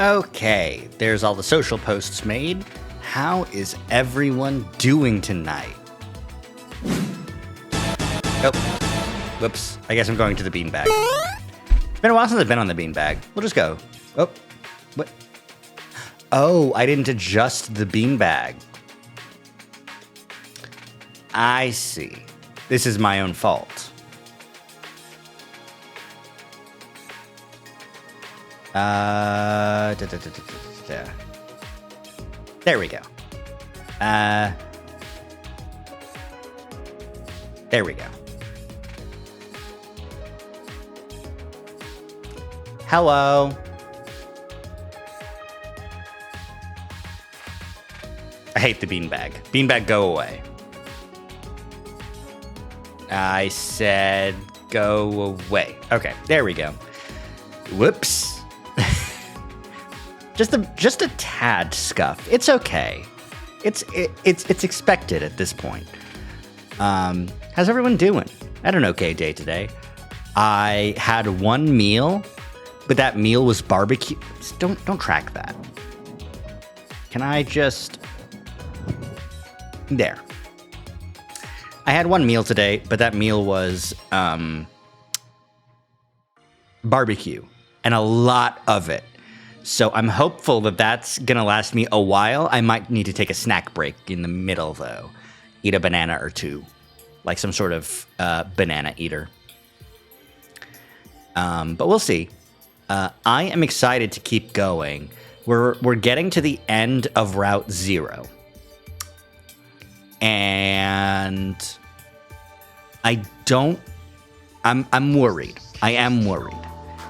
Okay, there's all the social posts made. How is everyone doing tonight? Oh, whoops. I guess I'm going to the beanbag. It's been a while since I've been on the beanbag. We'll just go. Oh, what? Oh, I didn't adjust the beanbag. I see. This is my own fault. There we go. There we go. Hello. I hate the beanbag. Beanbag, go away. I said go away. Okay, there we go. Whoops. Just a tad scuff. It's okay. It's expected at this point. How's everyone doing? I had an okay day today. I had one meal, but that meal was barbecue. Don't track that. Can I just... There. I had one meal today, but that meal was barbecue, and a lot of it. So I'm hopeful that that's going to last me a while. I might need to take a snack break in the middle, though. Eat a banana or two, like some sort of banana eater. But we'll see. I am excited to keep going. We're getting to the end of Route 0. And I'm worried. I am worried.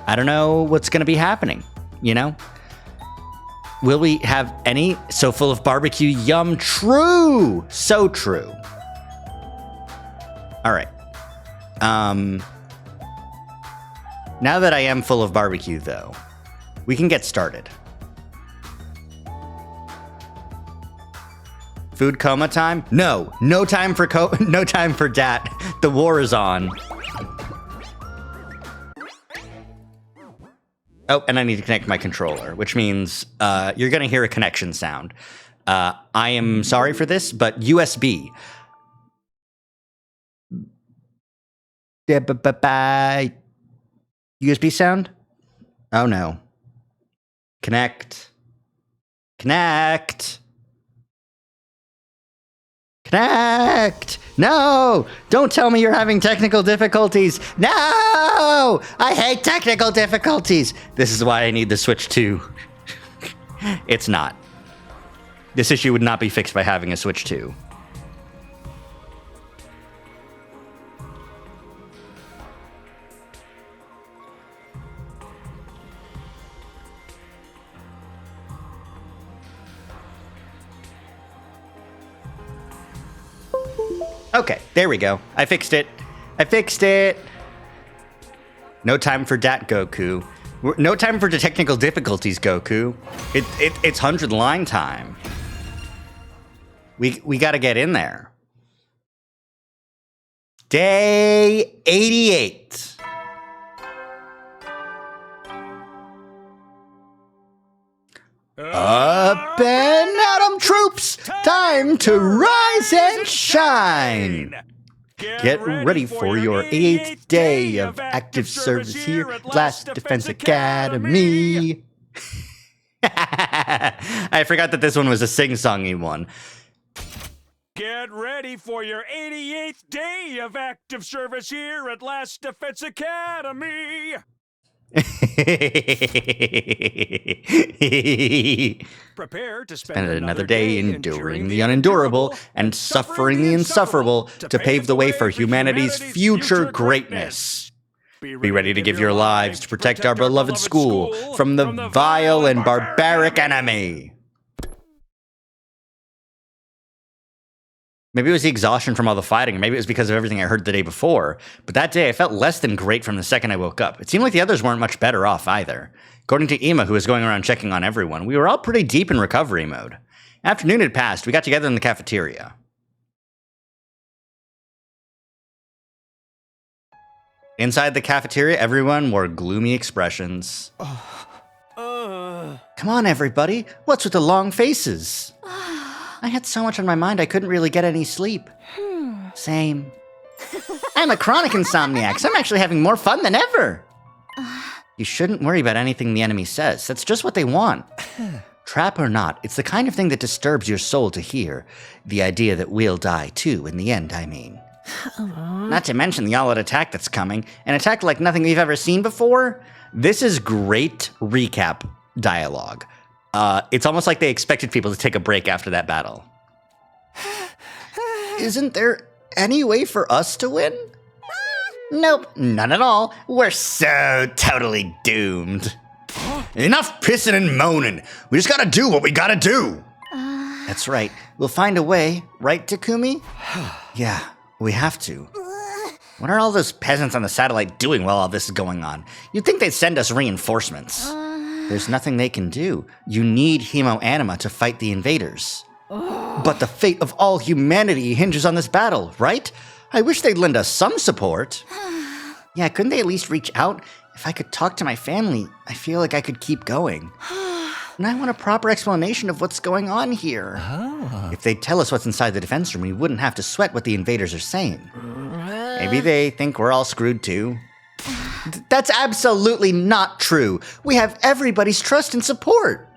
I don't know what's going to be happening, you know? Will we have any? So full of barbecue, yum, true. So true. All right. Now that I am full of barbecue, though, we can get started. Food coma time? No time for no time for dat. The war is on. Oh, and I need to connect my controller, which means you're going to hear a connection sound. I am sorry for this, but USB. USB sound? Oh no. Connect. No! Don't tell me you're having technical difficulties. No! I hate technical difficulties. This is why I need the Switch 2. It's not. This issue would not be fixed by having a Switch 2. Okay, there we go. I fixed it. No time for dat, Goku. No time for the technical difficulties, Goku. It's 100 line time. We got to get in there. Day 88. Up and Atom troops, time to rise and shine. Get ready for your 8th day of active service here at Blast Defense Academy. I forgot that this one was a sing-songy one. Get ready for your 88th day of active service here at Blast Defense Academy. Prepare to spend another day enduring the unendurable and suffering the insufferable to pave the way for humanity's future greatness. Be ready to give your lives to protect our beloved school from the vile and barbaric enemy. Maybe it was the exhaustion from all the fighting, or maybe it was because of everything I heard the day before. But that day, I felt less than great from the second I woke up. It seemed like the others weren't much better off either. According to Ema, who was going around checking on everyone, we were all pretty deep in recovery mode. Afternoon had passed. We got together in the cafeteria. Inside the cafeteria, everyone wore gloomy expressions. Come on, everybody. What's with the long faces? I had so much on my mind I couldn't really get any sleep. Same. I'm a chronic insomniac, so I'm actually having more fun than ever. You shouldn't worry about anything the enemy says. That's just what they want. Trap or not, it's the kind of thing that disturbs your soul to hear. The idea that we'll die too, in the end, I mean. Not to mention the all-out attack that's coming. An attack like nothing we've ever seen before. This is great recap dialogue. It's almost like they expected people to take a break after that battle. Isn't there any way for us to win? Nope, none at all. We're so totally doomed. Enough pissing and moaning. We just gotta do what we gotta do. That's right. We'll find a way, right, Takumi? Yeah, we have to. What are all those peasants on the satellite doing while all this is going on? You'd think they'd send us reinforcements. There's nothing they can do. You need Hemoanima to fight the invaders. But the fate of all humanity hinges on this battle, right? I wish they'd lend us some support. Yeah, couldn't they at least reach out? If I could talk to my family, I feel like I could keep going. And I want a proper explanation of what's going on here. If they'd tell us what's inside the defense room, we wouldn't have to sweat what the invaders are saying. Maybe they think we're all screwed too. That's absolutely not true. We have everybody's trust and support.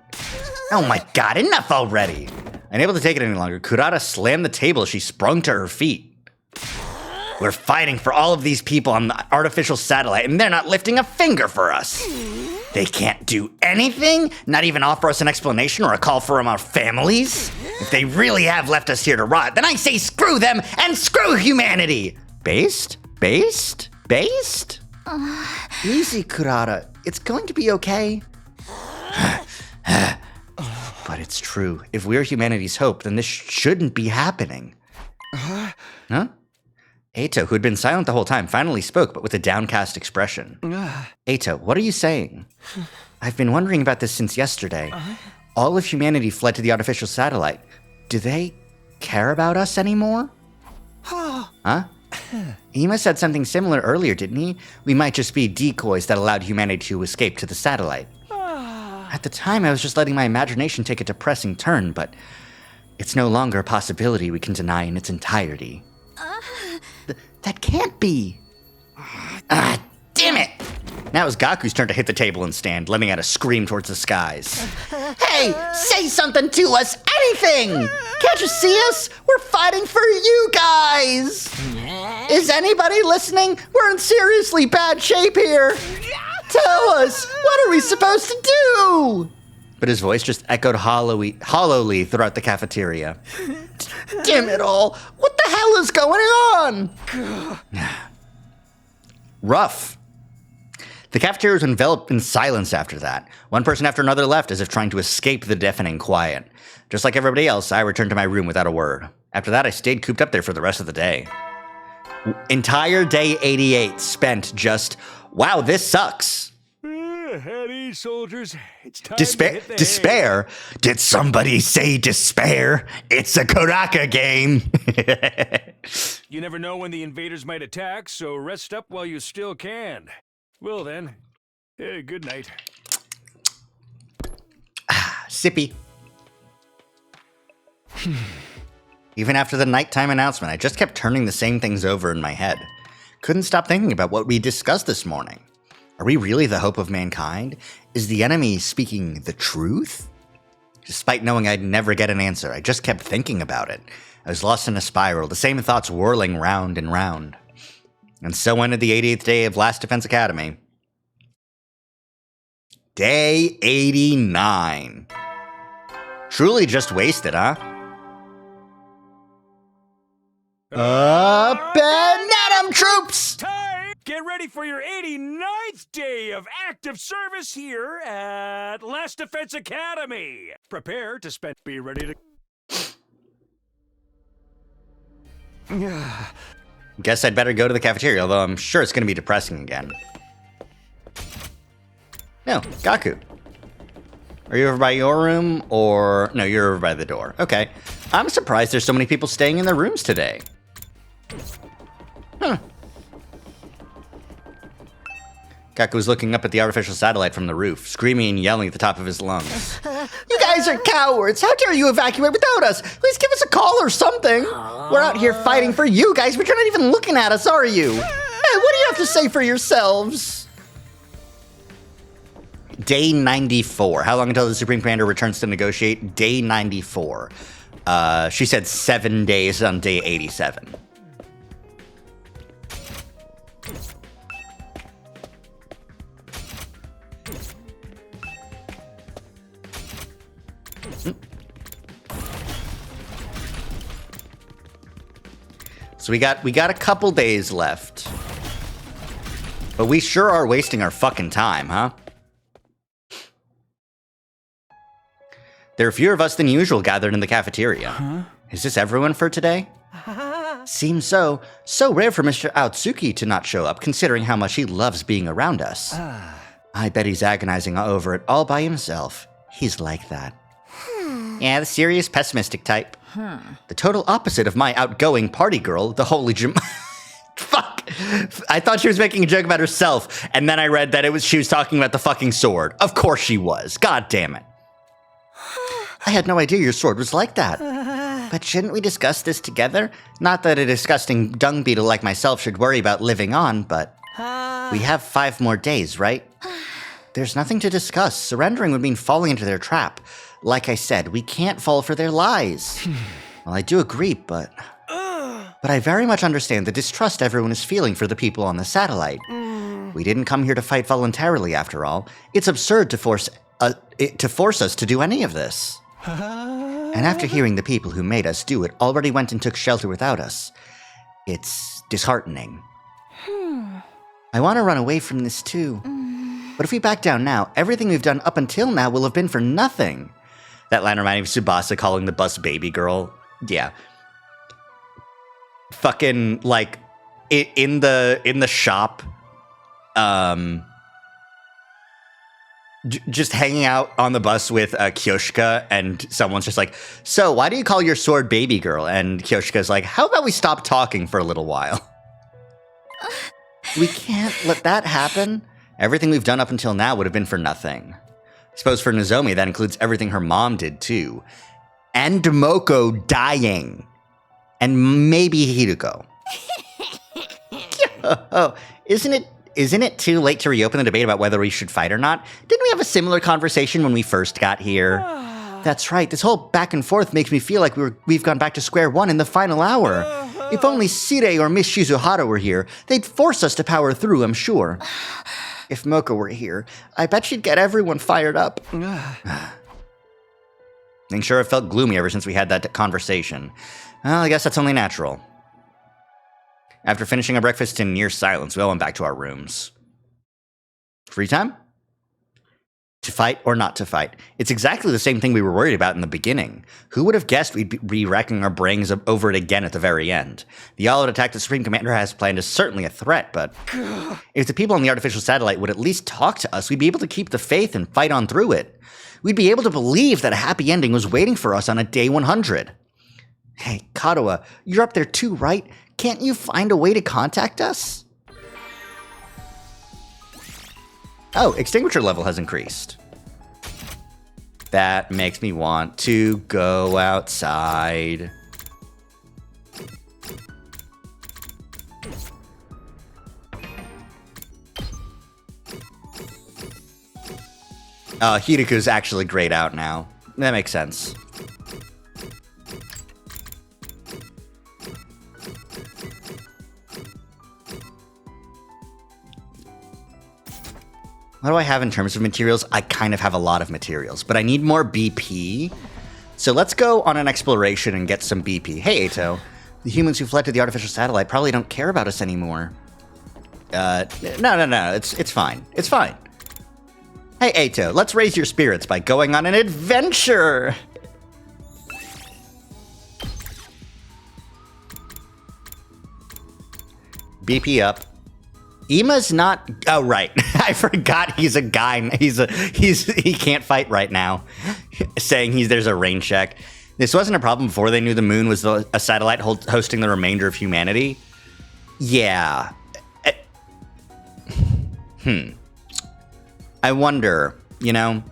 Oh my god, enough already. Unable to take it any longer, Kurata slammed the table as she sprung to her feet. We're fighting for all of these people on the artificial satellite, and they're not lifting a finger for us. They can't do anything? Not even offer us an explanation or a call from our families? If they really have left us here to rot, then I say screw them and screw humanity! Based? Based? Based? Easy, Kurata. It's going to be okay. But it's true. If we're humanity's hope, then this shouldn't be happening. Huh? Eito, who had been silent the whole time, finally spoke, but with a downcast expression. Eito, what are you saying? I've been wondering about this since yesterday. All of humanity fled to the artificial satellite. Do they care about us anymore? Huh? Ima said something similar earlier, didn't he? We might just be decoys that allowed humanity to escape to the satellite. At the time, I was just letting my imagination take a depressing turn, but it's no longer a possibility we can deny in its entirety. That can't be. Damn it! Now it was Gaku's turn to hit the table and stand, letting out a scream towards the skies. Hey, say something to us! Anything! Can't you see us? We're fighting for you guys! Is anybody listening? We're in seriously bad shape here! Tell us! What are we supposed to do? But his voice just echoed hollowly throughout the cafeteria. Damn it all! What the hell is going on? Rough. The cafeteria was enveloped in silence after that. One person after another left as if trying to escape the deafening quiet. Just like everybody else, I returned to my room without a word. After that, I stayed cooped up there for the rest of the day. Entire day 88 spent just, wow, this sucks. At ease, soldiers. It's time Despair? to hit the hay. Despair? Did somebody say despair? It's a Kuraka game. You never know when the invaders might attack, so rest up while you still can. Well then, good night. Sippy. Even after the nighttime announcement, I just kept turning the same things over in my head. Couldn't stop thinking about what we discussed this morning. Are we really the hope of mankind? Is the enemy speaking the truth? Despite knowing I'd never get an answer, I just kept thinking about it. I was lost in a spiral, the same thoughts whirling round and round. And so ended the 88th day of Last Defense Academy. Day 89. Truly just wasted, huh? Benetum troops! Time! Get ready for your 89th day of active service here at Last Defense Academy. Prepare to spend. Be ready to. Guess I'd better go to the cafeteria, although I'm sure it's going to be depressing again. No, Gaku. Are you over by your room, or... No, you're over by the door. Okay. I'm surprised there's so many people staying in their rooms today. Huh. Kaku was looking up at the artificial satellite from the roof, screaming and yelling at the top of his lungs. You guys are cowards! How dare you evacuate without us? Please give us a call or something! We're out here fighting for you guys, but you're not even looking at us, are you? Hey, what do you have to say for yourselves? Day 94. How long until the Supreme Commander returns to negotiate? Day 94. She said 7 days on day 87. So we got a couple days left. But we sure are wasting our fucking time, huh? There are fewer of us than usual gathered in the cafeteria. Huh? Is this everyone for today? Seems so. So rare for Mr. Aotsuki to not show up, considering how much he loves being around us. I bet he's agonizing over it all by himself. He's like that. Yeah, the serious, pessimistic type. The total opposite of my outgoing party girl, the holy Fuck. I thought she was making a joke about herself, and then I read that she was talking about the fucking sword. Of course she was. God damn it. I had no idea your sword was like that. But shouldn't we discuss this together? Not that a disgusting dung beetle like myself should worry about living on, but we have 5 more days, right? There's nothing to discuss. Surrendering would mean falling into their trap. Like I said, we can't fall for their lies. Well, I do agree, but I very much understand the distrust everyone is feeling for the people on the satellite. We didn't come here to fight voluntarily, after all. It's absurd to force us to do any of this. And after hearing the people who made us do it already went and took shelter without us, it's disheartening. I want to run away from this too. But if we back down now, everything we've done up until now will have been for nothing. That line reminded me of Tsubasa calling the bus baby girl. Yeah. Fucking, like, in the shop, just hanging out on the bus with Kyoshika, and someone's just like, so why do you call your sword baby girl? And Kyoshika's like, how about we stop talking for a little while? We can't let that happen. Everything we've done up until now would have been for nothing. I suppose for Nozomi, that includes everything her mom did too. And Moko dying. And maybe Hiruko. Oh, isn't it too late to reopen the debate about whether we should fight or not? Didn't we have a similar conversation when we first got here? That's right. This whole back and forth makes me feel like we've gone back to square one in the final hour. If only Sire or Miss Shizuhara were here, they'd force us to power through, I'm sure. If Moko were here, I bet she'd get everyone fired up. Things sure have felt gloomy ever since we had that conversation. Well, I guess that's only natural. After finishing our breakfast in near silence, we all went back to our rooms. Free time? To fight or not to fight? It's exactly the same thing we were worried about in the beginning. Who would have guessed we'd be racking our brains over it again at the very end? The all-out attack the Supreme Commander has planned is certainly a threat, but if the people on the artificial satellite would at least talk to us, we'd be able to keep the faith and fight on through it. We'd be able to believe that a happy ending was waiting for us on a day 100. Hey, Katoa, you're up there too, right? Can't you find a way to contact us? Oh, extinguisher level has increased. That makes me want to go outside. Hiruko's actually grayed out now. That makes sense. What do I have in terms of materials? I kind of have a lot of materials, but I need more BP. So let's go on an exploration and get some BP. Hey, Eito. The humans who fled to the artificial satellite probably don't care about us anymore. No. It's fine. It's fine. Hey, Eito, let's raise your spirits by going on an adventure. BP up. Ima's not. Oh, right. I forgot he's a guy. He can't fight right now. Saying there's a rain check. This wasn't a problem before they knew the moon was a satellite hosting the remainder of humanity. Yeah. I wonder, you know?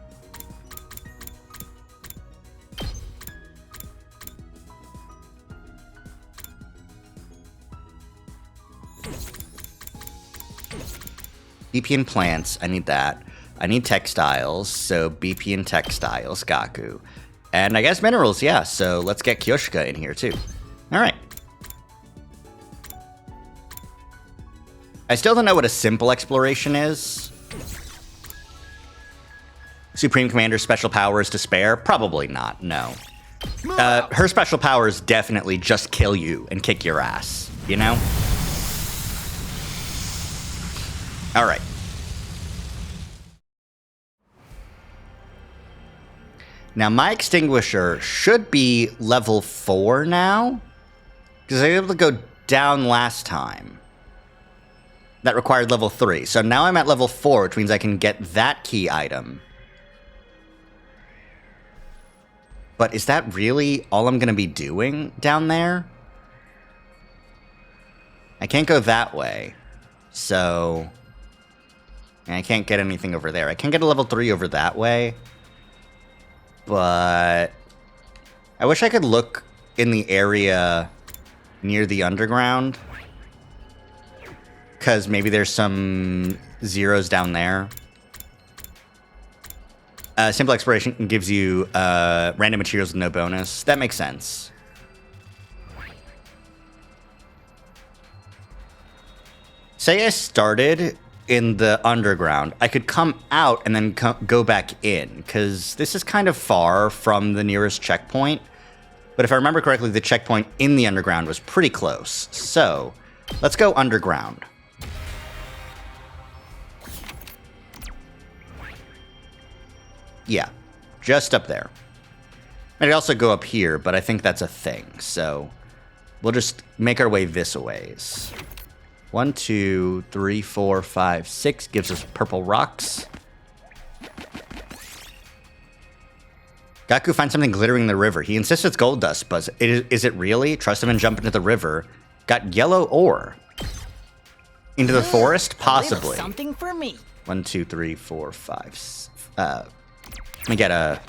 BP and plants, I need that. I need textiles, so BP and textiles, Gaku. And I guess minerals, yeah, so let's get Kyoshika in here too. Alright. I still don't know what a simple exploration is. Supreme Commander's special power is despair? Probably not, no. Her special power is definitely just kill you and kick your ass, you know? Alright. Now, my extinguisher should be level 4 now, because I was able to go down last time. That required level 3. So now I'm at level 4, which means I can get that key item. But is that really all I'm going to be doing down there? I can't go that way. So I can't get anything over there. I can get a level 3 over that way. But I wish I could look in the area near the underground. Because maybe there's some zeros down there. Simple exploration gives you random materials with no bonus. That makes sense. Say I started in the underground. I could come out and then go back in, because this is kind of far from the nearest checkpoint. But if I remember correctly, the checkpoint in the underground was pretty close. So, let's go underground. Yeah, just up there. I'd also go up here, but I think that's a thing. So, we'll just make our way this a ways. 1, 2, 3, 4, 5, 6 gives us purple rocks. Gaku finds something glittering in the river. He insists it's gold dust, but is it really? Trust him and jump into the river. Got yellow ore. Into the forest? Possibly. Something for me. 1, 2, 3, 4, 5. Let me get a...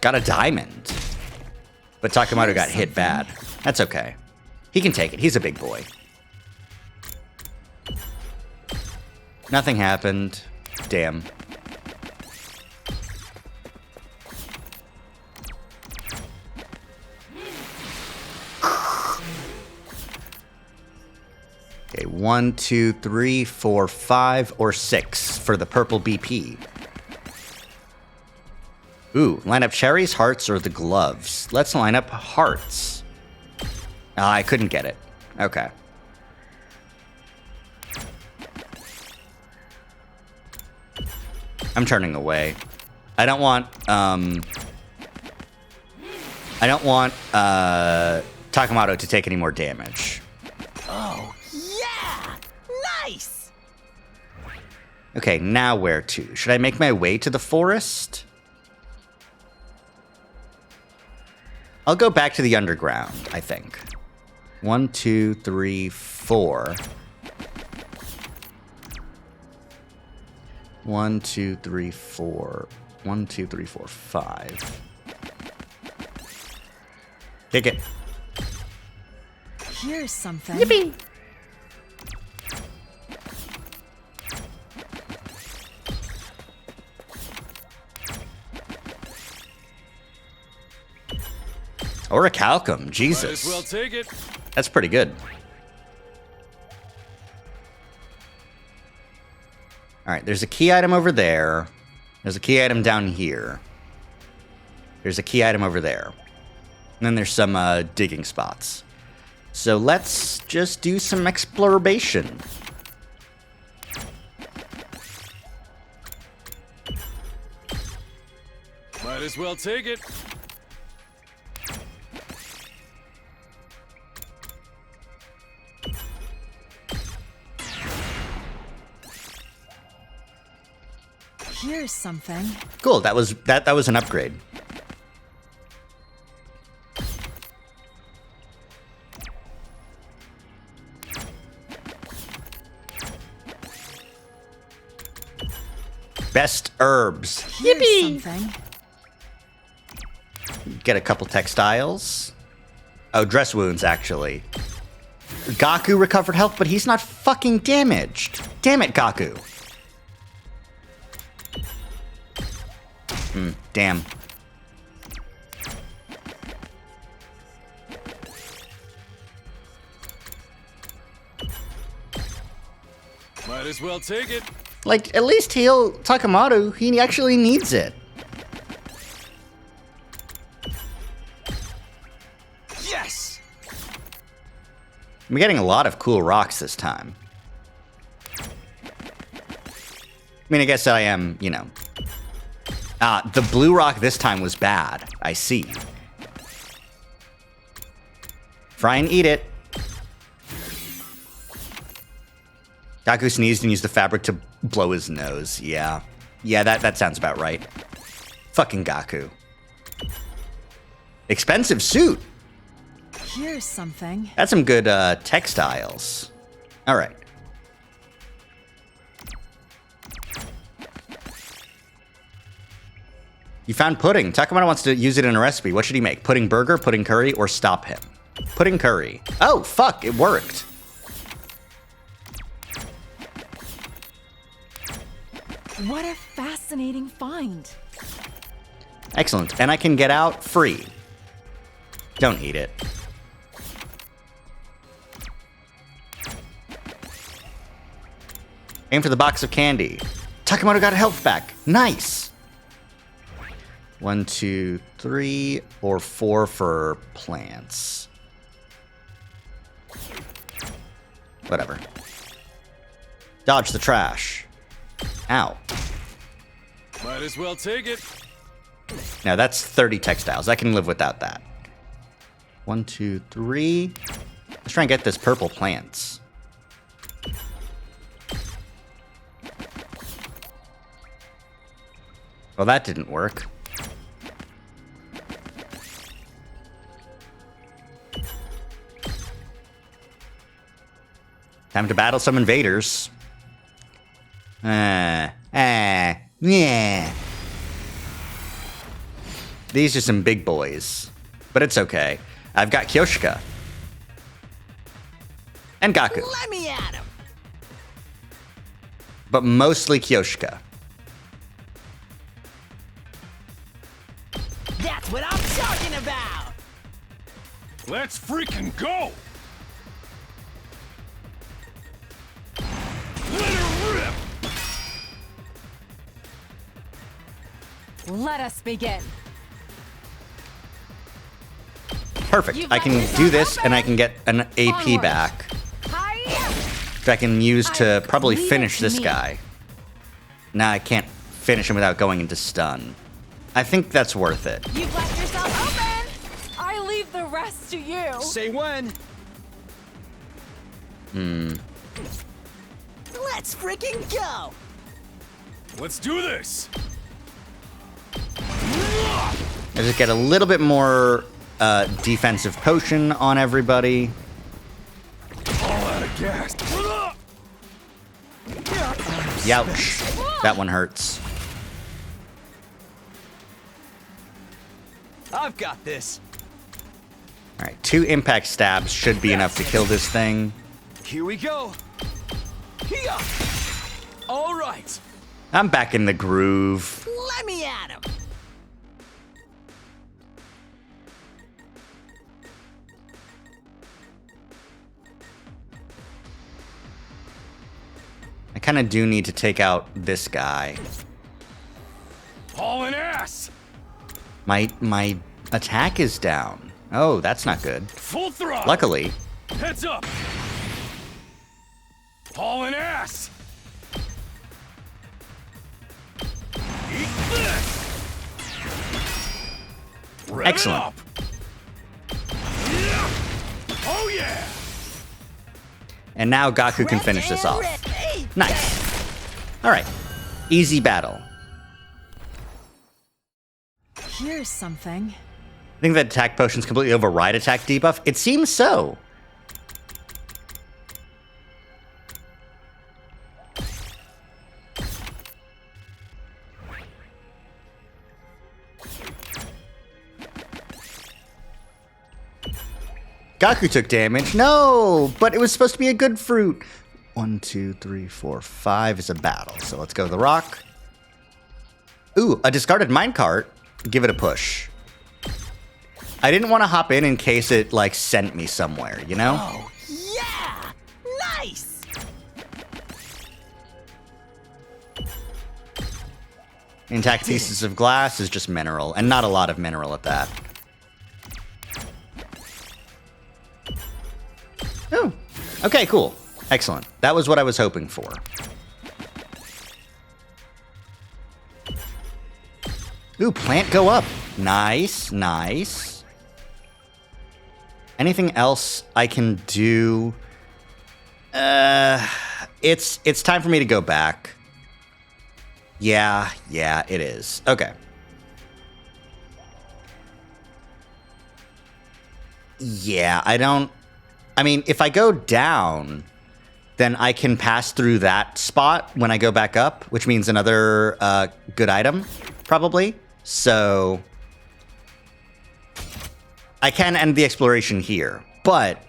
Got a diamond. But Takemoto got hit bad. That's okay. He can take it. He's a big boy. Nothing happened. Damn. Okay, 1, 2, 3, 4, 5, or 6 for the purple BP. Ooh, line up cherries, hearts, or the gloves. Let's line up hearts. I couldn't get it. Okay. I'm turning away. I don't want Takemoto to take any more damage. Oh, yeah! Nice! Okay, now where to? Should I make my way to the forest? I'll go back to the underground, I think. 1, 2, 3, 4. 1, 2, 3, 4. 1, 2, 3, 4, 5. Take it. Here's something. Yippee! Orichalcum, Jesus. Might as well take it. That's pretty good. Alright, there's a key item over there. There's a key item down here. There's a key item over there. And then there's some digging spots. So let's just do some exploration. Might as well take it. Here's something. Cool, that was an upgrade. best herbs. Here's something. Get a couple textiles. Oh, dress wounds, actually. Gaku recovered health, but he's not fucking damaged. Damn it, Gaku. Damn. Might as well take it. Like, at least heal Takemoto. He actually needs it. Yes! I'm getting a lot of cool rocks this time. I mean, I guess I am, you know. The blue rock this time was bad. I see. Fry and eat it. Gaku sneezed and used the fabric to blow his nose. Yeah. Yeah, that sounds about right. Fucking Gaku. Expensive suit. Here's something. That's some good textiles. All right. You found pudding. Takemoto wants to use it in a recipe. What should he make? Pudding burger, pudding curry, or stop him? Pudding curry. Oh, fuck. It worked. What a fascinating find. Excellent. And I can get out free. Don't eat it. Aim for the box of candy. Takemoto got health back. Nice. 1, 2, 3, or 4 for plants. Whatever. Dodge the trash. Ow. Might as well take it. Now that's 30 textiles. I can live without that. 1, 2, 3. Let's try and get this purple plants. Well, that didn't work. Time to battle some invaders. Yeah. These are some big boys. But it's okay. I've got Kyoshika. And Gaku. Let me at him. But mostly Kyoshika. That's what I'm talking about. Let's freaking go! Let her rip! Let us begin. Perfect. You've I got can yourself do this open. and I can get an AP Onward. back. Hi-ya! Which I can use to probably Leave it finish to this me. guy. Nah, I can't finish him without going into stun. I think that's worth it. You've left yourself open. I leave the rest to you. Say when. Let's freaking go. Let's do this. I just get a little bit more defensive potion on everybody. All out of gas. Youch. That one hurts. I've got this. Alright, 2 impact stabs should be enough to kill this thing. Here we go. Here. All right. I'm back in the groove. Let me at him. I kind of do need to take out this guy. Hauling ass. My attack is down. Oh, that's not good. Full throttle. Luckily, Heads up. Hauling ass. Eat this. Rev it Excellent. up. Yeah. Oh yeah. and now Gaku can finish this off. Nice. All right, easy battle. Here's something. I think that attack potions completely override attack debuff. It seems so. Gaku took damage. No, but it was supposed to be a good fruit. 1, 2, 3, 4, 5 is a battle. So let's go to the rock. Ooh, a discarded minecart. Give it a push. I didn't want to hop in case it, like, sent me somewhere, you know? Oh, yeah! Nice! Intact pieces of glass is just mineral, and not a lot of mineral at that. Oh, okay, cool. Excellent. That was what I was hoping for. Ooh, plant go up. Nice, nice. Anything else I can do? It's time for me to go back. Yeah, it is. Okay. Yeah, I mean, if I go down, then I can pass through that spot when I go back up, which means another good item, probably. So I can end the exploration here, but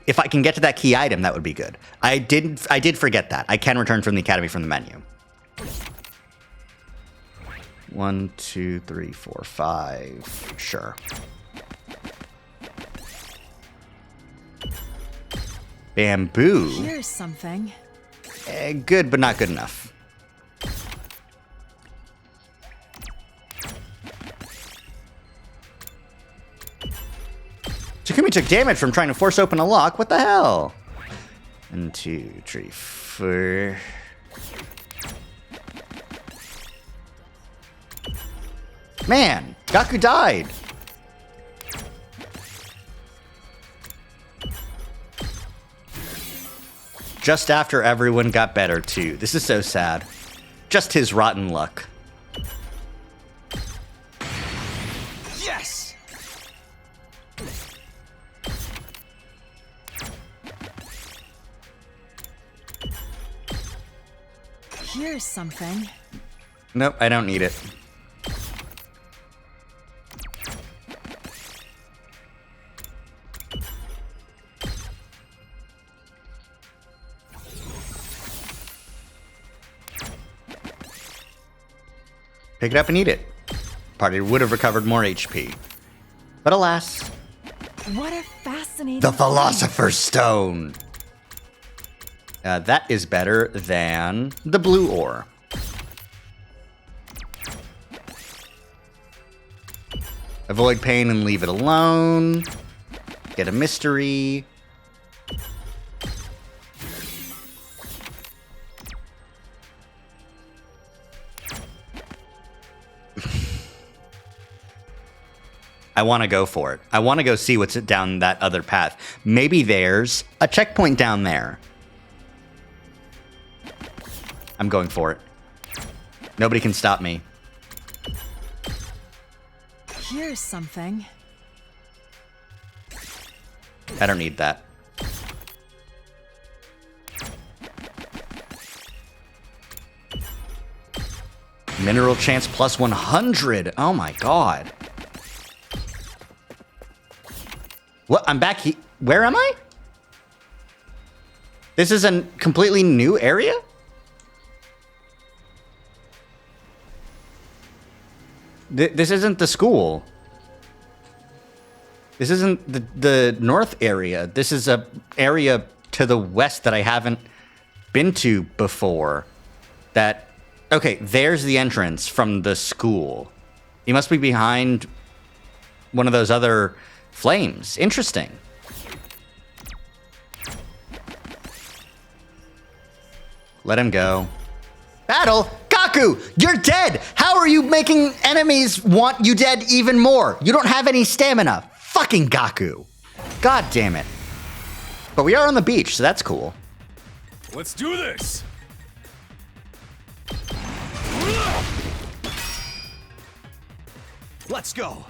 if I can get to that key item, that would be good. I did forget that. I can return from the academy from the menu. 1, 2, 3, 4, 5. Sure. Bamboo. Here's something. Good, but not good enough. Takumi took damage from trying to force open a lock. What the hell? 1, 2, 3, 4. Man, Gaku died. Just after everyone got better, too. This is so sad. Just his rotten luck. Yes! Here's something. Nope, I don't need it. Pick it up and eat it. Party would have recovered more HP. But alas. What a fascinating The thing. Philosopher's Stone. That is better than the blue ore. Avoid pain and leave it alone. Get a mystery. I want to go for it. I want to go see what's down that other path. Maybe there's a checkpoint down there. I'm going for it. Nobody can stop me. Here's something. I don't need that. Mineral chance plus 100. Oh my god. What? I'm back here. Where am I? This is a completely new area? This isn't the school. This isn't the north area. This is a area to the west that I haven't been to before. That, okay, there's the entrance from the school. You must be behind one of those other flames. Interesting. Let him go. Battle? Gaku, you're dead! How are you making enemies want you dead even more? You don't have any stamina. Fucking Gaku. God damn it. But we are on the beach, so that's cool. Let's do this! Let's go!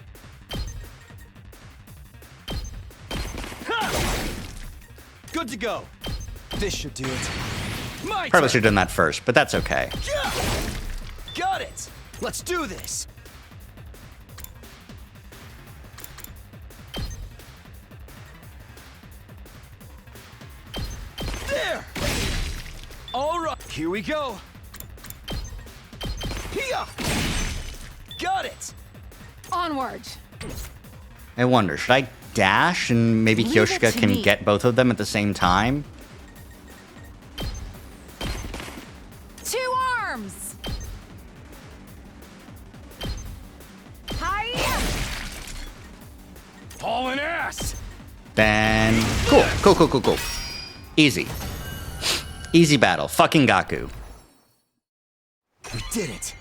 Good to go. This should do it. My Probably turn. should have done that first, but that's okay. Got it! Let's do this! There! All right, here we go. Hiya! Got it! Onward. I wonder, should I dash and maybe Leave it Kyoshika to can me. get both of them at the same time? 2 arms. Hiya! Hauling ass! Then, cool. Easy. Easy battle. Fucking Gaku. We did it.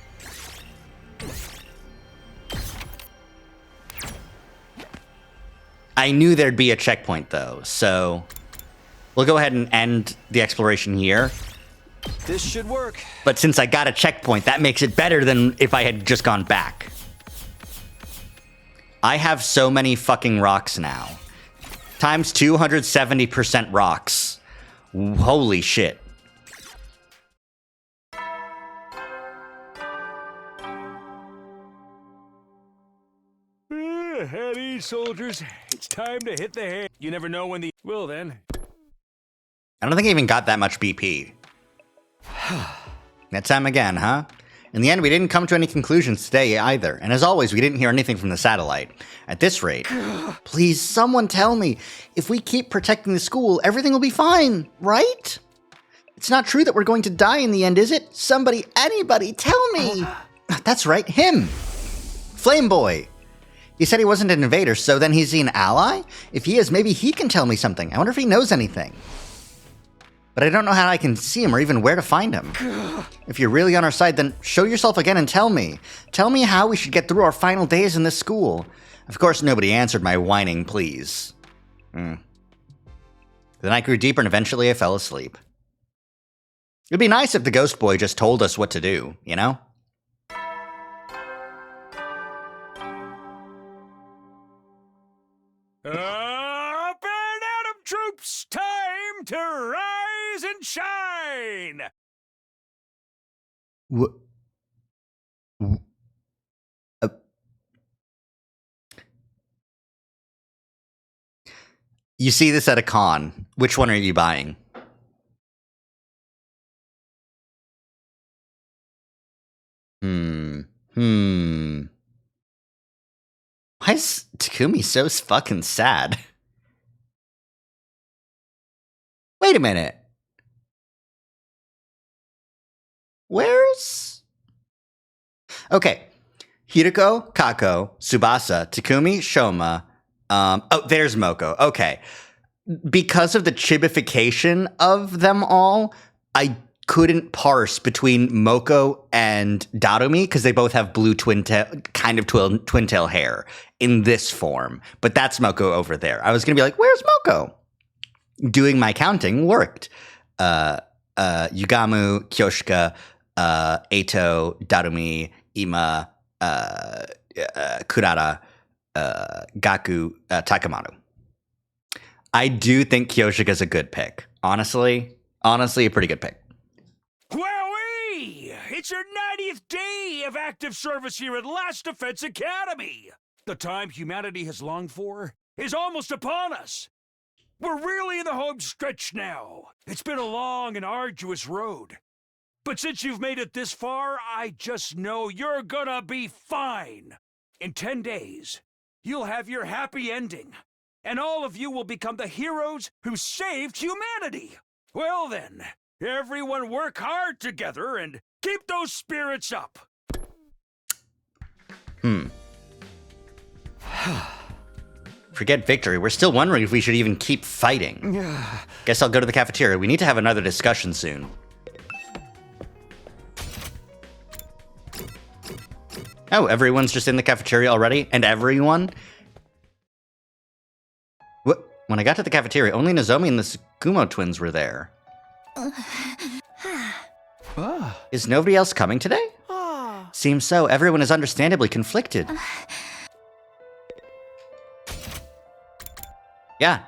I knew there'd be a checkpoint though, so we'll go ahead and end the exploration here. This should work. But since I got a checkpoint, that makes it better than if I had just gone back. I have so many fucking rocks now. Times 270% rocks. Holy shit. At ease, soldiers. It's time to hit the hay. You never know when the... Well, then. I don't think I even got that much BP. That time again, huh? In the end, we didn't come to any conclusions today either. And as always, we didn't hear anything from the satellite. At this rate, please, someone tell me, if we keep protecting the school, everything will be fine, right? It's not true that we're going to die in the end, is it? Somebody, anybody, tell me! That's right, him! Flame Boy! He said he wasn't an invader, so then he's an ally? If he is, maybe he can tell me something. I wonder if he knows anything. But I don't know how I can see him or even where to find him. If you're really on our side, then show yourself again and tell me. Tell me how we should get through our final days in this school. Of course, nobody answered my whining pleas. The night grew deeper and eventually I fell asleep. It'd be nice if the ghost boy just told us what to do, you know? Up and Atom troops! Time to rise and shine! You see this at a con. Which one are you buying? Why is Takumi so fucking sad? Wait a minute. Where's... Okay. Hirako, Kako, Tsubasa, Takumi, Shoma. Oh, there's Moko. Okay. Because of the chibification of them all, I couldn't parse between Moko and Darumi because they both have blue twin tail hair in this form. But that's Moko over there. I was going to be like, where's Moko? Doing my counting worked. Yugamu, Kyoshika, Eito, Darumi, Ima, Kurara, Gaku, Takamaru. I do think Kyoshika's a good pick. Honestly, a pretty good pick. Wowee! It's your 90th day of active service here at Last Defense Academy! The time humanity has longed for is almost upon us. We're really in the home stretch now. It's been a long and arduous road. But since you've made it this far, I just know you're gonna be fine. In 10 days, you'll have your happy ending, and all of you will become the heroes who saved humanity. Well then, everyone work hard together and keep those spirits up. Forget victory. We're still wondering if we should even keep fighting. Guess I'll go to the cafeteria. We need to have another discussion soon. Oh, everyone's just in the cafeteria already? And everyone? What? When I got to the cafeteria, only Nozomi and the Tsukumo twins were there. Is nobody else coming today? Seems so. Everyone is understandably conflicted. Yeah.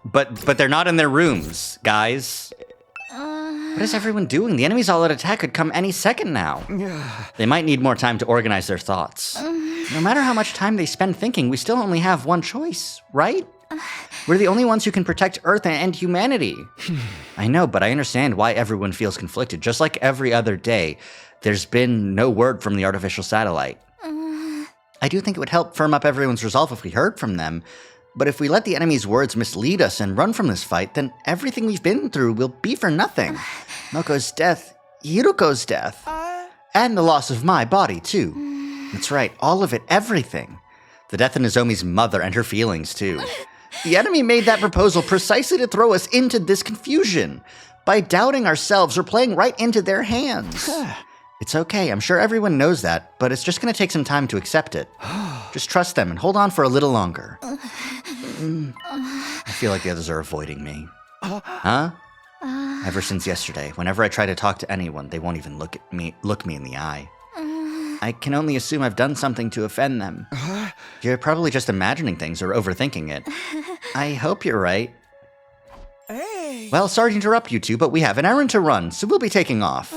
But they're not in their rooms, guys. What is everyone doing? The enemy's all-out attack could come any second now. They might need more time to organize their thoughts. No matter how much time they spend thinking, we still only have one choice, right? We're the only ones who can protect Earth and humanity. I know, but I understand why everyone feels conflicted. Just like every other day, there's been no word from the artificial satellite. I do think it would help firm up everyone's resolve if we heard from them. But if we let the enemy's words mislead us and run from this fight, then everything we've been through will be for nothing. Moko's death, Hiruko's death, and the loss of my body, too. That's right, all of it, everything. The death of Nozomi's mother and her feelings, too. The enemy made that proposal precisely to throw us into this confusion. By doubting ourselves, we're playing right into their hands. It's okay, I'm sure everyone knows that, but it's just gonna take some time to accept it. Just trust them and hold on for a little longer. I feel like the others are avoiding me. Huh? Ever since yesterday, whenever I try to talk to anyone, they won't even look me in the eye. I can only assume I've done something to offend them. You're probably just imagining things or overthinking it. I hope you're right. Hey! Well, sorry to interrupt you two, but we have an errand to run, so we'll be taking off.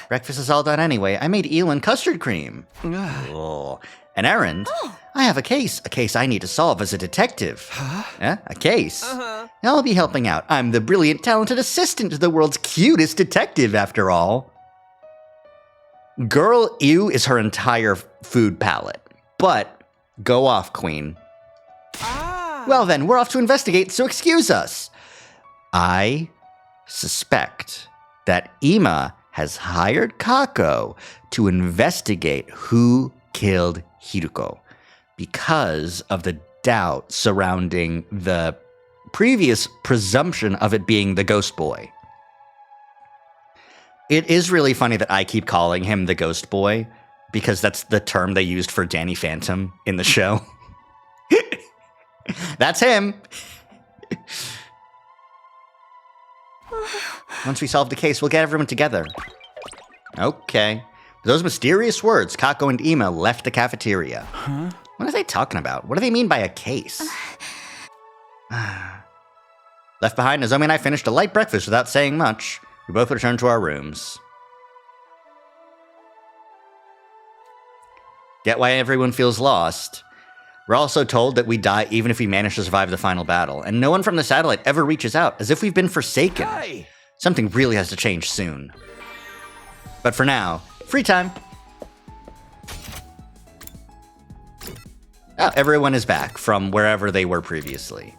Breakfast is all done anyway. I made eel and custard cream. Oh, an errand? I have a case I need to solve as a detective. A case? I'll be helping out. I'm the brilliant, talented assistant to the world's cutest detective, after all. Girl Ew is her entire food palette. But, go off, queen. Well then, we're off to investigate, so excuse us. I suspect that Ima has hired Kako to investigate who killed Hiruko because of the doubt surrounding the previous presumption of it being the ghost boy. It is really funny that I keep calling him the ghost boy because that's the term they used for Danny Phantom in the show. That's him. Once we solve the case, we'll get everyone together. Okay. With those mysterious words, Kako and Ima left the cafeteria. What are they talking about? What do they mean by a case? Left behind, Nozomi and I finished a light breakfast without saying much. We both returned to our rooms. Get why everyone feels lost. We're also told that we die even if we manage to survive the final battle, and no one from the satellite ever reaches out, as if we've been forsaken. Hey! Something really has to change soon. But for now, free time. Oh, everyone is back from wherever they were previously.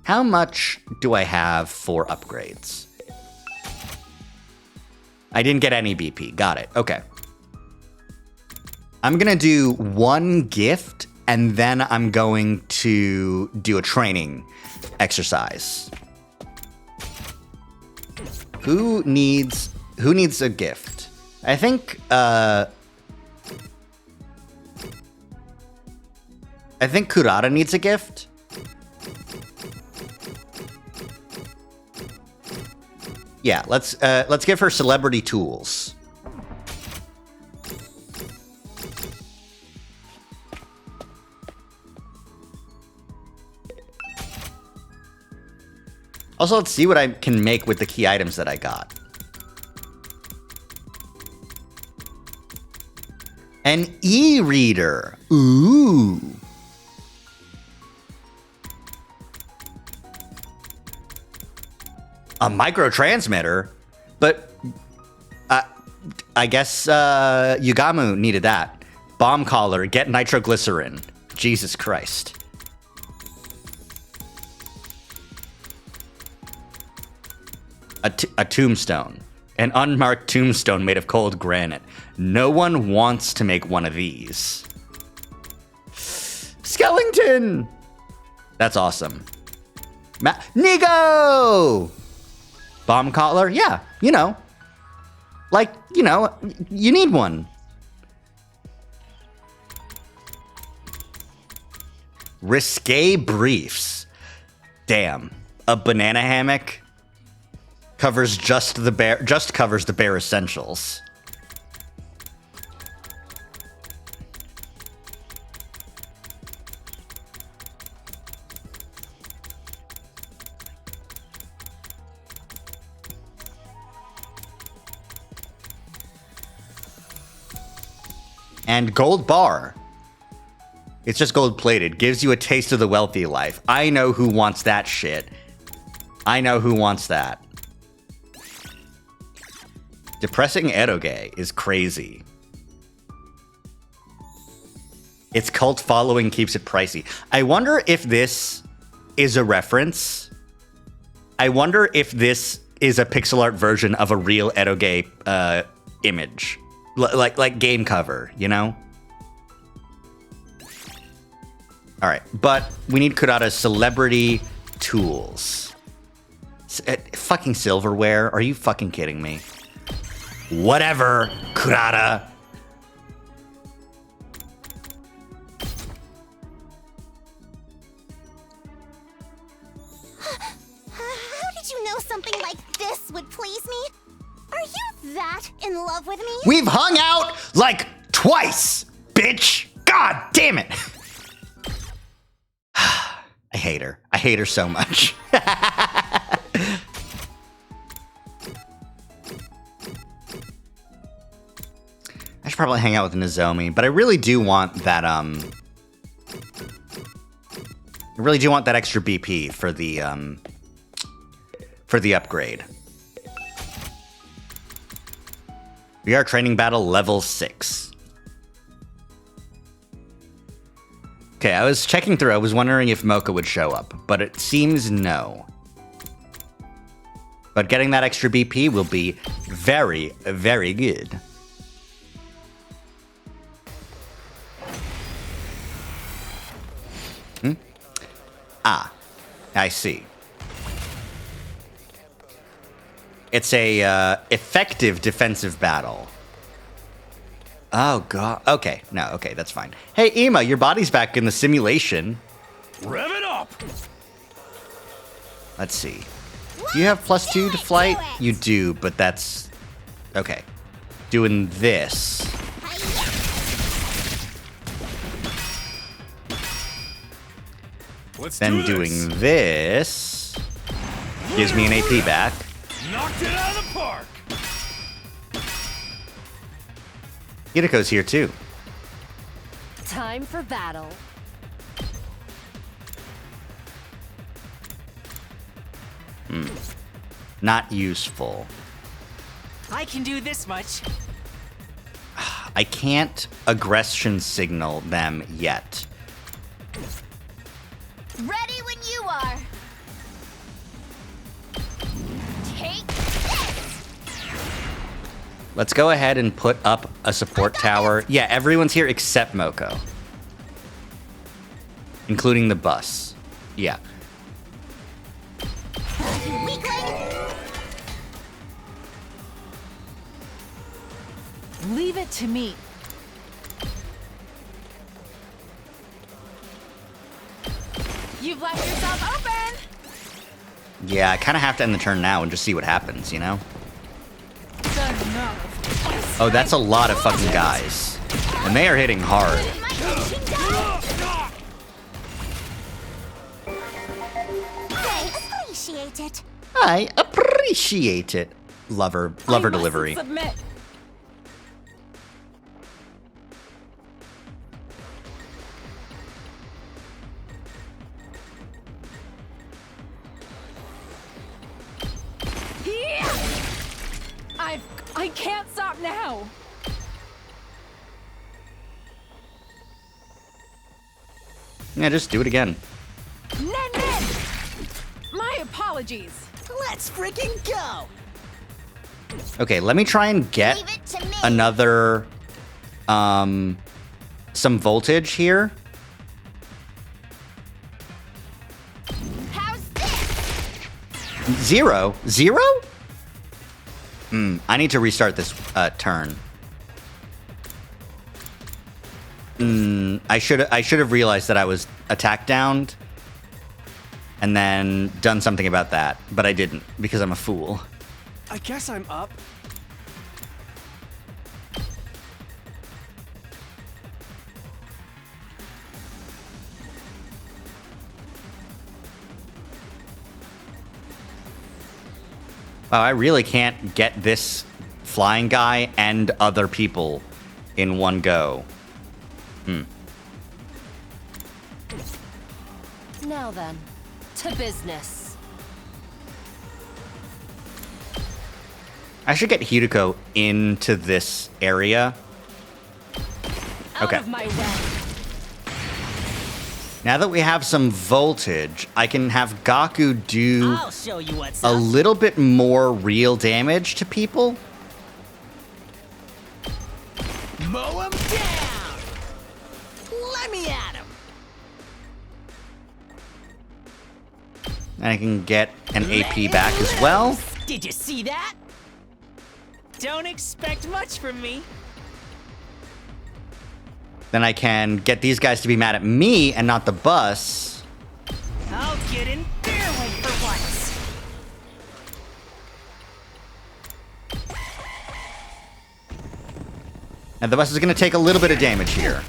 How much do I have for upgrades? I didn't get any BP. Got it. Okay. I'm going to do one gift, and then I'm going to do a training exercise. Who needs a gift? I think Kurata needs a gift. Yeah, let's give her celebrity tools. Also, let's see what I can make with the key items that I got. An e-reader. Ooh. A microtransmitter? But I guess Yugamu needed that. Bomb collar, get nitroglycerin. Jesus Christ. A tombstone. An unmarked tombstone made of cold granite. No one wants to make one of these. Skellington! That's awesome. Nigo! Bomb collar? Yeah, you know. Like, you know, you need one. Risque briefs. Damn. A banana hammock covers just covers the bare essentials. And gold bar. It's just gold plated. Gives you a taste of the wealthy life. I know who wants that shit. I know who wants that. Depressing eroge is crazy. Its cult following keeps it pricey. I wonder if this is a reference. I wonder if this is a pixel art version of a real eroge image. Like game cover, you know? Alright, but we need Kurata's celebrity tools. Fucking silverware? Are you fucking kidding me? Whatever, Kurata. How did you know something like this would please me? Are you that in love with me? We've hung out like twice, bitch. God damn it. I hate her. I hate her so much. I should probably hang out with Nozomi, but I really do want that I really do want that extra BP for the upgrade. We are training battle level 6. Okay, I was checking through. I was wondering if Mocha would show up, but it seems no. But getting that extra BP will be very, very good. Ah, I see. It's a effective defensive battle. Oh, God. Okay, no, okay, that's fine. Hey, Ema, your body's back in the simulation. Rev it up! Let's see. Do you have +2 to flight? You do, but that's... Okay. Doing this. Let's Then do doing this. this. Gives me an AP back. Knocked it out of the park! Hirako's here too. Time for battle. Not useful. I can do this much. I can't aggression signal them yet. Ready when you are. Take this. Let's go ahead and put up a support tower. Yeah, everyone's here except Moko. Including the bus. Yeah. Weakling. Leave it to me. You've left yourself open! Yeah, I kind of have to end the turn now and just see what happens, you know? Oh, that's a lot of fucking guys. And they are hitting hard. My ancient dad. I appreciate it. I appreciate it. Lover delivery. Submit. I can't stop now. Yeah, just do it again. Nen! My apologies. Let's freaking go! Okay, let me try and get Leave it to me. another, some voltage here. How's this? 0? 0? I need to restart this turn. I should have realized that I was attack downed and then done something about that, but I didn't because I'm a fool. I guess I'm up. Wow, I really can't get this flying guy and other people in one go. Now then, to business. I should get Hideko into this area. Out Okay. of my way. Now that we have some voltage, I can have Gaku do I'll show you what's a up. little bit more real damage to people. Mow him down. Let me at him. And I can get an AP back as well. Did you see that? Don't expect much from me. Then I can get these guys to be mad at me and not the bus. I'll get in their way for once. And the bus is going to take a little bit of damage here.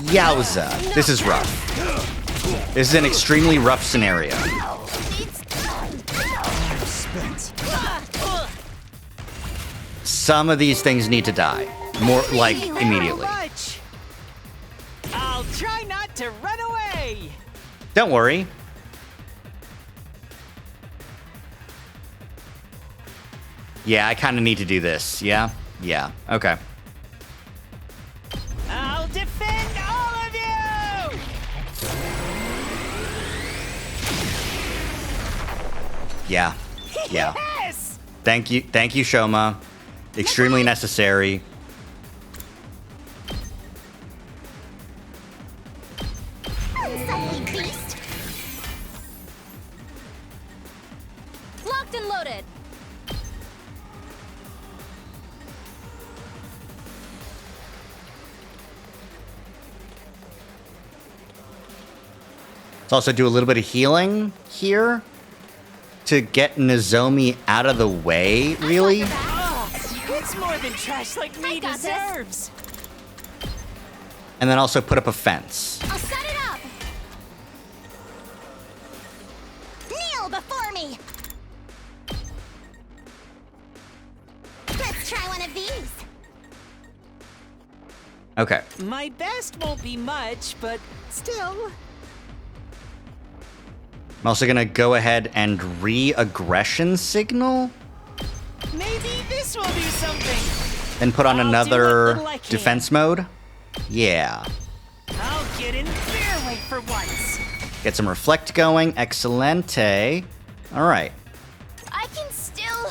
Yowza. This is rough. This is an extremely rough scenario. Some of these things need to die. More like immediately. Much. I'll try not to run away. Don't worry. Yeah, I kind of need to do this. Yeah? Yeah. Okay. I'll defend all of you. Yeah. Yeah. Yes. Thank you, Shoma. Extremely necessary. Unsightly beast! Locked and loaded. Let's also do a little bit of healing here to get Nozomi out of the way, really. It's more than trash like me got this. deserves. And then also put up a fence. I'll set it up! Kneel before me! Let's try one of these! Okay. My best won't be much, but still. I'm also going to go ahead and re-aggression signal Maybe this will do something. and put on I'll do another what little I can. defense mode. Yeah. I'll get in their way for once. Get some reflect going. Excelente. All right. I can still...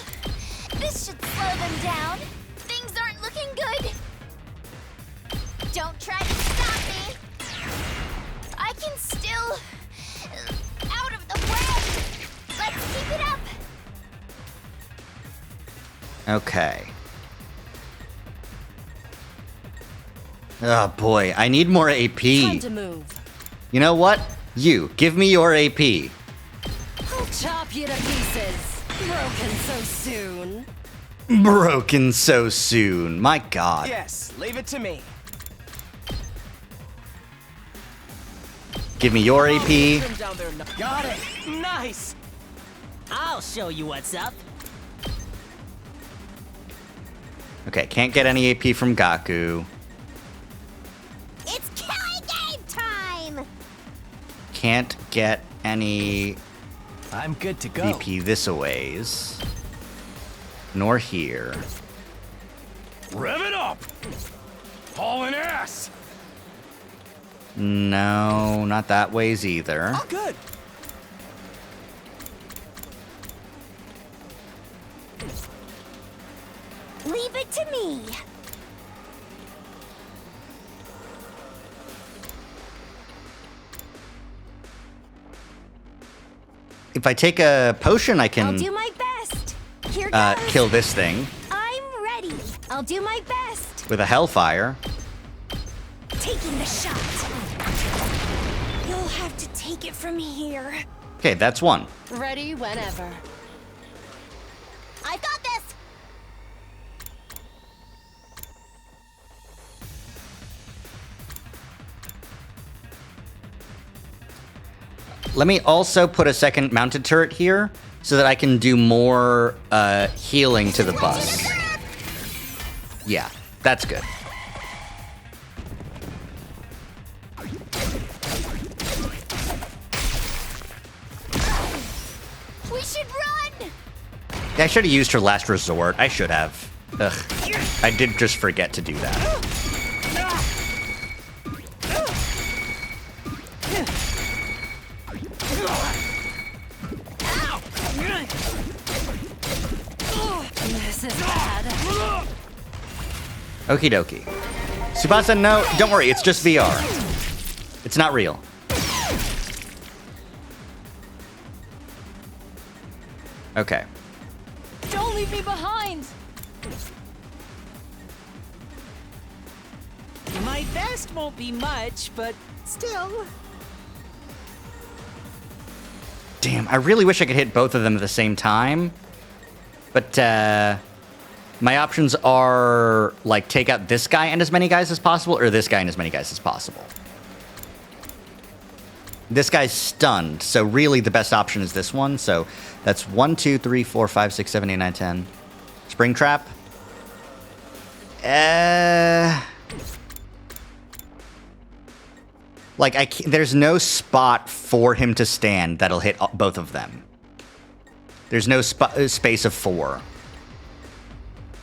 This should slow them down. Things aren't looking good. Don't try to stop me. I can still... Out of the way! Let's keep it up! Okay. Oh boy, I need more AP. Time to move. You know what? You, give me your AP. I'll chop you to pieces. Broken so soon. Broken so soon. My god. Yes, leave it to me. Give me your AP. Trim down there. Got it. Nice. I'll show you what's up. Okay, can't get any AP from Gaku. It's killing game time! Can't get any I'm good to go. AP this a ways. Nor here. Rev it up! Hauling ass! No, not that ways either. Oh, good. Leave it to me. If I take a potion, I I'll can do my best. Here goes. kill this thing I'm ready. I'll do my best. with a Hellfire. Taking the shot. You'll have to take it from here. Okay, that's one. Ready whenever. I've got this. Let me also put a second mounted turret here so that I can do more healing to the bus. Yeah, that's good. We should run! Yeah, I should have used her last resort. I should have. Ugh. I did just forget to do that. This is bad. Okie dokie. Tsubasa, no, don't worry, it's just VR. It's not real. Okay. Don't leave me behind! My best won't be much, but still. Damn, I really wish I could hit both of them at the same time. But, my options are, like, take out this guy and as many guys as possible, or this guy and as many guys as possible. This guy's stunned, so really the best option is this one. So that's 1, 2, 3, 4, 5, 6, 7, 8, 9, 10. Spring Trap. Like, there's no spot for him to stand that'll hit both of them. There's no space of 4.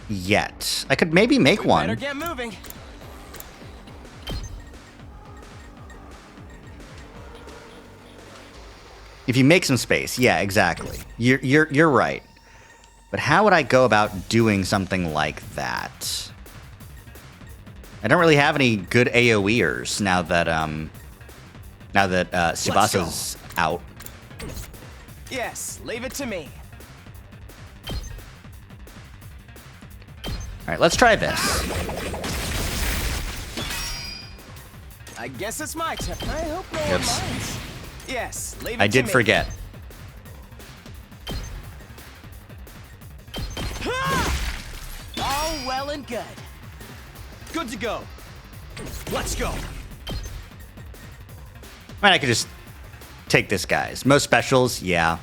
Yet. I could maybe make one. Better get moving. If you make some space, yeah, exactly. You're right. But how would I go about doing something like that? I don't really have any good AoEers now that Tsubasa's out. Yes, leave it to me. All right, let's try this. I guess it's my turn. I hope no one Oops. minds. Yes, leave it I to did me. forget. All well and good. Good to go. Let's go. I mean, I could just take this guy's. Most specials, yeah.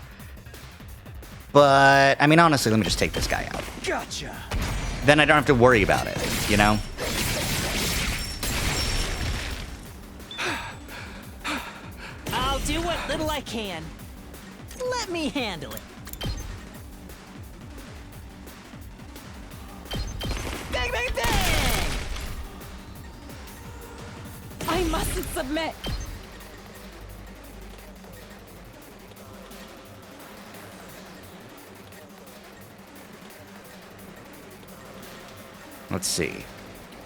But, I mean, honestly, let me just take this guy out. Gotcha. Then I don't have to worry about it, you know? I'll do what little I can. Let me handle it. Bang, bang, bang! I mustn't submit! Let's see.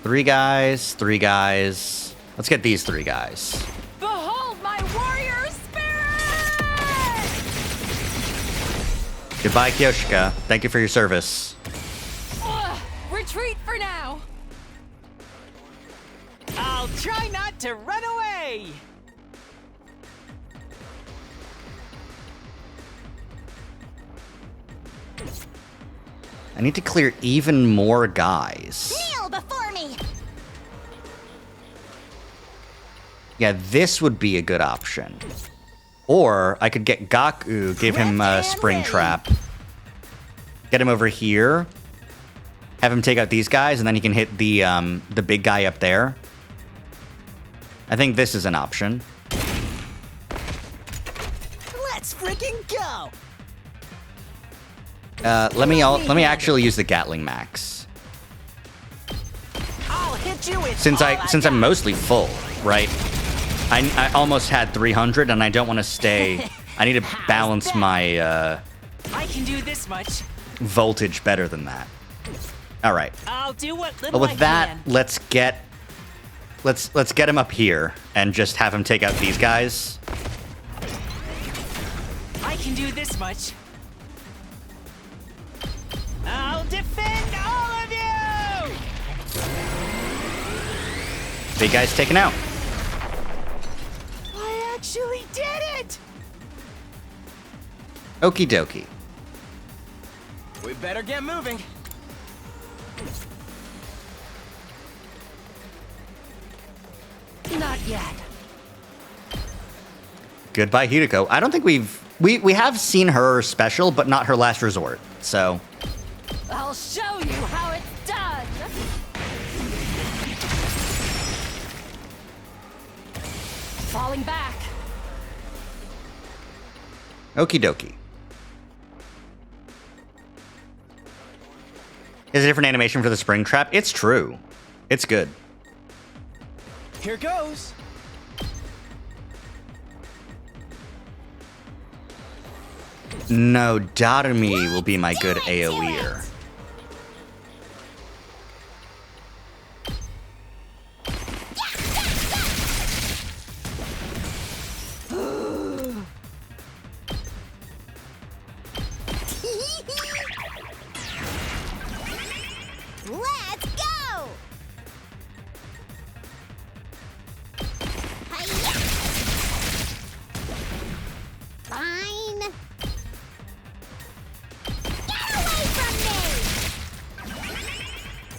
3 guys, 3 guys. Let's get these 3 guys. Behold my warrior spirit! Goodbye, Kyoshika. Thank you for your service. Ugh, retreat for now! I'll try not to run away! I need to clear even more guys. Kneel before me! Yeah, this would be a good option. Or I could get Gaku, give him a Spring Trap. Get him over here. Have him take out these guys, and then he can hit the big guy up there. I think this is an option. Let's freaking go! Let me actually use the Gatling Max. I'll hit you with Since all I'm mostly full, right? I almost had 300, and I don't want to stay. I need to balance my I can do this much. voltage better than that. All right. I'll do what little But I with that, can. let's get him up here and just have him take out these guys. I can do this much. I'll defend all of you! Big guy's taken out. I actually did it! Okie dokie. We better get moving. Not yet. Goodbye, Hideko. I don't think we've We have seen her special, but not her last resort. So I'll show you how it's done. Falling back. okie dokie. Is a different animation for the spring trap? It's true. It's good. Here goes. No, Darumi will be my good AoEer. Let's go! Hi-ya! Fine. Get away from me!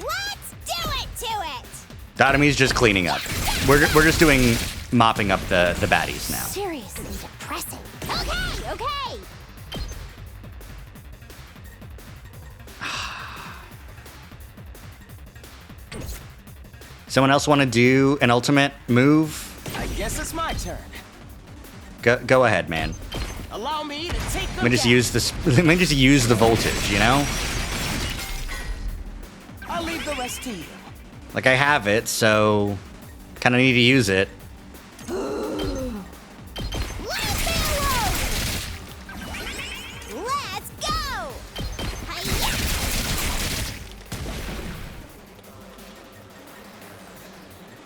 Let's do it to it! Darumi's just cleaning up. We're just doing mopping up the baddies now. Seriously depressing. Okay, okay. Someone else want to do an ultimate move? I guess it's my turn. Go ahead, man. Allow me to take them Let me just down. use this. Let me just use the voltage, you know? I'll leave the rest to you. Like I have it, so kind of need to use it. Let me alone! Let's go! Hi-ya!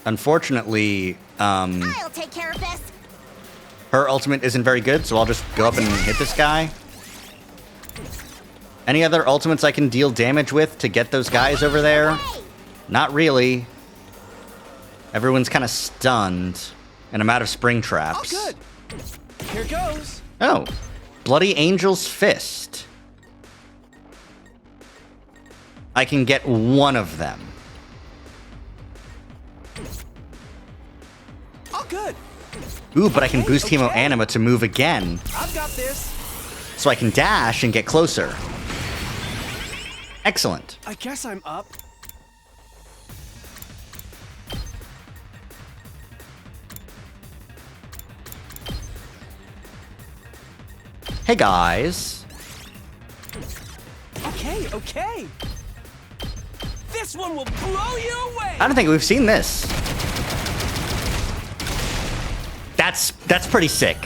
Unfortunately, I'll take care of this. her ultimate isn't very good, so I'll just go up and hit this guy. Any other ultimates I can deal damage with to get those guys over there? Hey! Not really. Everyone's kind of stunned, and I'm out of spring Oh, traps. good. Here goes. Oh, Bloody Angel's Fist. I can get one of them. Oh, good. Ooh, but I can Okay, boost Hemo okay. Anima to move again, I've got this. so I can dash and get closer. Excellent. I guess I'm up. Hey guys. Okay, okay. This one will blow you away. I don't think we've seen this. That's pretty sick.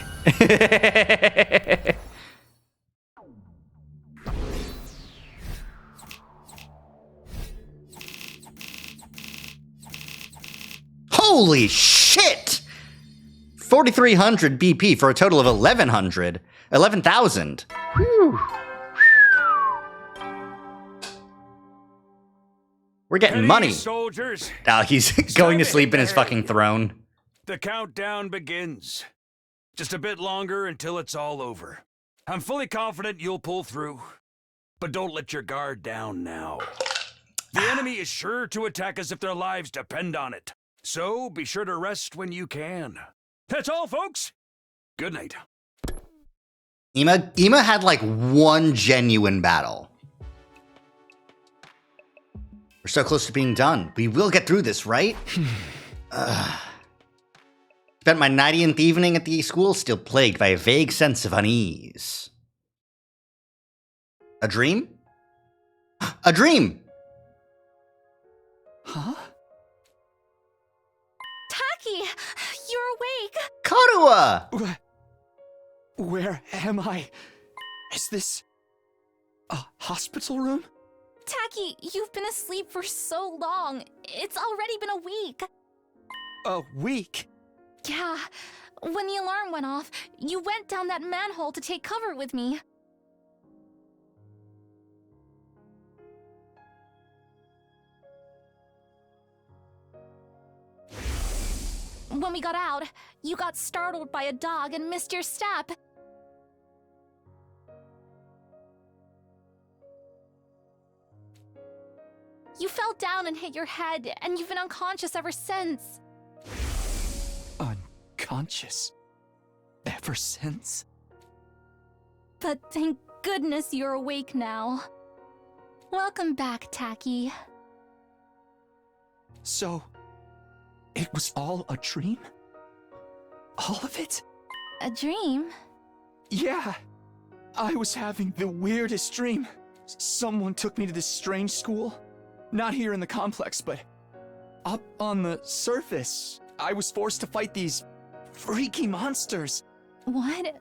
Holy shit! 4,300 BP for a total of 1,100. 11,000. We're getting At money. ease, soldiers. Ah, he's going to sleep in his fucking throne. The countdown begins. Just a bit longer until it's all over. I'm fully confident you'll pull through. But don't let your guard down now. The enemy is sure to attack us if their lives depend on it. So be sure to rest when you can. That's all, folks. Good night. Ima had like one genuine battle. We're so close to being done. We will get through this, right? Spent my 90th evening at the school still plagued by a vague sense of unease. A dream? A dream! Huh? Taki, you're awake. Korua! Where am I? Is this a hospital room? Taki, you've been asleep for so long. It's already been a week. A week? Yeah. When the alarm went off, you went down that manhole to take cover with me. When we got out, you got startled by a dog and missed your step. You fell down and hit your head, and you've been unconscious ever since. Unconscious? Ever since? But thank goodness you're awake now. Welcome back, Taki. So, it was all a dream? All of it? A dream? Yeah. I was having the weirdest dream. Someone took me to this strange school. Not here in the complex, but up on the surface. I was forced to fight these freaky monsters. What?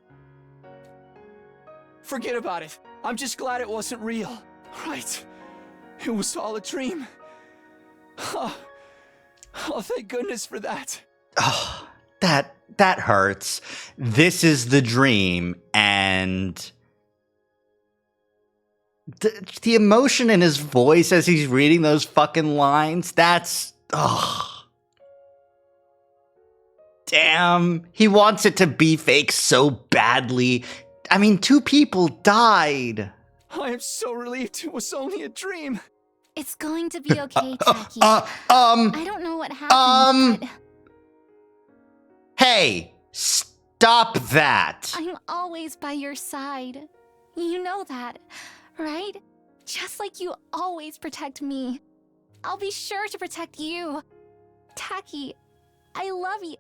Forget about it. I'm just glad it wasn't real. Right. It was all a dream. Oh, thank goodness for that. Oh, that hurts. This is the dream, and the emotion in his voice as he's reading those fucking lines, that's... Oh. Damn. He wants it to be fake so badly. I mean, 2 people died. I am so relieved it was only a dream. It's going to be okay, Taki. I don't know what happened, but Hey, stop that. I'm always by your side. You know that, right? Just like you always protect me. I'll be sure to protect you. Taki, I love you.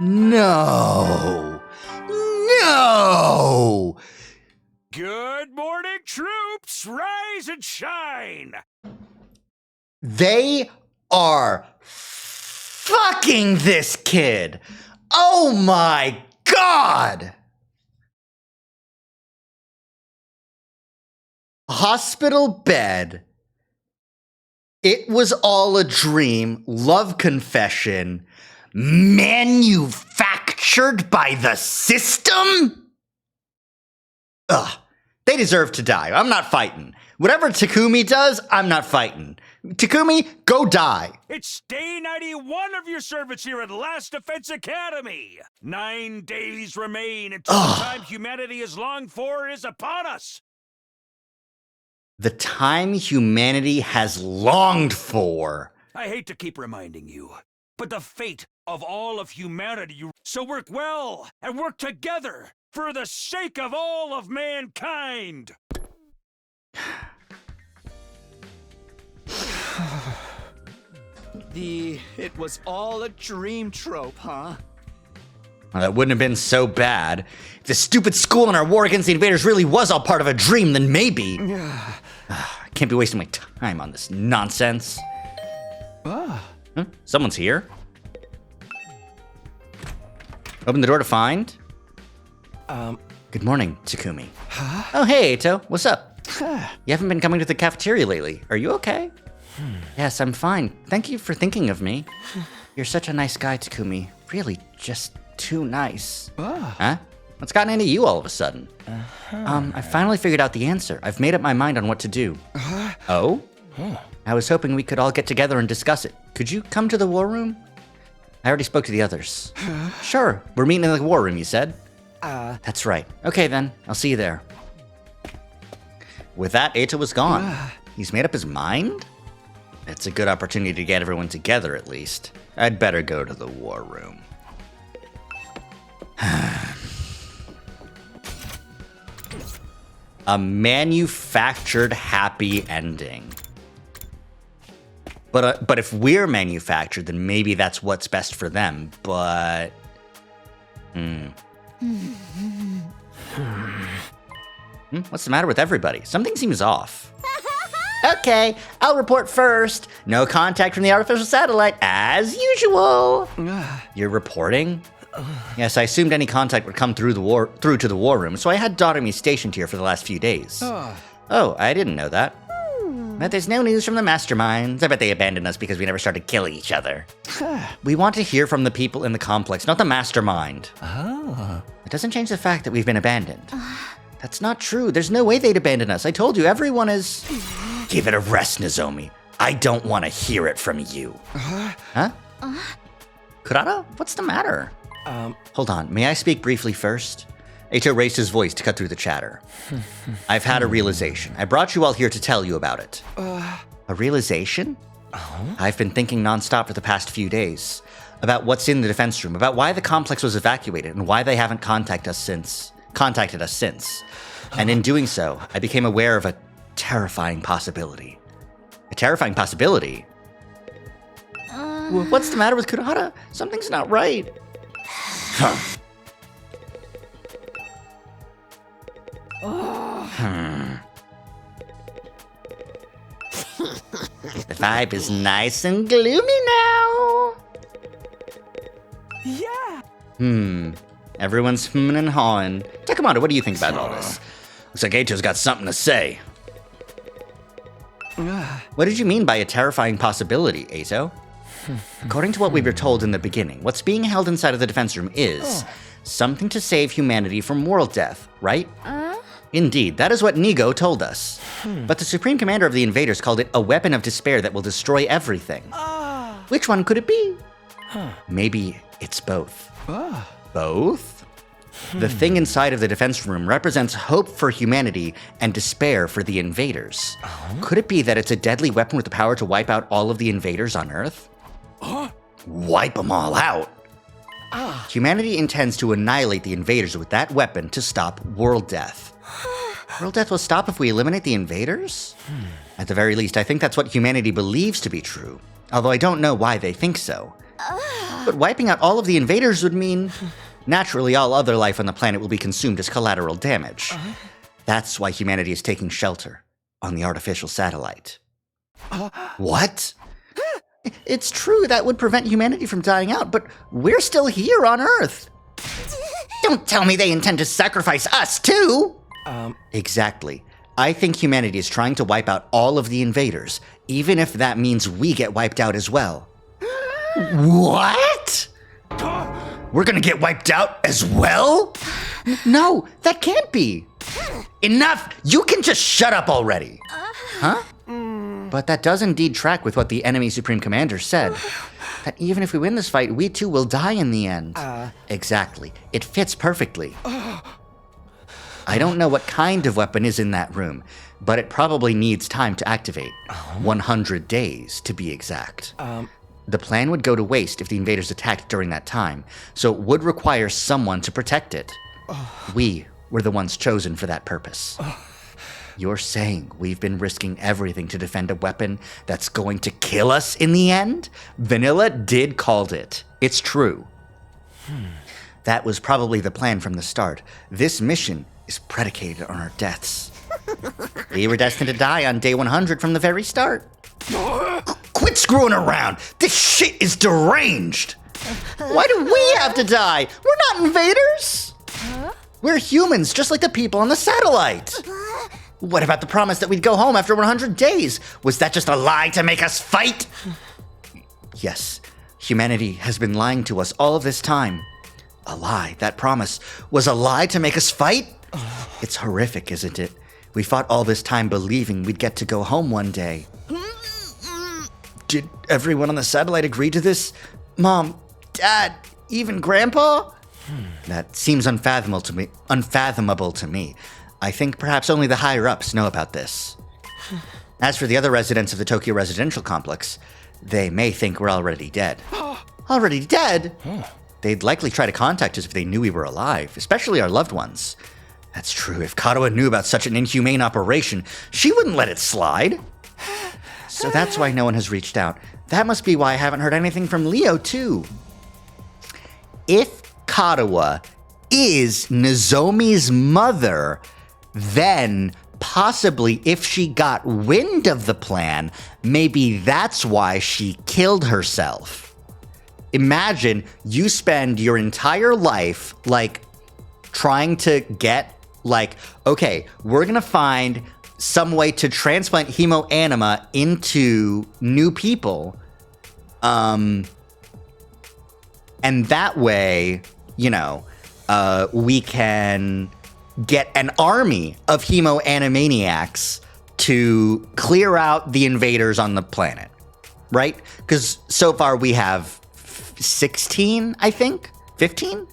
No. No. Good morning, troops! Rise and shine! They are fucking this kid. Oh my God. Hospital bed. It was all a dream. Love confession. Manufactured by the system? Ugh. They deserve to die. I'm not fighting. Whatever Takumi does, I'm not fighting. Takumi, go die. It's day 91 of your service here at Last Defense Academy. 9 days remain until the time humanity has longed for is upon us. The time humanity has longed for. I hate to keep reminding you, but the fate of all of humanity. So work well and work together for the sake of all of mankind. It was all a dream trope, huh? Well, that wouldn't have been so bad. If the stupid school and our war against the invaders really was all part of a dream, then maybe. I can't be wasting my time on this nonsense. Huh? Someone's here. Open the door to find. Good morning, Takumi. Huh? Oh, hey, Eito. What's up? You haven't been coming to the cafeteria lately. Are you okay? Yes, I'm fine. Thank you for thinking of me. You're such a nice guy, Takumi. Really, just too nice. Huh? What's gotten into you all of a sudden? I finally figured out the answer. I've made up my mind on what to do. Oh? I was hoping we could all get together and discuss it. Could you come to the war room? I already spoke to the others. Sure, we're meeting in the war room, you said? That's right. Okay then, I'll see you there. With that, Eito was gone. He's made up his mind? It's a good opportunity to get everyone together, at least. I'd better go to the war room. A manufactured happy ending. But if we're manufactured, then maybe that's what's best for them. But... What's the matter with everybody? Something seems off. Okay, I'll report first. No contact from the artificial satellite, as usual. You're reporting? Yes, I assumed any contact would come through to the war room, so I had Doremi stationed here for the last few days. Oh, I didn't know that. But there's no news from the masterminds. I bet they abandoned us because we never started killing each other. We want to hear from the people in the complex, not the mastermind. It doesn't change the fact that we've been abandoned. That's not true. There's no way they'd abandon us. I told you, everyone is... Give it a rest, Nozomi. I don't want to hear it from you. Huh? Kurata, what's the matter? Hold on, may I speak briefly first? Eito raised his voice to cut through the chatter. I've had a realization. I brought you all here to tell you about it. A realization? I've been thinking nonstop for the past few days about what's in the defense room, about why the complex was evacuated, and why they haven't contacted us since. And in doing so, I became aware of a terrifying possibility. A terrifying possibility? What's the matter with Kurata? Something's not right. The vibe is nice and gloomy now. Yeah. Everyone's hmming and hawing. Takamado, what do you think about all this? Looks like Eito's got something to say. What did you mean by a terrifying possibility, Eito? According to what we were told in the beginning, what's being held inside of the defense room is something to save humanity from world death, right? Indeed, that is what Nigo told us. But the Supreme Commander of the Invaders called it a weapon of despair that will destroy everything. Which one could it be? Maybe it's both. Both? The thing inside of the defense room represents hope for humanity and despair for the invaders. Could it be that it's a deadly weapon with the power to wipe out all of the invaders on Earth? Wipe them all out? Humanity intends to annihilate the invaders with that weapon to stop world death. World death will stop if we eliminate the invaders? At the very least, I think that's what humanity believes to be true, although I don't know why they think so. But wiping out all of the invaders would mean, naturally, all other life on the planet will be consumed as collateral damage. That's why humanity is taking shelter on the artificial satellite. What? It's true that would prevent humanity from dying out, but we're still here on Earth. Don't tell me they intend to sacrifice us, too! Exactly. I think humanity is trying to wipe out all of the invaders, even if that means we get wiped out as well. What? We're gonna get wiped out as well? No, that can't be. Enough! You can just shut up already. Huh? But that does indeed track with what the enemy Supreme Commander said. That even if we win this fight, we too will die in the end. Exactly. It fits perfectly. I don't know what kind of weapon is in that room, but it probably needs time to activate. 100 days, to be exact. The plan would go to waste if the invaders attacked during that time, so it would require someone to protect it. We were the ones chosen for that purpose. You're saying we've been risking everything to defend a weapon that's going to kill us in the end? Vanilla did called it. It's true. That was probably the plan from the start. This mission is predicated on our deaths. We were destined to die on day 100 from the very start. Quit screwing around! This shit is deranged! Why do we have to die? We're not invaders! We're humans, just like the people on the satellite! What about the promise that we'd go home after 100 days? Was that just a lie to make us fight? Yes, humanity has been lying to us all of this time. A lie, that promise, was a lie to make us fight? It's horrific, isn't it? We fought all this time believing we'd get to go home one day. Did everyone on the satellite agree to this? Mom, Dad, even Grandpa? That seems unfathomable to me. I think perhaps only the higher-ups know about this. As for the other residents of the Tokyo residential complex, they may think we're already dead. Already dead? They'd likely try to contact us if they knew we were alive, especially our loved ones. That's true. If Katawa knew about such an inhumane operation, she wouldn't let it slide. So that's why no one has reached out. That must be why I haven't heard anything from Leo, too. If Katawa is Nozomi's mother, then possibly if she got wind of the plan, maybe that's why she killed herself. Imagine you spend your entire life, trying to get, okay, we're gonna find some way to transplant hemoanima into new people, and that way, we can get an army of hemoanimaniacs to clear out the invaders on the planet, right? Because so far we have 16, I think? 15?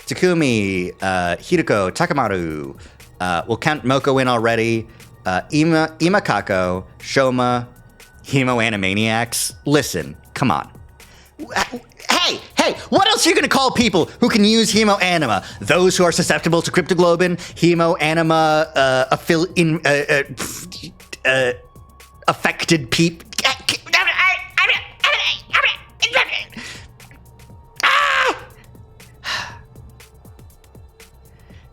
Takumi, Hiroko, Takamaru, we'll count Moko in already. Imakako, Shoma, Hemo Animaniacs. Listen, come on. Hey, what else are you going to call people who can use Hemo Anima? Those who are susceptible to cryptoglobin, Hemo Anima, affected people.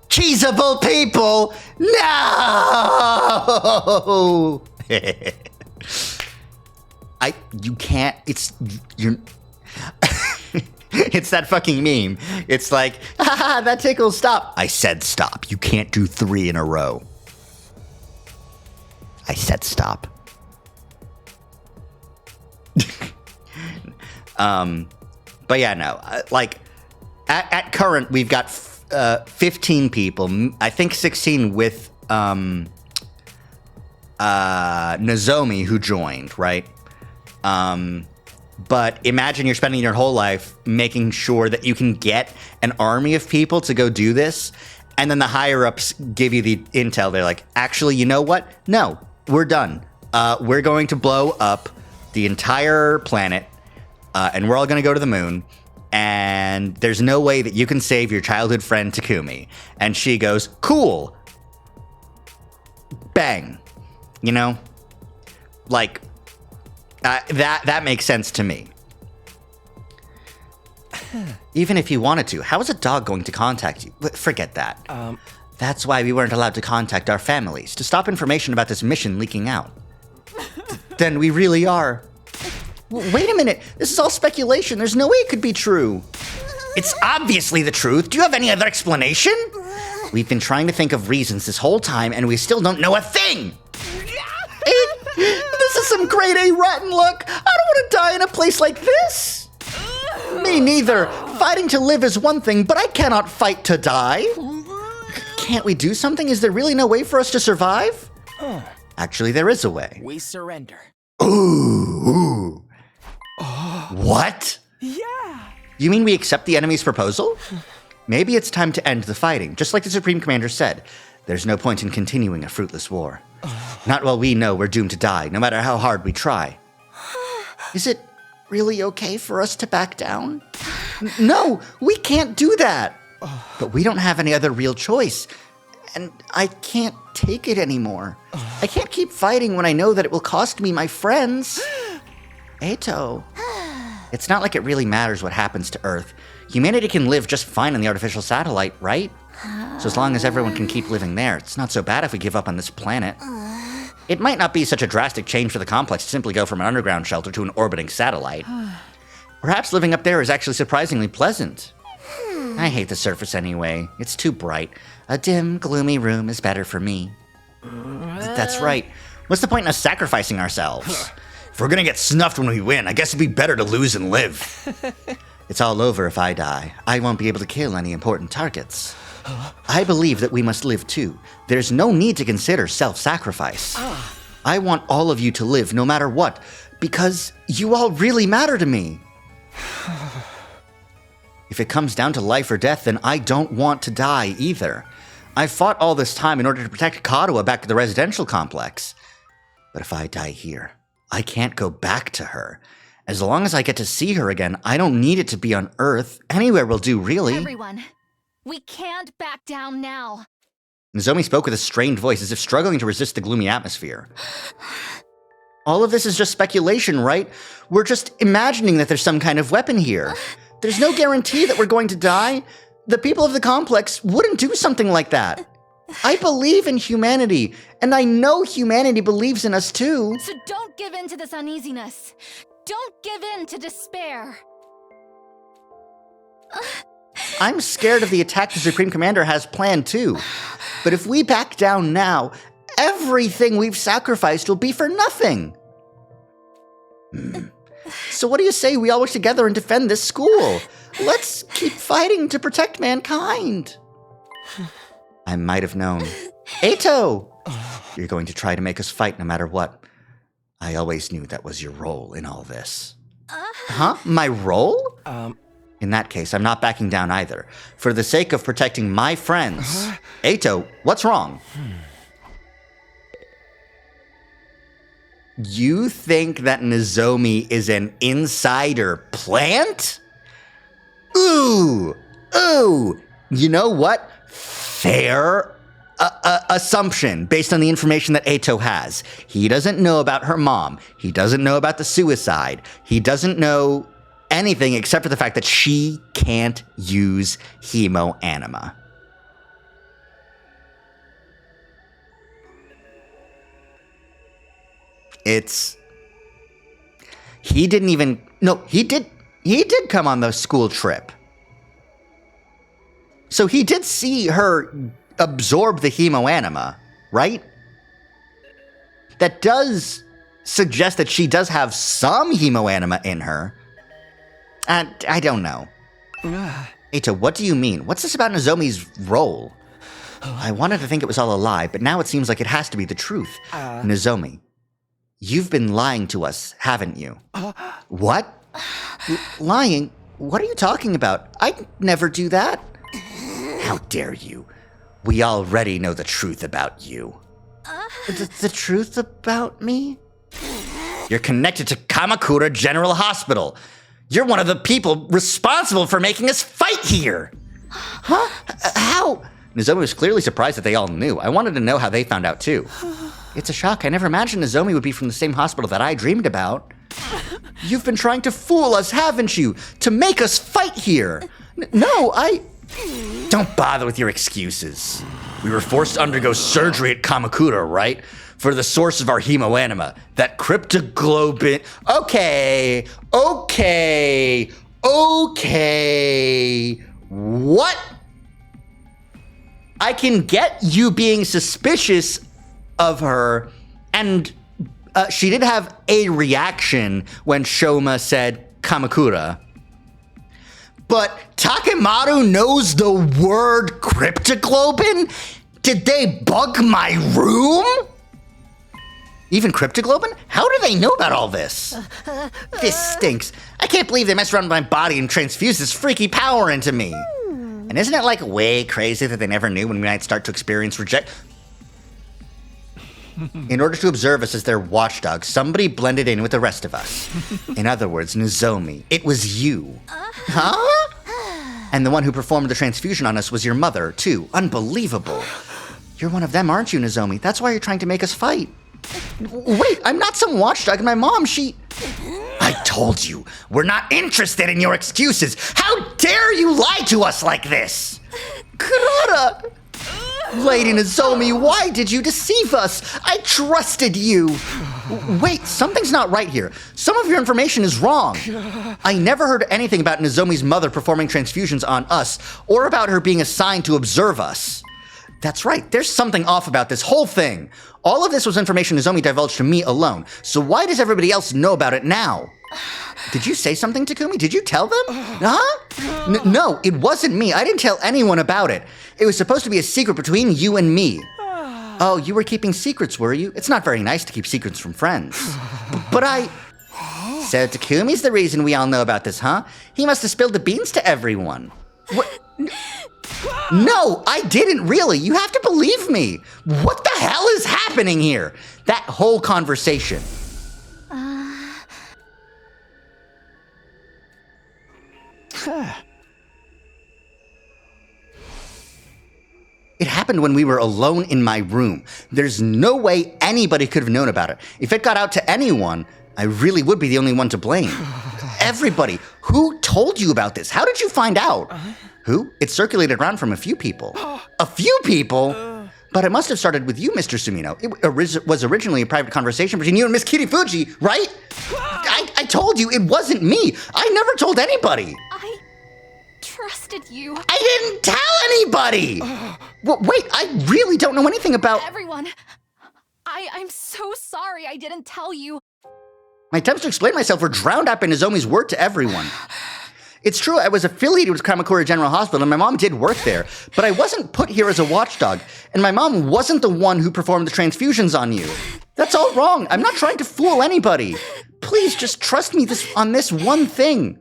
Cheesable people! No! You can't, you're, it's that fucking meme. It's like, haha, that tickles, stop. I said stop. You can't do 3 in a row. I said stop. But yeah, no, like, at current, we've got 15 people, I think 16 with Nozomi, who joined, right? But imagine you're spending your whole life making sure that you can get an army of people to go do this, and then the higher-ups give you the intel. They're like, actually, you know what? No, we're done. We're going to blow up the entire planet, and we're all going to go to the moon, and there's no way that you can save your childhood friend Takumi. And she goes, cool. Bang. You know? Like, that makes sense to me. Even if you wanted to, how is a dog going to contact you? Forget that. That's why we weren't allowed to contact our families, to stop information about this mission leaking out. Then we really are. Wait a minute, this is all speculation. There's no way it could be true. It's obviously the truth. Do you have any other explanation? We've been trying to think of reasons this whole time, and we still don't know a thing. This is some grade A rotten luck. I don't want to die in a place like this. Me neither. Fighting to live is one thing, but I cannot fight to die. Can't we do something? Is there really no way for us to survive? Actually, there is a way. We surrender. Ooh. What? Yeah. You mean we accept the enemy's proposal? Maybe it's time to end the fighting, just like the Supreme Commander said. There's no point in continuing a fruitless war. Not while we know we're doomed to die, no matter how hard we try. Is it really okay for us to back down? No, we can't do that. But we don't have any other real choice. And I can't take it anymore. I can't keep fighting when I know that it will cost me my friends. Eito. It's not like it really matters what happens to Earth. Humanity can live just fine on the artificial satellite, right? So as long as everyone can keep living there, it's not so bad if we give up on this planet. It might not be such a drastic change for the complex to simply go from an underground shelter to an orbiting satellite. Perhaps living up there is actually surprisingly pleasant. I hate the surface anyway. It's too bright. A dim, gloomy room is better for me. That's right. What's the point in us sacrificing ourselves? If we're gonna get snuffed when we win, I guess it'd be better to lose and live. It's all over if I die. I won't be able to kill any important targets. I believe that we must live too. There's no need to consider self-sacrifice. I want all of you to live no matter what, because you all really matter to me. If it comes down to life or death, then I don't want to die either. I fought all this time in order to protect Kadoa back at the residential complex. But if I die here, I can't go back to her. As long as I get to see her again, I don't need it to be on Earth. Anywhere will do, really. Everyone, we can't back down now. Nozomi spoke with a strained voice, as if struggling to resist the gloomy atmosphere. All of this is just speculation, right? We're just imagining that there's some kind of weapon here. There's no guarantee that we're going to die. The people of the complex wouldn't do something like that. I believe in humanity, and I know humanity believes in us too. So don't give in to this uneasiness. Don't give in to despair. I'm scared of the attack the Supreme Commander has planned too. But if we back down now, everything we've sacrificed will be for nothing. So what do you say we all work together and defend this school? Let's keep fighting to protect mankind. I might have known. Eito! You're going to try to make us fight no matter what. I always knew that was your role in all this. Huh? My role? In that case, I'm not backing down either. For the sake of protecting my friends. Eito, what's wrong? You think that Nozomi is an insider plant? Ooh! You know what? Fair assumption based on the information that Eito has. He doesn't know about her mom. He doesn't know about the suicide. He doesn't know anything except for the fact that she can't use Hemo Anima. He did come on the school trip. So he did see her absorb the Hemo Anima, right? That does suggest that she does have some Hemo Anima in her. I don't know. Eito, what do you mean? What's this about Nozomi's role? I wanted to think it was all a lie, but now it seems like it has to be the truth. Nozomi, you've been lying to us, haven't you? What? Lying? What are you talking about? I'd never do that. How dare you? We already know the truth about you. The truth about me? You're connected to Kamakura General Hospital. You're one of the people responsible for making us fight here. Huh? How? Nozomi was clearly surprised that they all knew. I wanted to know how they found out too. It's a shock. I never imagined Nozomi would be from the same hospital that I dreamed about. You've been trying to fool us, haven't you? To make us fight here. Don't bother with your excuses. We were forced to undergo surgery at Kamakura, right? For the source of our Hemo Anima, that cryptoglobin. Okay. What? I can get you being suspicious of her, and she did have a reaction when Shoma said Kamakura. But Takemaru knows the word cryptoglobin? Did they bug my room? Even cryptoglobin? How do they know about all this? This stinks. I can't believe they messed around with my body and transfused this freaky power into me. And isn't it like way crazy that they never knew when we might start to experience In order to observe us as their watchdog, somebody blended in with the rest of us. In other words, Nozomi, it was you. Huh? And the one who performed the transfusion on us was your mother, too. Unbelievable. You're one of them, aren't you, Nozomi? That's why you're trying to make us fight. Wait, I'm not some watchdog, and my mom, I told you, we're not interested in your excuses. How dare you lie to us like this? Kurata! Lady Nozomi, why did you deceive us? I trusted you. Wait, something's not right here. Some of your information is wrong. I never heard anything about Nozomi's mother performing transfusions on us, or about her being assigned to observe us. That's right, there's something off about this whole thing. All of this was information Nozomi divulged to me alone, so why does everybody else know about it now? Did you say something, Takumi? Did you tell them? Huh? No, it wasn't me. I didn't tell anyone about it. It was supposed to be a secret between you and me. Oh, you were keeping secrets, were you? It's not very nice to keep secrets from friends. But So Takumi's the reason we all know about this, huh? He must have spilled the beans to everyone. What? No, I didn't really. You have to believe me. What the hell is happening here? That whole conversation. It happened when we were alone in my room. There's no way anybody could have known about it. If it got out to anyone, I really would be the only one to blame. Everybody. Who told you about this? How did you find out? Who? It circulated around from a few people. A few people? But it must have started with you, Mr. Sumino. It was originally a private conversation between you and Miss Kirifuji, right? I told you it wasn't me. I never told anybody. I trusted you. I didn't tell anybody. Wait, I really don't know anything about... Everyone, I'm so sorry I didn't tell you. My attempts to explain myself were drowned out by Nozomi's word to everyone. It's true, I was affiliated with Kamakura General Hospital, and my mom did work there, but I wasn't put here as a watchdog, and my mom wasn't the one who performed the transfusions on you. That's all wrong. I'm not trying to fool anybody. Please just trust me on this one thing.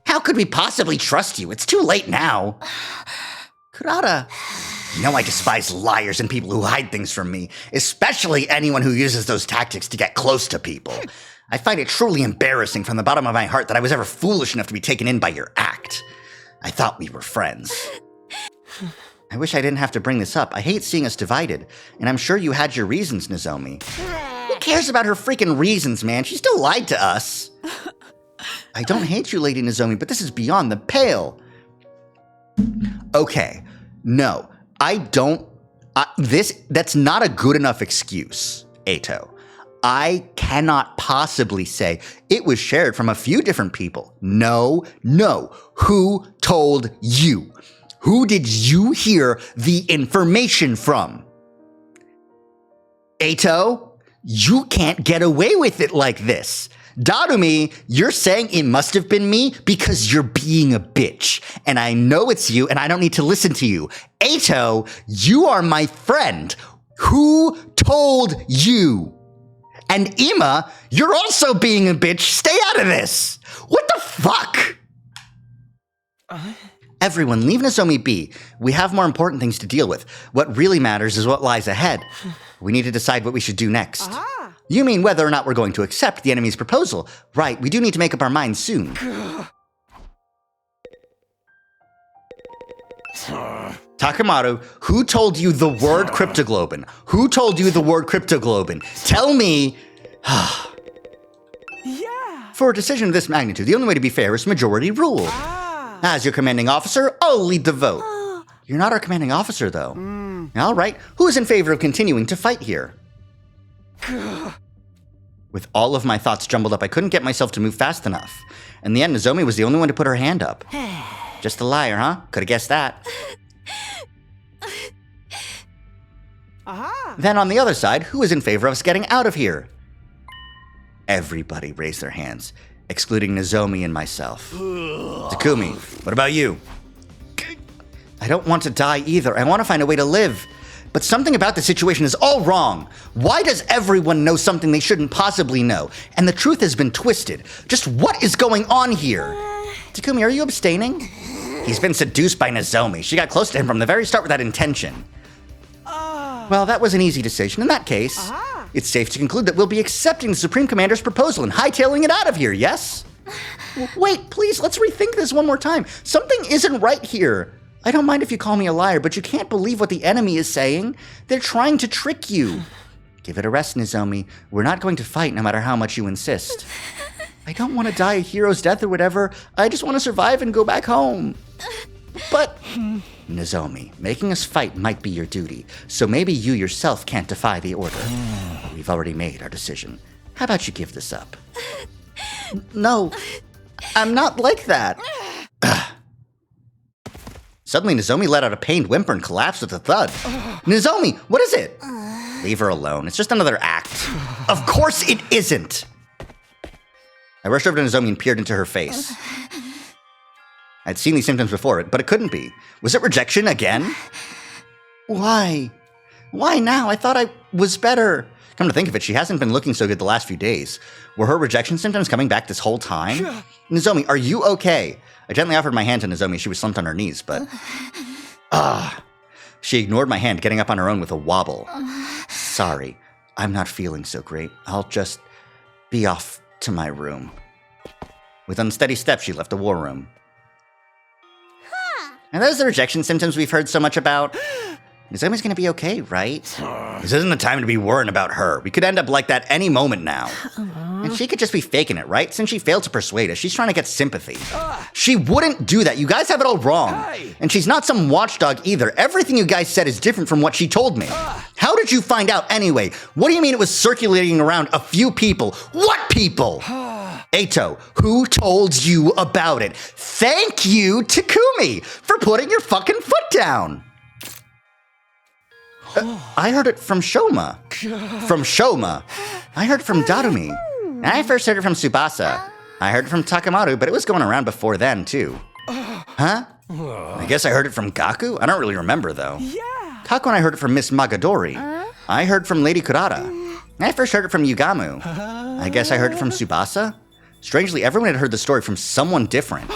How could we possibly trust you? It's too late now. Kurata, You know I despise liars and people who hide things from me, especially anyone who uses those tactics to get close to people. I find it truly embarrassing from the bottom of my heart that I was ever foolish enough to be taken in by your act. I thought we were friends. I wish I didn't have to bring this up. I hate seeing us divided, and I'm sure you had your reasons, Nozomi. Who cares about her freaking reasons, man? She still lied to us. I don't hate you, Lady Nozomi, but this is beyond the pale. Okay, no, I don't. That's not a good enough excuse, Eito. I cannot possibly say it was shared from a few different people. No. Who told you? Who did you hear the information from? Eito, you can't get away with it like this. Darumi, you're saying it must have been me because you're being a bitch. And I know it's you, and I don't need to listen to you. Eito, you are my friend. Who told you? And Ima, you're also being a bitch. Stay out of this. What the fuck? Everyone, leave Nozomi be. We have more important things to deal with. What really matters is what lies ahead. We need to decide what we should do next. You mean whether or not we're going to accept the enemy's proposal? Right, we do need to make up our minds soon. Takamaru, who told you the word cryptoglobin? Who told you the word cryptoglobin? Tell me. Yeah. For a decision of this magnitude, the only way to be fair is majority rule. As your commanding officer, I'll lead the vote. You're not our commanding officer, though. All right, who is in favor of continuing to fight here? With all of my thoughts jumbled up, I couldn't get myself to move fast enough. In the end, Nozomi was the only one to put her hand up. Just a liar, huh? Could have guessed that. Then on the other side, who is in favor of us getting out of here? Everybody raised their hands, excluding Nozomi and myself. Takumi, what about you? I don't want to die either. I want to find a way to live. But something about the situation is all wrong. Why does everyone know something they shouldn't possibly know? And the truth has been twisted. Just what is going on here? Takumi, are you abstaining? He's been seduced by Nozomi. She got close to him from the very start with that intention. Well, that was an easy decision. In that case, it's safe to conclude that we'll be accepting the Supreme Commander's proposal and hightailing it out of here, yes? Wait, please, let's rethink this one more time. Something isn't right here. I don't mind if you call me a liar, but you can't believe what the enemy is saying. They're trying to trick you. Give it a rest, Nozomi. We're not going to fight no matter how much you insist. I don't want to die a hero's death or whatever. I just want to survive and go back home. But, Nozomi, making us fight might be your duty, so maybe you yourself can't defy the order. We've already made our decision. How about you give this up? No, I'm not like that. Suddenly, Nozomi let out a pained whimper and collapsed with a thud. Nozomi, what is it? Leave her alone. It's just another act. Of course it isn't. I rushed over to Nozomi and peered into her face. I'd seen these symptoms before, but it couldn't be. Was it rejection again? Why? Why now? I thought I was better. Come to think of it, she hasn't been looking so good the last few days. Were her rejection symptoms coming back this whole time? Nozomi, are you okay? I gently offered my hand to Nozomi. She was slumped on her knees, but... She ignored my hand, getting up on her own with a wobble. Sorry, I'm not feeling so great. I'll just be off to my room. With unsteady steps, she left the war room. Are those the rejection symptoms we've heard so much about? Nozomi's gonna be okay, right? This isn't the time to be worrying about her. We could end up like that any moment now. And she could just be faking it, right? Since she failed to persuade us, she's trying to get sympathy. She wouldn't do that. You guys have it all wrong. And she's not some watchdog either. Everything you guys said is different from what she told me. How did you find out anyway? What do you mean it was circulating around a few people? What people? Eito, who told you about it? Thank you, Takumi, for putting your fucking foot down. I heard it from Shoma. From Shoma. I heard it from Darumi. I first heard it from Tsubasa. I heard it from Takamaru, but it was going around before then, too. Huh? I guess I heard it from Gaku? I don't really remember, though. Yeah. Kaku and I heard it from Miss Magadori. I heard from Lady Kurata. I first heard it from Yugamu. I guess I heard it from Tsubasa. Strangely, everyone had heard the story from someone different.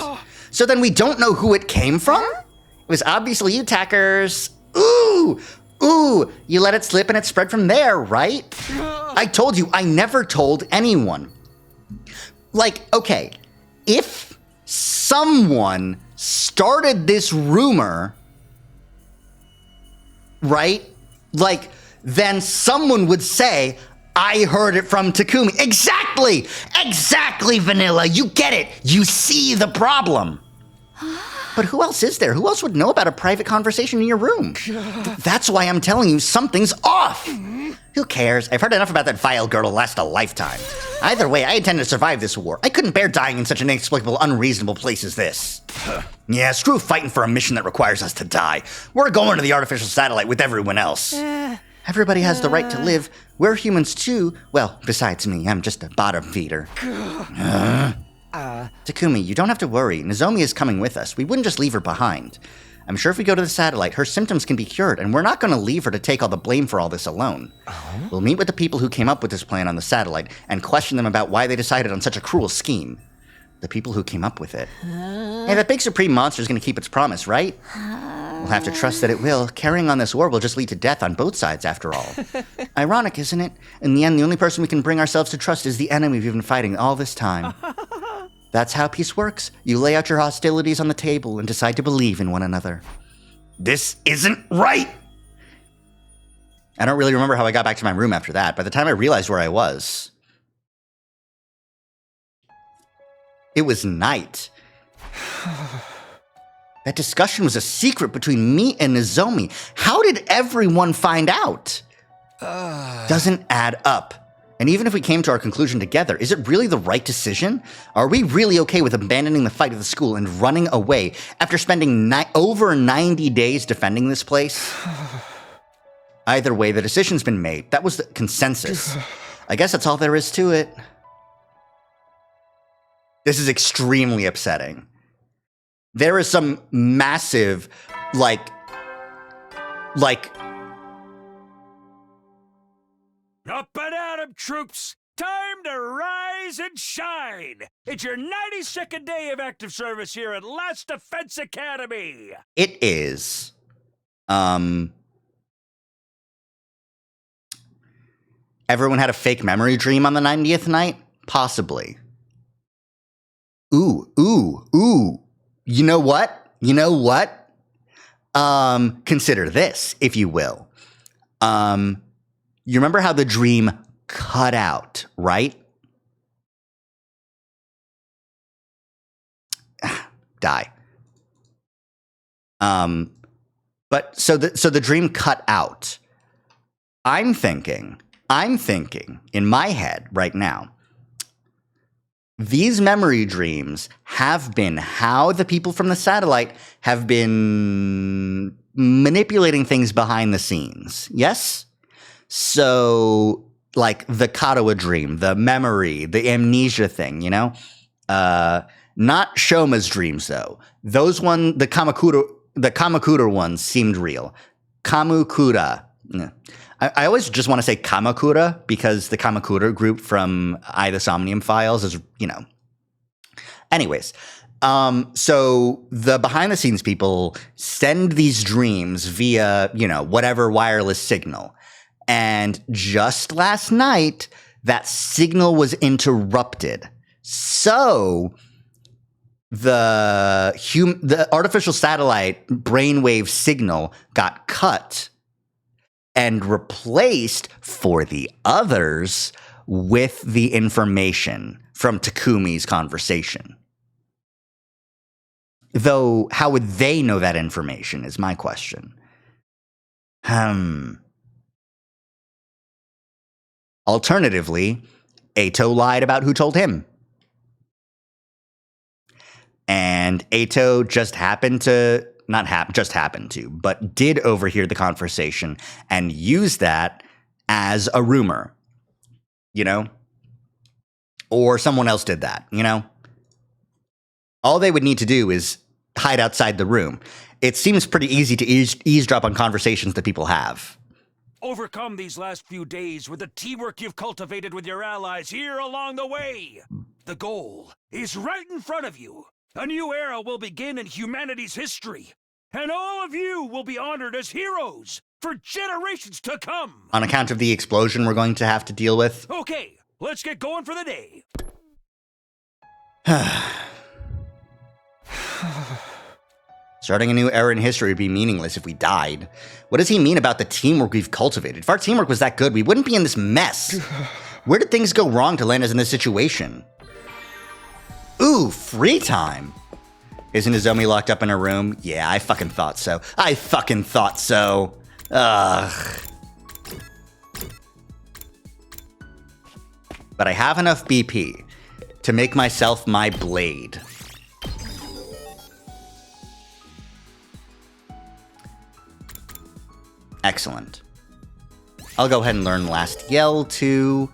So then we don't know who it came from? It was obviously you, Tackers. Ooh! Ooh! You let it slip and it spread from there, right? I told you, I never told anyone. Like, okay, if someone started this rumor, right? Like, then someone would say, I heard it from Takumi. Exactly! Exactly, Vanilla. You get it. You see the problem. But who else is there? Who else would know about a private conversation in your room? That's why I'm telling you something's off. Who cares? I've heard enough about that vile girl to last a lifetime. Either way, I intend to survive this war. I couldn't bear dying in such an inexplicable, unreasonable place as this. Yeah, screw fighting for a mission that requires us to die. We're going to the artificial satellite with everyone else. Everybody has the right to live. We're humans too. Well, besides me, I'm just a bottom feeder. Takumi, you don't have to worry. Nozomi is coming with us. We wouldn't just leave her behind. I'm sure if we go to the satellite, her symptoms can be cured, and we're not going to leave her to take all the blame for all this alone. We'll meet with the people who came up with this plan on the satellite and question them about why they decided on such a cruel scheme. The people who came up with it. Hey, that big supreme monster is going to keep its promise, right? We'll have to trust that it will. Carrying on this war will just lead to death on both sides, after all. Ironic, isn't it? In the end, the only person we can bring ourselves to trust is the enemy we've been fighting all this time. That's how peace works. You lay out your hostilities on the table and decide to believe in one another. This isn't right! I don't really remember how I got back to my room after that. By the time I realized where I was, it was night. That discussion was a secret between me and Nozomi. How did everyone find out? Doesn't add up. And even if we came to our conclusion together, is it really the right decision? Are we really okay with abandoning the fight at the school and running away after spending over 90 days defending this place? Either way, the decision's been made. That was the consensus. I guess that's all there is to it. This is extremely upsetting. There is some massive, like... Up and at 'em, troops! Time to rise and shine! It's your 92nd day of active service here at Last Defense Academy! It is. Everyone had a fake memory dream on the 90th night? Possibly. Ooh. You know what? Consider this, if you will. You remember how the dream cut out, right? Die. But so the dream cut out. I'm thinking in my head right now, these memory dreams have been how the people from the satellite have been manipulating things behind the scenes. Yes? So, like the Katawa dream, the memory, the amnesia thing, you know? Not Shoma's dreams, though. Those the Kamakura ones seemed real. Kamukura. I always just want to say Kamakura because the Kamakura group from the Somnium Files is, you know. Anyways, so the behind-the-scenes people send these dreams via, you know, whatever wireless signal. And just last night, that signal was interrupted. So the artificial satellite brainwave signal got cut and replaced for the others with the information from Takumi's conversation. Though, how would they know that information is my question. Alternatively, Eito lied about who told him. And Eito just happened to, but did overhear the conversation and use that as a rumor, you know? Or someone else did that, you know? All they would need to do is hide outside the room. It seems pretty easy to eavesdrop on conversations that people have. Overcome these last few days with the teamwork you've cultivated with your allies here along the way. The goal is right in front of you. A new era will begin in humanity's history. And all of you will be honored as heroes for generations to come. On account of the explosion we're going to have to deal with. Okay, let's get going for the day. Starting a new era in history would be meaningless if we died. What does he mean about the teamwork we've cultivated? If our teamwork was that good, we wouldn't be in this mess. Where did things go wrong to land us in this situation? Ooh, free time. Isn't Nozomi locked up in her room? Yeah, I fucking thought so. I fucking thought so. Ugh. But I have enough BP to make myself my blade. Excellent. I'll go ahead and learn Last Yell too.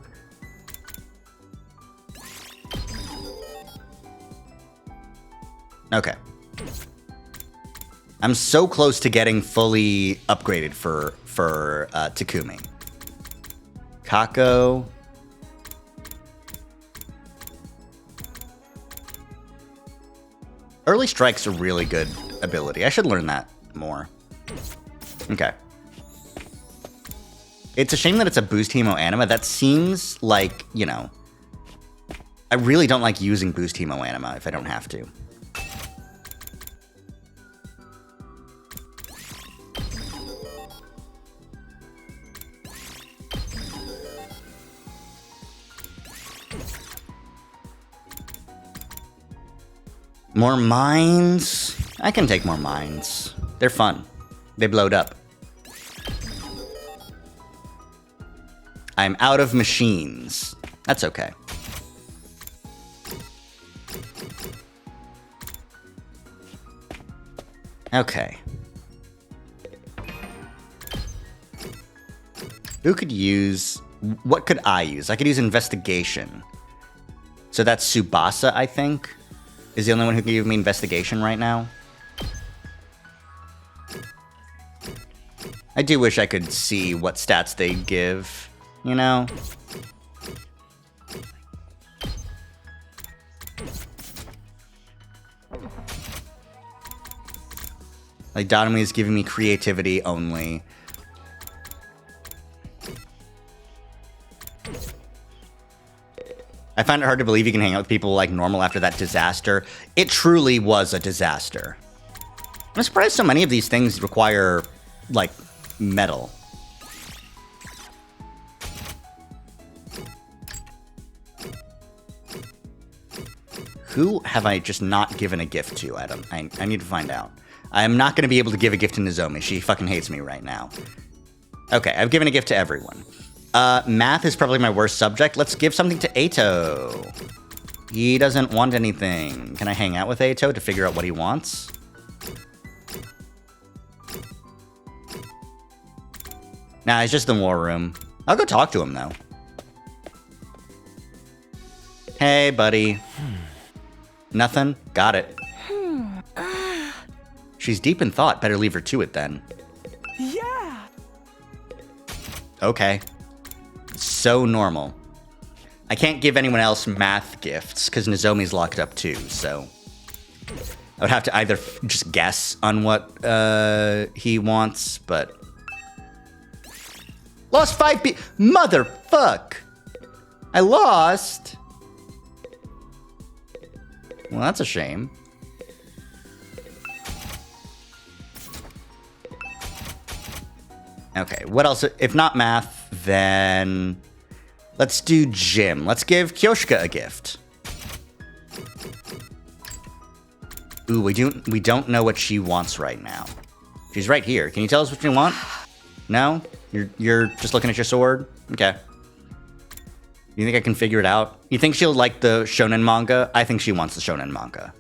Okay. I'm so close to getting fully upgraded for Takumi. Kako. Early Strike's a really good ability. I should learn that more. Okay. It's a shame that it's a Boost Hemo Anima. That seems like, you know... I really don't like using Boost Hemo Anima if I don't have to. More mines? I can take more mines. They're fun. They blowed up. I'm out of machines. That's okay. Okay. Who could use... What could I use? I could use investigation. So that's Tsubasa, I think, is the only one who can give me investigation right now. I do wish I could see what stats they give, you know? Like, Dotomi is giving me creativity only. I find it hard to believe you can hang out with people like normal after that disaster. It truly was a disaster. I'm surprised so many of these things require, like, metal. Who have I just not given a gift to, Adam? I need to find out. I am not going to be able to give a gift to Nozomi. She fucking hates me right now. Okay, I've given a gift to everyone. Math is probably my worst subject. Let's give something to Eito. He doesn't want anything. Can I hang out with Eito to figure out what he wants? Nah, he's just in the war room. I'll go talk to him, though. Hey, buddy. Nothing? Got it. She's deep in thought. Better leave her to it, then. Yeah. Okay. So normal. I can't give anyone else math gifts, because Nozomi's locked up, too, so... I would have to either just guess on what he wants, but... Lost 5 B... Motherfuck! I lost! Well, that's a shame. Okay, what else? If not math, then... Let's do gym. Let's give Kyoshika a gift. Ooh, we don't know what she wants right now. She's right here. Can you tell us what you want? No? You're just looking at your sword? Okay. You think I can figure it out? You think she'll like the shonen manga? I think she wants the shonen manga.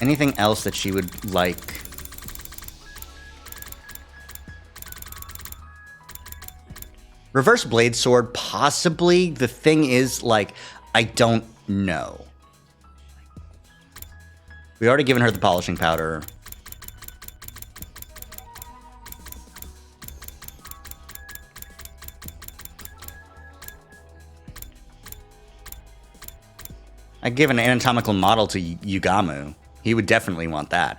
Anything else that she would like? Reverse blade sword, possibly. The thing is, like, I don't know. We already given her the polishing powder. I'd give an anatomical model to Yugamu. He would definitely want that.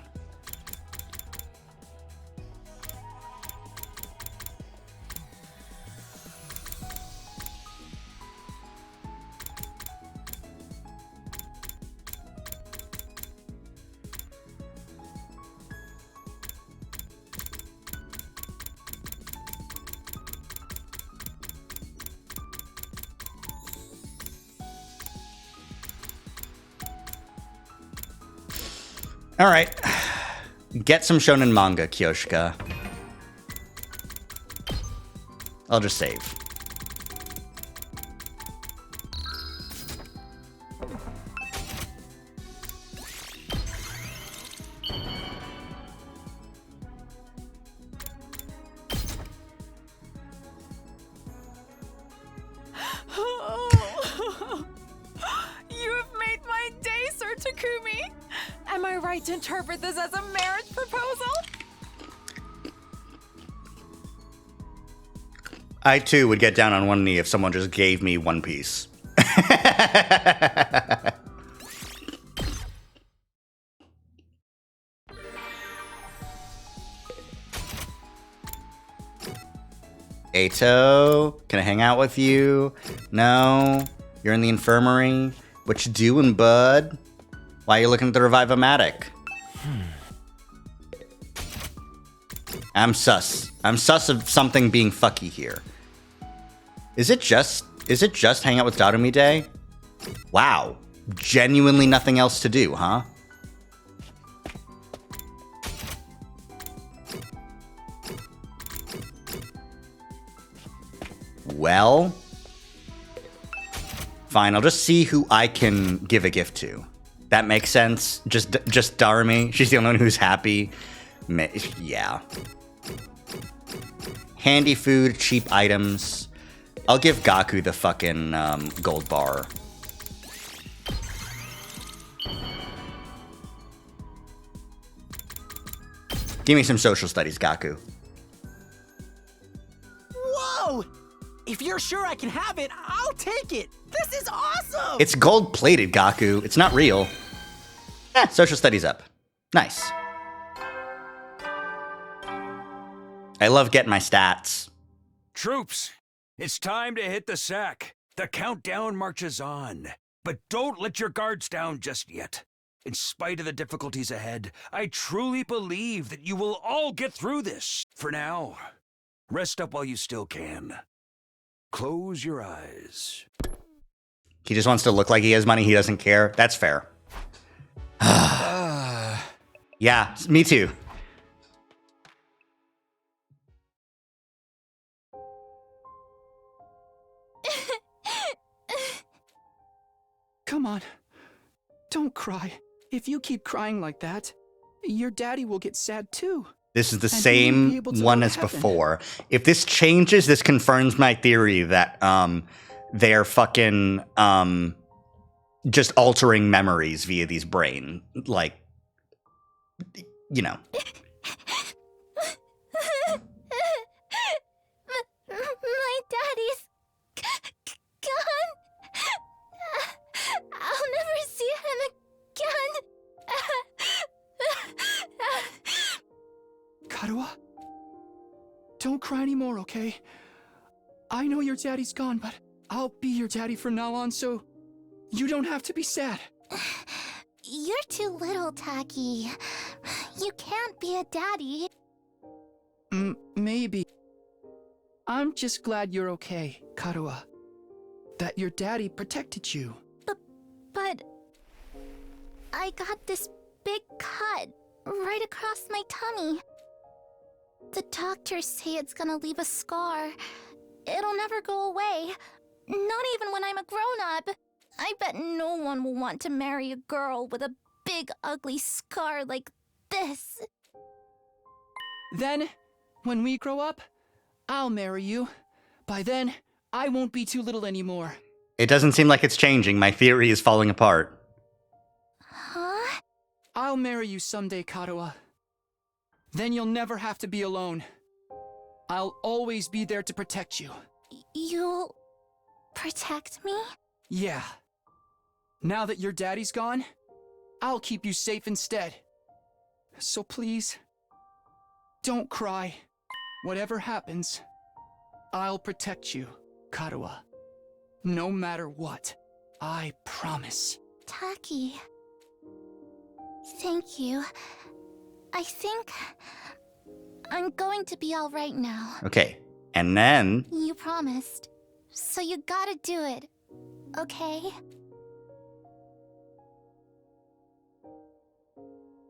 All right. Get some shonen manga, Kyoshika. I'll just save. You have made my day, Sir Takumi. Am I right to interpret this as a marriage proposal? I too would get down on one knee if someone just gave me One Piece. Ato, can I hang out with you? No? You're in the infirmary? What you doing, bud? Why are you looking to revive a Matic? I'm sus. I'm sus of something being fucky here. Is it just hang out with Darumi Day? Wow. Genuinely nothing else to do, huh? Well, fine, I'll just see who I can give a gift to. That makes sense. Just Darumi. She's the only one who's happy. Yeah. Handy food, cheap items. I'll give Gaku the fucking gold bar. Give me some social studies, Gaku. Whoa! If you're sure I can have it, I'll take it. This is awesome. It's gold-plated, Gaku. It's not real. Social studies up. Nice. I love getting my stats. Troops, it's time to hit the sack. The countdown marches on. But don't let your guards down just yet. In spite of the difficulties ahead, I truly believe that you will all get through this. For now, rest up while you still can. Close your eyes. He just wants to look like he has money. He doesn't care. That's fair. Yeah, me too. Come on. Don't cry. If you keep crying like that, your daddy will get sad too. This is the And he won't be same able to one go as to heaven. before. If this changes, this confirms my theory that they're fucking just altering memories via these brain, like, you know. My daddy's gone. I'll never see him again. Karuha? Don't cry anymore, okay? I know your daddy's gone, but I'll be your daddy from now on, so you don't have to be sad. You're too little, Taki. You can't be a daddy. Maybe. I'm just glad you're okay, Karuha. That your daddy protected you. But I got this big cut right across my tummy. The doctors say it's gonna leave a scar. It'll never go away. Not even when I'm a grown-up. I bet no one will want to marry a girl with a big ugly scar like this. Then, when we grow up, I'll marry you. By then, I won't be too little anymore. It doesn't seem like it's changing. My theory is falling apart. Huh? I'll marry you someday, Karuha. Then you'll never have to be alone. I'll always be there to protect you. You'll protect me? Yeah. Now that your daddy's gone, I'll keep you safe instead. So please, don't cry. Whatever happens, I'll protect you, Karuha. No matter what, I promise. Taki. Thank you. I think I'm going to be all right now. Okay. And then... You promised. So you gotta do it. Okay?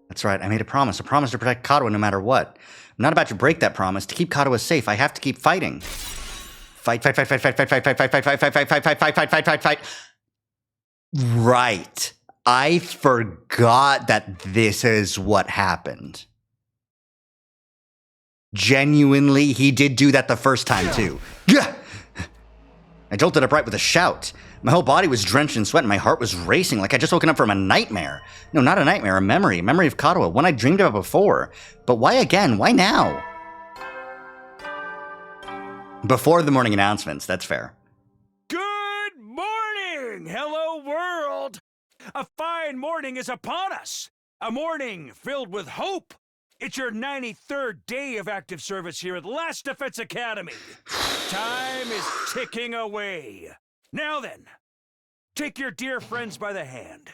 That's right, I made a promise to protect Karuha no matter what. I'm not about to break that promise. To keep Karuha safe, I have to keep fighting. Fight. Right. I forgot that this is what happened. Genuinely, he did do that the first time too. Yeah. I jolted upright with a shout. My whole body was drenched in sweat and my heart was racing like I'd just woken up from a nightmare. No, not a nightmare, a memory of Karuha, one I dreamed about before. But why again? Why now? Before the morning announcements, that's fair. Good morning! Hello, world! A fine morning is upon us. A morning filled with hope. It's your 93rd day of active service here at Last Defense Academy. Time is ticking away. Now then, take your dear friends by the hand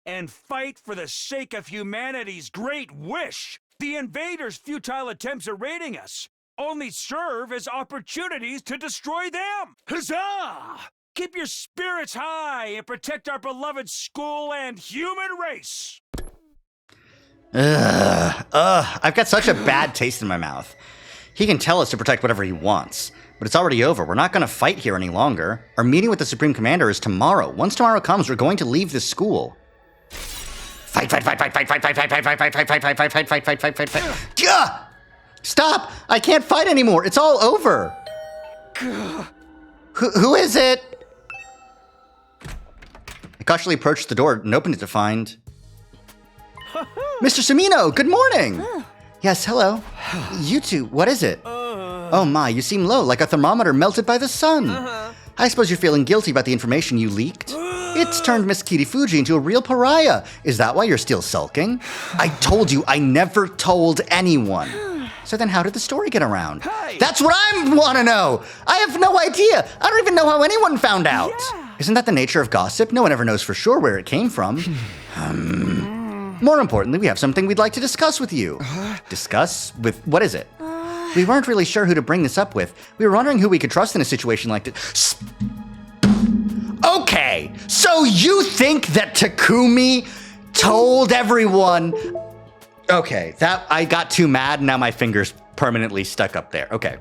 and fight for the sake of humanity's great wish. The invaders' futile attempts at raiding us only serve as opportunities to destroy them. Huzzah! Keep your spirits high and protect our beloved school and human race. I've got such a bad taste in my mouth. He can tell us to protect whatever he wants, but it's already over. We're not going to fight here any longer. Our meeting with the Supreme Commander is tomorrow. Once tomorrow comes, we're going to leave this school. Fight. Yeah! Stop! I can't fight anymore. It's all over. Who is it? I cautiously approached the door and opened it to find... Mr. Sumino, good morning! Yes, hello. You two, what is it? Oh my, you seem low, like a thermometer melted by the sun. I suppose you're feeling guilty about the information you leaked. It's turned Miss Kirifuji into a real pariah. Is that why you're still sulking? I told you I never told anyone. So then how did the story get around? Hey! That's what I want to know! I have no idea! I don't even know how anyone found out! Yeah. Isn't that the nature of gossip? No one ever knows for sure where it came from. More importantly, we have something we'd like to discuss with you. Discuss? With what is it? We weren't really sure who to bring this up with. We were wondering who we could trust in a situation like this. Okay, so you think that Takumi told everyone... Okay, that I got too mad, and now my finger's permanently stuck up there. Okay.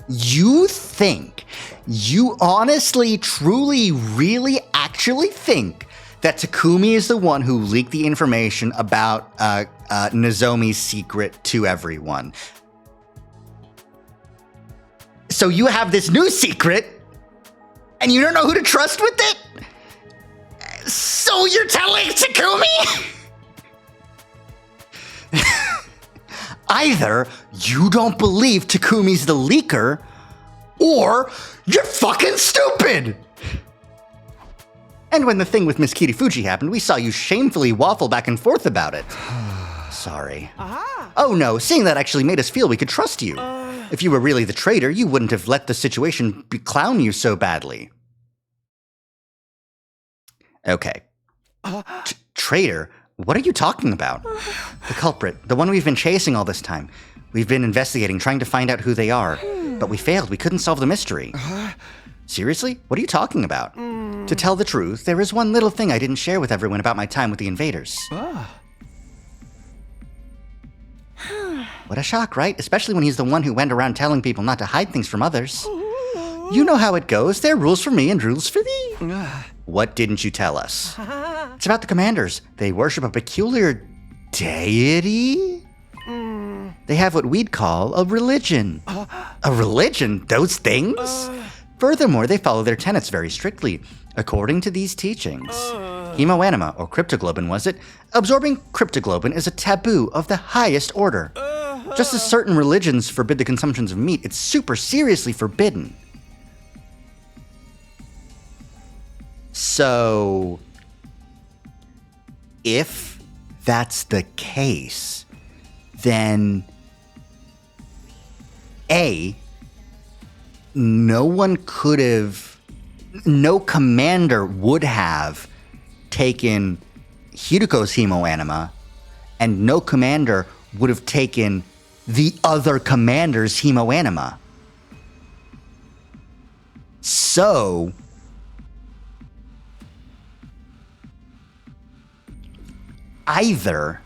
You think, you honestly, truly, really, actually think that Takumi is the one who leaked the information about Nozomi's secret to everyone. So you have this new secret, and you don't know who to trust with it? So you're telling Takumi? Either you don't believe Takumi's the leaker, or you're fucking stupid! And when the thing with Miss Kirifuji happened, we saw you shamefully waffle back and forth about it. Sorry. Oh no, seeing that actually made us feel we could trust you. If you were really the traitor, you wouldn't have let the situation clown you so badly. Okay. Traitor? What are you talking about? The culprit, the one we've been chasing all this time. We've been investigating, trying to find out who they are. But we failed, we couldn't solve the mystery. Seriously? What are you talking about? To tell the truth, there is one little thing I didn't share with everyone about my time with the invaders. What a shock, right? Especially when he's the one who went around telling people not to hide things from others. You know how it goes. There are rules for me and rules for thee. What didn't you tell us? It's about the commanders. They worship a peculiar deity? They have what we'd call a religion. A religion? Those things? Furthermore, they follow their tenets very strictly. According to these teachings, hemoanima, or cryptoglobin was it? Absorbing cryptoglobin is a taboo of the highest order. Just as certain religions forbid the consumption of meat, it's super seriously forbidden. So, if that's the case, then no commander would have taken Hiruko's hemoanima, and no commander would have taken the other commander's hemoanima. So, either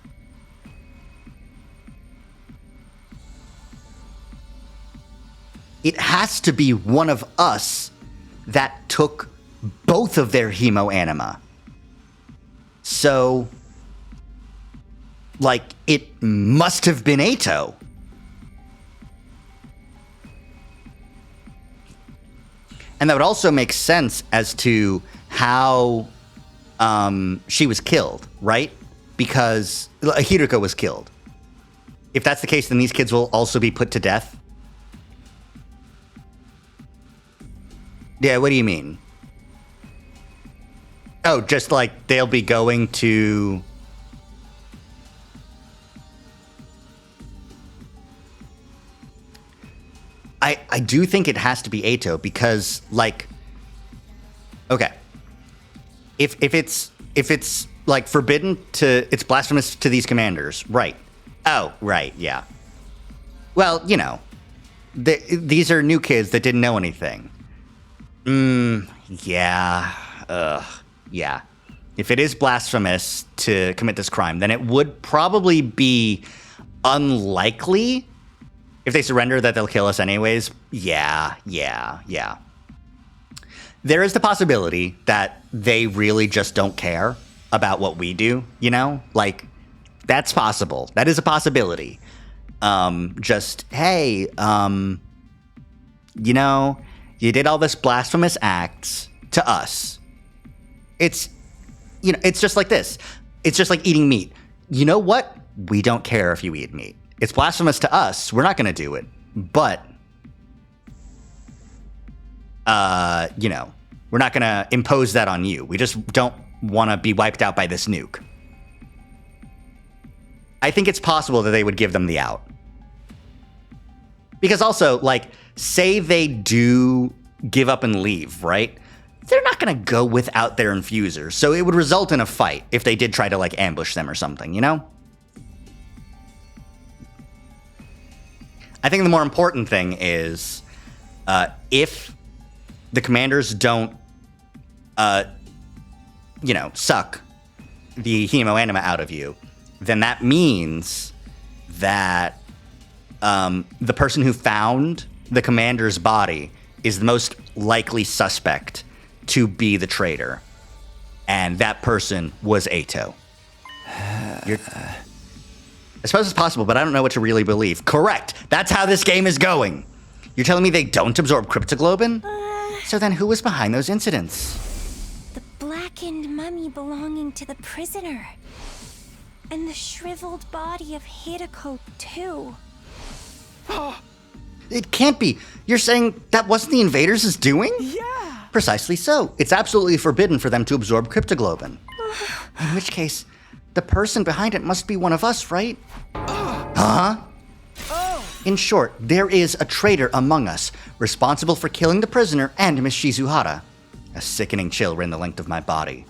it has to be one of us that took both of their hemoanima. So, like, it must have been Ato. And that would also make sense as to how she was killed, right? Because Hiruko was killed. If that's the case, then these kids will also be put to death. Yeah, what do you mean? Oh, just like they'll be going to... I do think it has to be Ato because, like... Okay. If it's like forbidden to... It's blasphemous to these commanders. Right. Oh, right, yeah. Well, you know. These are new kids that didn't know anything. Yeah. Yeah. If it is blasphemous to commit this crime, then it would probably be unlikely if they surrender that they'll kill us anyways. Yeah. There is the possibility that they really just don't care about what we do, you know? Like, that's possible. That is a possibility. Just, hey, you know, you did all this blasphemous acts to us. It's, you know, it's just like this. It's just like eating meat. You know what? We don't care if you eat meat. It's blasphemous to us. We're not going to do it. But, you know, we're not going to impose that on you. We just don't want to be wiped out by this nuke. I think it's possible that they would give them the out. Because also, like, say they do give up and leave, right? They're not going to go without their infusers. So it would result in a fight if they did try to, like, ambush them or something, you know? I think the more important thing is if the commanders don't, you know, suck the hemoanima out of you, then that means that the person who found the commander's body is the most likely suspect to be the traitor. And that person was Ato. I suppose it's possible, but I don't know what to really believe. Correct! That's how this game is going! You're telling me they don't absorb cryptoglobin? So then who was behind those incidents? The blackened mummy belonging to the prisoner. And the shriveled body of Hideko, too. It can't be. You're saying that wasn't the invaders' doing? Yeah. Precisely so. It's absolutely forbidden for them to absorb cryptoglobin. In which case, the person behind it must be one of us, right? Huh? In short, there is a traitor among us, responsible for killing the prisoner and Miss Shizuhara. A sickening chill ran the length of my body.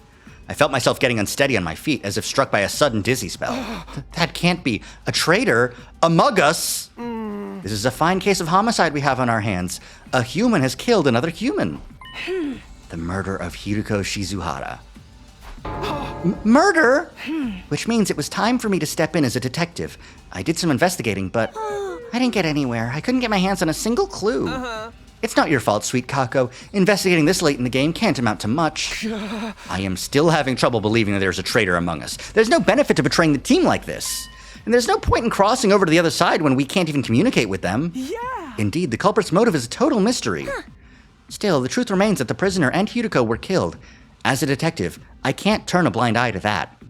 I felt myself getting unsteady on my feet, as if struck by a sudden dizzy spell. That can't be. A traitor among us? This is a fine case of homicide we have on our hands. A human has killed another human. The murder of Hiruko Shizuhara. Murder? Which means it was time for me to step in as a detective. I did some investigating, but I didn't get anywhere. I couldn't get my hands on a single clue. It's not your fault, sweet Kako. Investigating this late in the game can't amount to much. I am still having trouble believing that there's a traitor among us. There's no benefit to betraying the team like this. And there's no point in crossing over to the other side when we can't even communicate with them. Yeah. Indeed, the culprit's motive is a total mystery. Still, the truth remains that the prisoner and Hiruko were killed. As a detective, I can't turn a blind eye to that.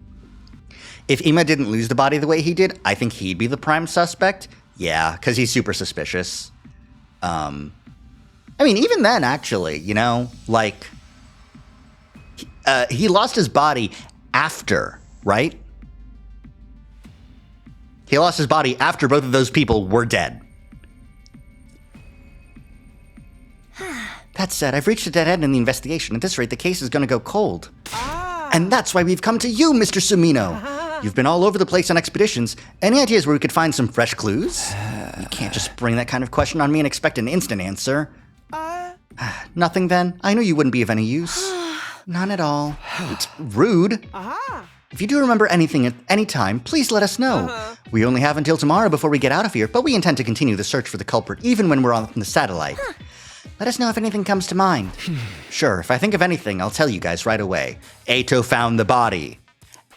If Ima didn't lose the body the way he did, I think he'd be the prime suspect. Yeah, because he's super suspicious. I mean, even then, actually, you know, like, he lost his body after, right? He lost his body after both of those people were dead. That said, I've reached a dead end in the investigation. At this rate, the case is going to go cold. And that's why we've come to you, Mr. Sumino. You've been all over the place on expeditions. Any ideas where we could find some fresh clues? You can't just spring that kind of question on me and expect an instant answer. Nothing then? I know you wouldn't be of any use. None at all. It's rude. If you do remember anything at any time, please let us know. We only have until tomorrow before we get out of here, but we intend to continue the search for the culprit even when we're on the satellite. Let us know if anything comes to mind. Sure, if I think of anything, I'll tell you guys right away. Eito found the body.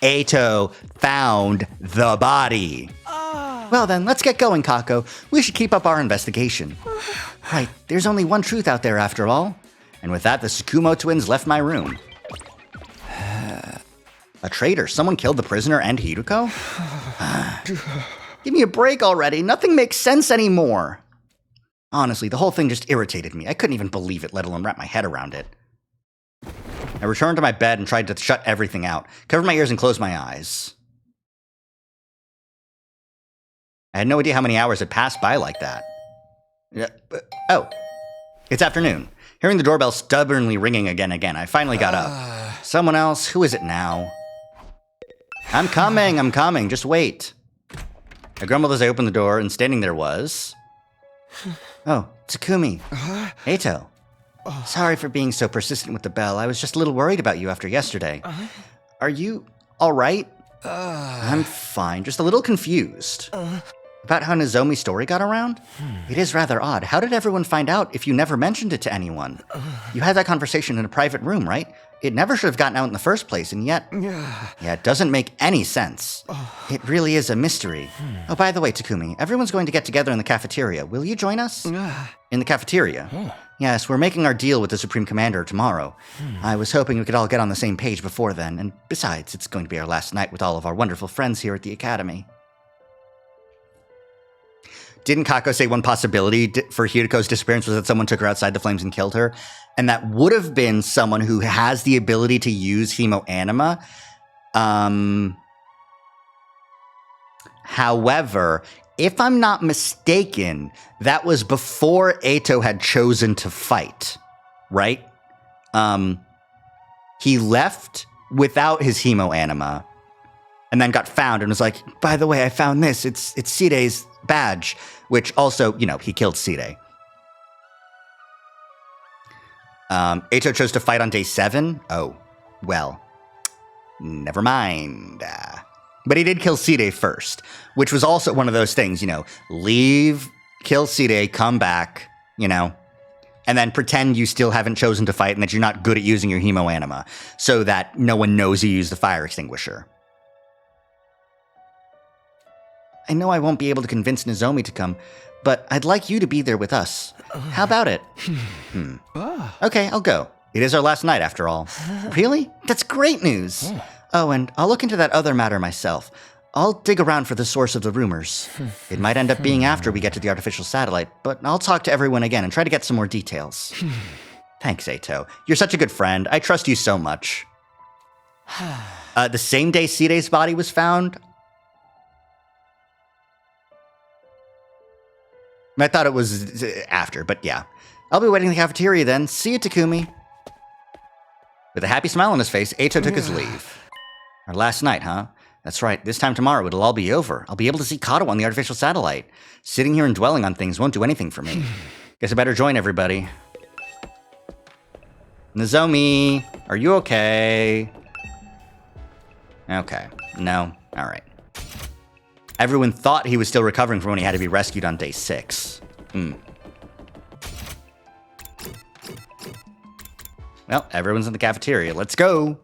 Eito found the body. Well then, let's get going, Kako. We should keep up our investigation. Right, there's only one truth out there after all. And with that, the Tsukumo twins left my room. A traitor? Someone killed the prisoner and Hiruko? Give me a break already. Nothing makes sense anymore. Honestly, the whole thing just irritated me. I couldn't even believe it, let alone wrap my head around it. I returned to my bed and tried to shut everything out, covered my ears and closed my eyes. I had no idea how many hours had passed by like that. Oh, it's afternoon. Hearing the doorbell stubbornly ringing again, I finally got up. Someone else? Who is it now? I'm coming, just wait. I grumbled as I opened the door, and standing there was... Oh, Takumi. Eito. Sorry for being so persistent with the bell. I was just a little worried about you after yesterday. Are you all right? I'm fine, just a little confused. About how Nozomi's story got around? It is rather odd. How did everyone find out if you never mentioned it to anyone? You had that conversation in a private room, right? It never should have gotten out in the first place, and yet... Yeah, it doesn't make any sense. It really is a mystery. Oh, by the way, Takumi, everyone's going to get together in the cafeteria. Will you join us? In the cafeteria? Yes, we're making our deal with the Supreme Commander tomorrow. I was hoping we could all get on the same page before then, and besides, it's going to be our last night with all of our wonderful friends here at the Academy. Didn't Kako say one possibility for Hiruko's disappearance was that someone took her outside the flames and killed her? And that would have been someone who has the ability to use hemoanima. However, if I'm not mistaken, that was before Eito had chosen to fight, right? He left without his hemoanima and then got found and was like, by the way, I found this. It's Side's badge, which also, you know, he killed Side. Eito chose to fight on day 7. Oh, well, never mind. But he did kill Side first, which was also one of those things, you know, leave, kill Side, come back, you know, and then pretend you still haven't chosen to fight and that you're not good at using your hemoanima so that no one knows you used the fire extinguisher. I know I won't be able to convince Nozomi to come, but I'd like you to be there with us. How about it? Okay, I'll go. It is our last night, after all. Really? That's great news. Oh, and I'll look into that other matter myself. I'll dig around for the source of the rumors. It might end up being after we get to the artificial satellite, but I'll talk to everyone again and try to get some more details. Thanks, Eito. You're such a good friend. I trust you so much. The same day Side's body was found, I thought it was after, but yeah. I'll be waiting in the cafeteria then. See you, Takumi. With a happy smile on his face, Eito took his leave. Our last night, huh? That's right. This time tomorrow, it'll all be over. I'll be able to see Kato on the artificial satellite. Sitting here and dwelling on things won't do anything for me. Guess I better join everybody. Nozomi, are you okay? Okay. No? All right. Everyone thought he was still recovering from when he had to be rescued on day 6. Well, everyone's in the cafeteria. Let's go.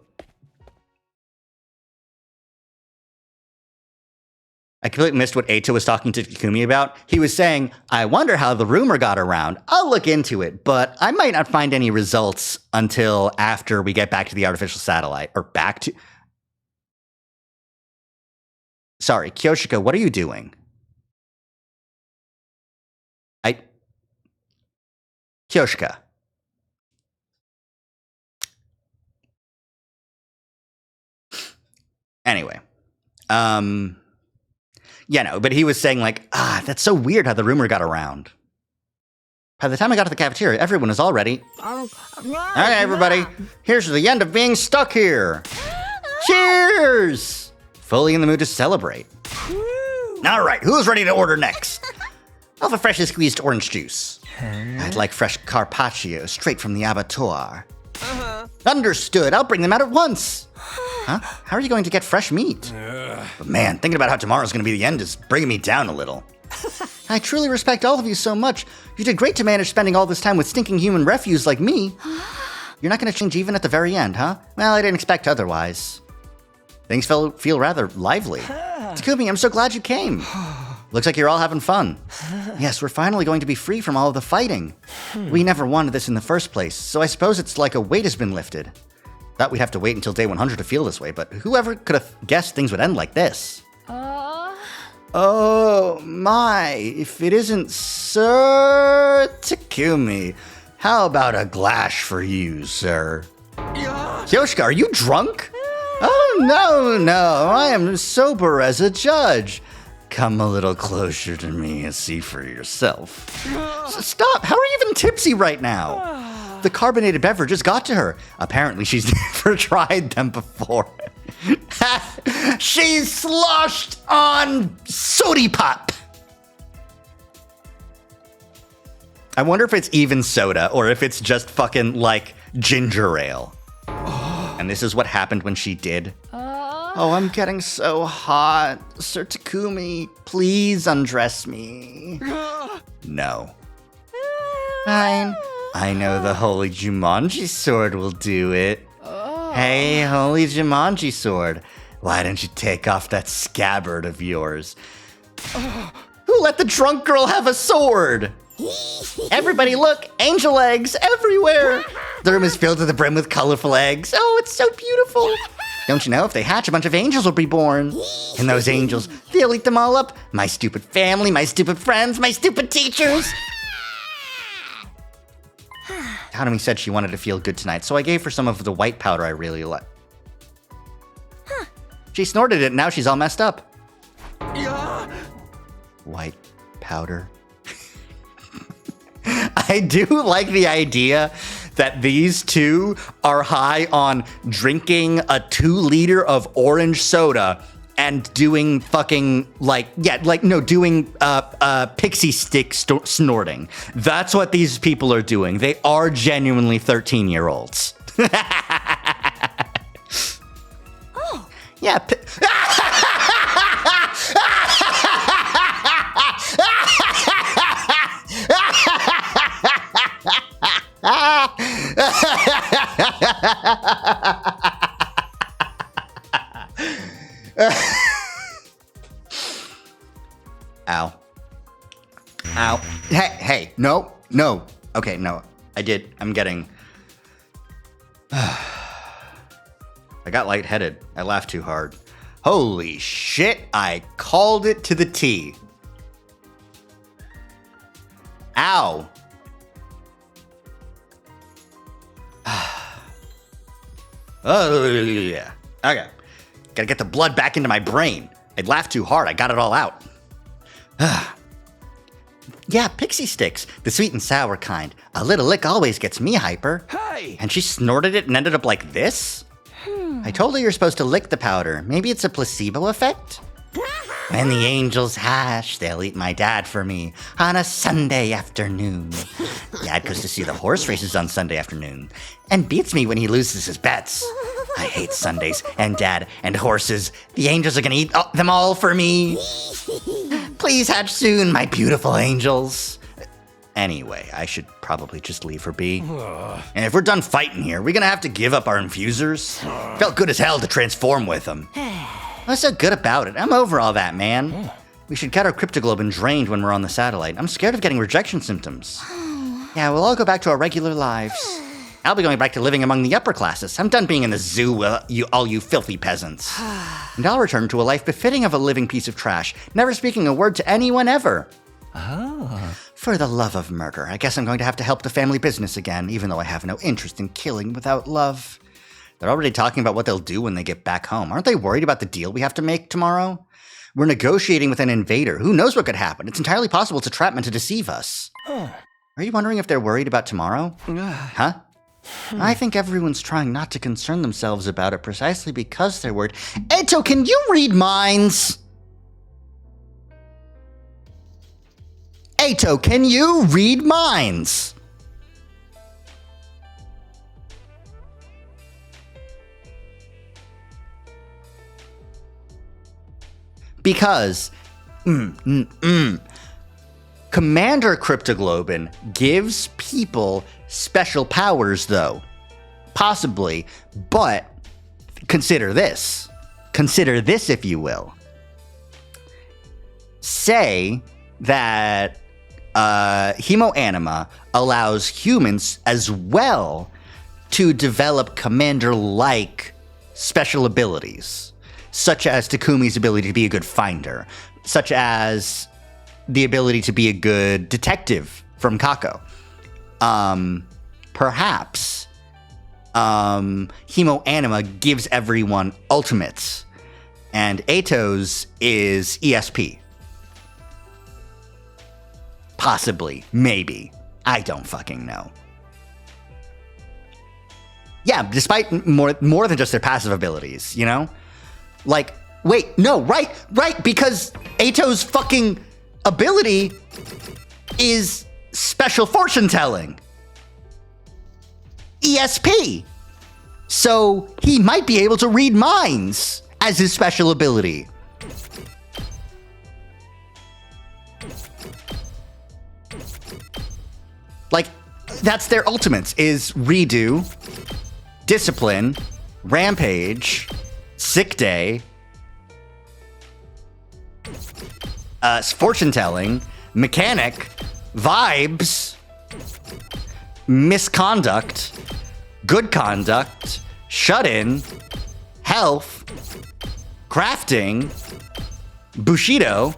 I completely missed what Eito was talking to Takumi about. He was saying, I wonder how the rumor got around. I'll look into it, but I might not find any results until after we get back to the artificial satellite. Or back to... Sorry, Kyoshika, what are you doing? Kyoshika. Anyway. Yeah, no, but he was saying like, that's so weird how the rumor got around. By the time I got to the cafeteria, everyone was all ready. Okay, everybody, here's the end of being stuck here. Cheers! Fully in the mood to celebrate. All right, who's ready to order next? I'll have a freshly squeezed orange juice. I'd like fresh carpaccio straight from the abattoir. Understood, I'll bring them out at once. Huh? How are you going to get fresh meat? But man, thinking about how tomorrow's going to be the end is bringing me down a little. I truly respect all of you so much. You did great to manage spending all this time with stinking human refuse like me. You're not going to change even at the very end, huh? Well, I didn't expect otherwise. Things feel rather lively. Takumi, I'm so glad you came. Looks like you're all having fun. Yes, we're finally going to be free from all of the fighting. We never wanted this in the first place, so I suppose it's like a weight has been lifted. Thought we'd have to wait until day 100 to feel this way, but whoever could have guessed things would end like this? Oh my, if it isn't Sir Takumi, how about a glass for you, sir? Yoshika, are you drunk? Oh, no, I am sober as a judge. Come a little closer to me and see for yourself. Stop, how are you even tipsy right now? The carbonated beverages got to her. Apparently she's never tried them before. She's sloshed on soda pop. I wonder if it's even soda or if it's just fucking like ginger ale. And this is what happened when she did. Oh, I'm getting so hot. Sir Takumi, please undress me. No. Fine. I know the Holy Jumanji Sword will do it. Hey, Holy Jumanji Sword, why don't you take off that scabbard of yours? Who let the drunk girl have a sword? Everybody look, angel eggs everywhere. The room is filled to the brim with colorful eggs. Oh, it's so beautiful. Don't you know, if they hatch, a bunch of angels will be born. And those angels, they'll eat them all up. My stupid family, my stupid friends, my stupid teachers. Hanami said she wanted to feel good tonight, so I gave her some of the white powder I really like. She snorted it, and now she's all messed up. White powder. I do like the idea that these two are high on drinking a 2-liter of orange soda and doing fucking doing pixie stick snorting. That's what these people are doing. They are genuinely 13-year-olds. Oh. Yeah. Ow. Ow. Hey, no. Okay, no. I'm getting... I got lightheaded. I laughed too hard. Holy shit, I called it to the T. Ow. Oh, yeah. Okay. Gotta get the blood back into my brain. I laughed too hard. I got it all out. Yeah, pixie sticks. The sweet and sour kind. A little lick always gets me hyper. Hey! And she snorted it and ended up like this? I told her you're supposed to lick the powder. Maybe it's a placebo effect? When the angels hatch, they'll eat my dad for me on a Sunday afternoon. Dad goes to see the horse races on Sunday afternoon and beats me when he loses his bets. I hate Sundays and Dad and horses. The angels are gonna eat them all for me. Please hatch soon, my beautiful angels. Anyway, I should probably just leave her be. And if we're done fighting here, we're gonna have to give up our infusers. Felt good as hell to transform with them. What's so good about it? I'm over all that, man. We should get our cryptoglobin drained when we're on the satellite. I'm scared of getting rejection symptoms. Yeah, we'll all go back to our regular lives. I'll be going back to living among the upper classes. I'm done being in the zoo with all you filthy peasants. And I'll return to a life befitting of a living piece of trash, never speaking a word to anyone ever. For the love of murder, I guess I'm going to have to help the family business again, even though I have no interest in killing without love. They're already talking about what they'll do when they get back home. Aren't they worried about the deal we have to make tomorrow? We're negotiating with an invader. Who knows what could happen? It's entirely possible it's a trapment to deceive us. Are you wondering if they're worried about tomorrow? Huh? I think everyone's trying not to concern themselves about it precisely because they're worried. Eto, can you read minds? Eto, can you read minds? Because Commander Cryptoglobin gives people special powers, though. Possibly. But consider this. Consider this, if you will. Say that Hemoanima allows humans as well to develop Commander-like special abilities. Such as Takumi's ability to be a good finder, such as the ability to be a good detective from Kako. Perhaps Hemoanima gives everyone ultimates, and Eto's is ESP. Possibly, maybe. I don't fucking know. Yeah, despite more than just their passive abilities, you know? Like, wait, no, right, because Eto's fucking ability is special fortune telling. ESP. So he might be able to read minds as his special ability. Like, that's their ultimates, is Redo, Discipline, Rampage, Sick Day, Fortune Telling, Mechanic, Vibes, Misconduct, Good Conduct, Shut-In, Health, Crafting, Bushido,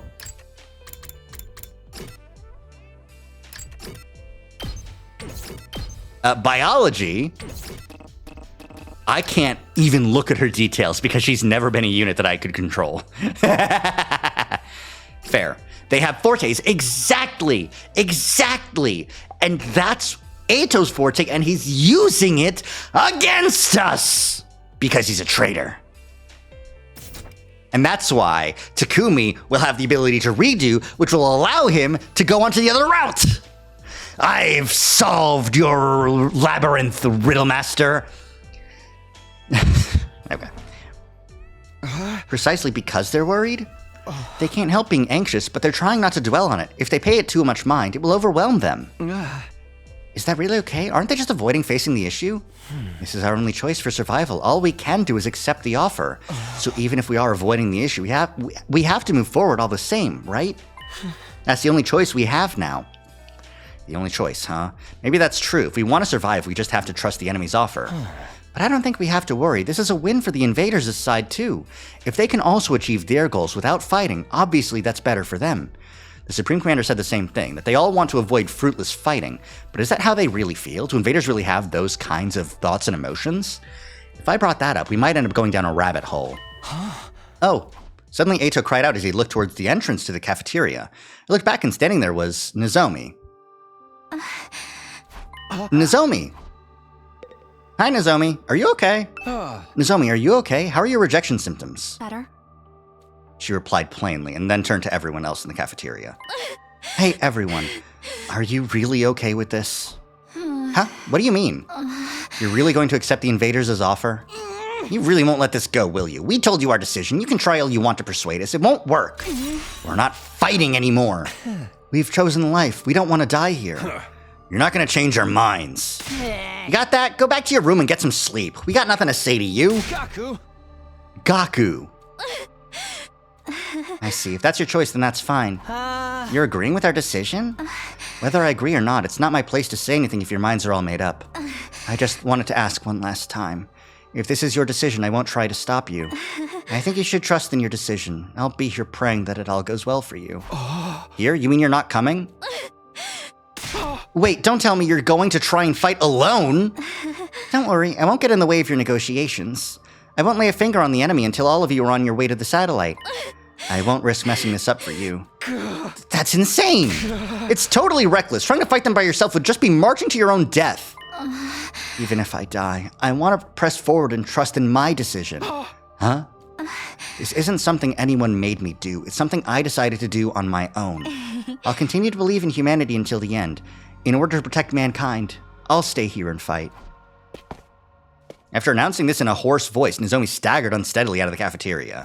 Biology. I can't even look at her details because she's never been a unit that I could control. Fair. They have fortes. Exactly. And that's Eto's forte, and he's using it against us because he's a traitor. And that's why Takumi will have the ability to redo, which will allow him to go onto the other route. I've solved your labyrinth, Riddle Master. Okay. Precisely because they're worried? They can't help being anxious, but they're trying not to dwell on it. If they pay it too much mind, it will overwhelm them. Is that really okay? Aren't they just avoiding facing the issue? This is our only choice for survival. All we can do is accept the offer. So even if we are avoiding the issue, we have to move forward all the same, right? That's the only choice we have now. The only choice, huh? Maybe that's true. If we want to survive, we just have to trust the enemy's offer. But I don't think we have to worry. This is a win for the invaders' side, too. If they can also achieve their goals without fighting, obviously that's better for them. The Supreme Commander said the same thing, that they all want to avoid fruitless fighting. But is that how they really feel? Do invaders really have those kinds of thoughts and emotions? If I brought that up, we might end up going down a rabbit hole. Oh, suddenly Eto cried out as he looked towards the entrance to the cafeteria. I looked back and standing there was Nozomi. Nozomi! Hi, Nozomi. Are you okay? Nozomi, are you okay? How are your rejection symptoms? Better. She replied plainly, and then turned to everyone else in the cafeteria. Hey, everyone. Are you really okay with this? Huh? What do you mean? You're really going to accept the invaders' offer? You really won't let this go, will you? We told you our decision. You can try all you want to persuade us. It won't work. We're not fighting anymore. We've chosen life. We don't want to die here. You're not going to change our minds. You got that? Go back to your room and get some sleep. We got nothing to say to you. Gaku. I see. If that's your choice, then that's fine. You're agreeing with our decision? Whether I agree or not, it's not my place to say anything if your minds are all made up. I just wanted to ask one last time. If this is your decision, I won't try to stop you. I think you should trust in your decision. I'll be here praying that it all goes well for you. Here? You mean you're not coming? Wait, don't tell me you're going to try and fight alone! Don't worry, I won't get in the way of your negotiations. I won't lay a finger on the enemy until all of you are on your way to the satellite. I won't risk messing this up for you. That's insane! It's totally reckless. Trying to fight them by yourself would just be marching to your own death. Even if I die, I want to press forward and trust in my decision. Huh? This isn't something anyone made me do. It's something I decided to do on my own. I'll continue to believe in humanity until the end. In order to protect mankind, I'll stay here and fight. After announcing this in a hoarse voice, Nozomi staggered unsteadily out of the cafeteria.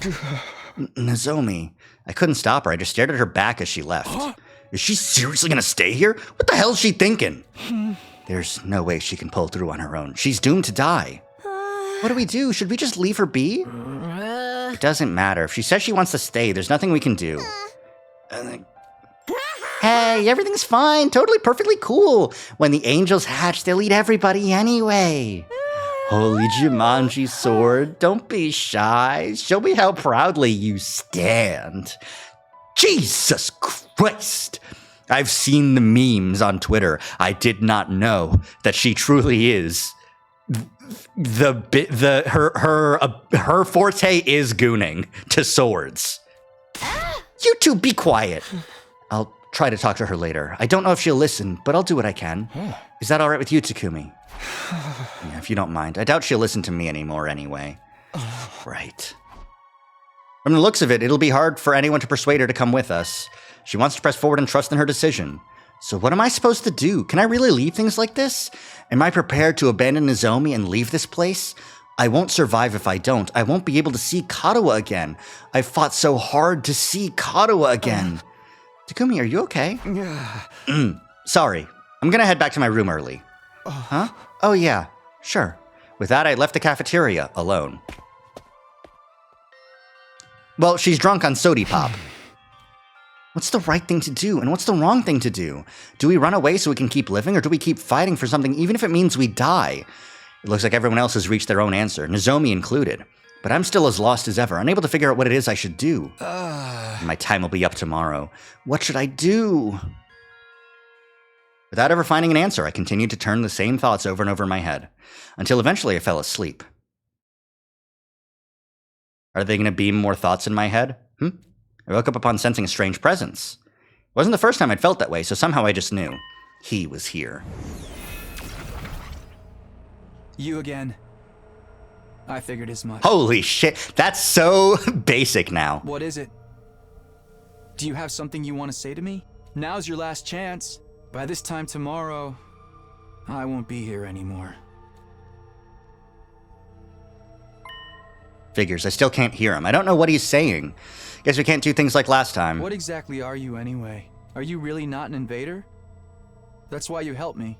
Nozomi. I couldn't stop her. I just stared at her back as she left. Is she seriously gonna stay here? What the hell is she thinking? There's no way she can pull through on her own. She's doomed to die. What do we do? Should we just leave her be? It doesn't matter. If she says she wants to stay, there's nothing we can do. Hey, everything's fine. Totally perfectly cool. When the angels hatch, they'll eat everybody anyway. Holy Jumanji sword, don't be shy. Show me how proudly you stand. Jesus Christ! I've seen the memes on Twitter. I did not know that she truly is her forte is gooning to swords. You two be quiet. I'll try to talk to her later. I don't know if she'll listen, but I'll do what I can. Is that all right with you, Takumi? Yeah, if you don't mind. I doubt she'll listen to me anymore anyway. Right. From the looks of it, it'll be hard for anyone to persuade her to come with us. She wants to press forward and trust in her decision. So what am I supposed to do? Can I really leave things like this? Am I prepared to abandon Nozomi and leave this place? I won't survive if I don't. I won't be able to see Kadoa again. I fought so hard to see Kadoa again. Takumi, are you okay? Sorry. I'm gonna head back to my room early. Huh? Oh yeah, sure. With that, I left the cafeteria alone. Well, she's drunk on sody pop. What's the right thing to do, and what's the wrong thing to do? Do we run away so we can keep living, or do we keep fighting for something even if it means we die? It looks like everyone else has reached their own answer, Nozomi included. But I'm still as lost as ever, unable to figure out what it is I should do. My time will be up tomorrow. What should I do? Without ever finding an answer, I continued to turn the same thoughts over and over in my head, until eventually I fell asleep. Are they going to beam more thoughts in my head? I woke up upon sensing a strange presence. It wasn't the first time I'd felt that way, so somehow I just knew. He was here. You again. I figured as much. Holy shit, that's so basic now. What is it? Do you have something you want to say to me? Now's your last chance. By this time tomorrow, I won't be here anymore. Figures, I still can't hear him. I don't know what he's saying. Guess we can't do things like last time. What exactly are you anyway? Are you really not an invader? That's why you helped me,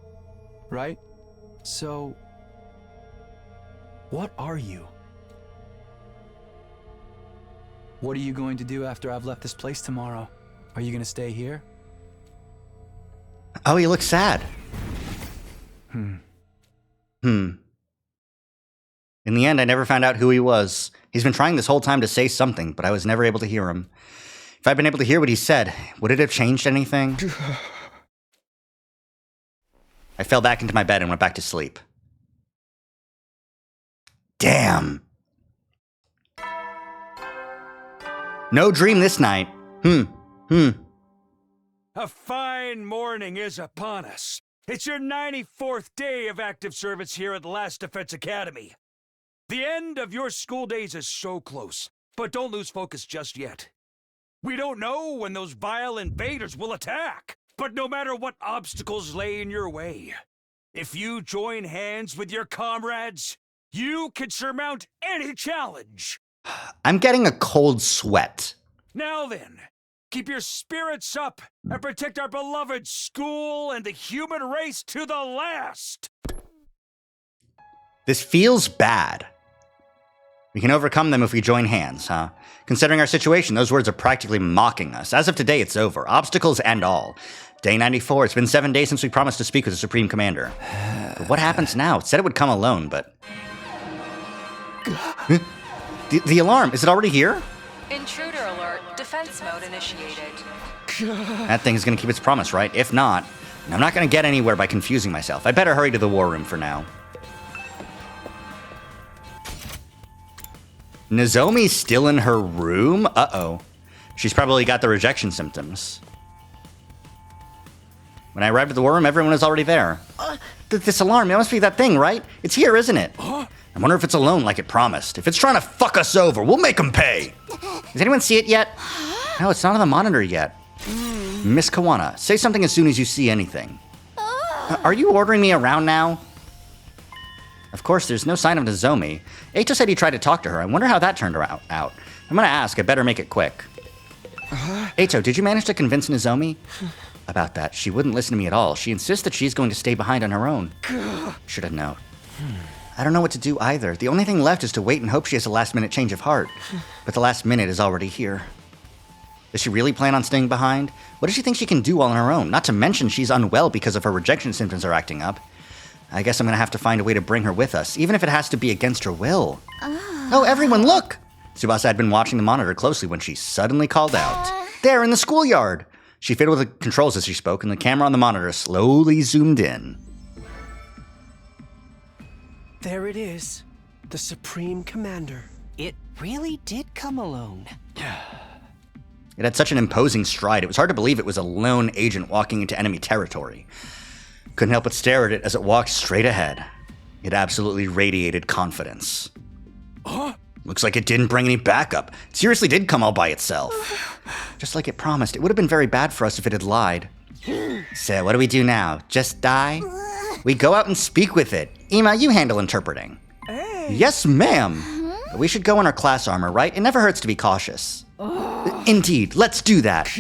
right? So, what are you? What are you going to do after I've left this place tomorrow? Are you going to stay here? Oh, he looks sad. In the end, I never found out who he was. He's been trying this whole time to say something, but I was never able to hear him. If I'd been able to hear what he said, would it have changed anything? I fell back into my bed and went back to sleep. Damn. No dream this night. A fine morning is upon us. It's your 94th day of active service here at Last Defense Academy. The end of your school days is so close, but don't lose focus just yet. We don't know when those vile invaders will attack, but no matter what obstacles lay in your way, if you join hands with your comrades, you can surmount any challenge. I'm getting a cold sweat. Now then, keep your spirits up and protect our beloved school and the human race to the last. This feels bad. We can overcome them if we join hands, huh? Considering our situation, those words are practically mocking us. As of today, it's over. Obstacles and all. Day 94. It's been 7 days since we promised to speak with the Supreme Commander. But what happens now? It said it would come alone, but... The alarm, is it already here? Intruder alert. Defense mode initiated. That thing is going to keep its promise, right? If not, I'm not going to get anywhere by confusing myself. I better hurry to the war room for now. Nozomi's still in her room? Uh-oh. She's probably got the rejection symptoms. When I arrived at the war room, everyone was already there. This alarm, it must be that thing, right? It's here, isn't it? I wonder if it's alone like it promised. If it's trying to fuck us over, we'll make them pay. Does anyone see it yet? No, it's not on the monitor yet. Miss Kawana, say something as soon as you see anything. Are you ordering me around now? Of course, there's no sign of Nozomi. Eito said he tried to talk to her. I wonder how that turned her out. I'm gonna ask. I better make it quick. Eito, did you manage to convince Nozomi? About that, she wouldn't listen to me at all. She insists that she's going to stay behind on her own. Should have known. I don't know what to do either. The only thing left is to wait and hope she has a last-minute change of heart. But the last minute is already here. Does she really plan on staying behind? What does she think she can do all on her own? Not to mention she's unwell because of her rejection symptoms are acting up. I guess I'm gonna have to find a way to bring her with us, even if it has to be against her will. Oh, everyone, look! Tsubasa had been watching the monitor closely when she suddenly called out. There, in the schoolyard! She fiddled with the controls as she spoke, and the camera on the monitor slowly zoomed in. There it is. The Supreme Commander. It really did come alone. It had such an imposing stride, it was hard to believe it was a lone agent walking into enemy territory. Couldn't help but stare at it as it walked straight ahead. It absolutely radiated confidence. Looks like it didn't bring any backup. It seriously did come all by itself. Just like it promised, it would have been very bad for us if it had lied. So, what do we do now? Just die? We go out and speak with it. Ima, you handle interpreting. Hey. Yes, ma'am. We should go in our class armor, right? It never hurts to be cautious. Indeed, let's do that.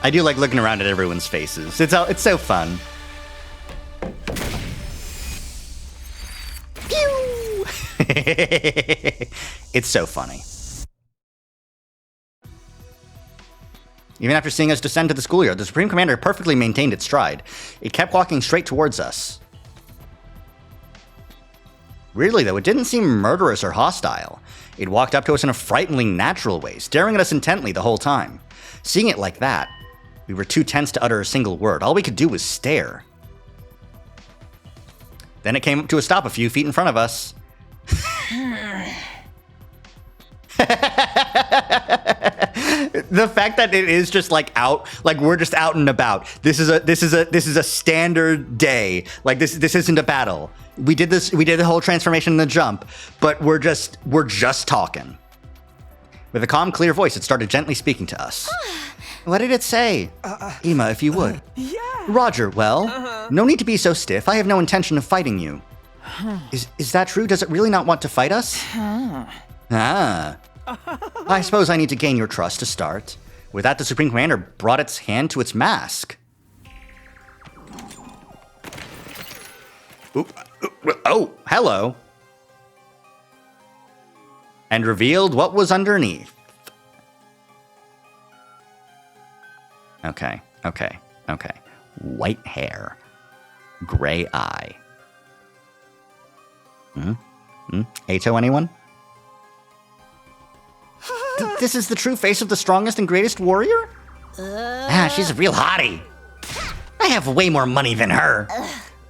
I do like looking around at everyone's faces. It's so fun. Pew! It's so funny. Even after seeing us descend to the schoolyard, the Supreme Commander perfectly maintained its stride. It kept walking straight towards us. Weirdly, though, it didn't seem murderous or hostile. It walked up to us in a frighteningly natural way, staring at us intently the whole time. Seeing it like that, we were too tense to utter a single word. All we could do was stare. Then it came up to a stop a few feet in front of us. The fact that it is just like out, like we're just out and about. This is a standard day. Like this isn't a battle. We did the whole transformation in the jump, but we're just talking. With a calm, clear voice, it started gently speaking to us. What did it say? Ima, if you would. Yeah. Roger, well, no need to be so stiff. I have no intention of fighting you. Is that true? Does it really not want to fight us? Ah. I suppose I need to gain your trust to start. With that, the Supreme Commander brought its hand to its mask. Oh, hello. And revealed what was underneath. Okay. White hair. Gray eye. Eito, anyone? This is the true face of the strongest and greatest warrior? She's a real hottie. I have way more money than her.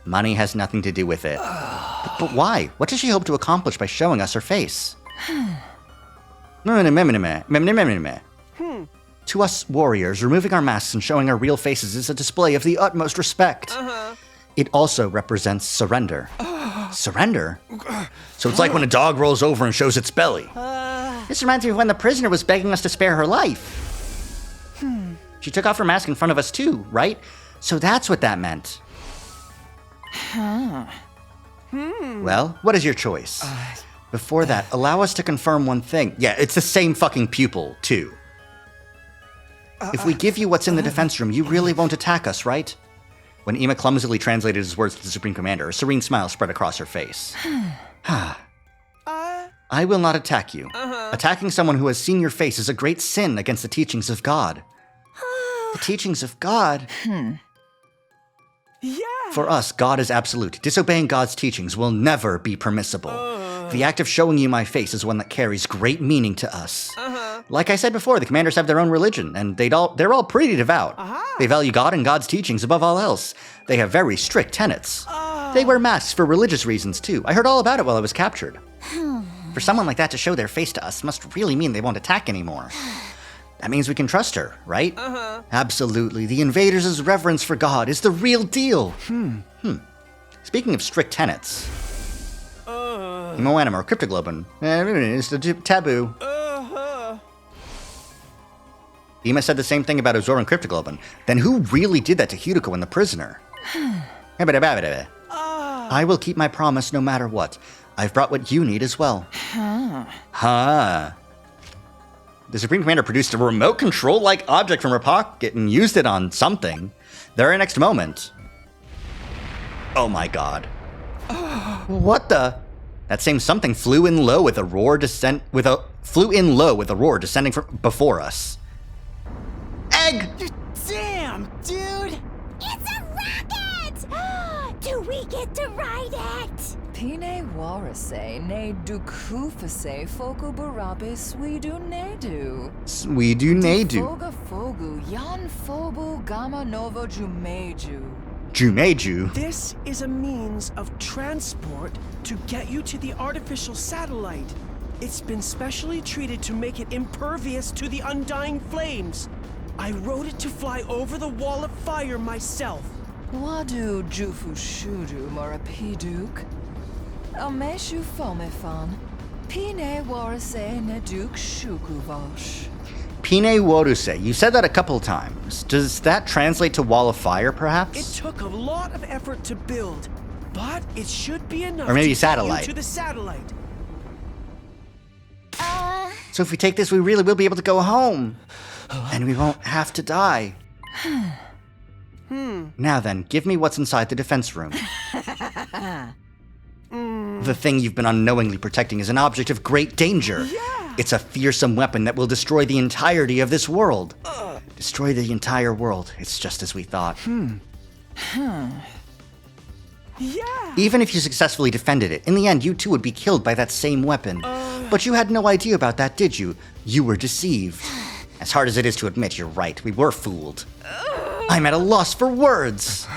Money has nothing to do with it. But why? What does she hope to accomplish by showing us her face? To us warriors, removing our masks and showing our real faces is a display of the utmost respect. It also represents surrender. Surrender? So it's like when a dog rolls over and shows its belly. This reminds me of when the prisoner was begging us to spare her life. She took off her mask in front of us too, right? So that's what that meant. Well, what is your choice? Before that, allow us to confirm one thing. Yeah, it's the same fucking pupil, too. If we give you what's in the defense room, you really won't attack us, right? When Ima clumsily translated his words to the Supreme Commander, a serene smile spread across her face. I will not attack you. Attacking someone who has seen your face is a great sin against the teachings of God. The teachings of God? Yeah. For us, God is absolute. Disobeying God's teachings will never be permissible. The act of showing you my face is one that carries great meaning to us. Like I said before, the commanders have their own religion, and they're all pretty devout. They value God and God's teachings above all else. They have very strict tenets. They wear masks for religious reasons, too. I heard all about it while I was captured. For someone like that to show their face to us must really mean they won't attack anymore. That means we can trust her, right? Absolutely. The invaders' reverence for God is the real deal. Speaking of strict tenets, Moanima or Cryptoglobin, it's the taboo. Ima said the same thing about Azor and Cryptoglobin. Then who really did that to Hideko and the prisoner? I will keep my promise no matter what. I've brought what you need as well. The Supreme Commander produced a remote control-like object from her pocket and used it on something. The very next moment. Oh my god. What the? That same something flew in low with a roar descending from before us. Egg! Damn, dude! It's a rocket! Do we get to ride it? Pine warase ne dukufase foku barabe swedu nedu. Swedu nedu. Foga fogu yan fobu gamma nova jumeju. Jumeju? This is a means of transport to get you to the artificial satellite. It's been specially treated to make it impervious to the undying flames. I wrote it to fly over the wall of fire myself. Wadu jufu shudu marapiduk. Ameshu fomefan. Pine warase ne duk shukuvosh. Pine Woruse. You said that a couple times. Does that translate to Wall of Fire, perhaps? It took a lot of effort to build, but it should be enough Or maybe to get satellite. you to the satellite. So if we take this, we really will be able to go home. And we won't have to die. Now then, give me what's inside the defense room. The thing you've been unknowingly protecting is an object of great danger. It's a fearsome weapon that will destroy the entirety of this world. Destroy the entire world. It's just as we thought. Even if you successfully defended it, in the end, you too would be killed by that same weapon. But you had no idea about that, did you? You were deceived. As hard as it is to admit, you're right. We were fooled. I'm at a loss for words.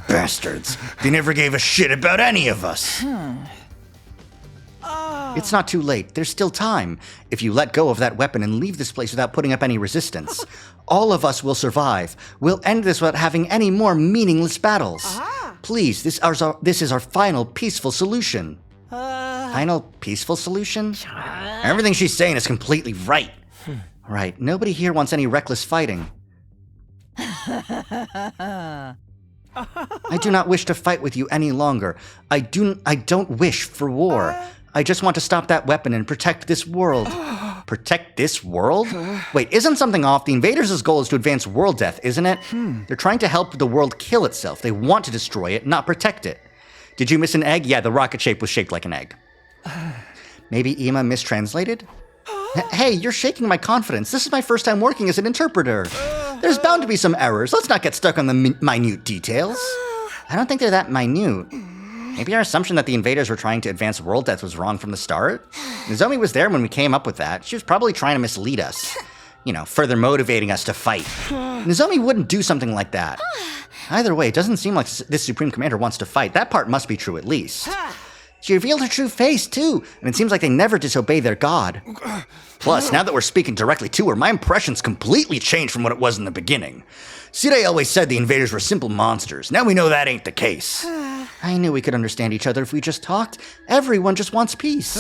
Bastards. They never gave a shit about any of us. It's not too late. There's still time. If you let go of that weapon and leave this place without putting up any resistance, all of us will survive. We'll end this without having any more meaningless battles. Please, this is our final peaceful solution. Final peaceful solution? Everything she's saying is completely right. Right, nobody here wants any reckless fighting. I do not wish to fight with you any longer. I don't wish for war. I just want to stop that weapon and protect this world. Protect this world? Wait, isn't something off? The invaders' goal is to advance world death, isn't it? They're trying to help the world kill itself. They want to destroy it, not protect it. Did you miss an egg? Yeah, the rocket shape was shaped like an egg. Maybe Ima mistranslated? Hey, you're shaking my confidence. This is my first time working as an interpreter. There's bound to be some errors. Let's not get stuck on the minute details. I don't think they're that minute. Maybe our assumption that the invaders were trying to advance world death was wrong from the start? Nozomi was there when we came up with that. She was probably trying to mislead us. You know, further motivating us to fight. Nozomi wouldn't do something like that. Either way, it doesn't seem like this Supreme Commander wants to fight. That part must be true at least. She revealed her true face, too, and it seems like they never disobey their god. Plus, now that we're speaking directly to her, my impression's completely changed from what it was in the beginning. Sirei always said the invaders were simple monsters. Now we know that ain't the case. I knew we could understand each other if we just talked. Everyone just wants peace.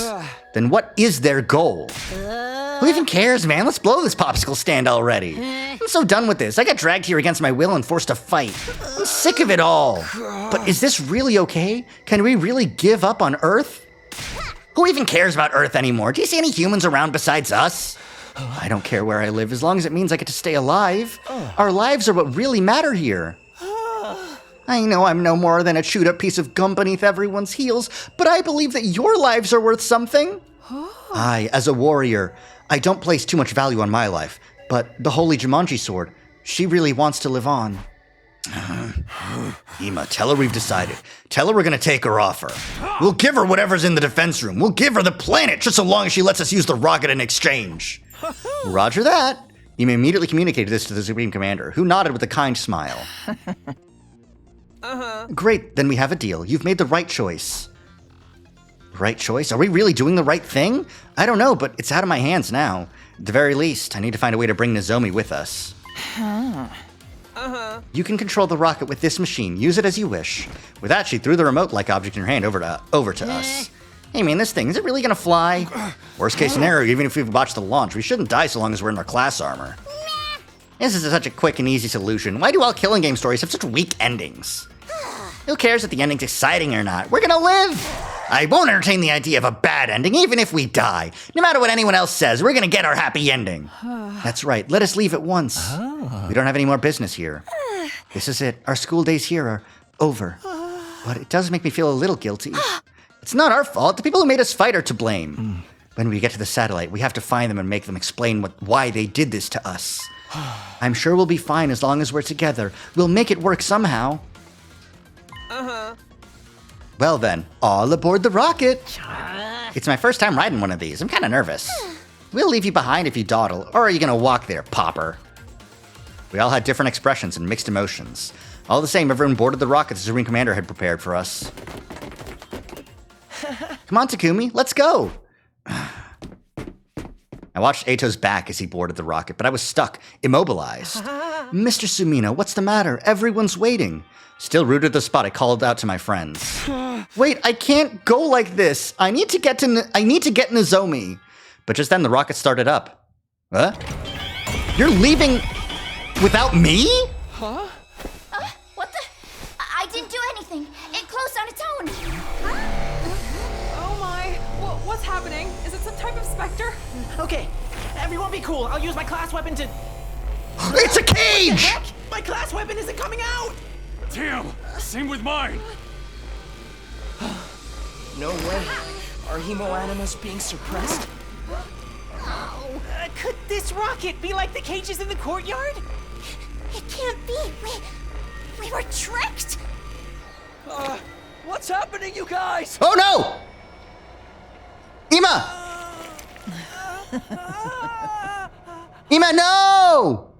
Then what is their goal? Who even cares, man? Let's blow this popsicle stand already. I'm so done with this. I got dragged here against my will and forced to fight. I'm sick of it all. But is this really okay? Can we really give up on Earth? Who even cares about Earth anymore? Do you see any humans around besides us? I don't care where I live as long as it means I get to stay alive. Our lives are what really matter here. I know I'm no more than a chewed up piece of gum beneath everyone's heels, but I believe that your lives are worth something. I, as a warrior, I don't place too much value on my life, but the Holy Jumanji Sword, she really wants to live on. Ima, tell her we've decided. Tell her we're gonna take her offer. We'll give her whatever's in the defense room. We'll give her the planet just so long as she lets us use the rocket in exchange. Roger that. Ima immediately communicated this to the Supreme Commander, who nodded with a kind smile. Great, then we have a deal. You've made the right choice. Right choice? Are we really doing the right thing? I don't know, but it's out of my hands now. At the very least, I need to find a way to bring Nozomi with us. You can control the rocket with this machine. Use it as you wish. With that, she threw the remote-like object in her hand over to us. Hey man, this thing, is it really gonna fly? Worst case scenario, even if we watch the launch, we shouldn't die so long as we're in our class armor. This is such a quick and easy solution. Why do all killing game stories have such weak endings? Who cares if the ending's exciting or not? We're gonna live! I won't entertain the idea of a bad ending, even if we die. No matter what anyone else says, we're gonna get our happy ending. That's right, let us leave at once. We don't have any more business here. This is it. Our school days here are over. But it does make me feel a little guilty. It's not our fault. The people who made us fight are to blame. When we get to the satellite, we have to find them and make them explain why they did this to us. I'm sure we'll be fine as long as we're together. We'll make it work somehow. Well then, all aboard the rocket. It's my first time riding one of these. I'm kind of nervous. We'll leave you behind if you dawdle, or are you gonna walk there, Popper? We all had different expressions and mixed emotions. All the same, everyone boarded the rocket the Supreme Commander had prepared for us. Come on, Takumi, let's go. I watched Eito's back as he boarded the rocket, but I was stuck, immobilized. Mr. Sumino, what's the matter? Everyone's waiting. Still rooted at the spot, I called out to my friends. Wait, I can't go like this. I need to get Nozomi. But just then the rocket started up. Huh? You're leaving without me? What the? I didn't do anything. It closed on its own. Oh my. What's happening? Is it some type of specter? Okay, everyone be cool. I'll use my class weapon to... It's a cage! Heck? My class weapon isn't coming out! Damn, same with mine. No way. Are hemoanimas being suppressed? Could this rocket be like the cages in the courtyard? It can't be. We were tricked. What's happening, you guys? Oh no! Ima! Ima, no!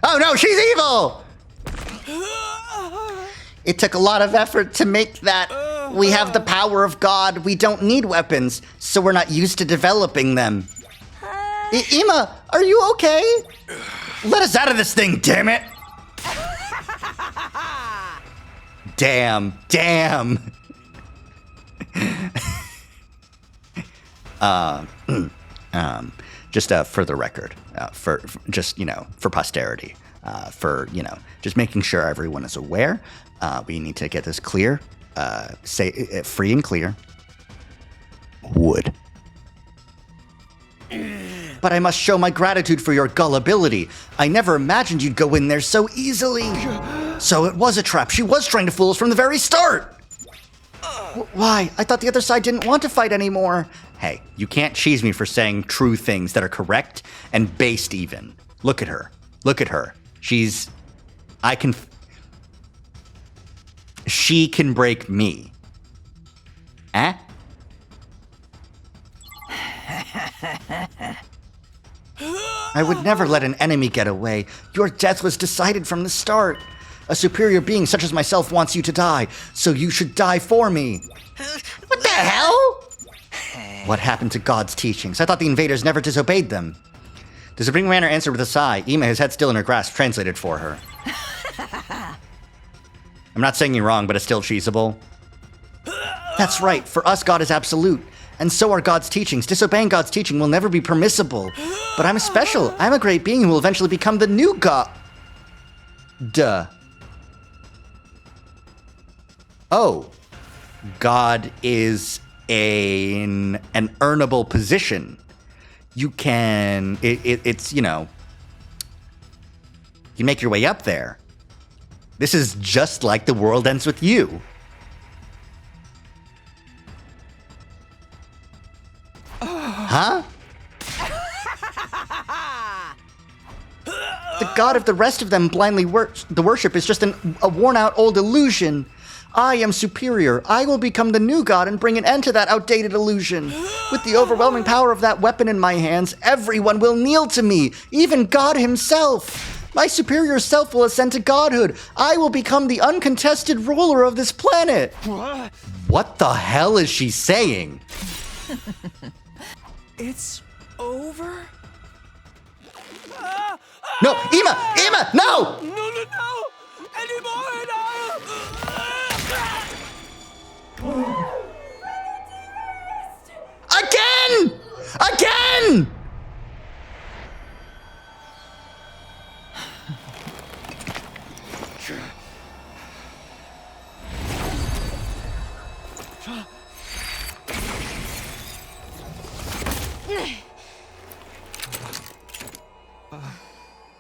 Oh no, she's evil! It took a lot of effort to make that. We have the power of God. We don't need weapons, so we're not used to developing them. Ima, are you okay? Let us out of this thing, damn it! Damn. Just for the record, for posterity, just making sure everyone is aware. We need to get this clear, say free and clear. Wood. But I must show my gratitude for your gullibility. I never imagined you'd go in there so easily. So it was a trap. She was trying to fool us from the very start. Why? I thought the other side didn't want to fight anymore. Hey, you can't cheese me for saying true things that are correct and based even. Look at her. She can break me. Eh? I would never let an enemy get away. Your death was decided from the start. A superior being such as myself wants you to die, so you should die for me. What the hell? What happened to God's teachings? I thought the invaders never disobeyed them. The Supreme Commander answered with a sigh. Ima, his head still in her grasp, translated for her. I'm not saying you're wrong, but it's still cheesable. That's right. For us, God is absolute. And so are God's teachings. Disobeying God's teaching will never be permissible. But I'm special. I'm a great being who will eventually become the new God. Duh. Oh. God is an earnable position. You can, you make your way up there. This is just like The World Ends With You. Huh? The god of the rest of them blindly the worship is just a worn-out old illusion. I am superior. I will become the new god and bring an end to that outdated illusion. With the overwhelming power of that weapon in my hands, everyone will kneel to me, even God himself. My superior self will ascend to godhood. I will become the uncontested ruler of this planet. What the hell is she saying? It's over? No, Ima, no! No! Anymore and Again!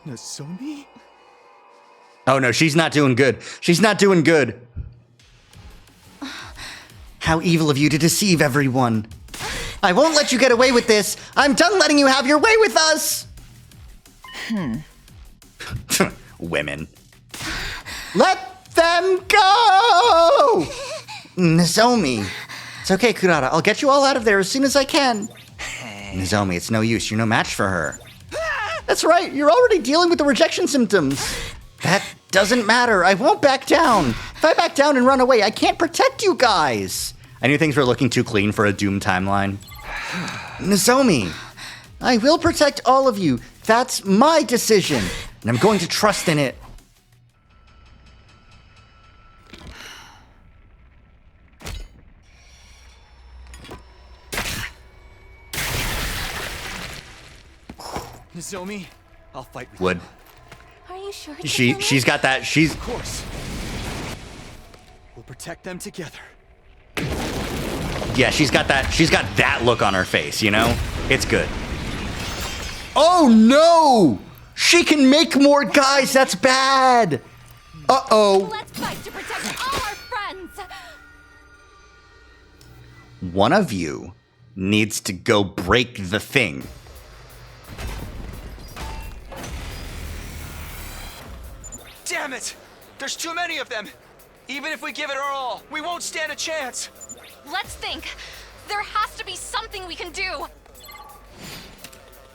Nozomi? Oh no, she's not doing good. She's not doing good. How evil of you to deceive everyone. I won't let you get away with this. I'm done letting you have your way with us. Women. Let them go! Nozomi. It's okay, Kurata. I'll get you all out of there as soon as I can. Nozomi, it's no use. You're no match for her. That's right. You're already dealing with the rejection symptoms. That doesn't matter. I won't back down. If I back down and run away, I can't protect you guys. I knew things were looking too clean for a Doom timeline. Nozomi, I will protect all of you. That's my decision, and I'm going to trust in it. Nozomi, I'll fight with Would. Are you sure? She's got that. She's. Of course. We'll protect them together. Yeah, she's got that. She's got that look on her face. You know, it's good. Oh no! She can make more guys. That's bad. Uh-oh. Let's fight to protect all our friends. One of you needs to go break the thing. Damn it! There's too many of them! Even if we give it our all, we won't stand a chance! Let's think. There has to be something we can do.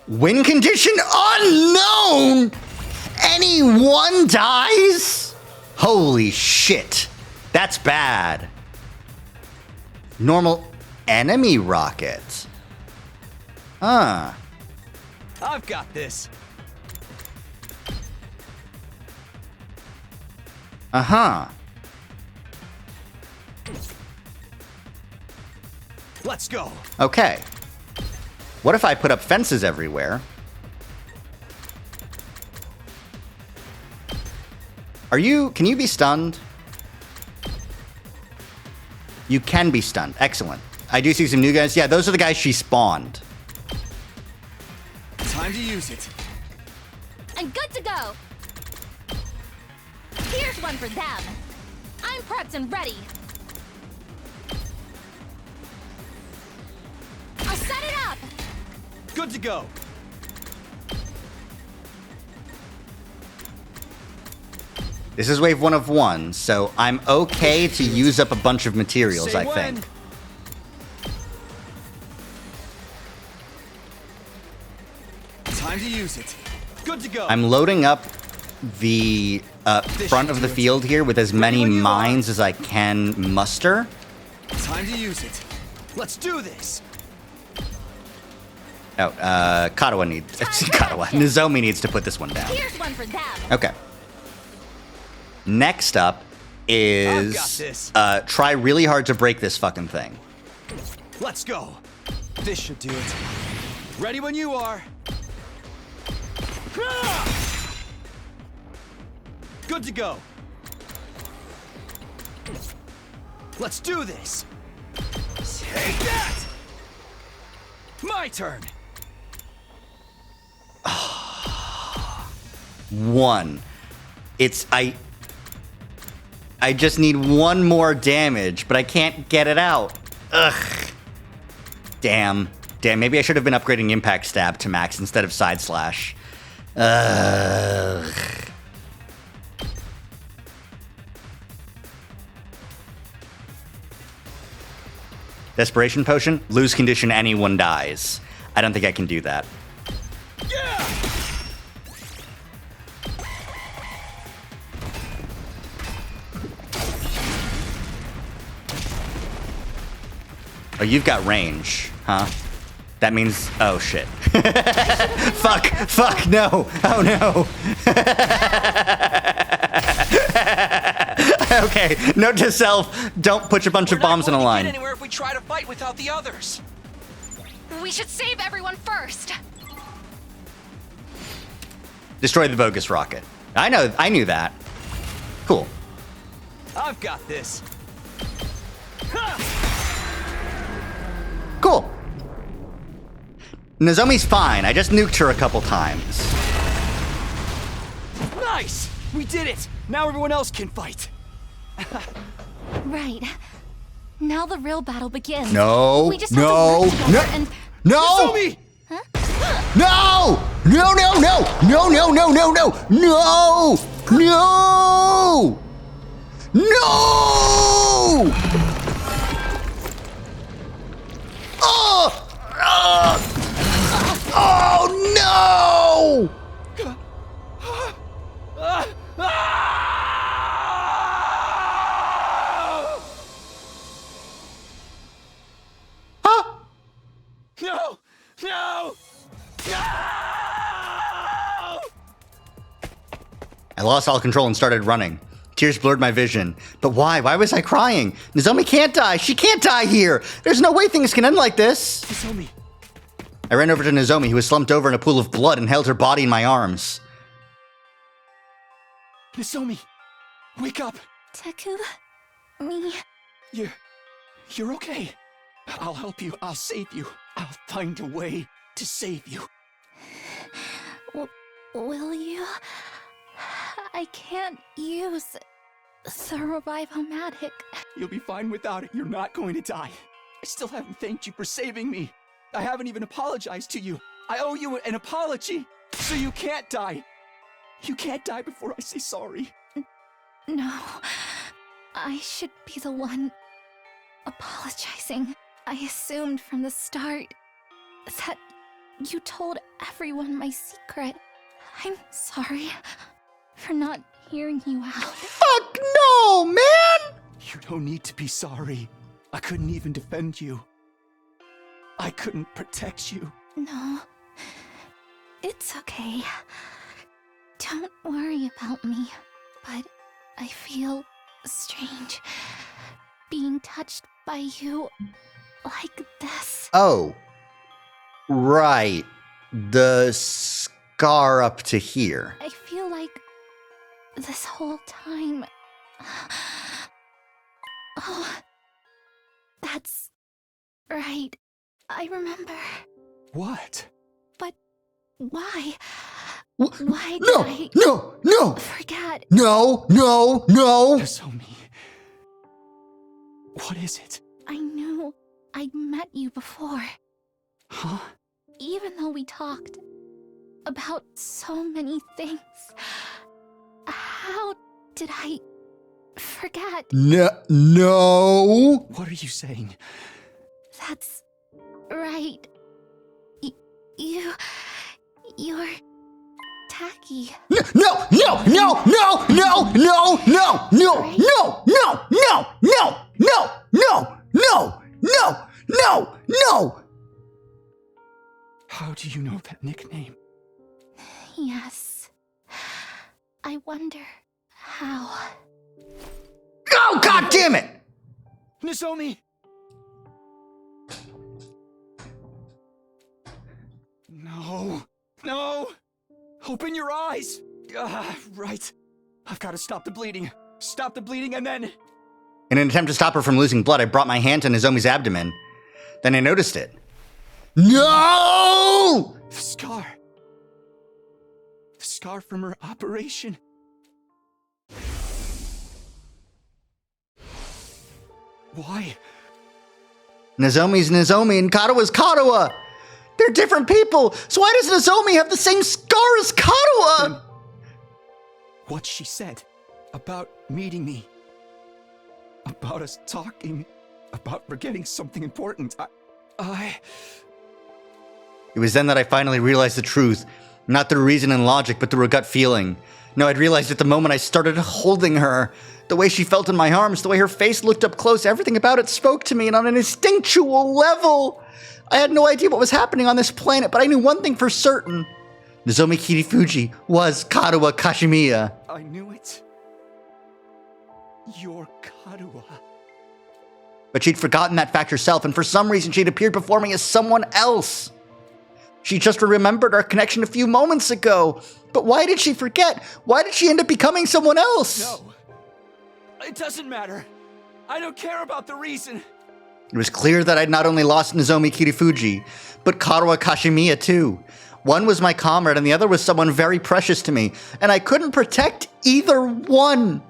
Win condition unknown! Anyone dies? Holy shit. That's bad. Normal enemy rocket. Huh. I've got this. Uh-huh. Let's go. Okay. What if I put up fences everywhere? Can you be stunned? You can be stunned. Excellent. I do see some new guys. Yeah, those are the guys she spawned. Time to use it. I'm good to go. Here's one for them. I'm prepped and ready. I'll set it up. Good to go. This is wave 1 of 1, so I'm okay to use up a bunch of materials, Say I think. Time to use it. Good to go. I'm loading up the front of the field here with as many mines as I can muster. Time to use it. Let's do this. Oh, Katawa needs... Katawa. Nozomi needs to put this one down. Here's one for them. Okay. Next up I've got is... this. try really hard to break this fucking thing. Let's go. This should do it. Ready when you are. Good to go. Let's do this. Take that! My turn. 1. I just need one more damage, but I can't get it out. Ugh. Damn. Damn, maybe I should have been upgrading Impact Stab to max instead of Side Slash. Ugh. Desperation Potion? Lose condition, anyone dies. I don't think I can do that. Oh, you've got range, huh? That means, oh shit. Fuck, no, oh no. Okay, note to self, don't put a bunch of bombs in a line. We're not going to get anywhere if we try to fight without the others. We should save everyone first. Destroy the bogus rocket. I knew that. Cool. I've got this. Cool. Nozomi's fine. I just nuked her a couple times. Nice! We did it! Now everyone else can fight. Right. Now the real battle begins. No, We just have to no, work together no, and... no! Nozomi! No! No, no, no! No, no, no, no, no! No! No! No! Oh! Oh no! Huh? No! No! No! I lost all control and started running. Tears blurred my vision. But why? Why was I crying? Nozomi can't die. She can't die here. There's no way things can end like this. Nozomi. I ran over to Nozomi, who was slumped over in a pool of blood, and held her body in my arms. Nozomi, wake up. Taku, me... You're okay. I'll help you. I'll save you. I'll find a way to save you. Will you? I can't use the Revive-O-Matic. You'll be fine without it. You're not going to die. I still haven't thanked you for saving me. I haven't even apologized to you. I owe you an apology. So you can't die. You can't die before I say sorry. No. I should be the one apologizing. I assumed from the start that you told everyone my secret. I'm sorry for not hearing you out. Fuck no, man! You don't need to be sorry. I couldn't even defend you. I couldn't protect you. No. It's okay. Don't worry about me. But I feel strange being touched by you like this. Oh. Right. The scar up to here. I feel like this whole time... Oh, that's right. I remember. What? But why? Why did I No! forget? No! Nozomi. What is it? I knew I'd met you before. Huh? Even though we talked about so many things. How did I forget? No! What are you saying? That's right. You're tacky. No! How do you know that nickname? Yes. I wonder how. Oh, god damn it! Nozomi! No! Open your eyes! Right. I've got to stop the bleeding. Stop the bleeding and then... In an attempt to stop her from losing blood, I brought my hand to Nozomi's abdomen. Then I noticed it. No! The scar. The scar from her operation. Why? Nozomi's Nozomi and Kadoa's Kadoa. They're different people. So why does Nozomi have the same scar as Kadoa? What she said about meeting me, about us talking, about forgetting something important. It was then that I finally realized the truth. Not through reason and logic, but through a gut feeling. No, I'd realized it the moment I started holding her. The way she felt in my arms, the way her face looked up close, everything about it spoke to me, and on an instinctual level. I had no idea what was happening on this planet, but I knew one thing for certain. Nozomi Kirifuji was Kadoa Kashimiya. I knew it. You're Kadoa. But she'd forgotten that fact herself, and for some reason she'd appeared before me as someone else. She just remembered our connection a few moments ago. But why did she forget? Why did she end up becoming someone else? No. It doesn't matter. I don't care about the reason. It was clear that I'd not only lost Nozomi Kirifuji, but Kadoa Kashimiya too. One was my comrade and the other was someone very precious to me, and I couldn't protect either one.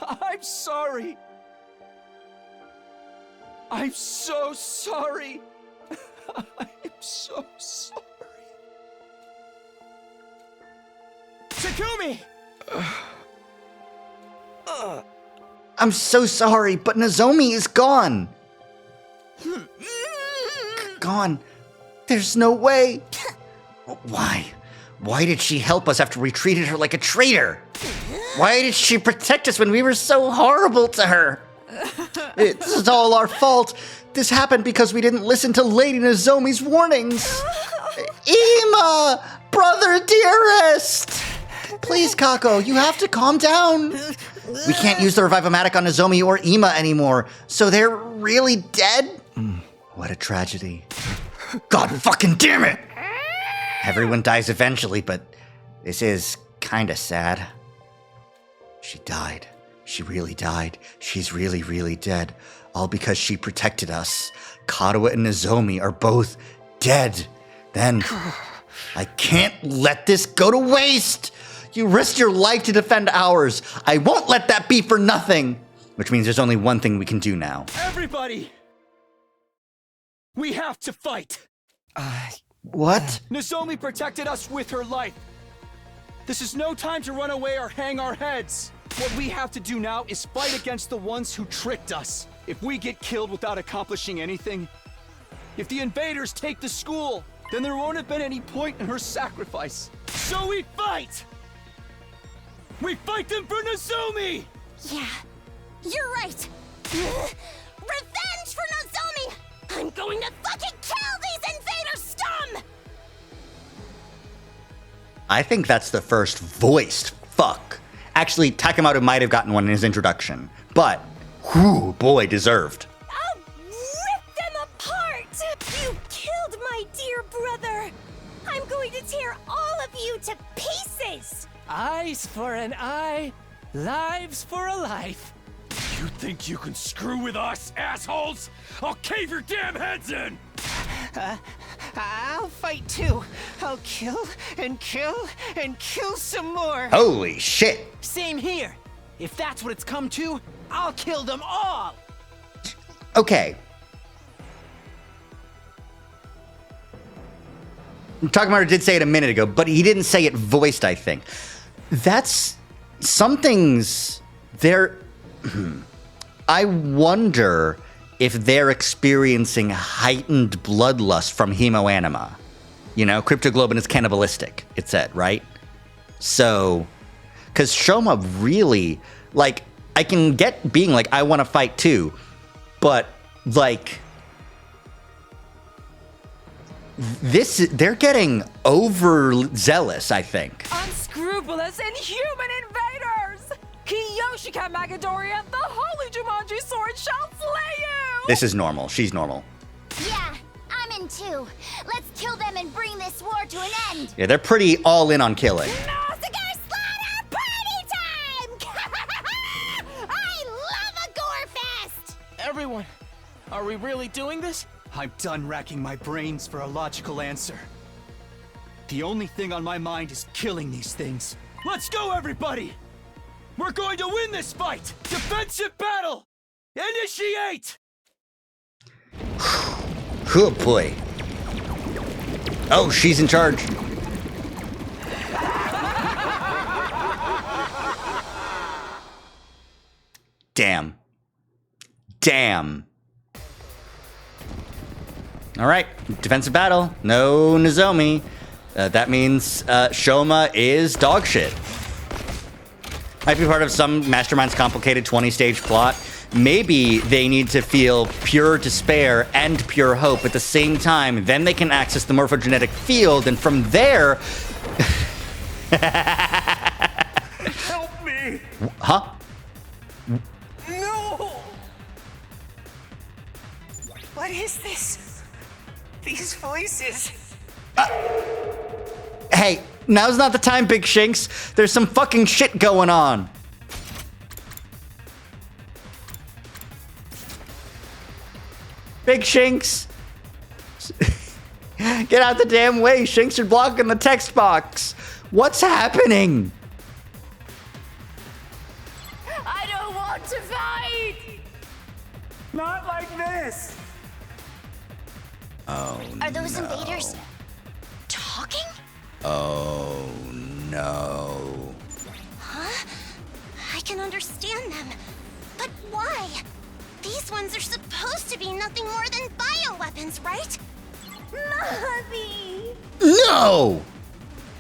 I'm sorry. I'm so sorry. I'm so sorry. Takumi! I'm so sorry, but Nozomi is gone. Gone. There's no way. Why? Why did she help us after we treated her like a traitor? Why did she protect us when we were so horrible to her? It's all our fault. This happened because we didn't listen to Lady Nozomi's warnings. Ima! Brother dearest! Please, Kako, you have to calm down. We can't use the Revive-O-Matic on Nozomi or Ima anymore, so they're really dead? What a tragedy. God fucking damn it! Everyone dies eventually, but this is kinda sad. She died. She really died. She's really, really dead. All because she protected us. Kadoa and Nozomi are both dead. Then, I can't let this go to waste! You risked your life to defend ours. I won't let that be for nothing! Which means there's only one thing we can do now. Everybody! We have to fight! What? Nozomi protected us with her life. This is no time to run away or hang our heads. What we have to do now is fight against the ones who tricked us. If we get killed without accomplishing anything, if the invaders take the school, then there won't have been any point in her sacrifice. So we fight! We fight them for Nozomi! Yeah, you're right. Revenge for Nozomi! I'm going to fucking kill these invader scum! I think that's the first voiced fuck. Actually, Takemoto might have gotten one in his introduction, but, whew, boy, deserved. I'll rip them apart! You killed my dear brother! I'm going to tear all of you to pieces! Eyes for an eye, lives for a life. You think you can screw with us, assholes? I'll cave your damn heads in! I'll fight too. I'll kill and kill and kill some more. Holy shit. Same here. If that's what it's come to, I'll kill them all. Okay. Takemoto did say it a minute ago, but he didn't say it voiced, I think. That's... some things... they're... I wonder if they're experiencing heightened bloodlust from hemoanima. You know, cryptoglobin is cannibalistic, it said, right? So... because Shoma really... like, I can get being like, I want to fight too, but, like... they're getting overzealous, I think. Unscrupulous, inhuman invaders! Kiyoshika Magadoria, the holy Jumanji sword shall slay you! This is normal. She's normal. Yeah, I'm in too. Let's kill them and bring this war to an end. Yeah, they're pretty all in on killing. Massacre slaughter party time! I love a gore fest! Everyone, are we really doing this? I'm done racking my brains for a logical answer. The only thing on my mind is killing these things. Let's go, everybody! We're going to win this fight! Defensive battle! Initiate! Oh boy. Oh, she's in charge. Damn. Damn. All right, defensive battle. No Nozomi. That means Shoma is dog shit. Might be part of some mastermind's complicated 20-stage plot. Maybe they need to feel pure despair and pure hope at the same time. Then they can access the morphogenetic field, and from there... Help me! Huh? No! What is this? These voices. Hey, now's not the time, Big Shinx. There's some fucking shit going on. Big Shinx. Get out the damn way. Shinx are blocking the text box. What's happening? I don't want to fight! Not like this! Oh, Are those invaders talking? Oh, no. Huh? I can understand them. But why? These ones are supposed to be nothing more than bioweapons, right? Mommy! No!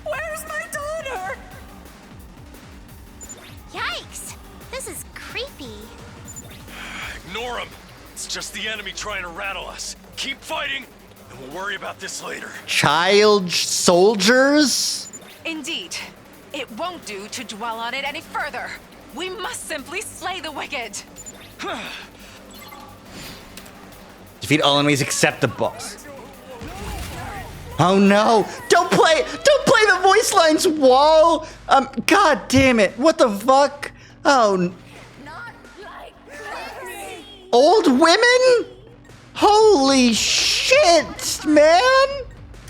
Where's my daughter? Yikes! This is creepy. Ignore him. It's just the enemy trying to rattle us. Keep fighting, and we'll worry about this later. Child soldiers? Indeed. It won't do to dwell on it any further. We must simply slay the wicked. Defeat all enemies except the boss. Oh no! Don't play the voice lines, Wall! God damn it! What the fuck? Oh, Not like this. old women? Holy shit, man!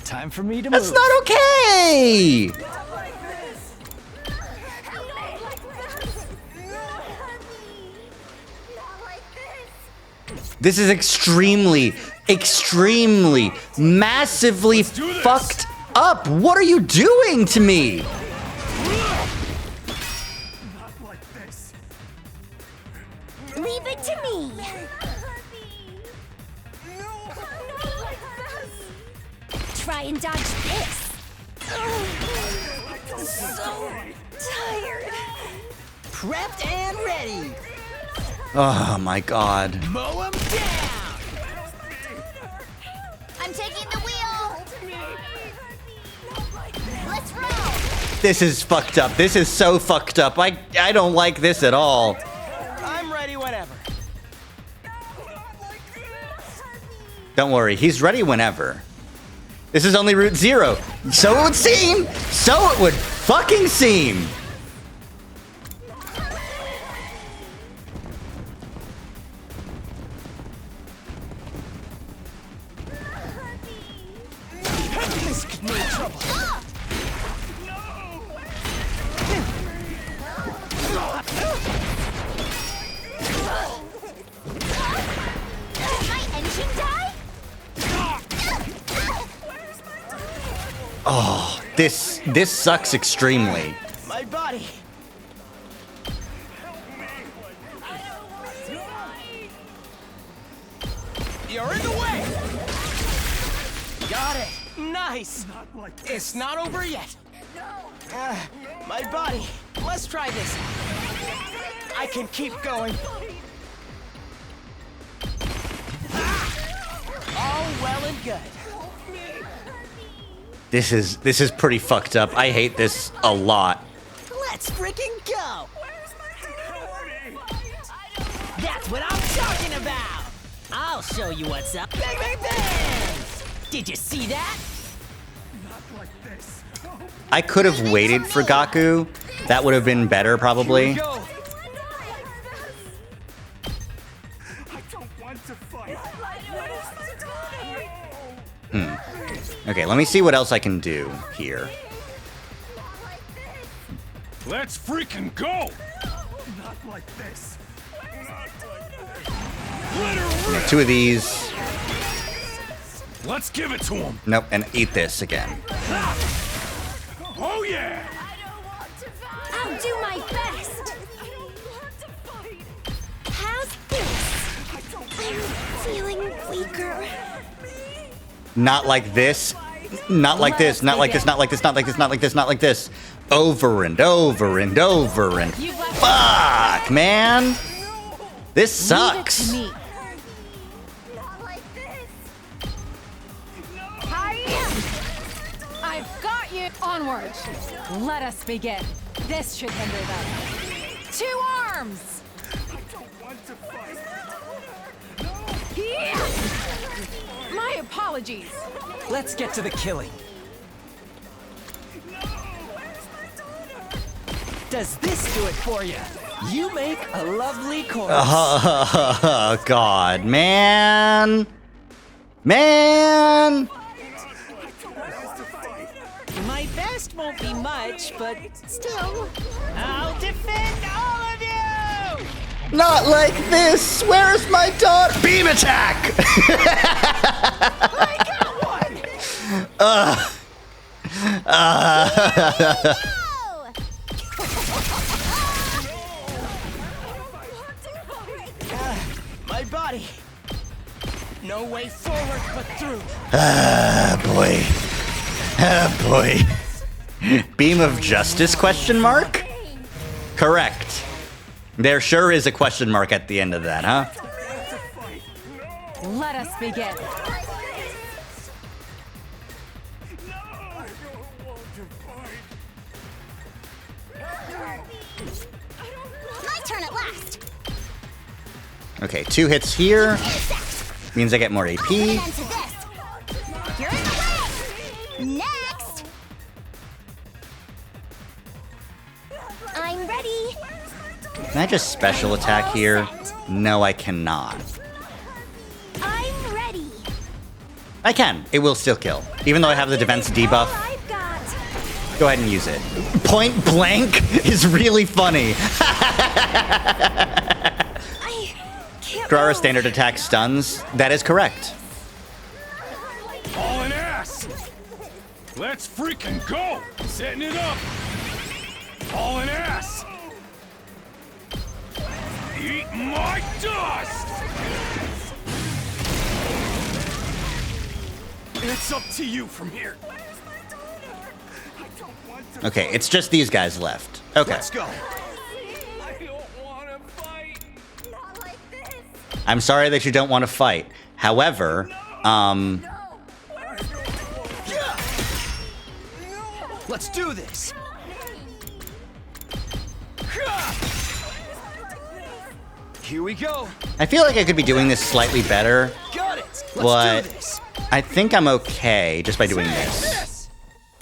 Time for me to That's move. not okay! This is extremely, massively fucked up. What are you doing to me? Not like this. Leave it to me. Try and dodge this. So tired. Prepped and ready. Oh my god. Mow him down. I'm taking the wheel. Let's roll. This is fucked up. This is so fucked up. I don't like this at all. I'm ready whenever. Don't worry, he's ready whenever. This is only Route Zero. So it would seem. So it would fucking seem. This could mean trouble. Did my engine die? Oh, this sucks extremely. My body. You're in the way. Got it. Nice. It's not over yet. My body. Let's try this. I can keep going. All well and good. This is pretty fucked up. I hate this a lot. Let's freaking go. That's what I'm talking about. I'll show you what's up. Bang, bang, bang! Did you see that? I could have waited for Gaku. That would have been better, probably. I don't want to fight. Okay, let me see what else I can do here. Let's freaking go! Not like this. Yeah, 2 of these. Let's give it to him. Nope, and eat this again. Oh yeah. I'll do my best. How's this? I'm feeling weaker. Not like this. Not like this. Not like this. Not like this. Not like this. Not like this. Not like this. Over and over and over and fuck, man. This sucks. Leave it to me. I've got you. Onward. Let us begin. This should hinder them. 2 arms. Yeah. My apologies. Let's get to the killing. Does this do it for you? You make a lovely corpse. Oh, God, man. Man. My best won't be much, but still, I'll defend all of you! Not like this. Where's my daughter? Beam attack. I got one! My body. No way forward but through. Boy. Boy. Beam of justice, question mark? Correct. There sure is a question mark at the end of that, huh? Let us begin. My turn at last. Okay, 2 hits here. Means I get more AP. Put an end to this. You're in the way. Next. I'm ready. Can I just special attack here? No, I cannot. I'm ready. I can. It will still kill. Even though I have the defense debuff. I've got. Go ahead and use it. Point blank is really funny. I can't. Grara move. standard attack stuns. That is correct. All an ass. Let's freaking go. Setting it up. All an ass. Eat my dust. It's up to you from here. Okay, it's just these guys left. Okay. Let's go. I don't want to fight. Not like this. I'm sorry that you don't want to fight. However, Let's do this. Here we go. I feel like I could be doing this slightly better, Got it. Let's but do this. I think I'm okay just by doing this.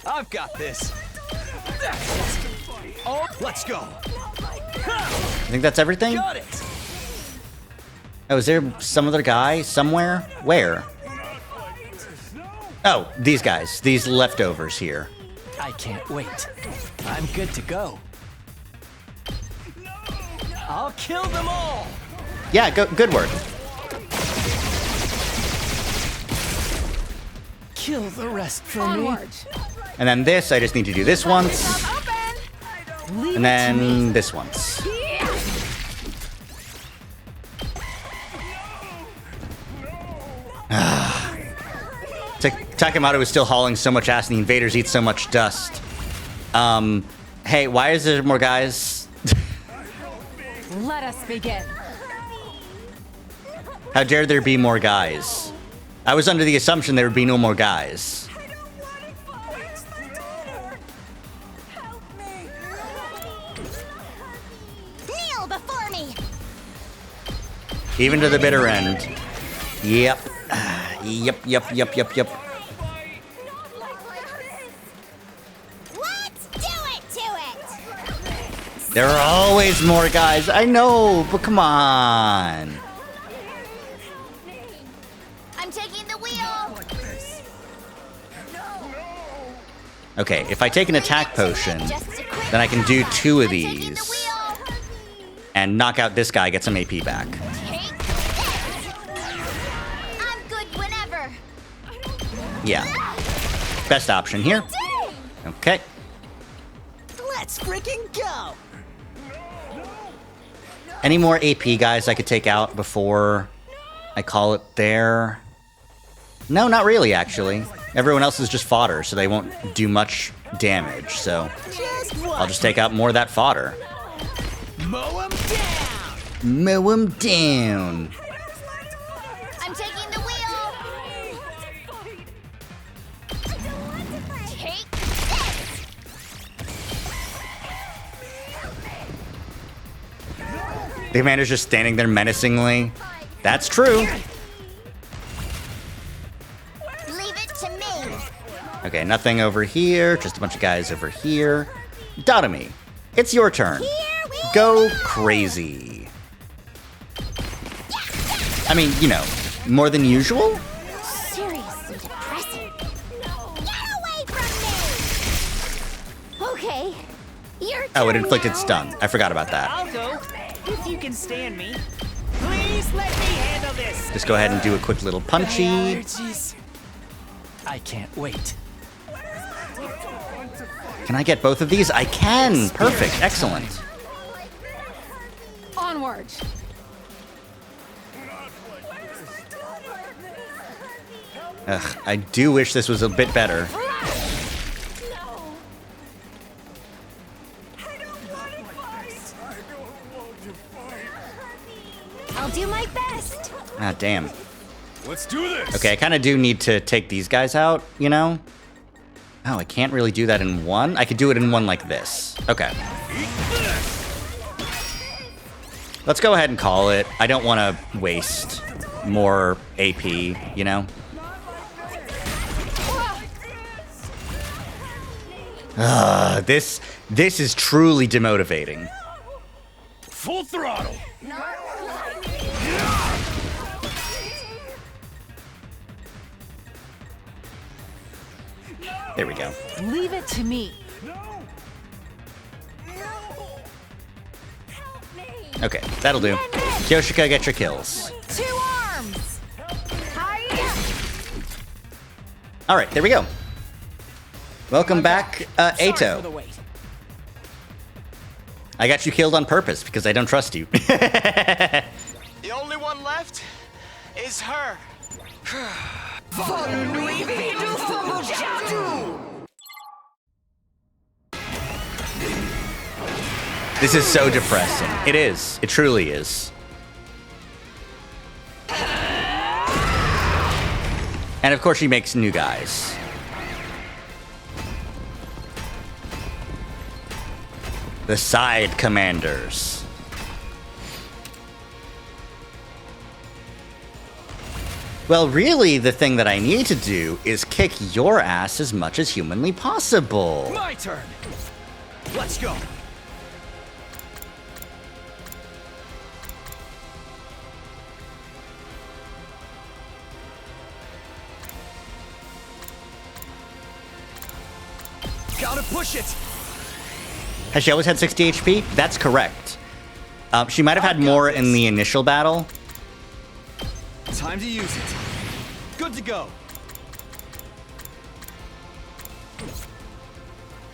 I've got this. Oh, let's go. I think that's everything. Got it. Oh, is there some other guy somewhere? Where? Oh, these guys. These leftovers here. I can't wait. I'm good to go. I'll kill them all! Yeah, good work. Kill the rest for Onward. me. And then this, I just need to do this once. Open. Leave And it to me. then this once. Takemoto is still hauling so much ass and the invaders eat so much dust. Hey, why is there more guys? Let us begin. How dare there be more guys? I was under the assumption there would be no more guys. Kneel before me. Even to the bitter end. Yep. Yep. Let's do it to it. There are always more guys. I know, but come on. I'm taking the wheel. Okay, if I take an attack potion, then I can do 2 of these and knock out this guy, get some AP back. Take this. over. Yeah. Best option here. Okay. Let's freaking go! Any more AP guys I could take out before I call it there? No, not really, actually. Everyone else is just fodder, so they won't do much damage, so I'll just take out more of that fodder. Mow 'em down! Mow 'em down. I'm taking the wheel. Take this. The commander's just standing there menacingly. That's true. Leave it to me. Okay, nothing over here. Just a bunch of guys over here. Dotomy, it's your turn. Go crazy. I mean, you know, more than usual? Seriously depressing. Get away from me. Okay. Your turn. Oh, it inflicted now. stun. I forgot about that. I'll go, if you can stand me. Please let me handle this. Just go ahead and do a quick little punchy. Allergies. I can't wait. Can I get both of these? I can. Perfect. Excellent. Onward. Ugh, I do wish this was a bit better. I'll do my best. Ah, damn. Let's do this! Okay, I kind of do need to take these guys out, you know? Oh, I can't really do that in one? I could do it in one like this. Okay. Let's go ahead and call it. I don't want to waste more AP, you know? This is truly demotivating. Full throttle! There we go. Leave it to me. Okay, that'll do. Kyoshika, get your kills. 2 arms. Hi. All right, there we go. Welcome back, Sorry for the Ato. wait. I got you killed on purpose because I don't trust you. The only one left is her. This is so depressing. It is. It truly is. And of course she makes new guys. The side commanders. Well, really, the thing that I need to do is kick your ass as much as humanly possible. My turn. Let's go. Gotta push it. Has she always had 60 HP? That's correct. She might have had more in the initial battle. Time to use it. Good to go.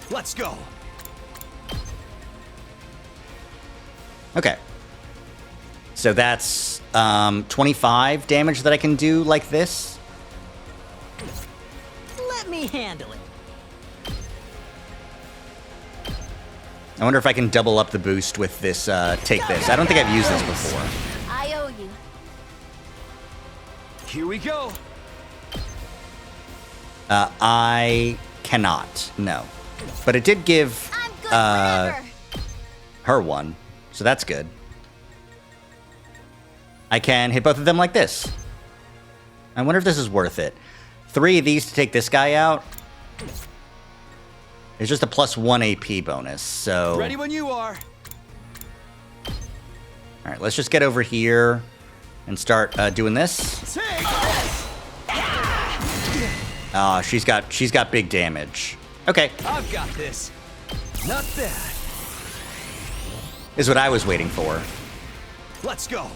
Let's go. Okay. So that's 25 damage that I can do like this. Let me handle it. I wonder if I can double up the boost with this, take this. I don't think I've used this before. I owe you. Here we go. I cannot, no. But it did give I'm good forever. her one, so that's good. I can hit both of them like this. I wonder if this is worth it. 3 of these to take this guy out. It's just a +1 AP bonus, so... Ready when you are. Alright, let's just get over here and start doing this. Oh, she's got big damage. Okay, I've got this. Not bad. is what I was waiting for. Let's go.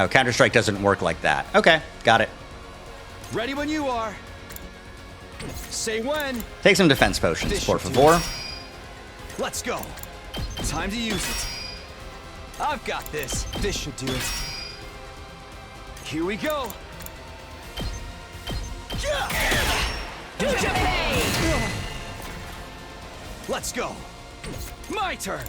Oh, Counter-Strike doesn't work like that. Okay, got it. Ready when you are. Say when. Take some defense potions, This por should favor. do it. Let's go. Time to use it. I've got this. This should do it. Here we go. Let's go. My turn.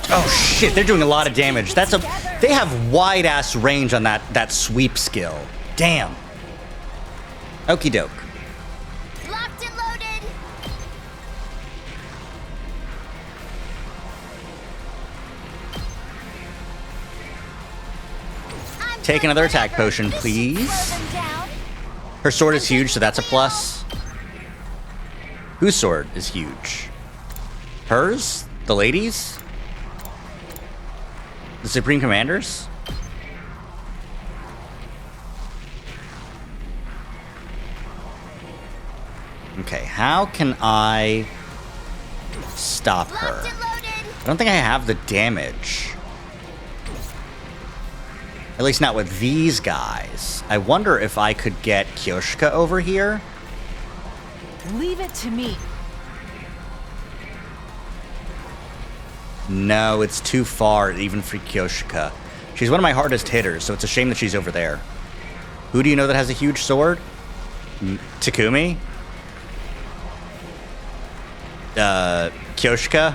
Oh shit, they're doing a lot of damage. They have wide ass range on that sweep skill. Damn. Okie doke. Locked and loaded. Take another attack potion, please. Slow them down. Her sword is huge, so that's a plus. Whose sword is huge? Hers? The ladies? The Supreme Commanders? Okay, how can I stop her? Locked and loaded. I don't think I have the damage. At least not with these guys. I wonder if I could get Kyoshka over here. Leave it to me. No, it's too far, even for Kyoshika. She's one of my hardest hitters, so it's a shame that she's over there. Who do you know that has a huge sword? Takumi? Kyoshika?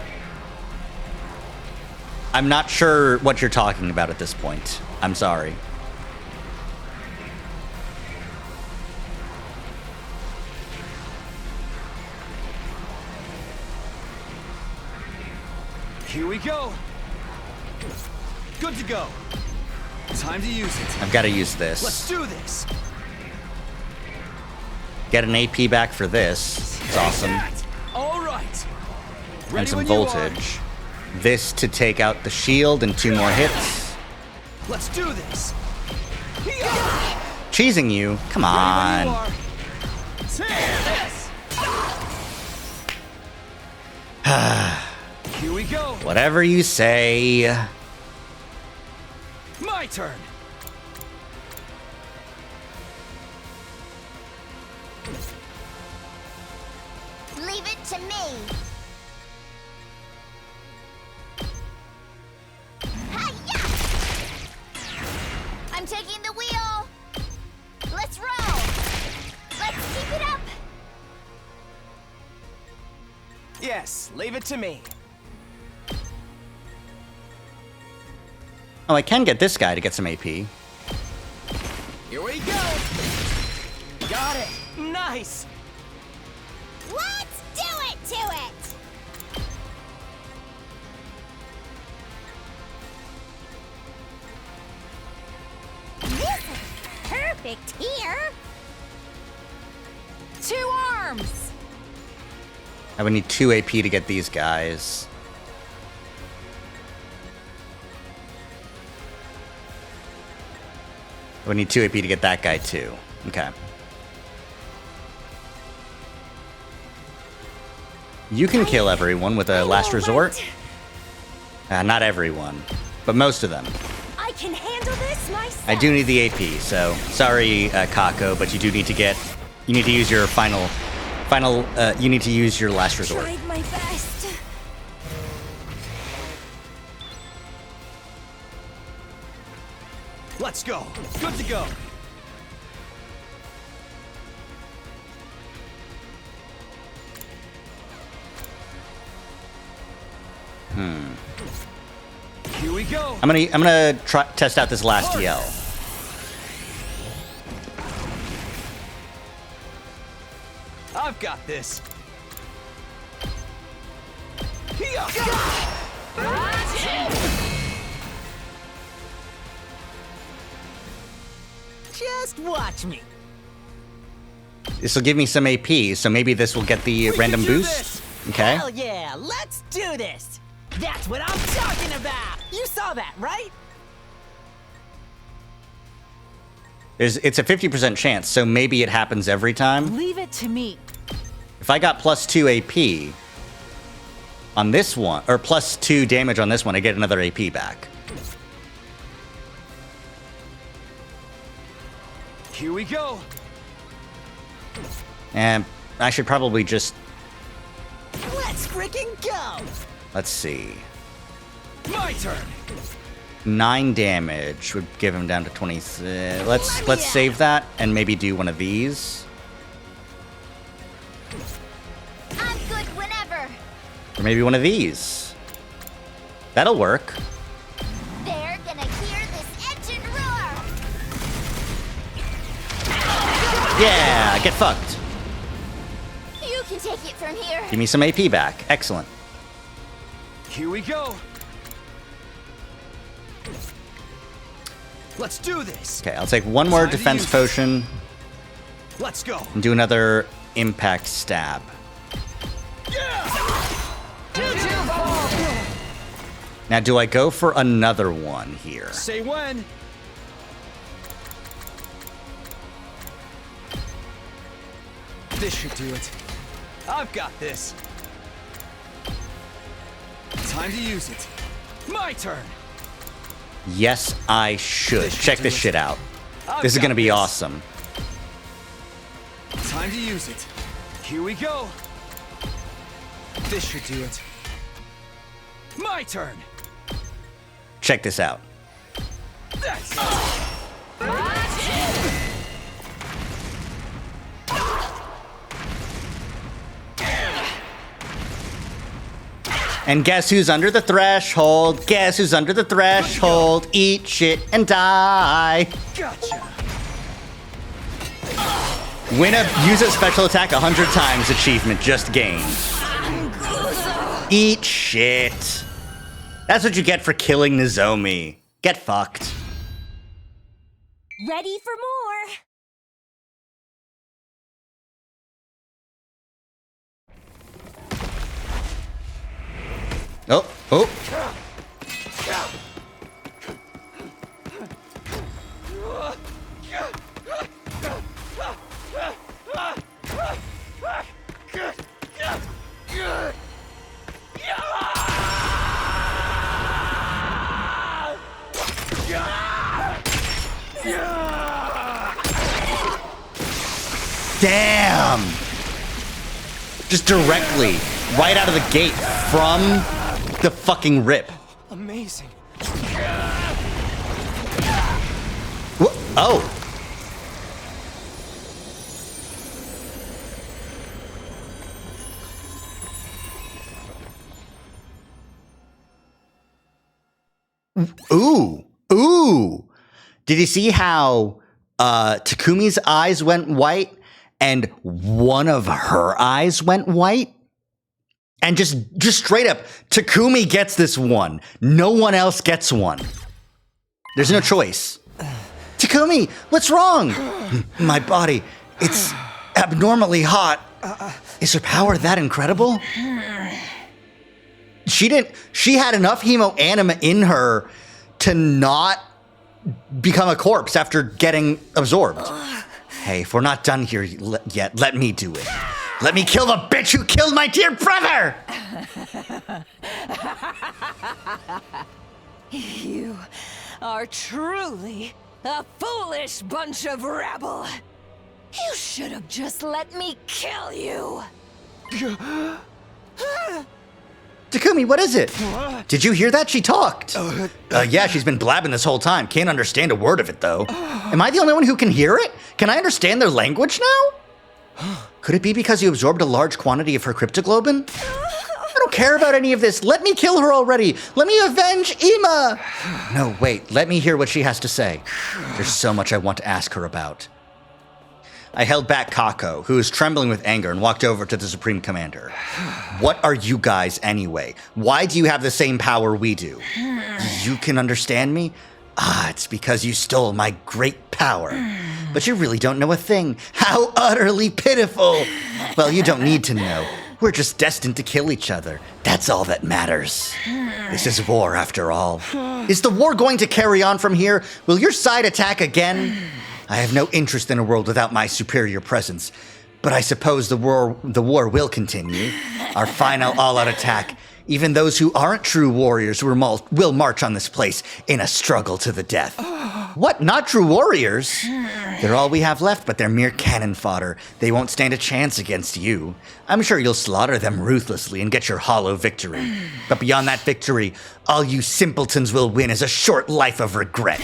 I'm not sure what you're talking about at this point. I'm sorry. Here we go. Good to go. Time to use it. I've got to use this. Let's do this. Get an AP back for this. It's awesome. All right. And Ready some when you are. voltage. This to take out the shield and 2 more hits. Let's do this. Cheesing you? Come on. Here we go. Whatever you say. My turn. Leave it to me. Hi-ya! I'm taking the wheel. Let's roll. Let's keep it up. Yes, leave it to me. Oh, I can get this guy to get some AP. Here we go. Got it. Nice. Let's do it to it. This is perfect here. 2 arms. I would need 2 AP to get these guys. I would need 2 AP to get that guy too. Okay. You can kill everyone with a last resort. Not everyone, but most of them. I can handle this myself. I do need the AP, so sorry, Kako, but you do need to get. You need to use your final. You need to use your last resort. Tried my best. Let's go. Good to go. Here we go. I'm gonna try test out this last yell. I've got this. Just watch me. This will give me some AP, so maybe this will get the random boost. Okay. Hell yeah, let's do this. That's what I'm talking about. You saw that, right? It's a 50% chance, so maybe it happens every time. Leave it to me. If I got +2 AP on this one, or +2 damage on this one, I get another AP back. Here we go. And I should probably just, Let's freaking go. let's see. My turn. 9 damage would give him down to 20. Let's save that and maybe do one of these. I'm good whenever. Or maybe one of these. That'll work. They're gonna hear this engine roar. Yeah, get fucked. You can take it from here. Give me some AP back. Excellent. Here we go. Let's do this. Okay, I'll take one more Time to defense use it. potion Let's go. and do another impact stab. Now, do I go for another one here? Say when. This should do it. I've got this. Time to use it. My turn. Yes, I should. This should Check do this it. shit out. I've This is got gonna be this. awesome. Time to use it. Here we go. This should do it. My turn. Check this out. That's And guess who's under the threshold? Guess who's under the threshold? Eat shit and die. Gotcha. Use a special attack 100 times achievement just gained. Eat shit. That's what you get for killing Nozomi. Get fucked. Ready for more. Oh, oh. Damn! Just directly, right out of the gate, from the fucking rip. Amazing. Oh! Ooh! Ooh! Did you see how Takumi's eyes went white and one of her eyes went white? And just straight up, Takumi gets this one. No one else gets one. There's no choice. Takumi, what's wrong? My body, it's abnormally hot. Is her power that incredible? She had enough hemo-anima in her to not become a corpse after getting absorbed. Hey, if we're not done here yet, let me do it. Let me kill the bitch who killed my dear brother! You are truly a foolish bunch of rabble. You should have just let me kill you. Takumi, what is it? Did you hear that? She talked. Yeah, she's been blabbing this whole time. Can't understand a word of it, though. Am I the only one who can hear it? Can I understand their language now? Could it be because you absorbed a large quantity of her cryptoglobin? I don't care about any of this. Let me kill her already. Let me avenge Ima. No, wait. Let me hear what she has to say. There's so much I want to ask her about. I held back Kako, who was trembling with anger, and walked over to the Supreme Commander. What are you guys anyway? Why do you have the same power we do? You can understand me? Ah, it's because you stole my great power. but you really don't know a thing. How utterly pitiful! Well, you don't need to know. We're just destined to kill each other. That's all that matters. This is war, after all. Is the war going to carry on from here? Will your side attack again? I have no interest in a world without my superior presence, but I suppose the war will continue. Our final all-out attack. Even those who aren't true warriors will march on this place in a struggle to the death. What? Not true warriors? They're all we have left, but they're mere cannon fodder. They won't stand a chance against you. I'm sure you'll slaughter them ruthlessly and get your hollow victory. But beyond that victory, all you simpletons will win is a short life of regret.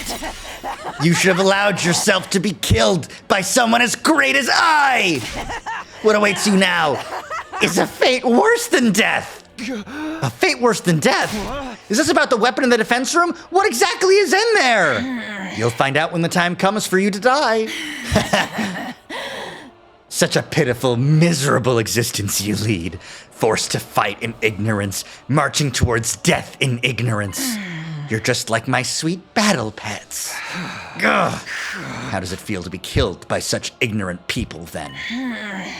You should have allowed yourself to be killed by someone as great as I! What awaits you now is a fate worse than death! A fate worse than death? Is this about the weapon in the defense room? What exactly is in there? You'll find out when the time comes for you to die. Such a pitiful, miserable existence you lead. Forced to fight in ignorance, marching towards death in ignorance. You're just like my sweet battle pets. Ugh. How does it feel to be killed by such ignorant people then?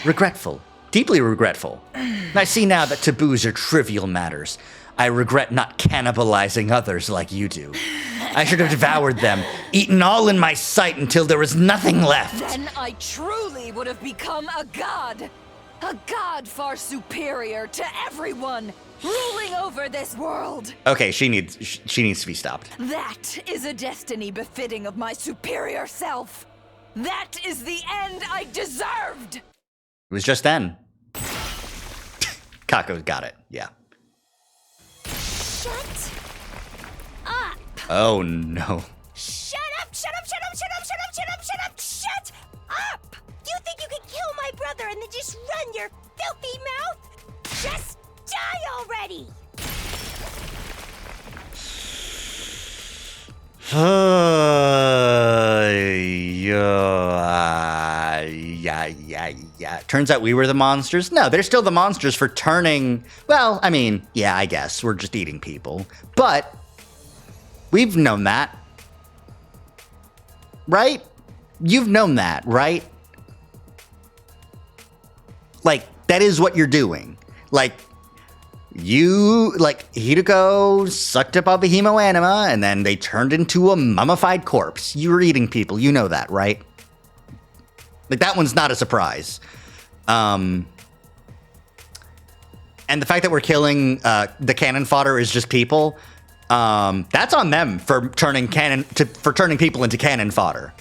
Regretful. Deeply regretful. I see now that taboos are trivial matters. I regret not cannibalizing others like you do. I should have devoured them, eaten all in my sight until there was nothing left. Then I truly would have become a god. A god far superior to everyone, ruling over this world. Okay, she needs to be stopped. That is a destiny befitting of my superior self. That is the end I deserved. It was just then. Kako got it, yeah. Shut up! Oh no. Shut up! Shut up! Shut up! Shut up! Shut up! Shut up! Shut up! Shut up! You think you can kill my brother and then just run your filthy mouth? Just die already! Yeah. Turns out we were the monsters. No, they're still the monsters for turning. Well, I mean, yeah, I guess we're just eating people, but we've known that, right? You've known that, right? Like, that is what you're doing. Like, Hideko sucked up all the hemoanima, and then they turned into a mummified corpse. You were eating people. You know that, right? Like, that one's not a surprise. And the fact that we're killing the cannon fodder is just people. That's on them for turning people into cannon fodder.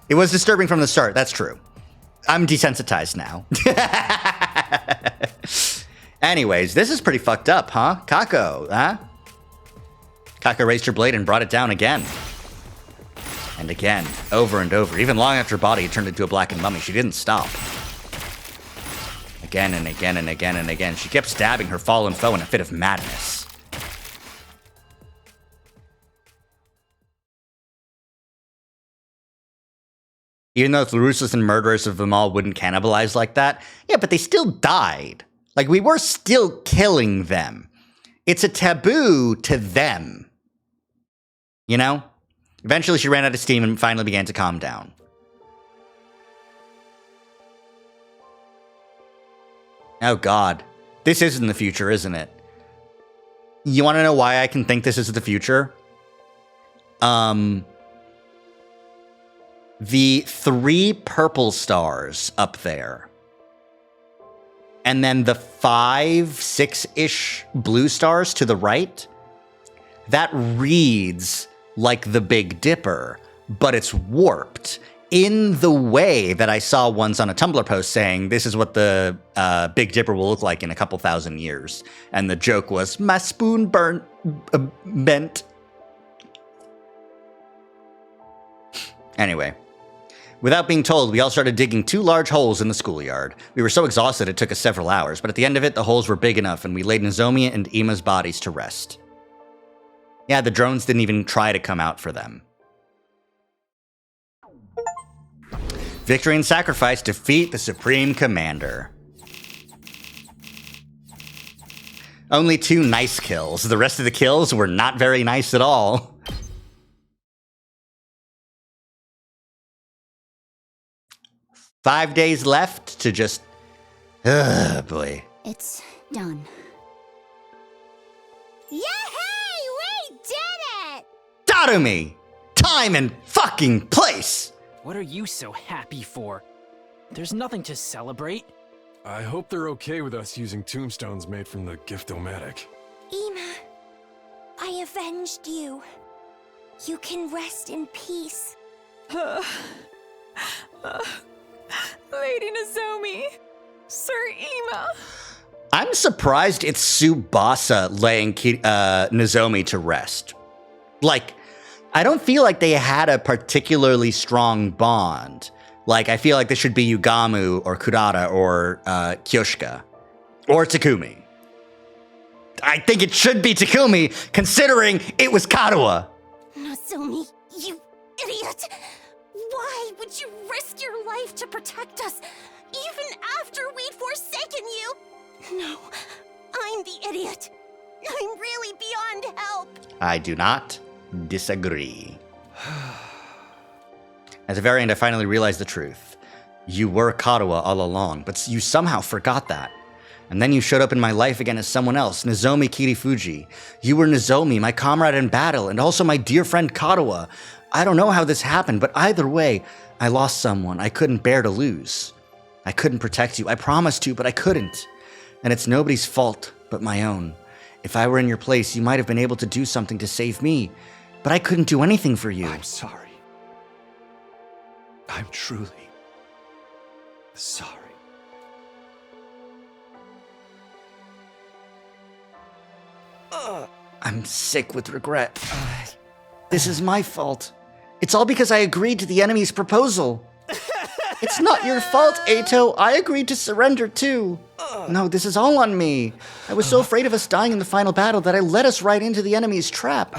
It was disturbing from the start. That's true. I'm desensitized now. Anyways, this is pretty fucked up, huh? Kako, huh? Kako raised her blade and brought it down again. And again, over and over. Even long after her body had turned into a blackened mummy, she didn't stop. Again and again and again and again. She kept stabbing her fallen foe in a fit of madness. Even though the ruthless and murderous of them all wouldn't cannibalize like that, yeah, but they still died. Like, we were still killing them. It's a taboo to them. You know? Eventually, she ran out of steam and finally began to calm down. Oh, God. This isn't the future, isn't it? You want to know why I can think this is the future? The 3 purple stars up there. And then the 5, 6-ish blue stars to the right, that reads like the Big Dipper, but it's warped in the way that I saw once on a Tumblr post saying, this is what the Big Dipper will look like in a couple thousand years. And the joke was, my spoon bent. Anyway. Without being told, we all started digging 2 large holes in the schoolyard. We were so exhausted it took us several hours, but at the end of it, the holes were big enough, and we laid Nozomi and Ima's bodies to rest. Yeah, the drones didn't even try to come out for them. Victory and sacrifice defeat the Supreme Commander. Only 2 nice kills. The rest of the kills were not very nice at all. 5 days left to just... boy. It's done. Yay! We did it! Darumi! Time and fucking place! What are you so happy for? There's nothing to celebrate. I hope they're okay with us using tombstones made from the Gift-O-Matic. Ima, I avenged you. You can rest in peace. Lady Nozomi, Sir Ima. I'm surprised it's Tsubasa laying Nozomi to rest. Like, I don't feel like they had a particularly strong bond. Like, I feel like this should be Yugamu or Kurata or Kyoshika or Takumi. I think it should be Takumi, considering it was Karuha. Nozomi, you idiot! Why would you risk your life to protect us, even after we'd forsaken you? No, I'm the idiot. I'm really beyond help. I do not disagree. At the very end, I finally realized the truth. You were Karuha all along, but you somehow forgot that. And then you showed up in my life again as someone else, Nozomi Kirifuji. You were Nozomi, my comrade in battle, and also my dear friend Karuha. I don't know how this happened, but either way, I lost someone I couldn't bear to lose. I couldn't protect you. I promised to, but I couldn't. And it's nobody's fault but my own. If I were in your place, you might have been able to do something to save me, but I couldn't do anything for you. I'm sorry. I'm truly sorry. I'm sick with regret. This is my fault. It's all because I agreed to the enemy's proposal. It's not your fault, Eito. I agreed to surrender too. No, this is all on me. I was so afraid of us dying in the final battle that I led us right into the enemy's trap.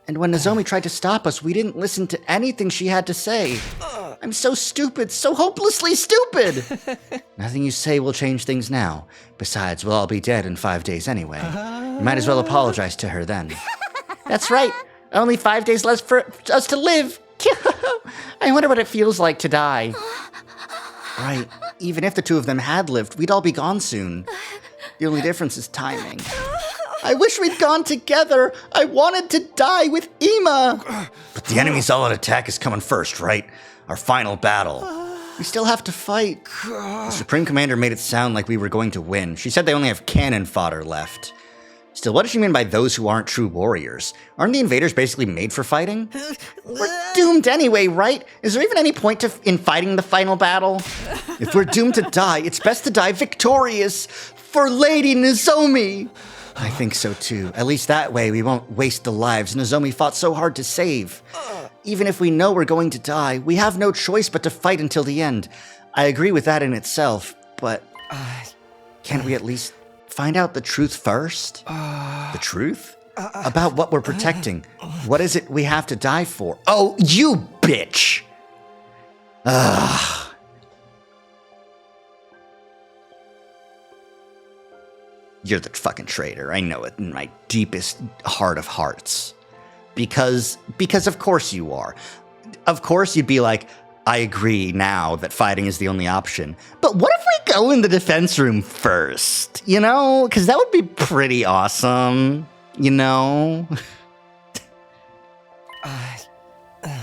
And when Nozomi tried to stop us, we didn't listen to anything she had to say. I'm so stupid, so hopelessly stupid. Nothing you say will change things now. Besides, we'll all be dead in 5 days anyway. You might as well apologize to her then. That's right. Only 5 days left for us to live. I wonder what it feels like to die. Right. Even if the two of them had lived, we'd all be gone soon. The only difference is timing. I wish we'd gone together. I wanted to die with Ima. But the enemy's all-out attack is coming first, right? Our final battle. We still have to fight. The Supreme Commander made it sound like we were going to win. She said they only have cannon fodder left. Still, what does she mean by those who aren't true warriors? Aren't the invaders basically made for fighting? We're doomed anyway, right? Is there even any point in fighting the final battle? If we're doomed to die, it's best to die victorious for Lady Nozomi. I think so too. At least that way we won't waste the lives Nozomi fought so hard to save. Even if we know we're going to die, we have no choice but to fight until the end. I agree with that in itself, but can't we at least find out the truth first? The truth? About what we're protecting. What is it we have to die for? Oh, you bitch! Ugh. You're the fucking traitor. I know it in my deepest heart of hearts. Because of course you are. Of course you'd be like, I agree now that fighting is the only option. But what if we go in the defense room first? You know? Because that would be pretty awesome. You know?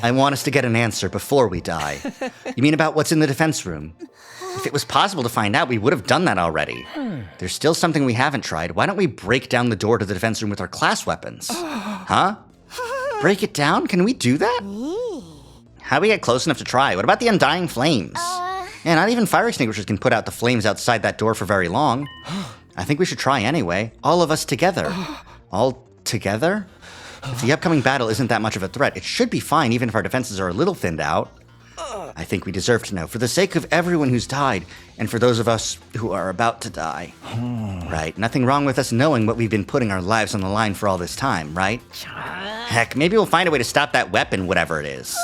I want us to get an answer before we die. You mean about what's in the defense room? If it was possible to find out, we would have done that already. There's still something we haven't tried. Why don't we break down the door to the defense room with our class weapons? Huh? Break it down? Can we do that? How do we get close enough to try? What about the undying flames? Yeah, not even fire extinguishers can put out the flames outside that door for very long. I think we should try anyway. All of us together. All together? If the upcoming battle isn't that much of a threat, it should be fine even if our defenses are a little thinned out. I think we deserve to know, for the sake of everyone who's died, and for those of us who are about to die. Right, nothing wrong with us knowing what we've been putting our lives on the line for all this time, right? Heck, maybe we'll find a way to stop that weapon, whatever it is.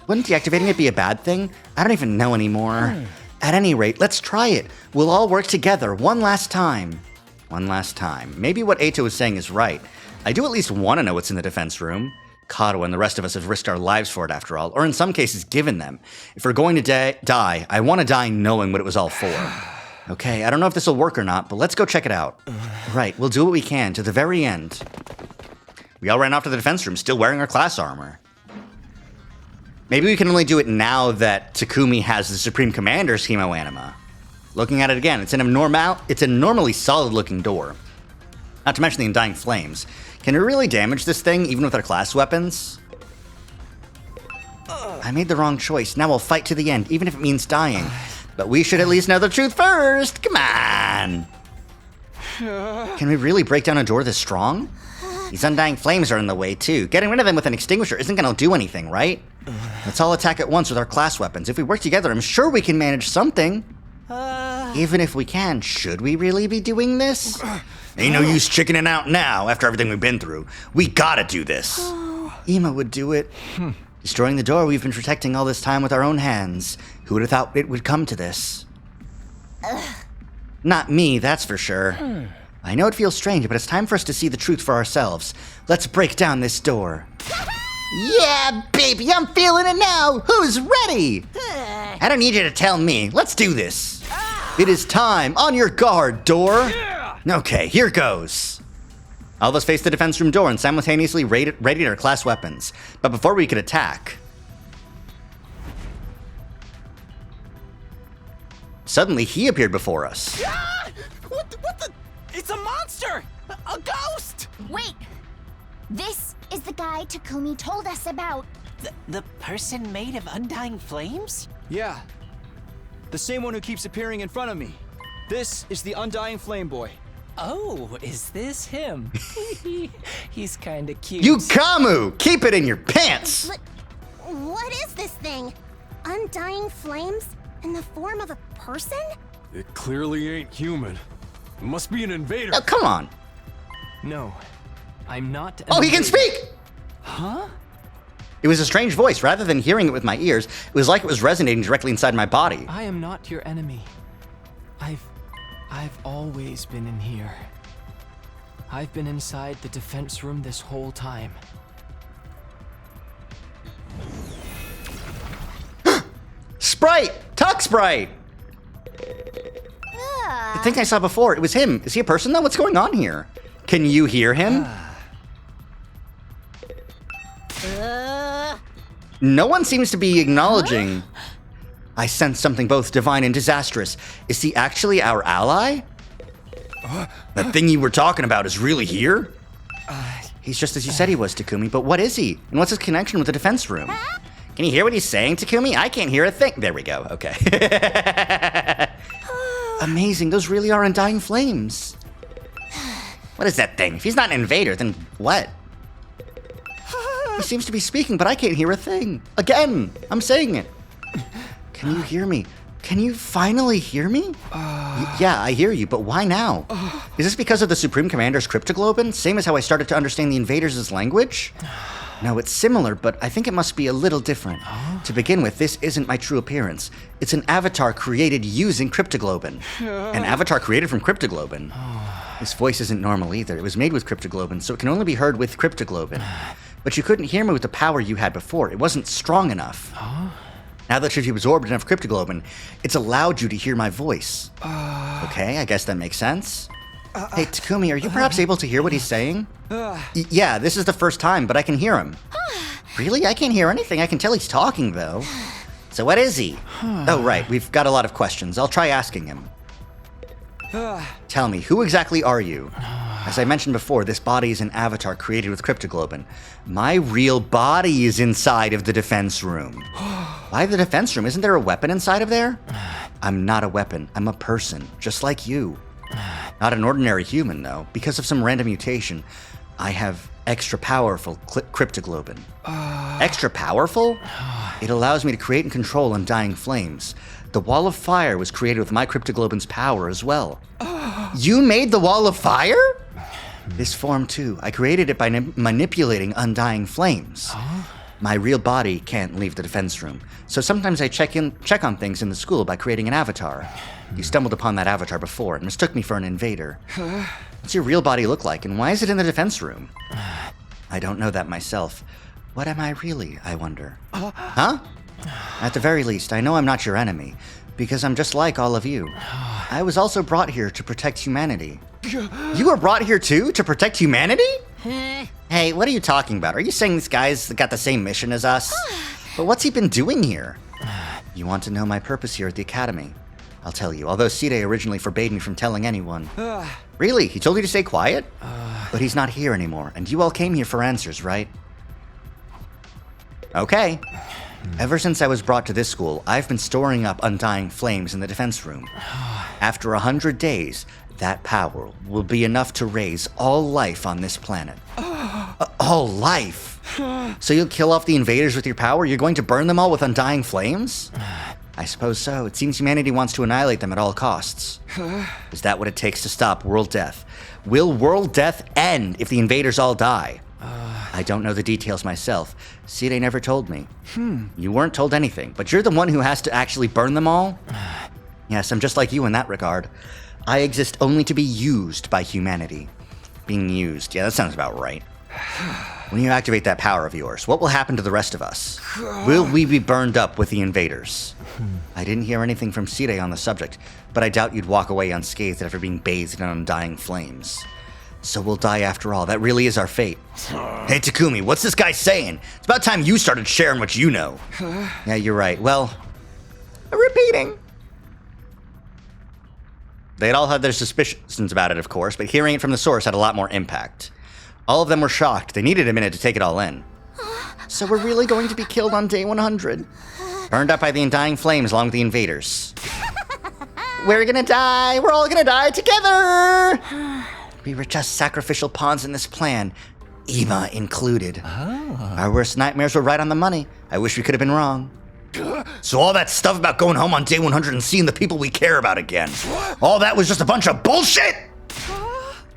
Wouldn't deactivating it be a bad thing? I don't even know anymore. At any rate, let's try it. We'll all work together, one last time. One last time. Maybe what Eito is saying is right. I do at least want to know what's in the defense room. Kato and the rest of us have risked our lives for it after all, or in some cases given them. If we're going to die, I want to die knowing what it was all for. Okay, I don't know if this will work or not, but let's go check it out. Right, we'll do what we can to the very end. We all ran off to the defense room, still wearing our class armor. Maybe we can only do it now that Takumi has the Supreme Commander's Chemo Anima. Looking at it again, it's a normally solid-looking door. Not to mention the Undying Flames. Can we really damage this thing, even with our class weapons? I made the wrong choice. Now we'll fight to the end, even if it means dying. But we should at least know the truth first. Come on! Can we really break down a door this strong? These Undying Flames are in the way, too. Getting rid of them with an extinguisher isn't gonna do anything, right? Let's all attack at once with our class weapons. If we work together, I'm sure we can manage something. Even if we can, should we really be doing this? Ain't no use chickening out now, after everything we've been through. We gotta do this. Ima would do it. Destroying the door we've been protecting all this time with our own hands. Who would have thought it would come to this? Not me, that's for sure. I know it feels strange, but it's time for us to see the truth for ourselves. Let's break down this door. Yeah, baby, I'm feeling it now. Who's ready? I don't need you to tell me. Let's do this. It is time. On your guard, door. Okay, here goes. All of us faced the defense room door and simultaneously readied our class weapons. But before we could attack, suddenly he appeared before us. What the? It's a monster! A ghost! Wait! This is the guy Takumi told us about. The person made of undying flames? Yeah. The same one who keeps appearing in front of me. This is the Undying Flame Boy. Oh, is this him? He's kinda cute. Yukamu! Keep it in your pants! What is this thing? Undying flames in the form of a person? It clearly ain't human. It must be an invader. Oh, come on. No, I'm not. Oh, he can speak! Huh? It was a strange voice. Rather than hearing it with my ears, it was like it was resonating directly inside my body. I am not your enemy. I've always been in here. I've been inside the defense room this whole time. Sprite! Tuck Sprite! I think I saw before. It was him. Is he a person though? What's going on here? Can you hear him? No one seems to be acknowledging. I sense something both divine and disastrous. Is he actually our ally? That thing you were talking about is really here? He's just as you said he was, Takumi, but what is he? And what's his connection with the defense room? Can you hear what he's saying, Takumi? I can't hear a thing. There we go, okay. Amazing, those really are Undying Flames. What is that thing? If he's not an invader, then what? He seems to be speaking, but I can't hear a thing. Again, I'm saying it. Can you hear me? Can you finally hear me? Yeah, I hear you, but why now? Is this because of the Supreme Commander's cryptoglobin? Same as how I started to understand the invaders' language? No, it's similar, but I think it must be a little different. To begin with, this isn't my true appearance. It's an avatar created using cryptoglobin. An avatar created from cryptoglobin. This voice isn't normal either. It was made with cryptoglobin, so it can only be heard with cryptoglobin. But you couldn't hear me with the power you had before. It wasn't strong enough. Now that you've absorbed enough cryptoglobin, it's allowed you to hear my voice. Okay, I guess that makes sense. Hey, Takumi, are you perhaps able to hear what he's saying? Yeah, this is the first time, but I can hear him. Really? I can't hear anything. I can tell he's talking, though. So what is he? Oh, right. We've got a lot of questions. I'll try asking him. Tell me, who exactly are you? As I mentioned before, this body is an avatar created with cryptoglobin. My real body is inside of the defense room. Why the defense room? Isn't there a weapon inside of there? I'm not a weapon. I'm a person, just like you. Not an ordinary human, though. Because of some random mutation, I have extra powerful cryptoglobin. Extra powerful? It allows me to create and control Undying Flames. The Wall of Fire was created with my cryptoglobin's power as well. You made the Wall of Fire? This form, too. I created it by manipulating Undying Flames. My real body can't leave the defense room, so sometimes I check on things in the school by creating an avatar. You stumbled upon that avatar before and mistook me for an invader. What's your real body look like, and why is it in the defense room? I don't know that myself. What am I really, I wonder? Huh? At the very least, I know I'm not your enemy, because I'm just like all of you. I was also brought here to protect humanity. You were brought here too, to protect humanity? Hey, what are you talking about? Are you saying this guy's got the same mission as us? But what's he been doing here? You want to know my purpose here at the Academy? I'll tell you, although Side originally forbade me from telling anyone. Really? He told you to stay quiet? But he's not here anymore, and you all came here for answers, right? Okay. Ever since I was brought to this school, I've been storing up undying flames in the defense room. After 100 days, that power will be enough to raise all life on this planet. All life? So you'll kill off the invaders with your power? You're going to burn them all with undying flames? I suppose so. It seems humanity wants to annihilate them at all costs. Is that what it takes to stop world death? Will world death end if the invaders all die? I don't know the details myself. Side never told me. You weren't told anything, but you're the one who has to actually burn them all? Yes, I'm just like you in that regard. I exist only to be used by humanity. Being used, yeah, that sounds about right. When you activate that power of yours, what will happen to the rest of us? Will we be burned up with the invaders? I didn't hear anything from Side on the subject, but I doubt you'd walk away unscathed after being bathed in undying flames. So we'll die after all. That really is our fate. Hey, Takumi, what's this guy saying? It's about time you started sharing what you know. Yeah, you're right. Well, repeating. They'd all had their suspicions about it, of course, but hearing it from the source had a lot more impact. All of them were shocked. They needed a minute to take it all in. So we're really going to be killed on day 100? Burned up by the undying flames along with the invaders. We're gonna die. We're all gonna die together. We were just sacrificial pawns in this plan, Ema included. Our worst nightmares were right on the money. I wish we could have been wrong. So all that stuff about going home on day 100 and seeing the people we care about again, all that was just a bunch of bullshit?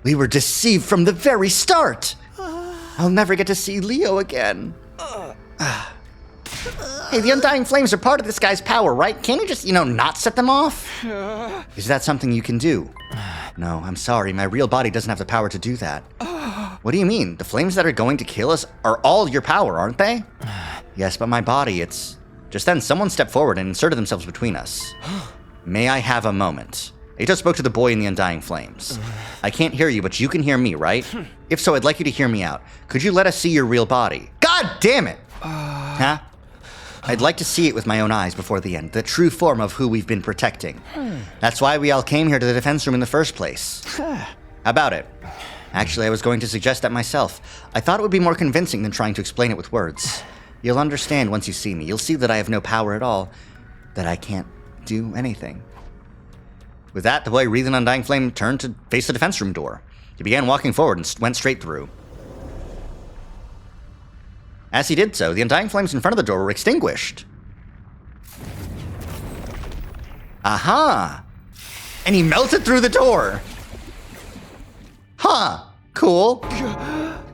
We were deceived from the very start. I'll never get to see Leo again. Hey, the undying flames are part of this guy's power, right? Can't you just, not set them off? Is that something you can do? No, I'm sorry. My real body doesn't have the power to do that. What do you mean? The flames that are going to kill us are all your power, aren't they? Yes, but my body, it's... Just then, someone stepped forward and inserted themselves between us. May I have a moment? Ito spoke to the boy in the undying flames. I can't hear you, but you can hear me, right? If so, I'd like you to hear me out. Could you let us see your real body? God damn it! Huh? I'd like to see it with my own eyes before the end, the true form of who we've been protecting. That's why we all came here to the defense room in the first place. How about it? Actually, I was going to suggest that myself. I thought it would be more convincing than trying to explain it with words. You'll understand once you see me. You'll see that I have no power at all, that I can't do anything. With that, the boy wreathed an undying flame turned to face the defense room door. He began walking forward and went straight through. As he did so, the undying flames in front of the door were extinguished. Aha! And he melted through the door. Huh, cool.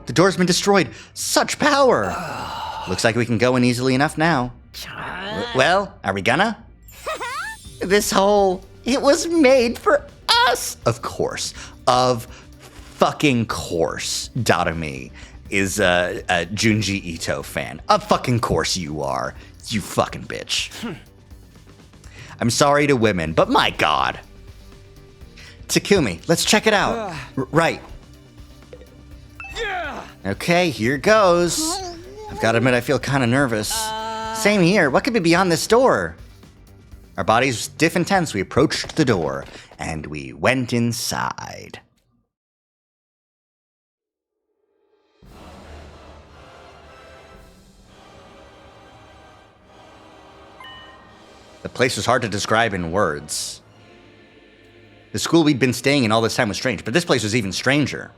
The door's been destroyed. Such power. Looks like we can go in easily enough now. Well, are we gonna? This hole, it was made for us. Of course. Of fucking course, Darumi is a Junji Ito fan. Of fucking course you are. You fucking bitch. I'm sorry to women, but my god. Takumi, let's check it out. Right. Okay, here goes. I've got to admit, I feel kind of nervous. Same here. What could be beyond this door? Our bodies stiff and tense. We approached the door, and we went inside. The place was hard to describe in words. The school we'd been staying in all this time was strange, but this place was even stranger.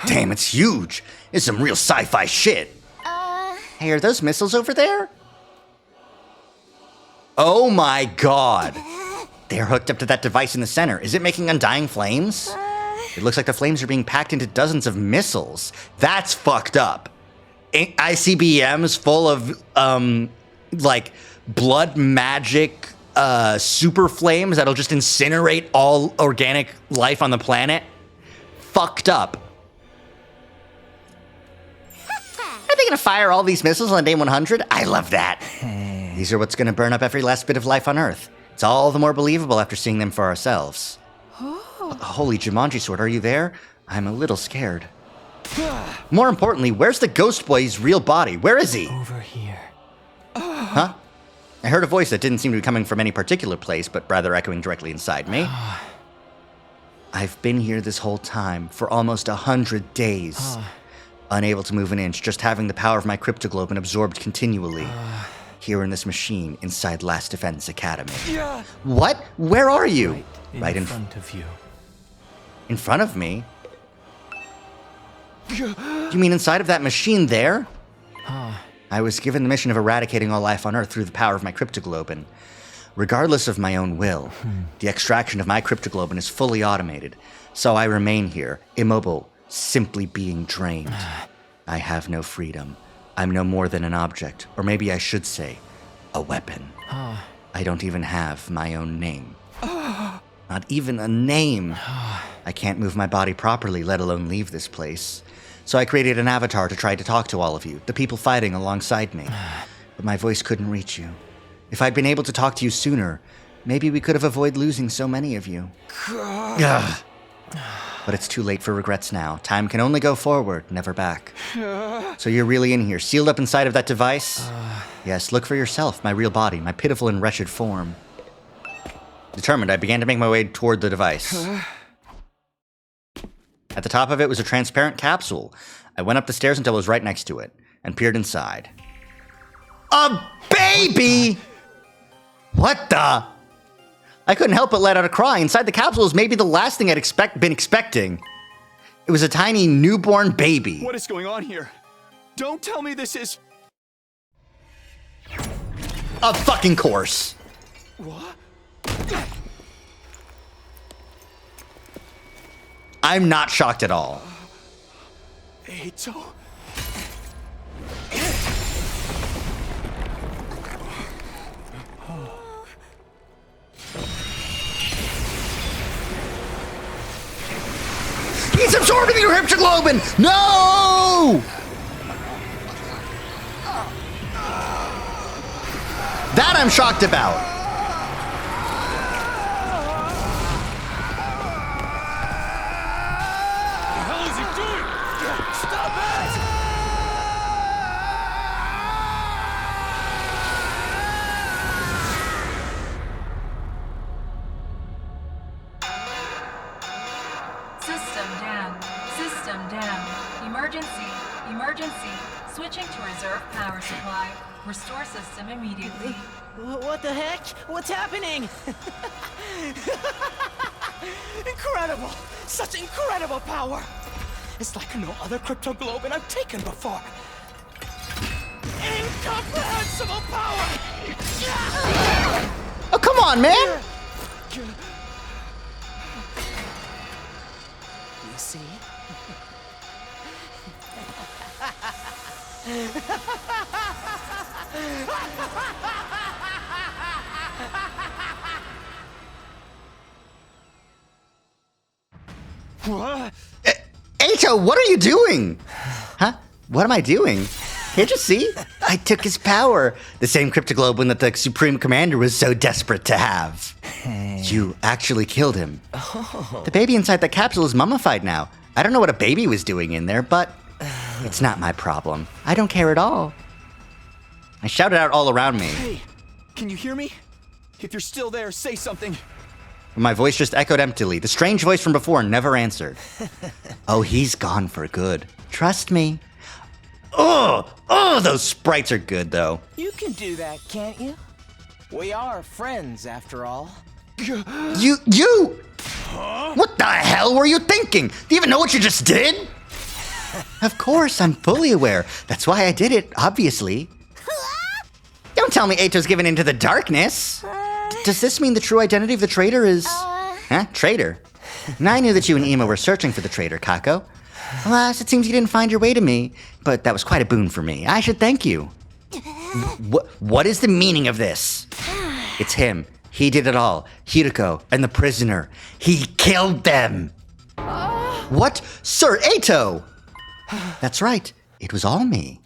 Damn, it's huge. It's some real sci-fi shit. Hey, are those missiles over there? Oh my god. They're hooked up to that device in the center. Is it making undying flames? It looks like the flames are being packed into dozens of missiles. That's fucked up. ICBMs full of, like, blood magic super flames that'll just incinerate all organic life on the planet. Fucked up. Are they really gonna fire all these missiles on day 100? I love that. These are what's gonna burn up every last bit of life on Earth. It's all the more believable after seeing them for ourselves. Holy Jumanji Sword, are you there? I'm a little scared. More importantly, where's the Ghost Boy's real body? Where is he? Over here. Huh? I heard a voice that didn't seem to be coming from any particular place, but rather echoing directly inside me. I've been here this whole time, for almost 100 days. Unable to move an inch, just having the power of my cryptoglobin absorbed continually. Here in this machine, inside Last Defense Academy. What? Where are you? Right in front of you. In front of me? You mean inside of that machine there? I was given the mission of eradicating all life on Earth through the power of my cryptoglobin. Regardless of my own will, the extraction of my cryptoglobin is fully automated, so I remain here, immobile, simply being drained. I have no freedom. I'm no more than an object, or maybe I should say, a weapon. I don't even have my own name. Not even a name. I can't move my body properly, let alone leave this place. So I created an avatar to try to talk to all of you, the people fighting alongside me. But my voice couldn't reach you. If I'd been able to talk to you sooner, maybe we could have avoided losing so many of you. Ugh. But it's too late for regrets now. Time can only go forward, never back. So you're really in here, sealed up inside of that device? Yes, look for yourself, my real body, my pitiful and wretched form. Determined, I began to make my way toward the device. At the top of it was a transparent capsule. I went up the stairs until I was right next to it, and peered inside. A baby! What the? I couldn't help but let out a cry. Inside the capsule was maybe the last thing I'd been expecting. It was a tiny newborn baby. What is going on here? Don't tell me this is... Of fucking course. What? I'm not shocked at all. Eito? He's absorbing your cryptoglobin! No! That I'm shocked about. System down. Emergency. Emergency. Switching to reserve power supply. Restore system immediately. What the heck? What's happening? Incredible! Such incredible power! It's like no other cryptoglobin I've taken before. Incomprehensible power! Oh, come on, man! You see? What? Eito, what are you doing? Huh? What am I doing? Can't you see? I took his power. The same cryptoglobin that the Supreme Commander was so desperate to have. You actually killed him. The baby inside the capsule is mummified now. I don't know what a baby was doing in there, but it's not my problem. I don't care at all. I shouted out all around me. Hey, can you hear me? If you're still there, say something. My voice just echoed emptily. The strange voice from before never answered. Oh, he's gone for good. Trust me. Oh, those sprites are good, though. You can do that, can't you? We are friends, after all. You! Huh? What the hell were you thinking? Do you even know what you just did? Of course, I'm fully aware. That's why I did it, obviously. Don't tell me Eito's given into the darkness. Does this mean the true identity of the traitor is... Huh? Traitor? And I knew that you and Ema were searching for the traitor, Kako. Alas, it seems you didn't find your way to me, but that was quite a boon for me. I should thank you. What is the meaning of this? It's him. He did it all. Hiriko and the prisoner. He killed them. What? Sir Eito! That's right. It was all me.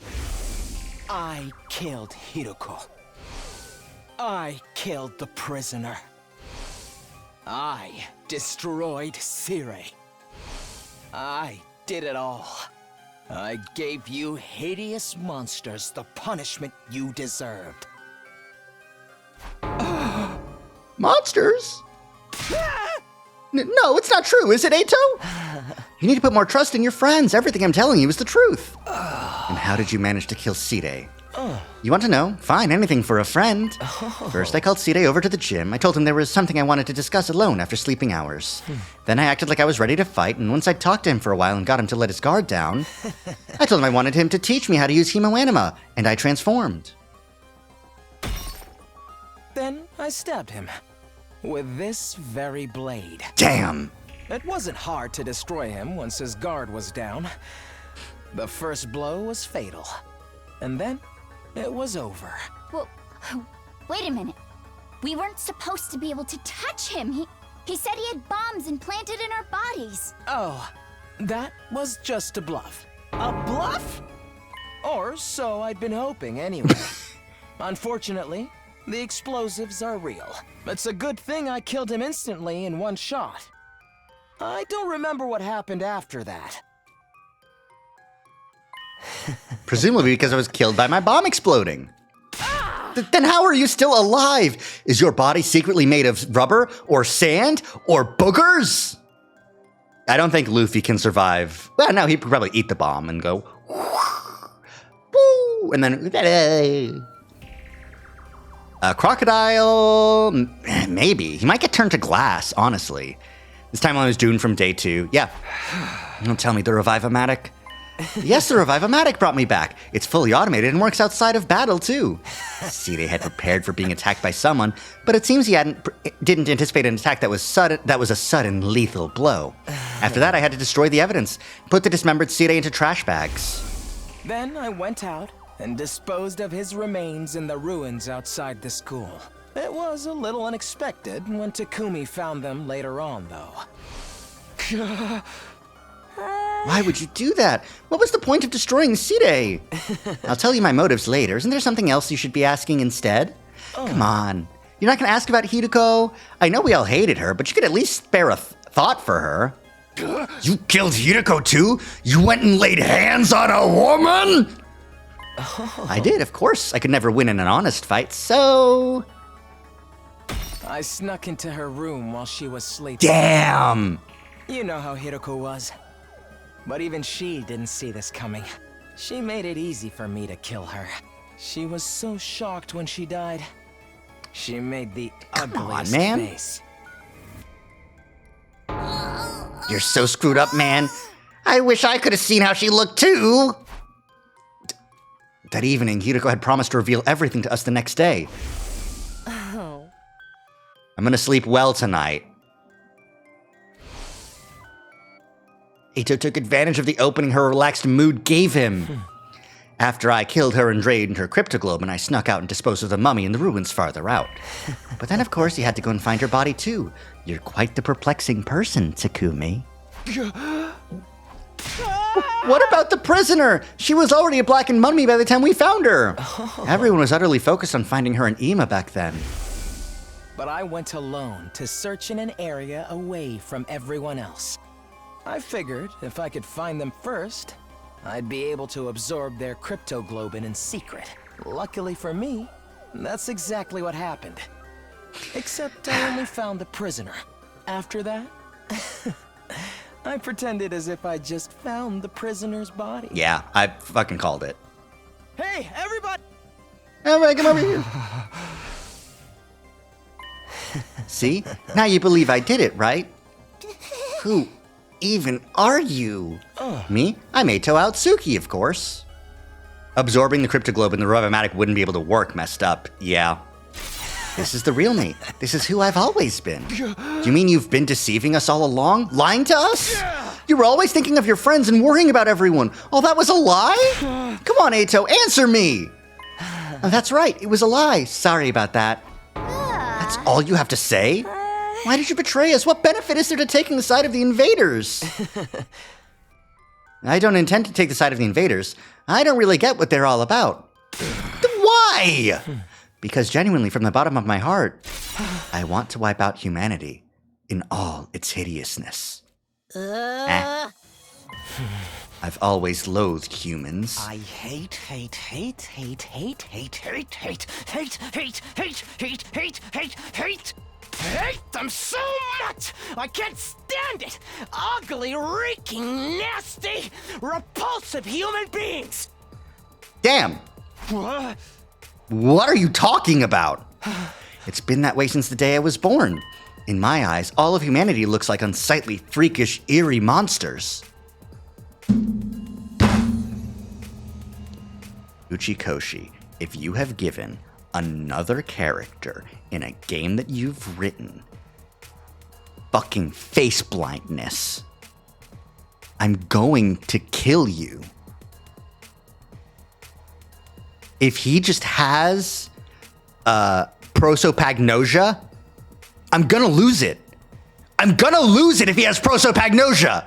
killed Hiroko. I killed the prisoner. I destroyed Sire. I did it all. I gave you hideous monsters the punishment you deserved. Monsters? No, it's not true, is it, Eito? You need to put more trust in your friends. Everything I'm telling you is the truth. And how did you manage to kill Sire? You want to know? Fine, anything for a friend. First, I called Sire over to the gym. I told him there was something I wanted to discuss alone after sleeping hours. Then I acted like I was ready to fight, and once I talked to him for a while and got him to let his guard down, I told him I wanted him to teach me how to use Hemoanima, and I transformed. Then I stabbed him with this very blade. Damn! It wasn't hard to destroy him once his guard was down. The first blow was fatal, and then it was over. Well, wait a minute. We weren't supposed to be able to touch him. He said he had bombs implanted in our bodies. Oh, that was just a bluff. A bluff? Or so I'd been hoping anyway. Unfortunately, the explosives are real. It's a good thing I killed him instantly in one shot. I don't remember what happened after that. Presumably because I was killed by my bomb exploding. Then how are you still alive? Is your body secretly made of rubber or sand or boogers? I don't think Luffy can survive. Well, no, he could probably eat the bomb and go, woo, and then, crocodile, maybe. He might get turned to glass, honestly. This time I was doomed from day 2. Yeah. Don't tell me the Revive-O-Matic. Yes, the Revive-O-Matic brought me back. It's fully automated and works outside of battle, too. See, they had prepared for being attacked by someone, but it seems he didn't anticipate an attack that was a sudden lethal blow. After that, I had to destroy the evidence, put the dismembered Sire into trash bags. Then I went out and disposed of his remains in the ruins outside the school. It was a little unexpected when Takumi found them later on, though. Why would you do that? What was the point of destroying Sire? I'll tell you my motives later. Isn't there something else you should be asking instead? Come on. You're not going to ask about Hiroko? I know we all hated her, but you could at least spare a thought for her. You killed Hiroko too? You went and laid hands on a woman? I did, of course. I could never win in an honest fight, so... I snuck into her room while she was sleeping. Damn! You know how Hiroko was. But even she didn't see this coming. She made it easy for me to kill her. She was so shocked when she died. She made the ugliest face. You're so screwed up, man. I wish I could have seen how she looked too. That evening, Hiroko had promised to reveal everything to us the next day. Oh. I'm gonna sleep well tonight. Eito took advantage of the opening her relaxed mood gave him. After I killed her and drained her cryptoglobin, I snuck out and disposed of the mummy in the ruins farther out. But then, of course, you had to go and find her body, too. You're quite the perplexing person, Takumi. What about the prisoner? She was already a blackened mummy by the time we found her. Everyone was utterly focused on finding her in Ima back then. But I went alone to search in an area away from everyone else. I figured if I could find them first, I'd be able to absorb their cryptoglobin in secret. Luckily for me, that's exactly what happened. Except I only found the prisoner. After that, I pretended as if I just found the prisoner's body. Yeah, I fucking called it. Hey, everybody! Everybody, come over here. See? Now you believe I did it, right? Who even are you? Me? I'm Eito Aotsuki, of course. Absorbing the cryptoglobin, the Revive-O-Matic wouldn't be able to work messed up. Yeah. This is the real me. This is who I've always been. You mean you've been deceiving us all along? Lying to us? Yeah. You were always thinking of your friends and worrying about everyone. Oh, that was a lie? Come on, Eito, answer me. Oh, that's right, it was a lie. Sorry about that. That's all you have to say? Why did you betray us? What benefit is there to taking the side of the invaders? I don't intend to take the side of the invaders. I don't really get what they're all about. Why? Because genuinely, from the bottom of my heart, I want to wipe out humanity in all its hideousness. I've always loathed humans. I hate them so much! I can't stand it! Ugly, reeking, nasty, repulsive human beings! Damn! What? What are you talking about? It's been that way since the day I was born. In my eyes, all of humanity looks like unsightly, freakish, eerie monsters. Uchikoshi, if you have given another character in a game that you've written fucking face blindness, I'm going to kill you. If he just has prosopagnosia, I'm gonna lose it. I'm gonna lose it if he has prosopagnosia.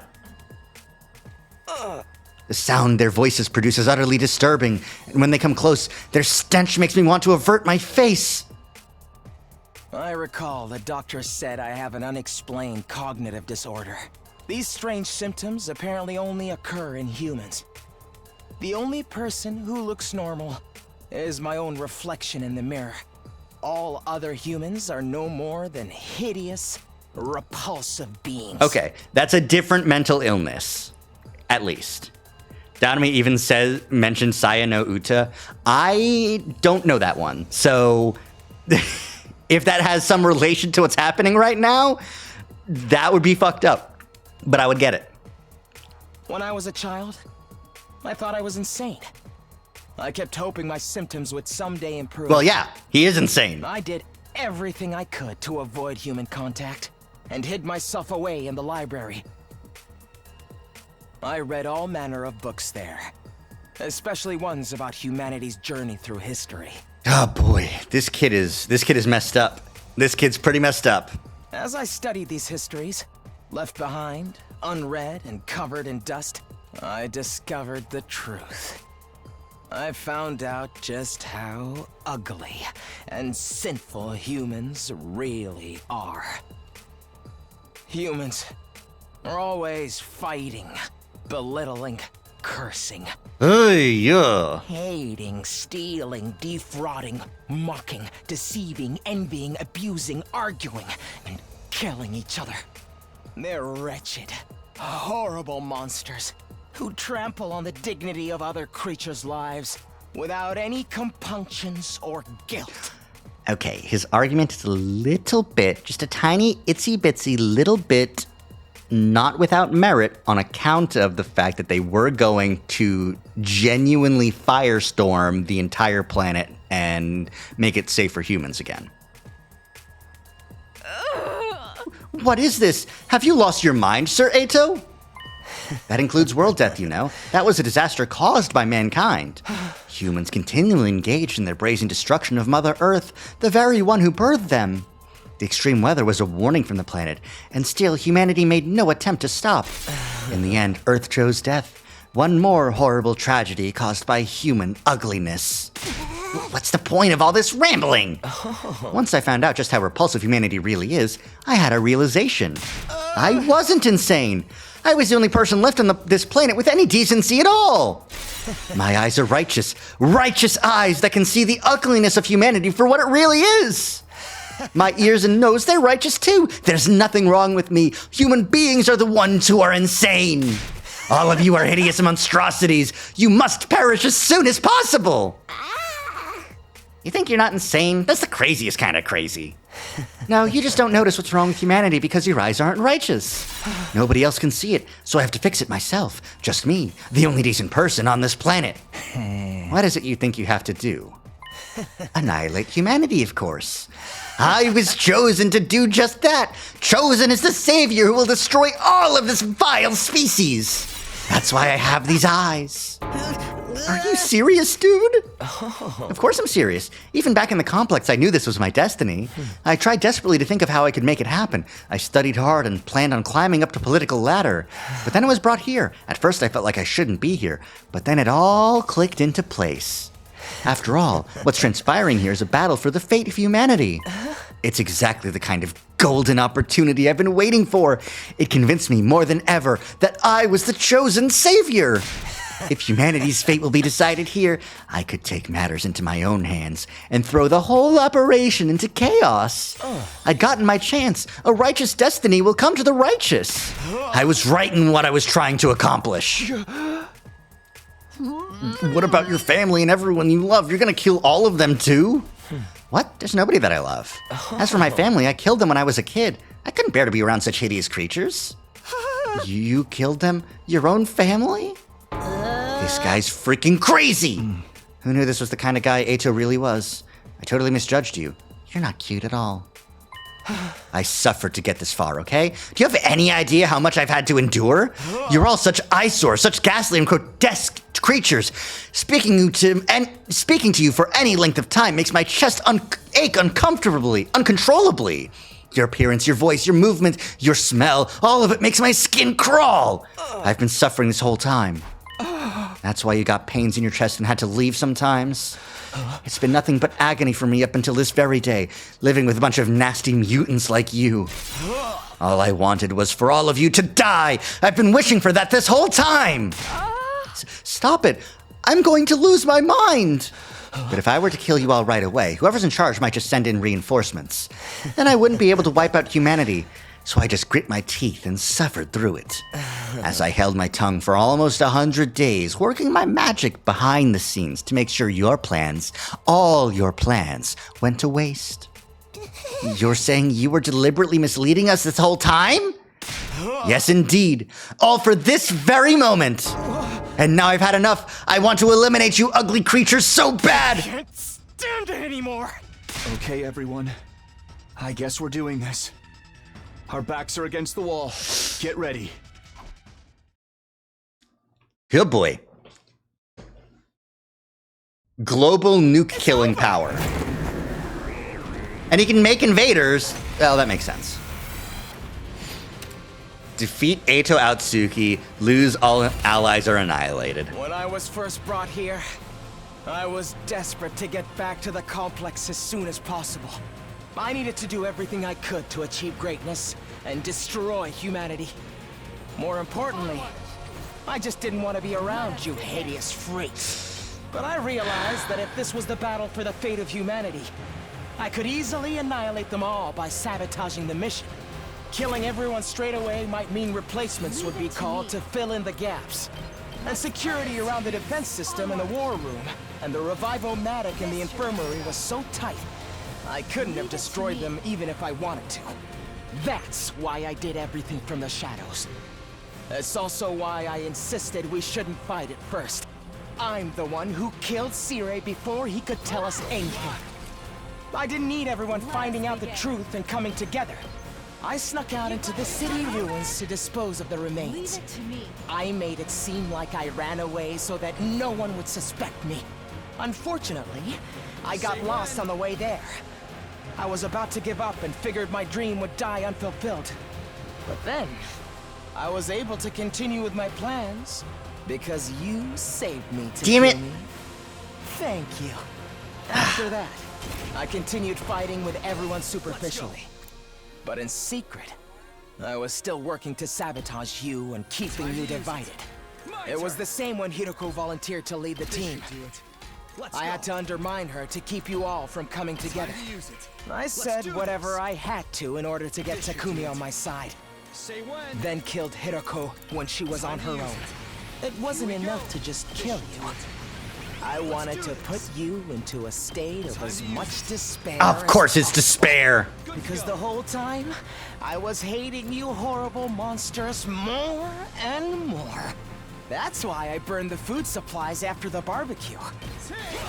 The sound their voices produce is utterly disturbing, and when they come close, their stench makes me want to avert my face. I recall the doctor said I have an unexplained cognitive disorder. These strange symptoms apparently only occur in humans. The only person who looks normal is my own reflection in the mirror. All other humans are no more than hideous, repulsive beings. Okay, that's a different mental illness, at least. Danami even mentioned Saya no Uta. I don't know that one. So if that has some relation to what's happening right now, that would be fucked up. But I would get it. When I was a child, I thought I was insane. I kept hoping my symptoms would someday improve. Well, yeah, he is insane. I did everything I could to avoid human contact and hid myself away in the library. I read all manner of books there, especially ones about humanity's journey through history. Oh boy, this kid is messed up. This kid's pretty messed up. As I studied these histories, left behind, unread, and covered in dust, I discovered the truth. I found out just how ugly and sinful humans really are. Humans are always fighting, belittling, cursing. Yeah. Hating, stealing, defrauding, mocking, deceiving, envying, abusing, arguing, and killing each other. They're wretched, horrible monsters who trample on the dignity of other creatures' lives without any compunctions or guilt. Okay, his argument is a little bit, just a tiny itsy bitsy little bit, not without merit on account of the fact that they were going to genuinely firestorm the entire planet and make it safe for humans again. What is this? Have you lost your mind, Sir Eito? That includes world death, you know. That was a disaster caused by mankind. Humans continually engaged in their brazen destruction of Mother Earth, the very one who birthed them. The extreme weather was a warning from the planet, and still humanity made no attempt to stop. In the end, Earth chose death. One more horrible tragedy caused by human ugliness. What's the point of all this rambling? Once I found out just how repulsive humanity really is, I had a realization. I wasn't insane. I was the only person left on this planet with any decency at all. My eyes are righteous, righteous eyes that can see the ugliness of humanity for what it really is. My ears and nose, they're righteous too. There's nothing wrong with me. Human beings are the ones who are insane. All of you are hideous monstrosities. You must perish as soon as possible. You think you're not insane? That's the craziest kind of crazy. No, you just don't notice what's wrong with humanity because your eyes aren't righteous. Nobody else can see it, so I have to fix it myself. Just me, the only decent person on this planet. What is it you think you have to do? Annihilate humanity, of course. I was chosen to do just that. Chosen as the savior who will destroy all of this vile species. That's why I have these eyes. Are you serious, dude? Of course I'm serious. Even back in the complex, I knew this was my destiny. I tried desperately to think of how I could make it happen. I studied hard and planned on climbing up the political ladder. But then I was brought here. At first I felt like I shouldn't be here. But then it all clicked into place. After all, what's transpiring here is a battle for the fate of humanity. It's exactly the kind of golden opportunity I've been waiting for. It convinced me more than ever that I was the chosen savior. If humanity's fate will be decided here, I could take matters into my own hands and throw the whole operation into chaos. I'd gotten my chance. A righteous destiny will come to the righteous. I was right in what I was trying to accomplish. What about your family and everyone you love? You're gonna kill all of them too? What? There's nobody that I love. As for my family, I killed them when I was a kid. I couldn't bear to be around such hideous creatures. You killed them? Your own family? This guy's freaking crazy! Who knew this was the kind of guy Eito really was? I totally misjudged you. You're not cute at all. I suffered to get this far, okay? Do you have any idea how much I've had to endure? You're all such eyesores, such ghastly and grotesque creatures. Speaking to you for any length of time makes my chest ache uncontrollably. Your appearance, your voice, your movement, your smell, all of it makes my skin crawl. I've been suffering this whole time. That's why you got pains in your chest and had to leave sometimes? It's been nothing but agony for me up until this very day, living with a bunch of nasty mutants like you. All I wanted was for all of you to die. I've been wishing for that this whole time. Stop it. I'm going to lose my mind. But if I were to kill you all right away, whoever's in charge might just send in reinforcements. Then I wouldn't be able to wipe out humanity. So I just grit my teeth and suffered through it. As I held my tongue for almost 100 days, working my magic behind the scenes to make sure your plans, all your plans, went to waste. You're saying you were deliberately misleading us this whole time? Yes, indeed. All for this very moment. And now I've had enough. I want to eliminate you ugly creatures so bad. I can't stand it anymore. Okay, everyone. I guess we're doing this. Our backs are against the wall. Get ready. Good boy. Global nuke killing power. And he can make invaders. Well, that makes sense. Defeat Eito Atsuki, lose all allies are annihilated. When I was first brought here, I was desperate to get back to the complex as soon as possible. I needed to do everything I could to achieve greatness and destroy humanity. More importantly, I just didn't want to be around you hideous freaks. But I realized that if this was the battle for the fate of humanity, I could easily annihilate them all by sabotaging the mission. Killing everyone straight away might mean replacements would be called to fill in the gaps. And security around the defense system and the war room and the Revivomatic in the infirmary was so tight, I couldn't have destroyed them even if I wanted to. That's why I did everything from the shadows. It's also why I insisted we shouldn't fight at first. I'm the one who killed Sire before he could tell us anything. I didn't need everyone finding out the truth and coming together. I snuck out into the city ruins to dispose of the remains. I made it seem like I ran away so that no one would suspect me. Unfortunately, I got lost on the way there. I was about to give up and figured my dream would die unfulfilled. But then, I was able to continue with my plans because you saved me, Takumi. Damn it! Thank you. After that, I continued fighting with everyone superficially. But in secret, I was still working to sabotage you and keeping you divided. It was the same when Hiroko volunteered to lead the team. I had to undermine her to keep you all from coming together. I said whatever I had to in order to get Takumi on my side. Then killed Hiroko when she was on her own. It wasn't enough to just kill you. I wanted to put you into a state of as much despair. Of course it's despair. Because the whole time, I was hating you horrible monsters more and more. That's why I burned the food supplies after the barbecue.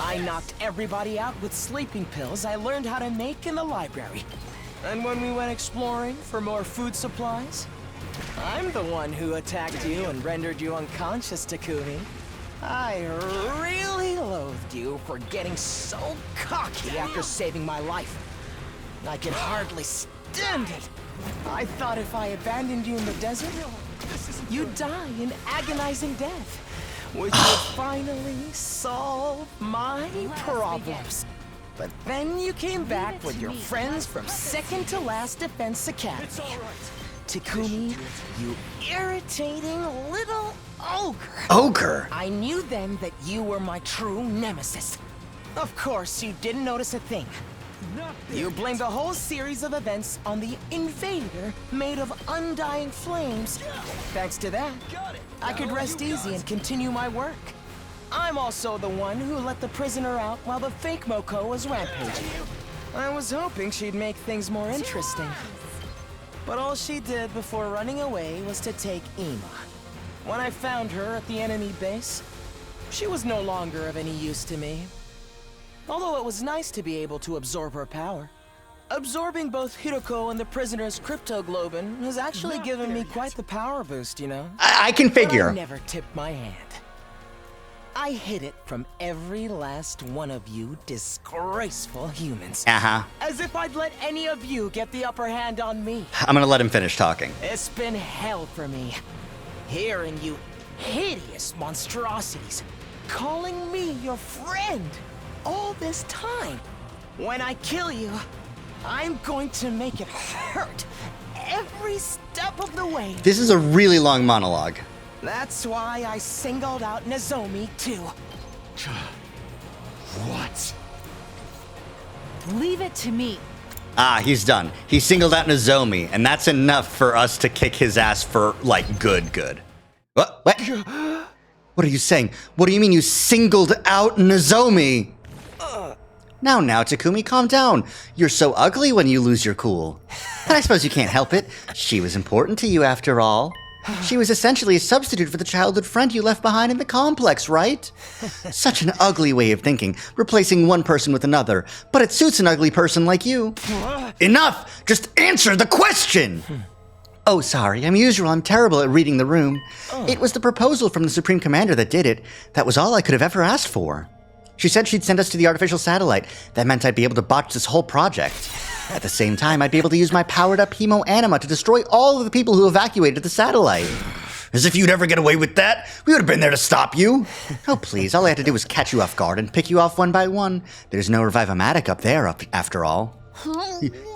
I knocked everybody out with sleeping pills I learned how to make in the library. And when we went exploring for more food supplies, I'm the one who attacked you and rendered you unconscious, Takumi. I really loathed you for getting so cocky after saving my life. I could hardly stand it. I thought if I abandoned you in the desert, you'd die an agonizing death. which would finally solve my problems. But then you came back with your friends from second to last Defense Academy. Takumi, you irritating little ogre. Ogre? I knew then that you were my true nemesis. Of course, you didn't notice a thing. You blamed the whole series of events on the invader made of undying flames. Thanks to that, I could rest easy and continue my work. I'm also the one who let the prisoner out while the fake Moko was rampaging. I was hoping she'd make things more interesting. But all she did before running away was to take Ima. When I found her at the enemy base, she was no longer of any use to me. Although it was nice to be able to absorb her power. Absorbing both Hiroko and the prisoner's cryptoglobin has actually given me quite the power boost, you know? I can figure. But I never tipped my hand. I hid it from every last one of you disgraceful humans. As if I'd let any of you get the upper hand on me. I'm gonna let him finish talking. It's been hell for me. Hearing you hideous monstrosities calling me your friend all this time. When I kill you, I'm going to make it hurt every step of the way. This is a really long monologue. That's why I singled out Nozomi, too. What? Leave it to me. Ah, he's done. He singled out Nozomi, and that's enough for us to kick his ass for, like, good. What? What are you saying? What do you mean you singled out Nozomi? Now, Takumi, calm down. You're so ugly when you lose your cool. And I suppose you can't help it. She was important to you after all. She was essentially a substitute for the childhood friend you left behind in the complex, right? Such an ugly way of thinking, replacing one person with another. But it suits an ugly person like you. Enough! Just answer the question! Oh, sorry. I'm terrible at reading the room. It was the proposal from the Supreme Commander that did it. That was all I could have ever asked for. She said she'd send us to the artificial satellite. That meant I'd be able to botch this whole project. At the same time, I'd be able to use my powered-up hemo anima to destroy all of the people who evacuated the satellite. As if you'd ever get away with that. We would have been there to stop you. Oh, please. All I had to do was catch you off guard and pick you off one by one. There's no Revive-O-Matic up there, after all.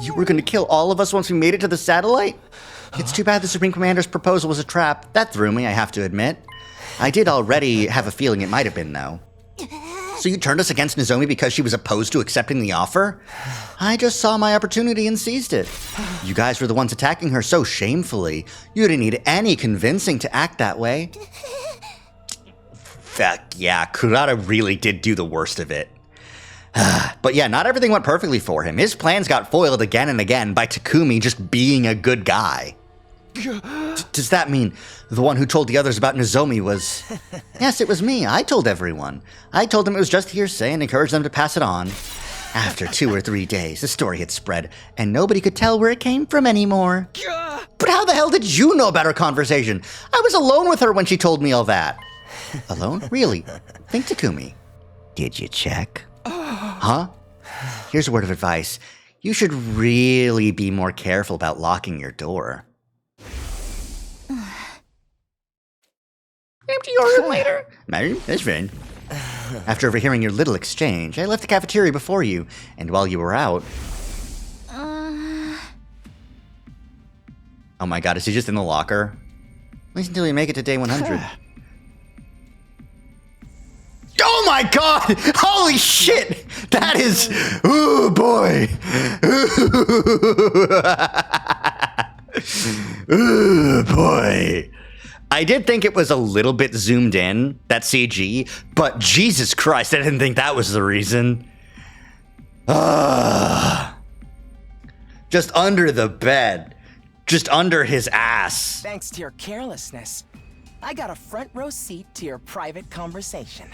You were going to kill all of us once we made it to the satellite? It's too bad the Supreme Commander's proposal was a trap. That threw me, I have to admit. I did already have a feeling it might have been, though. So you turned us against Nozomi because she was opposed to accepting the offer? I just saw my opportunity and seized it. You guys were the ones attacking her so shamefully. You didn't need any convincing to act that way. Fuck yeah, Kurata really did do the worst of it. But yeah, not everything went perfectly for him. His plans got foiled again and again by Takumi just being a good guy. Does that mean the one who told the others about Nozomi was... Yes, it was me. I told everyone. I told them it was just hearsay and encouraged them to pass it on. After 2 or 3 days, the story had spread, and nobody could tell where it came from anymore. But how the hell did you know about our conversation? I was alone with her when she told me all that. Alone? Really? Think, Takumi. Did you check? Huh? Here's a word of advice. You should really be more careful about locking your door. Empty your room later. Madam, that's fine. After overhearing your little exchange, I left the cafeteria before you, and while you were out... Oh my god, is he just in the locker? At least until we make it to day 100. Oh my god! Holy shit! That is... Ooh, boy! Ooh, boy! I did think it was a little bit zoomed in, that CG, but Jesus Christ, I didn't think that was the reason. Just under the bed. Just under his ass. Thanks to your carelessness, I got a front row seat to your private conversation.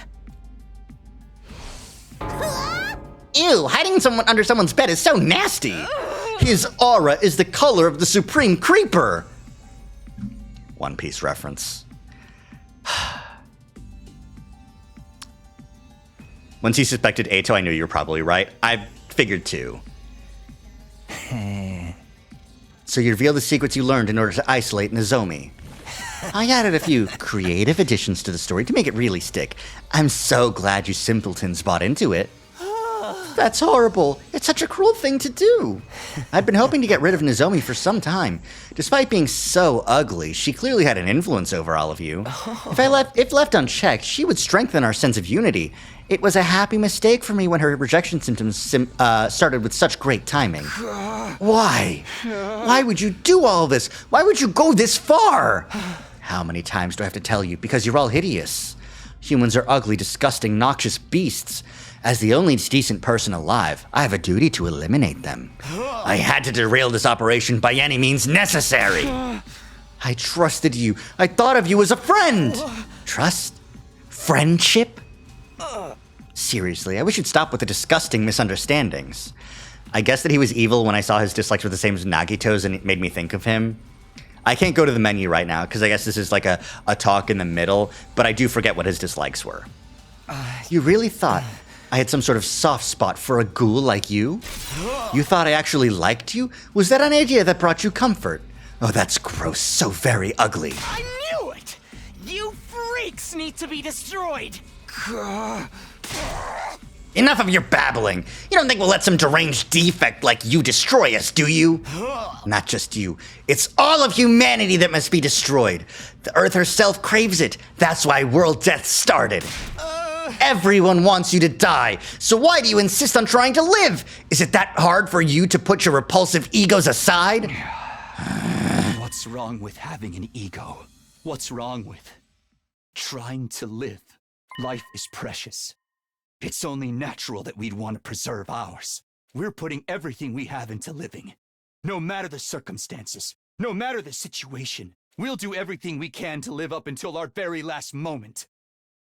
Ew, hiding someone under someone's bed is so nasty. His aura is the color of the Supreme Creeper. One Piece reference. Once you suspected Eito, I knew you were probably right. I figured too. So you revealed the secrets you learned in order to isolate Nozomi. I added a few creative additions to the story to make it really stick. I'm so glad you simpletons bought into it. That's horrible. It's such a cruel thing to do. I'd been hoping to get rid of Nozomi for some time. Despite being so ugly, she clearly had an influence over all of you. If left unchecked, she would strengthen our sense of unity. It was a happy mistake for me when her rejection symptoms started with such great timing. Why? Why would you do all this? Why would you go this far? How many times do I have to tell you? Because you're all hideous. Humans are ugly, disgusting, noxious beasts. As the only decent person alive, I have a duty to eliminate them. I had to derail this operation by any means necessary. I trusted you. I thought of you as a friend. Trust? Friendship? Seriously, I wish you'd stop with the disgusting misunderstandings. I guess that he was evil when I saw his dislikes were the same as Nagito's and it made me think of him. I can't go to the menu right now because I guess this is like a talk in the middle, but I do forget what his dislikes were. You really thought I had some sort of soft spot for a ghoul like you? You thought I actually liked you? Was that an idea that brought you comfort? Oh, that's gross, so very ugly. I knew it! You freaks need to be destroyed! Enough of your babbling. You don't think we'll let some deranged defect like you destroy us, do you? Not just you. It's all of humanity that must be destroyed. The Earth herself craves it. That's why world death started. Everyone wants you to die, so why do you insist on trying to live? Is it that hard for you to put your repulsive egos aside? What's wrong with having an ego? What's wrong with trying to live? Life is precious. It's only natural that we'd want to preserve ours. We're putting everything we have into living. No matter the circumstances, no matter the situation, we'll do everything we can to live up until our very last moment.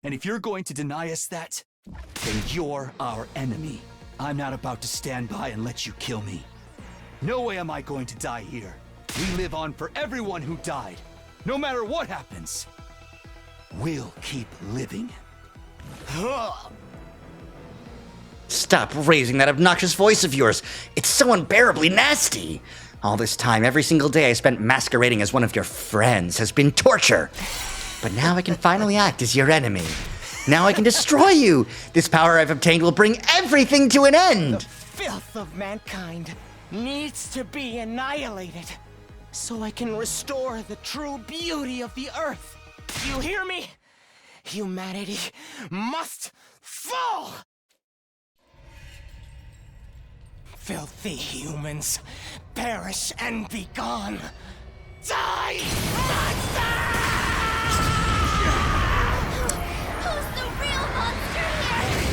And if you're going to deny us that, then you're our enemy. I'm not about to stand by and let you kill me. No way am I going to die here. We live on for everyone who died. No matter what happens, we'll keep living. Stop raising that obnoxious voice of yours. It's so unbearably nasty. All this time, every single day I spent masquerading as one of your friends has been torture. But now I can finally act as your enemy. Now I can destroy you. This power I've obtained will bring everything to an end. The filth of mankind needs to be annihilated so I can restore the true beauty of the Earth. You hear me? Humanity must fall! Filthy humans, perish and be gone. Die, monster! Who's the real monster here?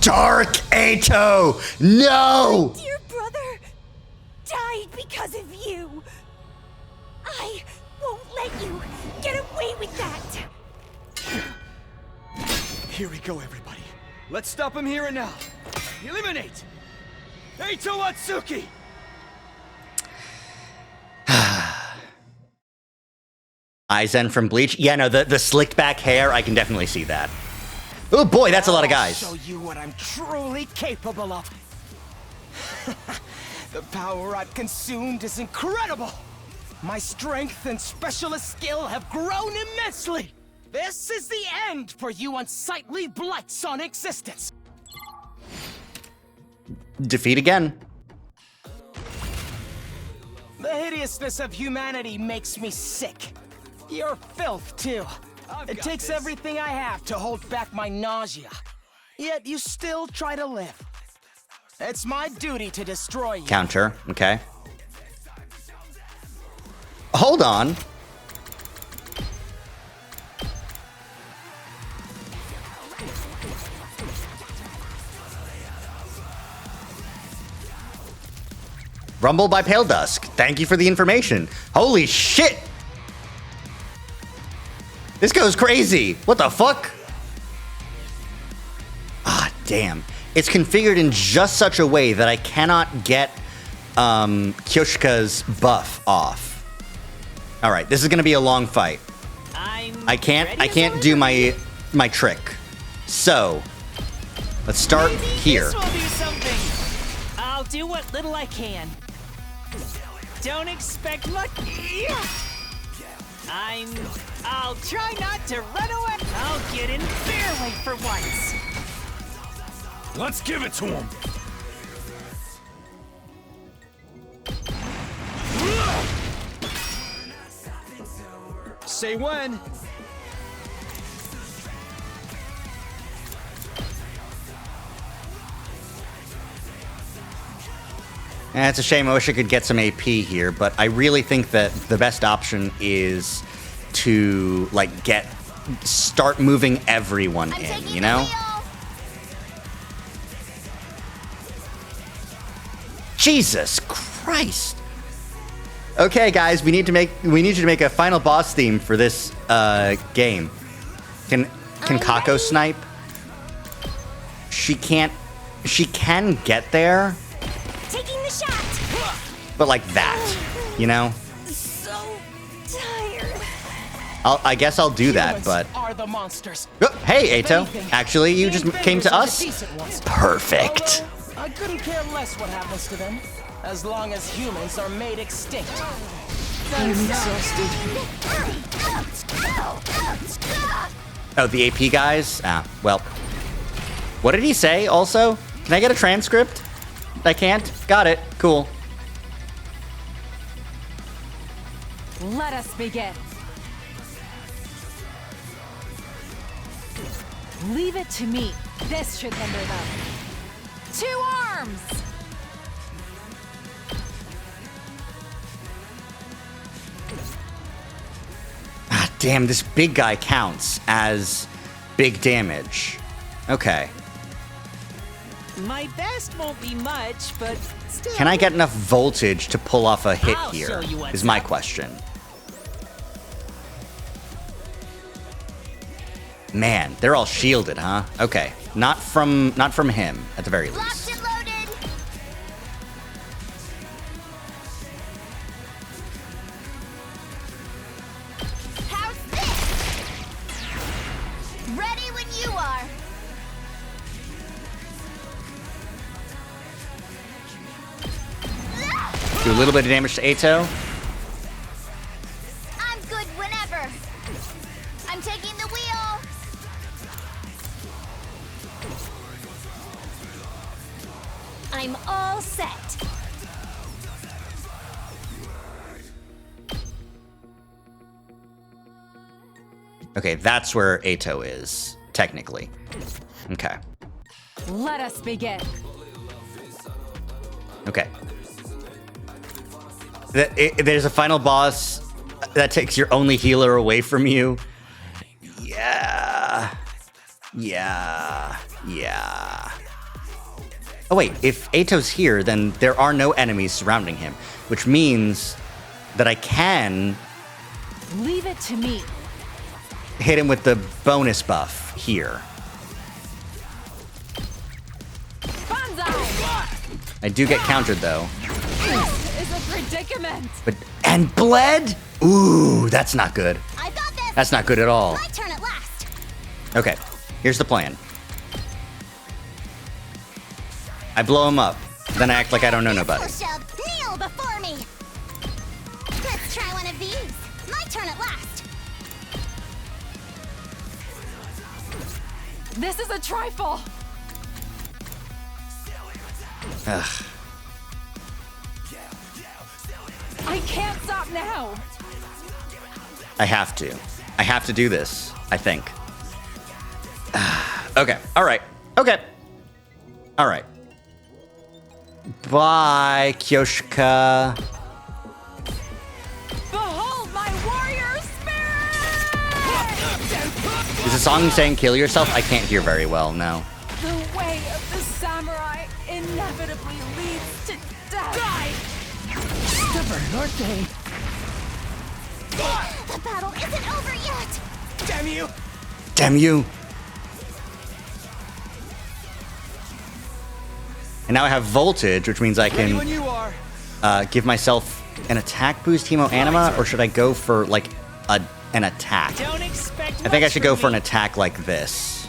Dark Ato! No! My dear brother died because of you. I won't let you get away with that. Here we go, everybody. Let's stop him here and now. Eliminate! Eito Atsuki! Aizen from Bleach? Yeah, no, the slicked back hair, I can definitely see that. Oh boy, that's a lot of guys. I'll show you what I'm truly capable of. The power I've consumed is incredible. My strength and specialist skill have grown immensely. This is the end for you unsightly blights on existence. Defeat again. The hideousness of humanity makes me sick. You're filth, too. It takes everything I have to hold back my nausea. Yet you still try to live. It's my duty to destroy you. Counter, okay. Hold on. Rumble by Pale Dusk. Thank you for the information. Holy shit! This goes crazy. What the fuck? Ah, damn. It's configured in just such a way that I cannot get Kyoshika's buff off. All right, this is gonna be a long fight. I can't do my trick. So, let's start here. This will be something. I'll do what little I can. Don't expect much. I'll try not to run away. I'll get in their way for once. Let's give it to him. Say when. It's a shame. I wish I could get some AP here, but I really think that the best option is to like start moving everyone in, you know? Jesus Christ. Okay, guys, we need you to make a final boss theme for this game. Can Kako snipe? She can get there. Taking the shot. But like that, you know? So tired. I guess I'll do that, but Are the monsters. Oh, hey, Ato. Actually, you just came to us? Perfect. Although, I couldn't care less what happens to them, as long as humans are made extinct. I'm exhausted. Oh, the AP guys? Ah, well. What did he say also? Can I get a transcript? I can't? Got it. Cool. Let us begin. Leave it to me. This should hinder them. 2 arms! Ah, damn, this big guy counts as big damage. Okay. My best won't be much, but still. Can I get enough voltage to pull off a hit I'll show here? you what's Is my up. question. Man, they're all shielded, huh? Okay. Not from him, at the very least. Locked and loaded. How's this? Ready when you are. Do a little bit of damage to Ato. I'm good whenever. I'm taking the wheel. I'm all set. Okay, that's where Ato is, technically. Okay. Let us begin. Okay. There's a final boss that takes your only healer away from you. Yeah. Oh wait, if Ato's here, then there are no enemies surrounding him, which means that I can Leave it to me. hit him with the bonus buff here. Banzai! I do get countered though. This is a predicament. But and bled? Ooh, that's not good. I got this. That's not good at all. My turn at last. Okay, here's the plan. I blow him up, then I act like I don't know nobody. Shall kneel before me. Let's try one of these. My turn at last. This is a trifle. Ugh. I can't stop now. I have to. I have to do this, I think. Okay, alright. Okay. Alright. Bye, Kyoshika. Behold my warrior spirit! Is the song saying kill yourself? I can't hear very well, no. The way of the samurai inevitably leads to death. Stubborn, aren't they? The battle isn't over yet. Damn you! Damn you. And now I have voltage, which means I Ready when can you are. give myself an attack boost, Hemo Anima, or should I go for like an attack? Don't expect I think I much should go from for an me. attack like this.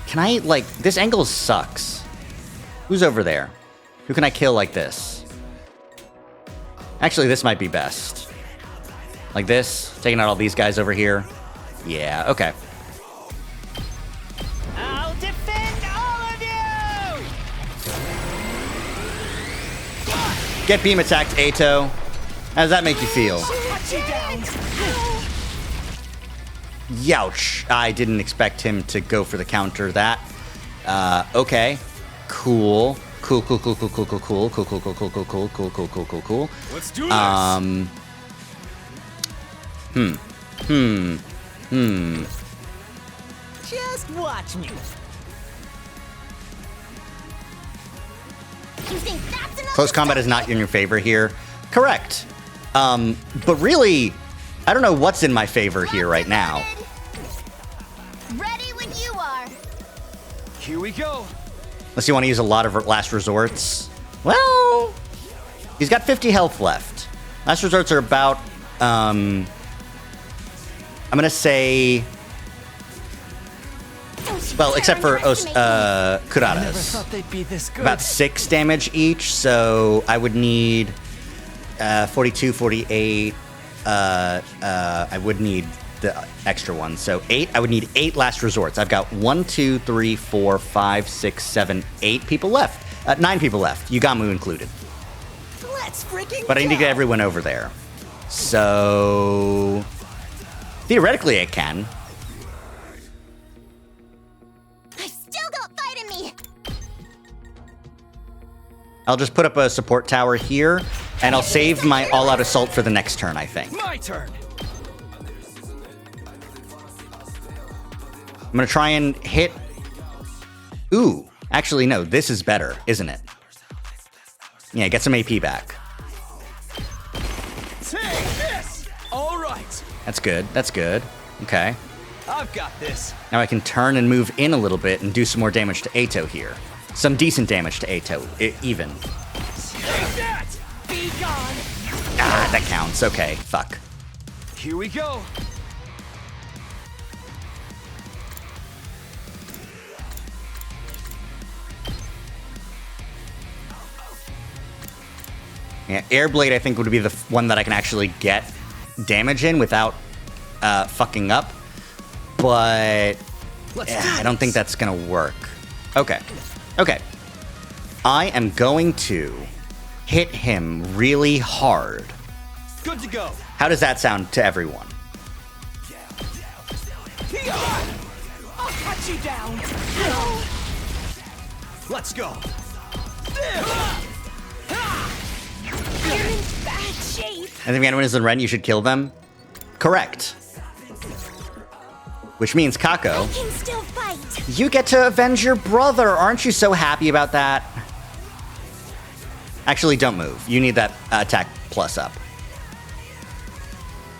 Can I, like, this angle sucks. Who's over there? Who can I kill like this? Actually, this might be best. Like this, taking out all these guys over here. Yeah, okay. I'll defend all of you! Get beam attacked, Ato. How does that make you feel? Youch. I didn't expect him to go for the counter that. Okay. Cool. Cool. Let's do this. Just watch me. You think that's enough? Close combat is not in your favor here. Correct. But really, I don't know what's in my favor here right now. Ready when you are. Here we go. Unless you want to use a lot of last resorts. Well, he's got 50 health left. Last resorts are about, I'm going to say, well, except for Kurata's. Thought they'd be this good. About 6 damage each, so I would need 42, 48. I would need the extra one. So 8, I would need 8 last resorts. I've got 1, 2, 3, 4, 5, 6, 7, 8 people left. 9 people left, Yugamu included. Let's freaking But I need to get everyone over there. So theoretically I can. I still got fight in me. I'll just put up a support tower here, and I'll save my all-out assault for the next turn, I think. My turn. I'm gonna try and hit... Ooh, actually no, this is better, isn't it? Yeah, get some AP back. Take this. All right. That's good, that's good. Okay. I've got this. Now I can turn and move in a little bit and do some more damage to Ato here. Some decent damage to Ato, even. Take that. Be gone. Ah, that counts, okay, fuck. Here we go. Yeah, Airblade I think would be the one that I can actually get damage in without fucking up. But yeah, I don't think that's gonna work. Okay. Okay. I am going to hit him really hard. Good to go. How does that sound to everyone? I'll cut you down. Let's go. You're in bad shape. I think if anyone is in Ren, you should kill them. Correct. Which means, Kako, I can still fight. you get to avenge your brother. Aren't you so happy about that? Actually, don't move. You need that attack plus up.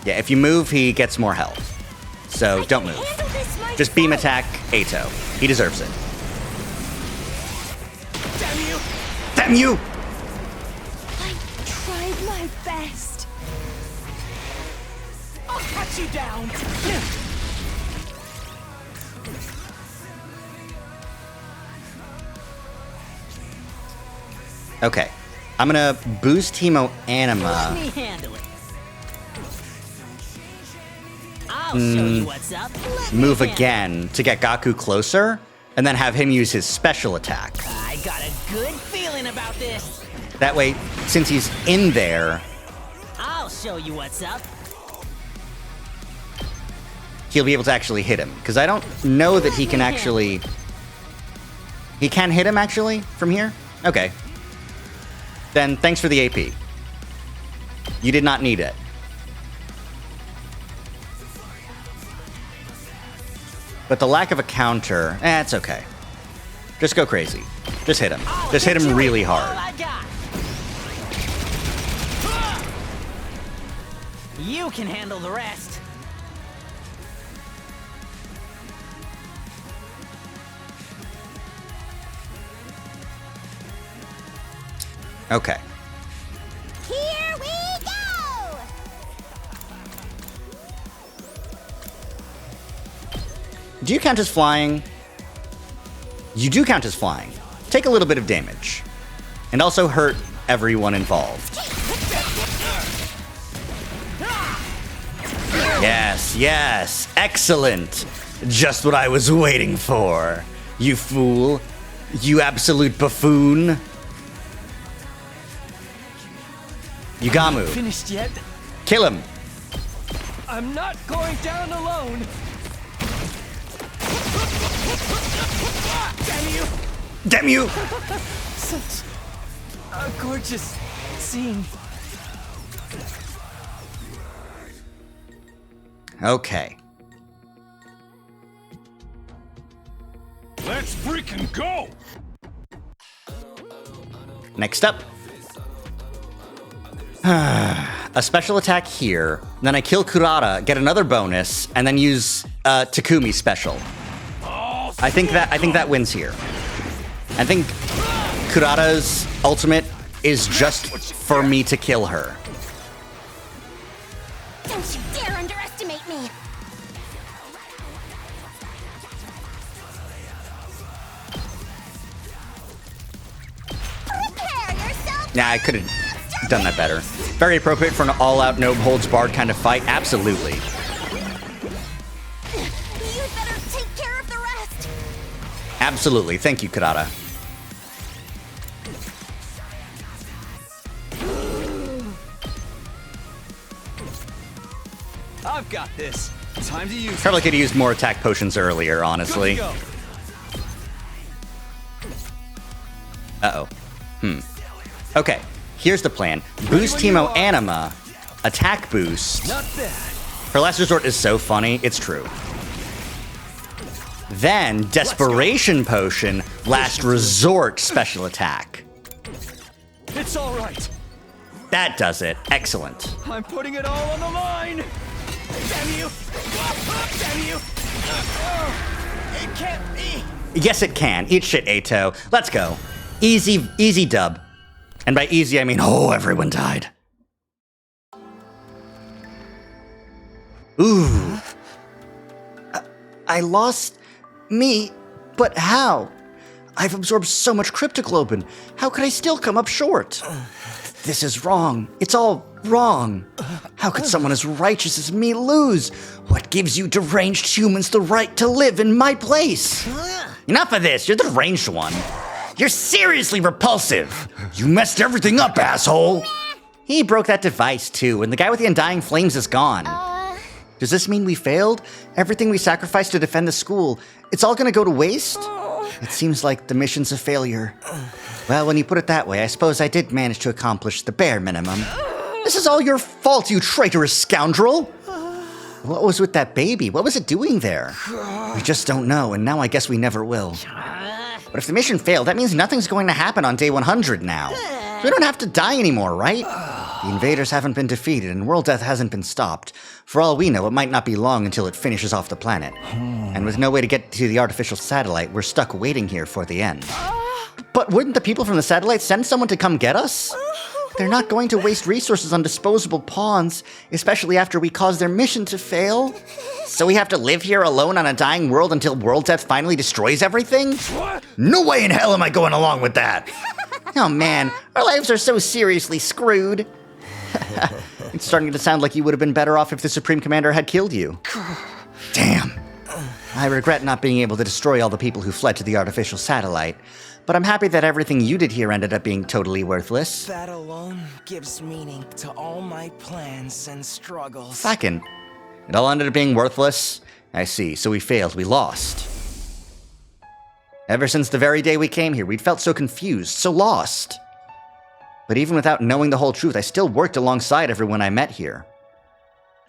Yeah, if you move, he gets more health. So don't move. Just beam attack Ato. He deserves it. Damn you. Damn you! I tried my best. I'll cut you down. Okay. I'm gonna boost Hemo Let Anima. me handle it. I'll show you what's up. Let me Move handle it. again to get Gaku closer, and then have him use his special attack. I got a good feeling about this. That way, since he's in there, I'll show you what's up. he'll be able to actually hit him. Because I don't know that he can actually... He can hit him, actually, from here? Okay. Then, thanks for the AP. You did not need it. But the lack of a counter, it's okay. Just go crazy. Just hit him. Just hit him really All hard. I got. You can handle the rest. Okay. Here we go. Do you count as flying? You do count as flying. Take a little bit of damage. And also hurt everyone involved. Yes, yes, excellent. Just what I was waiting for. You fool. You absolute buffoon. Yugamu. Finished yet? Kill him. I'm not going down alone. Damn you! Damn you! Such a gorgeous scene. Okay. Let's freaking go! Next up. A special attack here, then I kill Kurata, get another bonus, and then use Takumi special. I think that wins here. I think Kurata's ultimate is just for me to kill her. Don't you dare underestimate me! Prepare yourself! Yeah, I could have done that better. Very appropriate for an all-out, no-holds-barred kind of fight. Absolutely. You better take care of the rest! Absolutely. Thank you, Kurata. I've got this. Time to use. Probably could have used more attack potions earlier, honestly. Good to go. Uh-oh. Okay, here's the plan. Boost Teemo Anima, attack boost. Not bad. Her last resort is so funny, it's true. Then, Desperation Potion, last resort special attack. It's all right. That does it. Excellent. I'm putting it all on the line. Damn you! Damn you! It can't be. Yes, it can. Eat shit, Ato. Let's go. Easy dub. And by easy, I mean, oh, everyone died. Ooh. I lost me, but how? I've absorbed so much cryptoglobin. How could I still come up short? This is wrong. It's all wrong. How could someone as righteous as me lose? What gives you deranged humans the right to live in my place? Enough of this. You're the deranged one. You're seriously repulsive. You messed everything up, asshole. He broke that device too, and the guy with the undying flames is gone. Does this mean we failed? Everything we sacrificed to defend the school, it's all gonna go to waste? It seems like the mission's a failure. Well, when you put it that way, I suppose I did manage to accomplish the bare minimum. This is all your fault, you traitorous scoundrel! What was with that baby? What was it doing there? We just don't know, and now I guess we never will. But if the mission failed, that means nothing's going to happen on day 100 now. So we don't have to die anymore, right? The invaders haven't been defeated, and world death hasn't been stopped. For all we know, it might not be long until it finishes off the planet. And with no way to get to the artificial satellite, we're stuck waiting here for the end. But wouldn't the people from the satellite send someone to come get us? They're not going to waste resources on disposable pawns, especially after we caused their mission to fail. So we have to live here alone on a dying world until world death finally destroys everything? What? No way in hell am I going along with that! Oh man, our lives are so seriously screwed. It's starting to sound like you would have been better off if the Supreme Commander had killed you. Damn. I regret not being able to destroy all the people who fled to the artificial satellite, but I'm happy that everything you did here ended up being totally worthless. That alone gives meaning to all my plans and struggles. Second, it all ended up being worthless? I see, so we failed, we lost. Ever since the very day we came here, we'd felt so confused, so lost. But even without knowing the whole truth, I still worked alongside everyone I met here.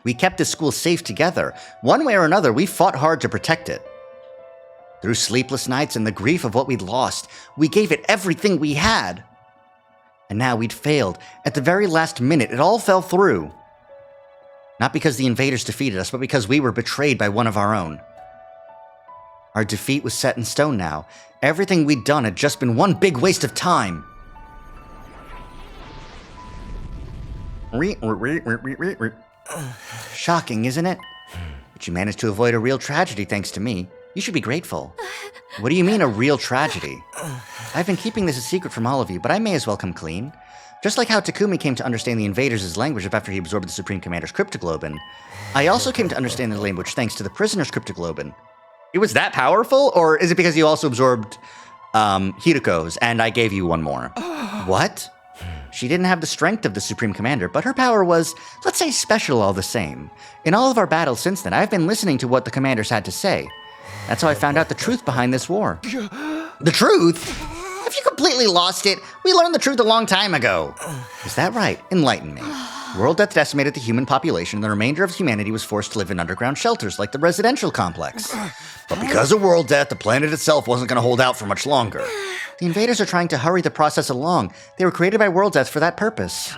We kept this school safe together. One way or another, we fought hard to protect it. Through sleepless nights and the grief of what we'd lost, we gave it everything we had. And now we'd failed. At the very last minute, it all fell through. Not because the invaders defeated us, but because we were betrayed by one of our own. Our defeat was set in stone now. Everything we'd done had just been one big waste of time. Shocking, isn't it? But you managed to avoid a real tragedy thanks to me. You should be grateful. What do you mean, a real tragedy? I've been keeping this a secret from all of you, but I may as well come clean. Just like how Takumi came to understand the invaders' language after he absorbed the Supreme Commander's cryptoglobin, I also came to understand their language thanks to the prisoner's cryptoglobin. It was that powerful? Or is it because you also absorbed Hiruko's and I gave you one more? What? She didn't have the strength of the Supreme Commander, but her power was, let's say, special all the same. In all of our battles since then, I've been listening to what the commanders had to say. That's how I found out the truth behind this war. The truth? Have you completely lost it? We learned the truth a long time ago. Is that right? Enlighten me. World death decimated the human population, and the remainder of humanity was forced to live in underground shelters like the residential complex. But because of world death, the planet itself wasn't going to hold out for much longer. The invaders are trying to hurry the process along. They were created by world death for that purpose.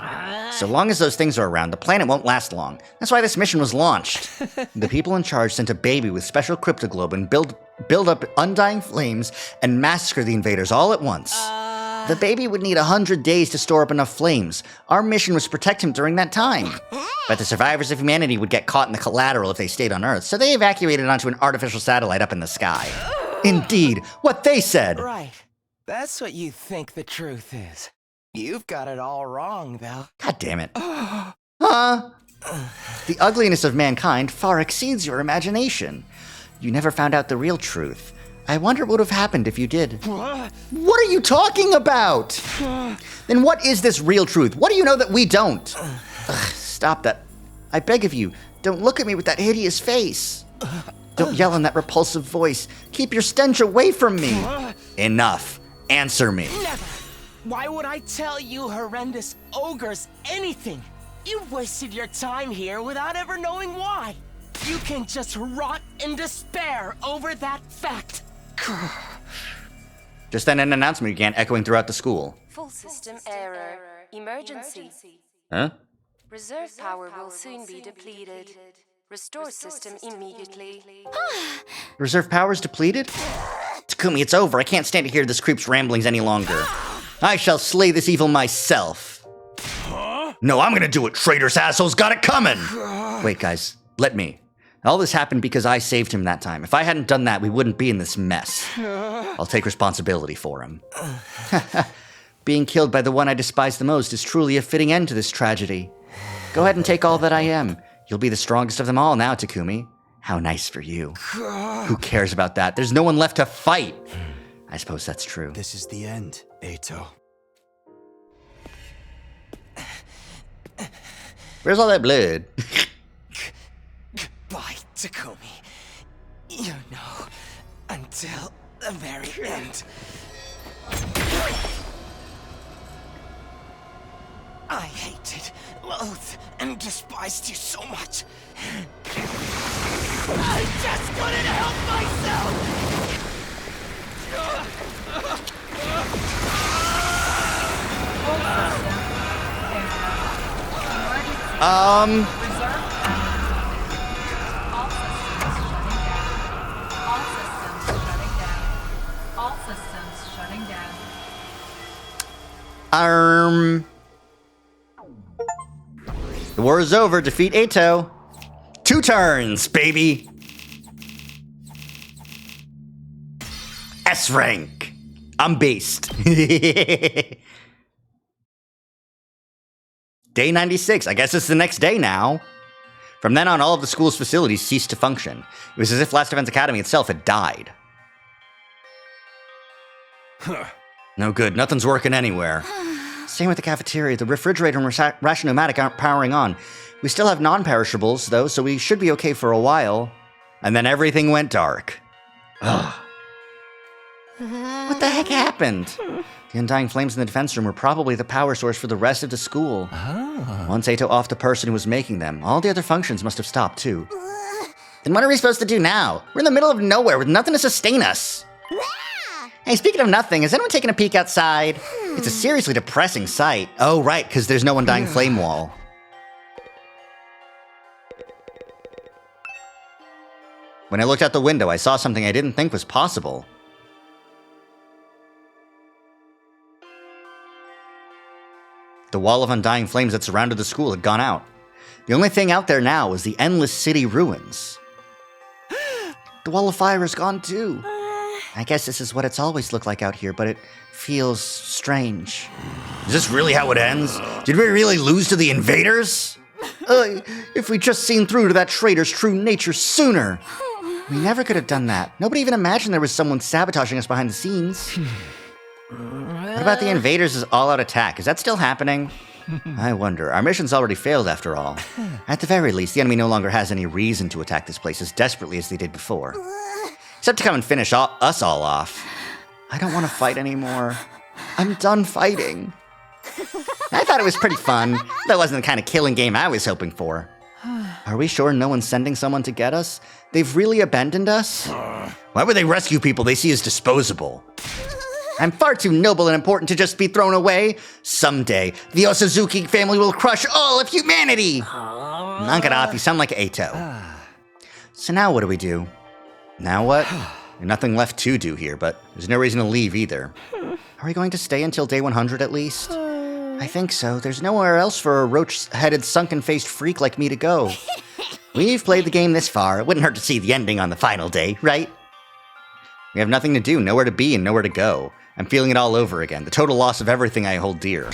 So long as those things are around, the planet won't last long. That's why this mission was launched. The people in charge sent a baby with special cryptoglobin, build up undying flames, and massacre the invaders all at once. The baby would need 100 days to store up enough flames. Our mission was to protect him during that time. But the survivors of humanity would get caught in the collateral if they stayed on Earth, so they evacuated onto an artificial satellite up in the sky. Indeed, what they said. Right. That's what you think the truth is. You've got it all wrong, though. God damn it. The ugliness of mankind far exceeds your imagination. You never found out the real truth. I wonder what would have happened if you did. What are you talking about? Then what is this real truth? What do you know that we don't? Stop that. I beg of you, don't look at me with that hideous face. Don't yell in that repulsive voice. Keep your stench away from me. Enough. Answer me. Never. Why would I tell you horrendous ogres anything? You've wasted your time here without ever knowing why. You can just rot in despair over that fact. Just then an announcement began echoing throughout the school. Full system error. Emergency. Huh? Reserve power will soon be depleted. Restore system immediately. Reserve powers depleted? Takumi, it's over. I can't stand to hear this creep's ramblings any longer. I shall slay this evil myself. Huh? No, I'm gonna do it. Traitorous assholes got it coming. Wait, guys, let me. All this happened because I saved him that time. If I hadn't done that, we wouldn't be in this mess. I'll take responsibility for him. Being killed by the one I despise the most is truly a fitting end to this tragedy. Go ahead and take all that I am. You'll be the strongest of them all now, Takumi. How nice for you. Who cares about that? There's no one left to fight. I suppose that's true. This is the end, Eito. Where's all that blood? Goodbye, Takumi. You know, until the very end. I hated, loathed, and despised you so much. I just couldn't help myself! All systems shutting down. The war is over. Defeat Eito. 2 turns, baby. S rank. I'm beast. Day 96. I guess it's the next day now. From then on, all of the school's facilities ceased to function. It was as if Last Defense Academy itself had died. No good. Nothing's working anywhere. Same with the cafeteria. The refrigerator and Ration-O-Matic aren't powering on. We still have non-perishables, though, so we should be okay for a while. And then everything went dark. Ugh. What the heck happened? The undying flames in the defense room were probably the power source for the rest of the school. Once Eito offed the person who was making them, all the other functions must have stopped, too. Then what are we supposed to do now? We're in the middle of nowhere with nothing to sustain us. Hey, speaking of nothing, has anyone taken a peek outside? It's a seriously depressing sight. Oh, right, because there's no undying flame wall. When I looked out the window, I saw something I didn't think was possible. The wall of undying flames that surrounded the school had gone out. The only thing out there now was the endless city ruins. The wall of fire is gone too. I guess this is what it's always looked like out here, but it feels strange. Is this really how it ends? Did we really lose to the invaders? If we'd just seen through to that traitor's true nature sooner. We never could have done that. Nobody even imagined there was someone sabotaging us behind the scenes. What about the invaders' all-out attack? Is that still happening? I wonder. Our mission's already failed after all. At the very least, the enemy no longer has any reason to attack this place as desperately as they did before. Except to come and finish us all off. I don't want to fight anymore. I'm done fighting. I thought it was pretty fun. That wasn't the kind of killing game I was hoping for. Are we sure no one's sending someone to get us? They've really abandoned us? Why would they rescue people they see as disposable? I'm far too noble and important to just be thrown away. Someday, the Osazuki family will crush all of humanity! Knock it off, you sound like Eito. So now what do we do? Now what? There's nothing left to do here, but there's no reason to leave either. Are we going to stay until day 100 at least? I think so. There's nowhere else for a roach-headed, sunken-faced freak like me to go. We've played the game this far. It wouldn't hurt to see the ending on the final day, right? We have nothing to do, nowhere to be, and nowhere to go. I'm feeling it all over again. The total loss of everything I hold dear.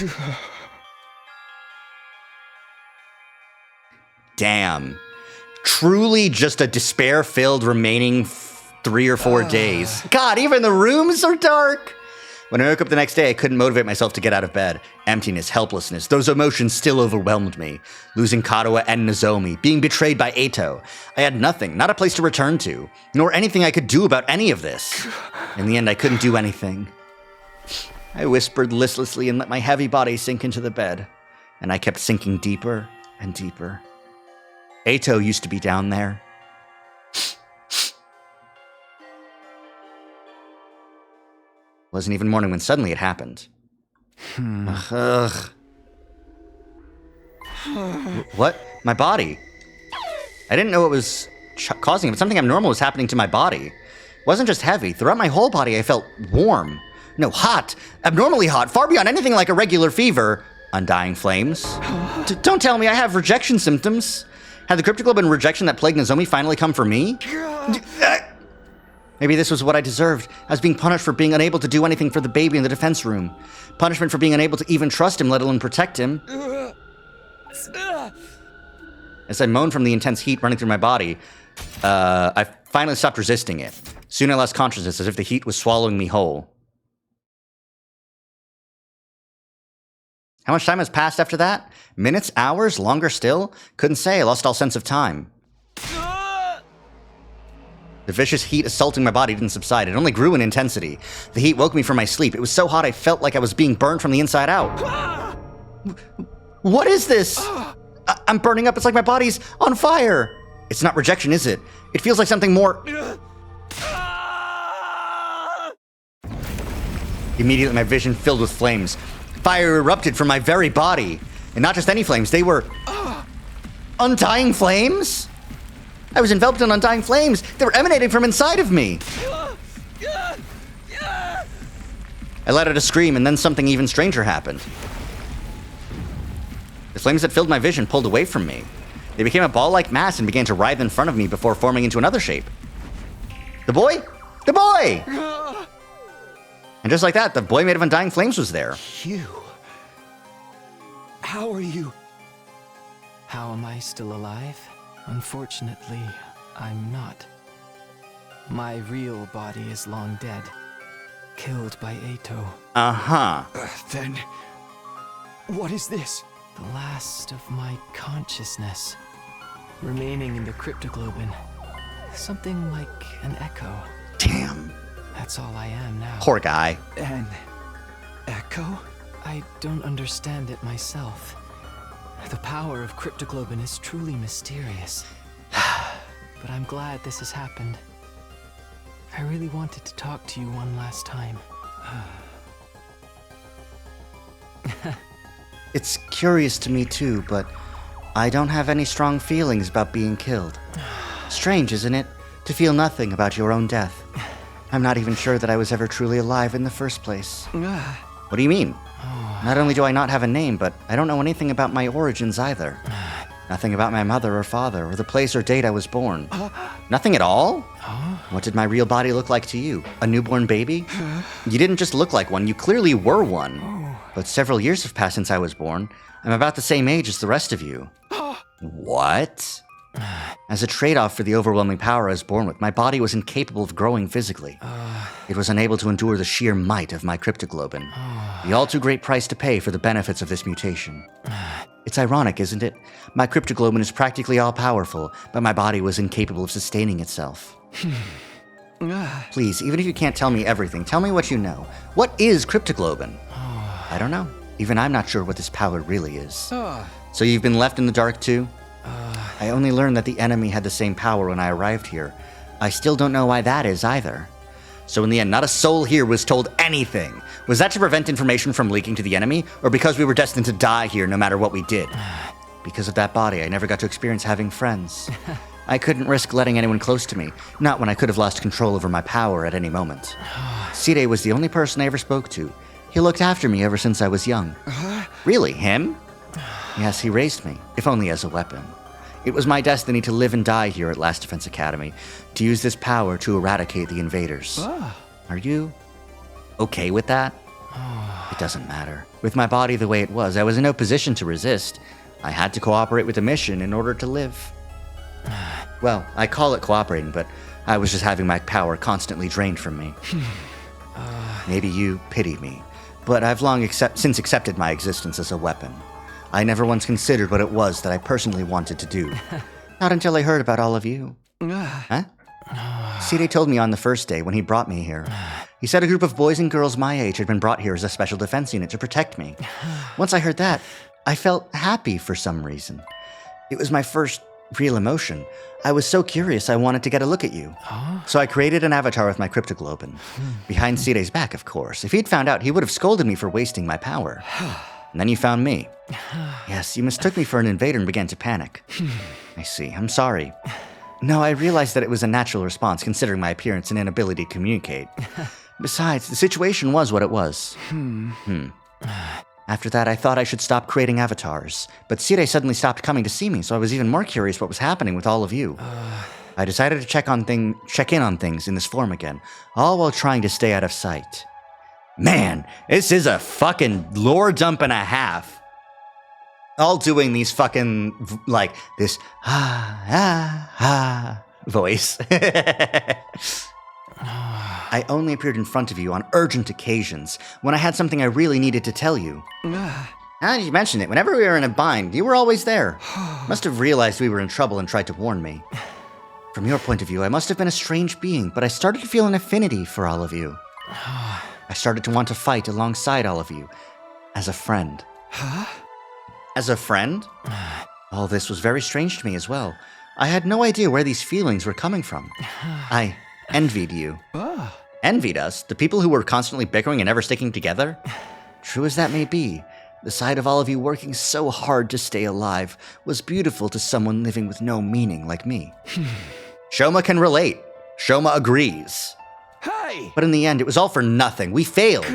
Damn. Truly just a despair-filled remaining 3 or 4 days. God, even the rooms are dark! When I woke up the next day, I couldn't motivate myself to get out of bed. Emptiness, helplessness, those emotions still overwhelmed me. Losing Kadoa and Nozomi, being betrayed by Eito. I had nothing, not a place to return to, nor anything I could do about any of this. In the end, I couldn't do anything. I whispered listlessly and let my heavy body sink into the bed, and I kept sinking deeper and deeper. Eito used to be down there. Wasn't even morning when suddenly it happened. Ugh. What? My body? I didn't know it was causing it, but something abnormal was happening to my body. It wasn't just heavy. Throughout my whole body, I felt warm. No, hot. Abnormally hot. Far beyond anything like a regular fever. Undying flames. Don't tell me I have rejection symptoms. Had the cryptoglobe and rejection that plagued Nozomi finally come for me? Maybe this was what I deserved. I was being punished for being unable to do anything for the baby in the defense room. Punishment for being unable to even trust him, let alone protect him. As I moaned from the intense heat running through my body, I finally stopped resisting it. Soon I lost consciousness as if the heat was swallowing me whole. How much time has passed after that? Minutes? Hours? Longer still? Couldn't say. I lost all sense of time. The vicious heat assaulting my body didn't subside. It only grew in intensity. The heat woke me from my sleep. It was so hot I felt like I was being burned from the inside out. What is this? I'm burning up. It's like my body's on fire. It's not rejection, is it? It feels like something more... Immediately, my vision filled with flames. Fire erupted from my very body. And not just any flames. They were... undying flames? I was enveloped in undying flames. They were emanating from inside of me. I let out a scream, and then something even stranger happened. The flames that filled my vision pulled away from me. They became a ball-like mass and began to writhe in front of me before forming into another shape. The boy? The boy! And just like that, the boy made of undying flames was there. You... How are you? How am I still alive? Unfortunately, I'm not. My real body is long dead. Killed by Eito. Uh-huh. Then... what is this? The last of my consciousness. Remaining in the cryptoglobin. Something like an echo. Damn. That's all I am now. Poor guy. An echo? I don't understand it myself. The power of cryptoglobin is truly mysterious. But I'm glad this has happened. I really wanted to talk to you one last time. It's curious to me too, but I don't have any strong feelings about being killed. Strange, isn't it? To feel nothing about your own death. I'm not even sure that I was ever truly alive in the first place. What do you mean? Not only do I not have a name, but I don't know anything about my origins either. Nothing about my mother or father, or the place or date I was born. Nothing at all? What did my real body look like to you? A newborn baby? You didn't just look like one, you clearly were one. But several years have passed since I was born. I'm about the same age as the rest of you. What? As a trade-off for the overwhelming power I was born with, my body was incapable of growing physically. It was unable to endure the sheer might of my cryptoglobin. The all-too great price to pay for the benefits of this mutation. It's ironic, isn't it? My cryptoglobin is practically all-powerful, but my body was incapable of sustaining itself. Please, even if you can't tell me everything, tell me what you know. What is cryptoglobin? I don't know. Even I'm not sure what this power really is. So you've been left in the dark too? I only learned that the enemy had the same power when I arrived here. I still don't know why that is either. So in the end, not a soul here was told anything. Was that to prevent information from leaking to the enemy, or because we were destined to die here no matter what we did? Because of that body, I never got to experience having friends. I couldn't risk letting anyone close to me, not when I could have lost control over my power at any moment. Sire was the only person I ever spoke to. He looked after me ever since I was young. Really, him? Yes, he raised me, if only as a weapon. It was my destiny to live and die here at Last Defense Academy, to use this power to eradicate the invaders. Are you okay with that? It doesn't matter. With my body the way it was, I was in no position to resist. I had to cooperate with the mission in order to live. Well, I call it cooperating, but I was just having my power constantly drained from me. Maybe you pity me, but I've long since accepted my existence as a weapon. I never once considered what it was that I personally wanted to do. Not until I heard about all of you. Huh? Sire told me on the first day when he brought me here. He said a group of boys and girls my age had been brought here as a special defense unit to protect me. Once I heard that, I felt happy for some reason. It was my first real emotion. I was so curious I wanted to get a look at you. So I created an avatar with my cryptoglobin. Behind Sire's back, of course. If he'd found out, he would have scolded me for wasting my power. And then you found me. Yes, you mistook me for an invader and began to panic. I see. I'm sorry. No, I realized that it was a natural response considering my appearance and inability to communicate. Besides, the situation was what it was. After that, I thought I should stop creating avatars, but Sire suddenly stopped coming to see me, so I was even more curious what was happening with all of you. I decided to check in on things in this form again, all while trying to stay out of sight. Man, this is a fucking lore dump and a half. All doing these fucking, like, this voice. I only appeared in front of you on urgent occasions, when I had something I really needed to tell you. Now that you mention it, whenever we were in a bind, you were always there. Must have realized we were in trouble and tried to warn me. From your point of view, I must have been a strange being, but I started to feel an affinity for all of you. I started to want to fight alongside all of you, as a friend. As a friend? All this was very strange to me as well. I had no idea where these feelings were coming from. I envied you. Envied us? The people who were constantly bickering and never sticking together? True as that may be, the sight of all of you working so hard to stay alive was beautiful to someone living with no meaning like me. Shoma can relate. Shoma agrees. Hey! But in the end, it was all for nothing. We failed.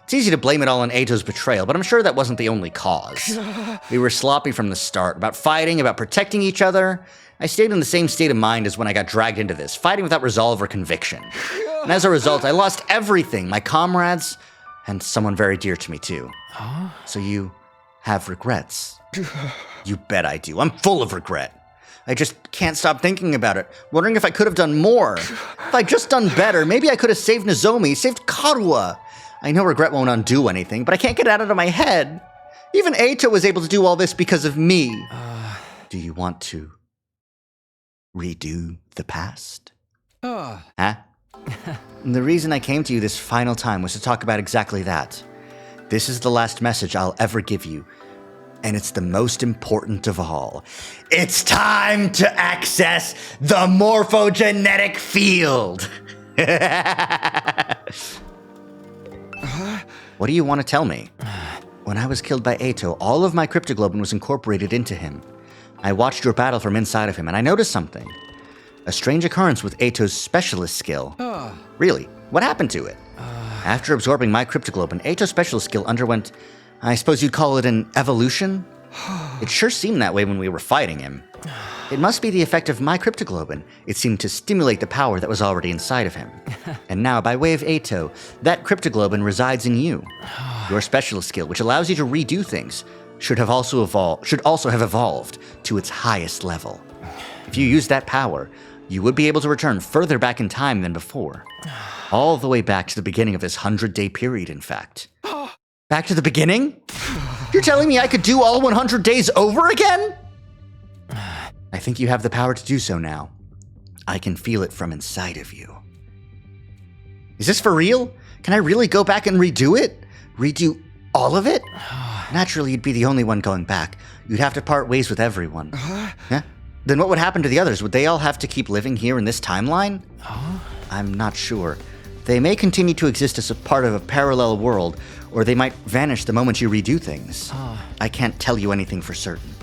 It's easy to blame it all on Eito's betrayal, but I'm sure that wasn't the only cause. We were sloppy from the start, about fighting, about protecting each other. I stayed in the same state of mind as when I got dragged into this, fighting without resolve or conviction. And as a result, I lost everything, my comrades, and someone very dear to me too. So you have regrets? You bet I do. I'm full of regret. I just can't stop thinking about it, wondering if I could have done more. If I'd just done better, maybe I could have saved Nozomi, saved Karuha. I know regret won't undo anything, but I can't get it out of my head. Even Eito was able to do all this because of me. Do you want to redo the past? Huh? The reason I came to you this final time was to talk about exactly that. This is the last message I'll ever give you. And it's the most important of all. It's time to access the morphogenetic field! What do you want to tell me? When I was killed by Eito, all of my cryptoglobin was incorporated into him. I watched your battle from inside of him, and I noticed something. A strange occurrence with Eito's specialist skill. Really? What happened to it? After absorbing my cryptoglobin, Eito's specialist skill underwent, I suppose you'd call it an evolution? It sure seemed that way when we were fighting him. It must be the effect of my cryptoglobin. It seemed to stimulate the power that was already inside of him. And now, by way of Ato, that cryptoglobin resides in you. Your specialist skill, which allows you to redo things, should also have evolved to its highest level. If you use that power, you would be able to return further back in time than before. All the way back to the beginning of this 100-day period, in fact. Back to the beginning? You're telling me I could do all 100 days over again? I think you have the power to do so now. I can feel it from inside of you. Is this for real? Can I really go back and redo it? Redo all of it? Naturally, you'd be the only one going back. You'd have to part ways with everyone. Yeah? Then what would happen to the others? Would they all have to keep living here in this timeline? I'm not sure. They may continue to exist as a part of a parallel world, or they might vanish the moment you redo things. I can't tell you anything for certain.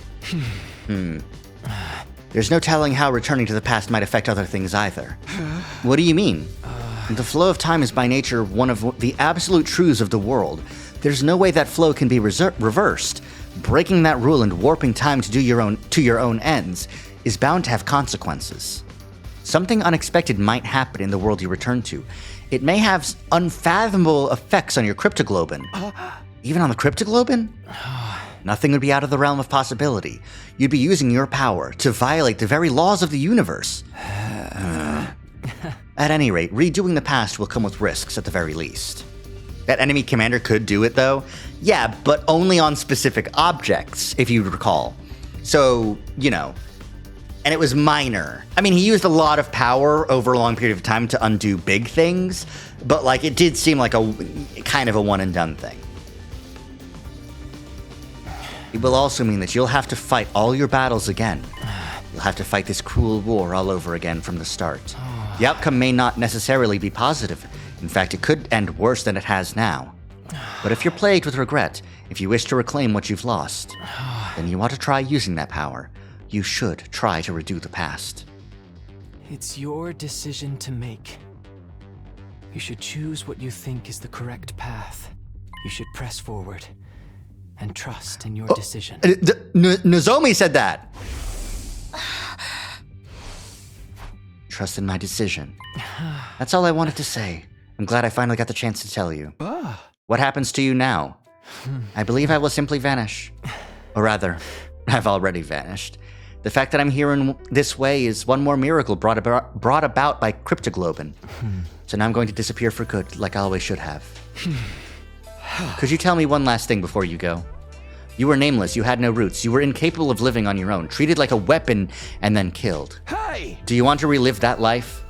There's no telling how returning to the past might affect other things either. What do you mean? The flow of time is by nature one of the absolute truths of the world. There's no way that flow can be reversed. Breaking that rule and warping time to your own ends is bound to have consequences. Something unexpected might happen in the world you return to. It may have unfathomable effects on your cryptoglobin. Even on the cryptoglobin? Nothing would be out of the realm of possibility. You'd be using your power to violate the very laws of the universe. At any rate, redoing the past will come with risks at the very least. That enemy commander could do it, though. Yeah, but only on specific objects, if you recall. So, and it was minor. I mean, he used a lot of power over a long period of time to undo big things, but it did seem like a kind of a one and done thing. It will also mean that you'll have to fight all your battles again. You'll have to fight this cruel war all over again from the start. The outcome may not necessarily be positive. In fact, it could end worse than it has now. But if you're plagued with regret, if you wish to reclaim what you've lost, then you want to try using that power. You should try to redo the past. It's your decision to make. You should choose what you think is the correct path. You should press forward and trust in your decision. Nozomi said that. Trust in my decision. That's all I wanted to say. I'm glad I finally got the chance to tell you. What happens to you now? I believe I will simply vanish. Or rather, I've already vanished. The fact that I'm here in this way is one more miracle brought about by cryptoglobin. So now I'm going to disappear for good, like I always should have. Could you tell me one last thing before you go? You were nameless, you had no roots, you were incapable of living on your own, treated like a weapon, and then killed. Hey! Do you want to relive that life?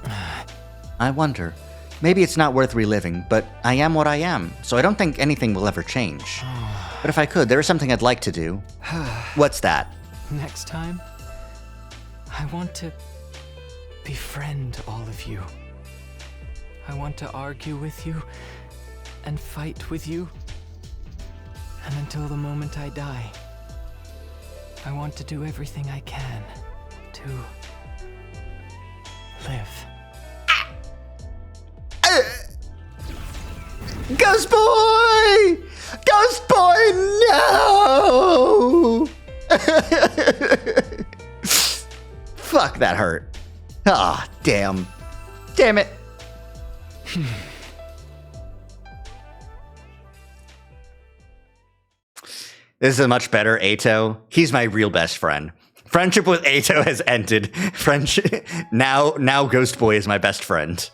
I wonder. Maybe it's not worth reliving, but I am what I am, so I don't think anything will ever change. But if I could, there is something I'd like to do. What's that? Next time, I want to befriend all of you. I want to argue with you and fight with you. And until the moment I die, I want to do everything I can to live. Ghost Boy! Ghost Boy, no! Fuck, that hurt. Ah, damn. Damn it. This is a much better Ato. He's my real best friend. Friendship with Ato has ended. Friendship now Ghost Boy is my best friend.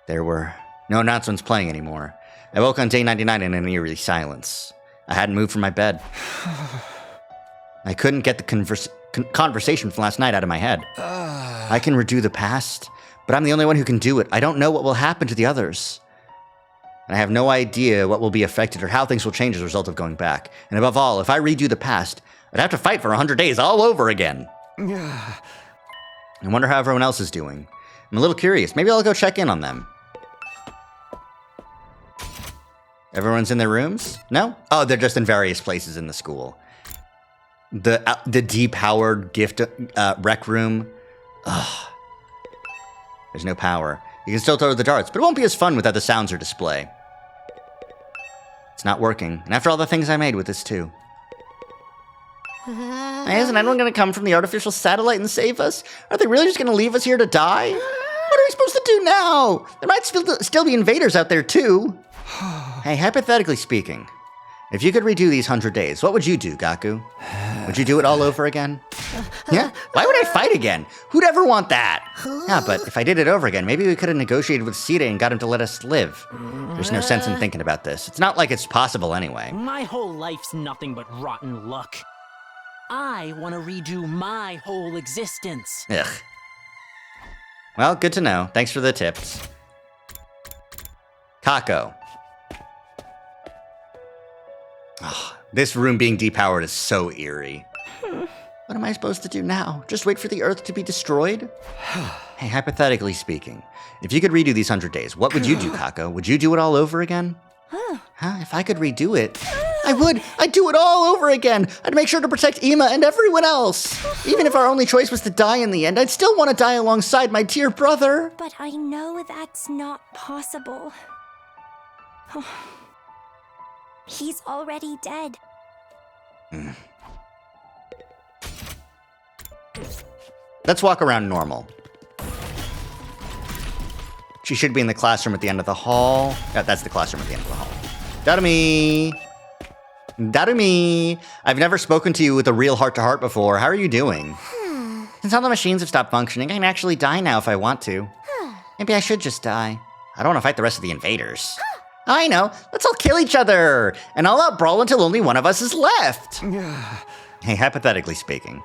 There were no announcements playing anymore. I woke on day 99 in an eerie silence. I hadn't moved from my bed. I couldn't get the conversation from last night out of my head. I can redo the past, but I'm the only one who can do it. I don't know what will happen to the others. And I have no idea what will be affected or how things will change as a result of going back. And above all, if I redo the past, I'd have to fight for 100 days all over again. I wonder how everyone else is doing. I'm a little curious. Maybe I'll go check in on them. Everyone's in their rooms? No? Oh, they're just in various places in the school. The depowered gift rec room. Ugh. There's no power. You can still throw the darts, but it won't be as fun without the sounds or display. It's not working. And after all the things I made with this too. Hey, isn't anyone going to come from the artificial satellite and save us? Are they really just going to leave us here to die? What are we supposed to do now? There might still be invaders out there, too. Hey, hypothetically speaking, if you could redo these 100 days, what would you do, Gaku? Would you do it all over again? Yeah? Why would I fight again? Who'd ever want that? Yeah, but if I did it over again, maybe we could have negotiated with Sita and got him to let us live. There's no sense in thinking about this. It's not like it's possible anyway. My whole life's nothing but rotten luck. I want to redo my whole existence. Ugh. Well, good to know. Thanks for the tips. Kako. Oh, this room being depowered is so eerie. What am I supposed to do now? Just wait for the Earth to be destroyed? Hey, hypothetically speaking, if you could redo these 100 days, what would you do, Kako? Would you do it all over again? If I could redo it, I would. I'd do it all over again. I'd make sure to protect Ima and everyone else. Even if our only choice was to die in the end, I'd still want to die alongside my dear brother. But I know that's not possible. He's already dead. Let's walk around normal. She should be in the classroom at the end of the hall. That's the classroom at the end of the hall. Darumi! Darumi! I've never spoken to you with a real heart-to-heart before. How are you doing? Since all the machines have stopped functioning, I can actually die now if I want to. Maybe I should just die. I don't want to fight the rest of the invaders. I know. Let's all kill each other and all out brawl until only one of us is left. Hey, hypothetically speaking,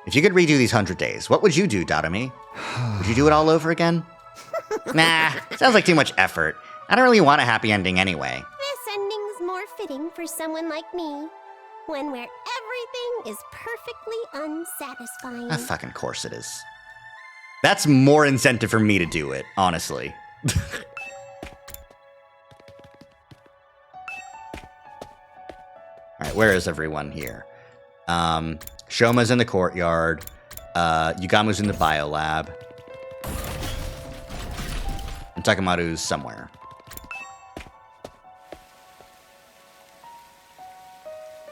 if you could redo these 100 days, what would you do, Darumi? Would you do it all over again? Nah, sounds like too much effort. I don't really want a happy ending anyway. This ending's more fitting for someone like me. One where everything is perfectly unsatisfying. Of fucking course it is. That's more incentive for me to do it, honestly. Alright, where is everyone here? Shoma's in the courtyard. Yugamu's in the biolab. And Takemaru's somewhere.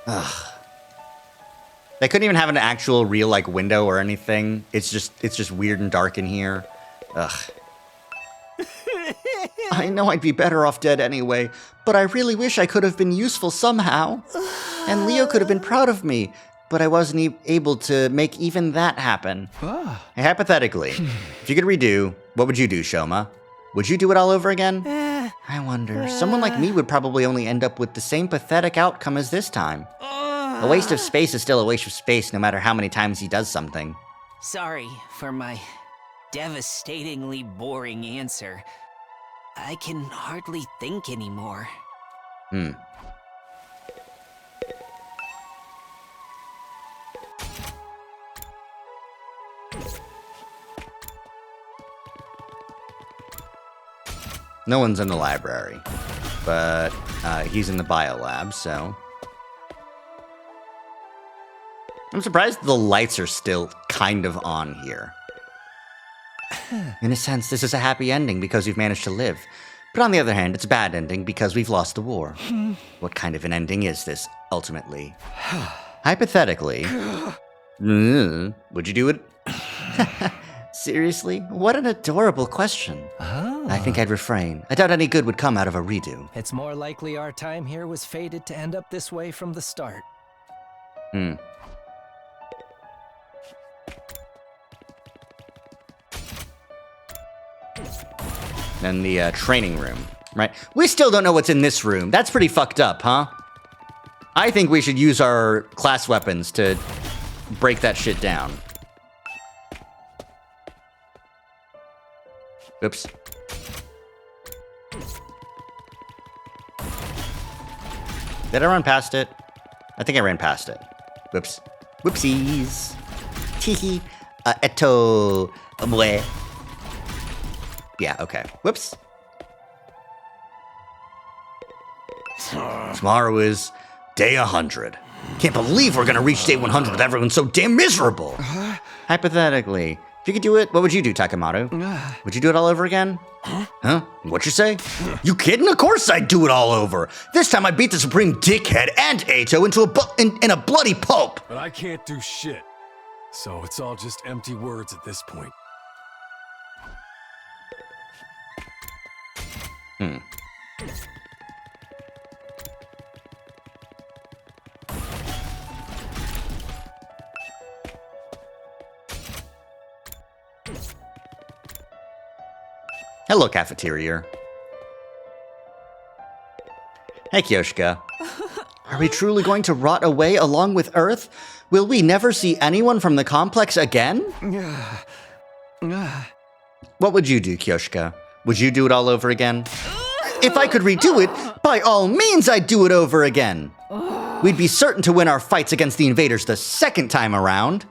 Ugh. They couldn't even have an actual real like window or anything. It's just weird and dark in here. Ugh. I know I'd be better off dead anyway, but I really wish I could have been useful somehow. And Leo could have been proud of me, but I wasn't able to make even that happen. Hey, hypothetically, if you could redo, what would you do, Shoma? Would you do it all over again? I wonder. Someone like me would probably only end up with the same pathetic outcome as this time. A waste of space is still a waste of space no matter how many times he does something. Sorry for my devastatingly boring answer. I can hardly think anymore. No one's in the library, but he's in the biolab, so... I'm surprised the lights are still kind of on here. In a sense, this is a happy ending because we've managed to live. But on the other hand, it's a bad ending because we've lost the war. What kind of an ending is this, ultimately? Hypothetically, would you do it? Seriously? What an adorable question. I think I'd refrain. I doubt any good would come out of a redo. It's more likely our time here was fated to end up this way from the start. Then the training room, right? We still don't know what's in this room. That's pretty fucked up, huh? I think we should use our class weapons to break that shit down. Oops. Did I run past it? I think I ran past it. Whoops. Whoopsies. Teehee. Eto. Bleh. Yeah, okay. Whoops. Tomorrow is day 100. Can't believe we're gonna reach day 100 with everyone so damn miserable. Hypothetically, If you could do it, what would you do, Takemaru? Would you do it all over again? Huh? What'd you say? You kidding? Of course I'd do it all over. This time I beat the Supreme Dickhead and Eito into in a bloody pulp. But I can't do shit. So it's all just empty words at this point. Hello, cafeteria. Hey, Kyoshika. Are we truly going to rot away along with Earth? Will we never see anyone from the complex again? What would you do, Kyoshika? Would you do it all over again? If I could redo it, by all means I'd do it over again. We'd be certain to win our fights against the invaders the second time around.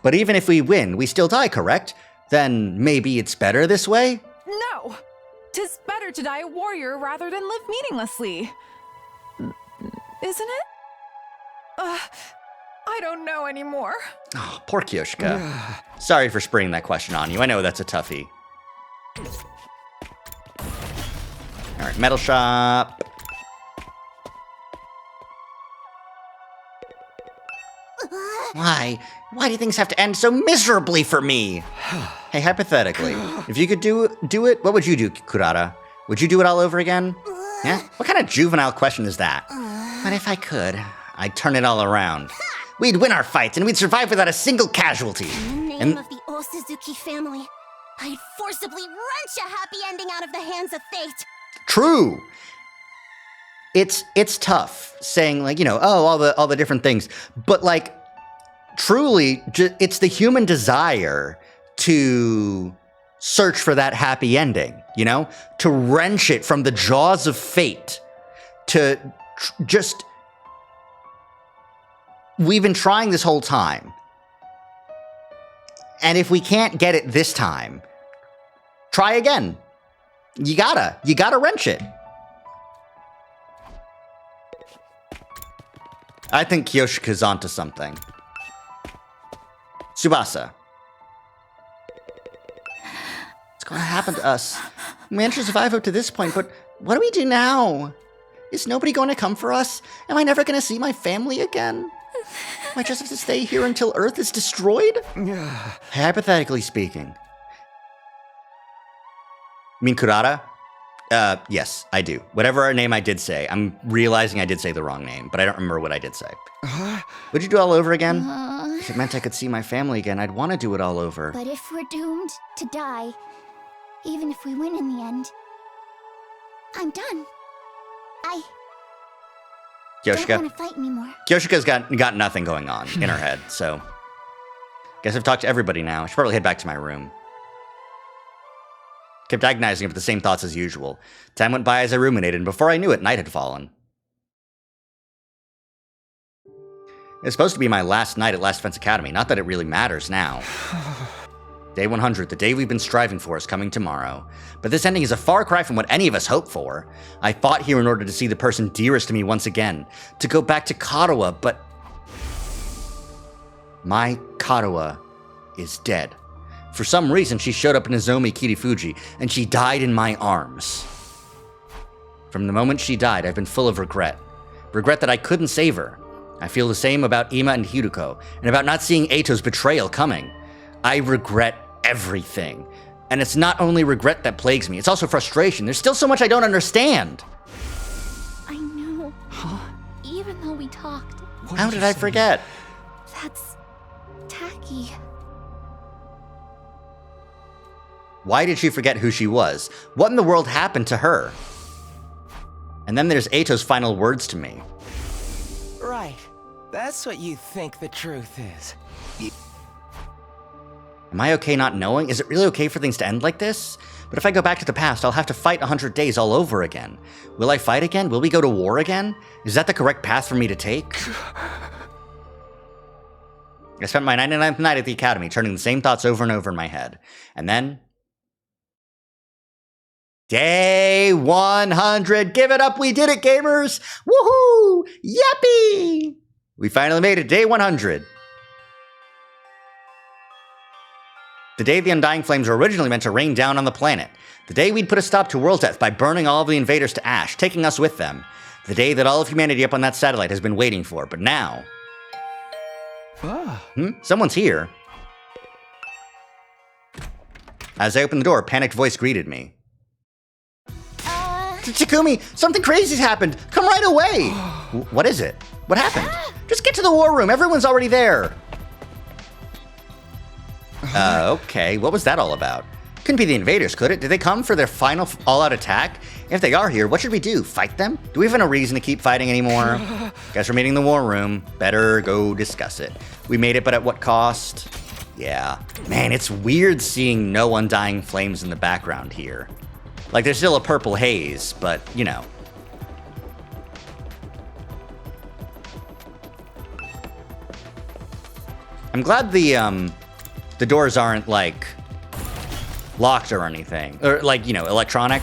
But even if we win, we still die, correct? Then maybe it's better this way? No! 'Tis better to die a warrior rather than live meaninglessly. Isn't it? I don't know anymore. Oh, poor Kyoshika. Sorry for springing that question on you. I know that's a toughie. All right, Metal Shop. Why? Why do things have to end so miserably for me? Hey, hypothetically, if you could do it, what would you do, Kurata? Would you do it all over again? Yeah? What kind of juvenile question is that? But if I could, I'd turn it all around. We'd win our fights, and we'd survive without a single casualty. In the name of the Osuzuki family, I'd forcibly wrench a happy ending out of the hands of fate. True. It's tough saying, like, you know, oh, all the different things, but like, truly, it's the human desire to search for that happy ending, you know, to wrench it from the jaws of fate, to just. We've been trying this whole time. And if we can't get it this time, try again. You gotta wrench it. I think Kyoshika's onto something. Tsubasa. What's going to happen to us? We managed to survive up to this point, but what do we do now? Is nobody going to come for us? Am I never going to see my family again? Am I just have to stay here until Earth is destroyed? Hypothetically speaking. You mean Kurata? Yes, I do. Whatever name I did say, I'm realizing I did say the wrong name, but I don't remember what I did say. Would you do it all over again? If it meant I could see my family again, I'd want to do it all over. But if we're doomed to die, even if we win in the end, I'm done. I Kyoshika. don't want to fight anymore. Kyoshika's got nothing going on in her head, so guess I've talked to everybody now. I should probably head back to my room. Kept agonizing over the same thoughts as usual. Time went by as I ruminated, and before I knew it, night had fallen. It's supposed to be my last night at Last Defense Academy, not that it really matters now. Day 100, the day we've been striving for, is coming tomorrow. But this ending is a far cry from what any of us hoped for. I fought here in order to see the person dearest to me once again, to go back to Karuha, but my Karuha is dead. For some reason, she showed up in Nozomi Kirifuji, and she died in my arms. From the moment she died, I've been full of regret. Regret that I couldn't save her. I feel the same about Ima and Hiruko, and about not seeing Eito's betrayal coming. I regret everything. And it's not only regret that plagues me, it's also frustration. There's still so much I don't understand. I know. Even though we talked. How did I forget? That's Taki. Why did she forget who she was? What in the world happened to her? And then there's Eito's final words to me. Right. That's what you think the truth is. Am I okay not knowing? Is it really okay for things to end like this? But if I go back to the past, I'll have to fight 100 days all over again. Will I fight again? Will we go to war again? Is that the correct path for me to take? I spent my 99th night at the academy, turning the same thoughts over and over in my head. And then... Day 100! Give it up! We did it, gamers! Woohoo! Yippee! We finally made it, day 100. The day the Undying Flames were originally meant to rain down on the planet. The day we'd put a stop to world death by burning all of the invaders to ash, taking us with them. The day that all of humanity up on that satellite has been waiting for. But now... Someone's here. As I opened the door, a panicked voice greeted me. Takumi, something crazy's happened. Come right away. What is it? What happened? Just get to the war room. Everyone's already there. Okay. What was that all about? Couldn't be the invaders, could it? Did they come for their final all-out attack? If they are here, what should we do? Fight them? Do we have no reason to keep fighting anymore? Guess we're meeting in the war room. Better go discuss it. We made it, but at what cost? Yeah. Man, it's weird seeing no Undying Flames in the background here. Like, there's still a purple haze, but, you know. I'm glad the doors aren't, like, locked or anything. Or, like, you know, electronic.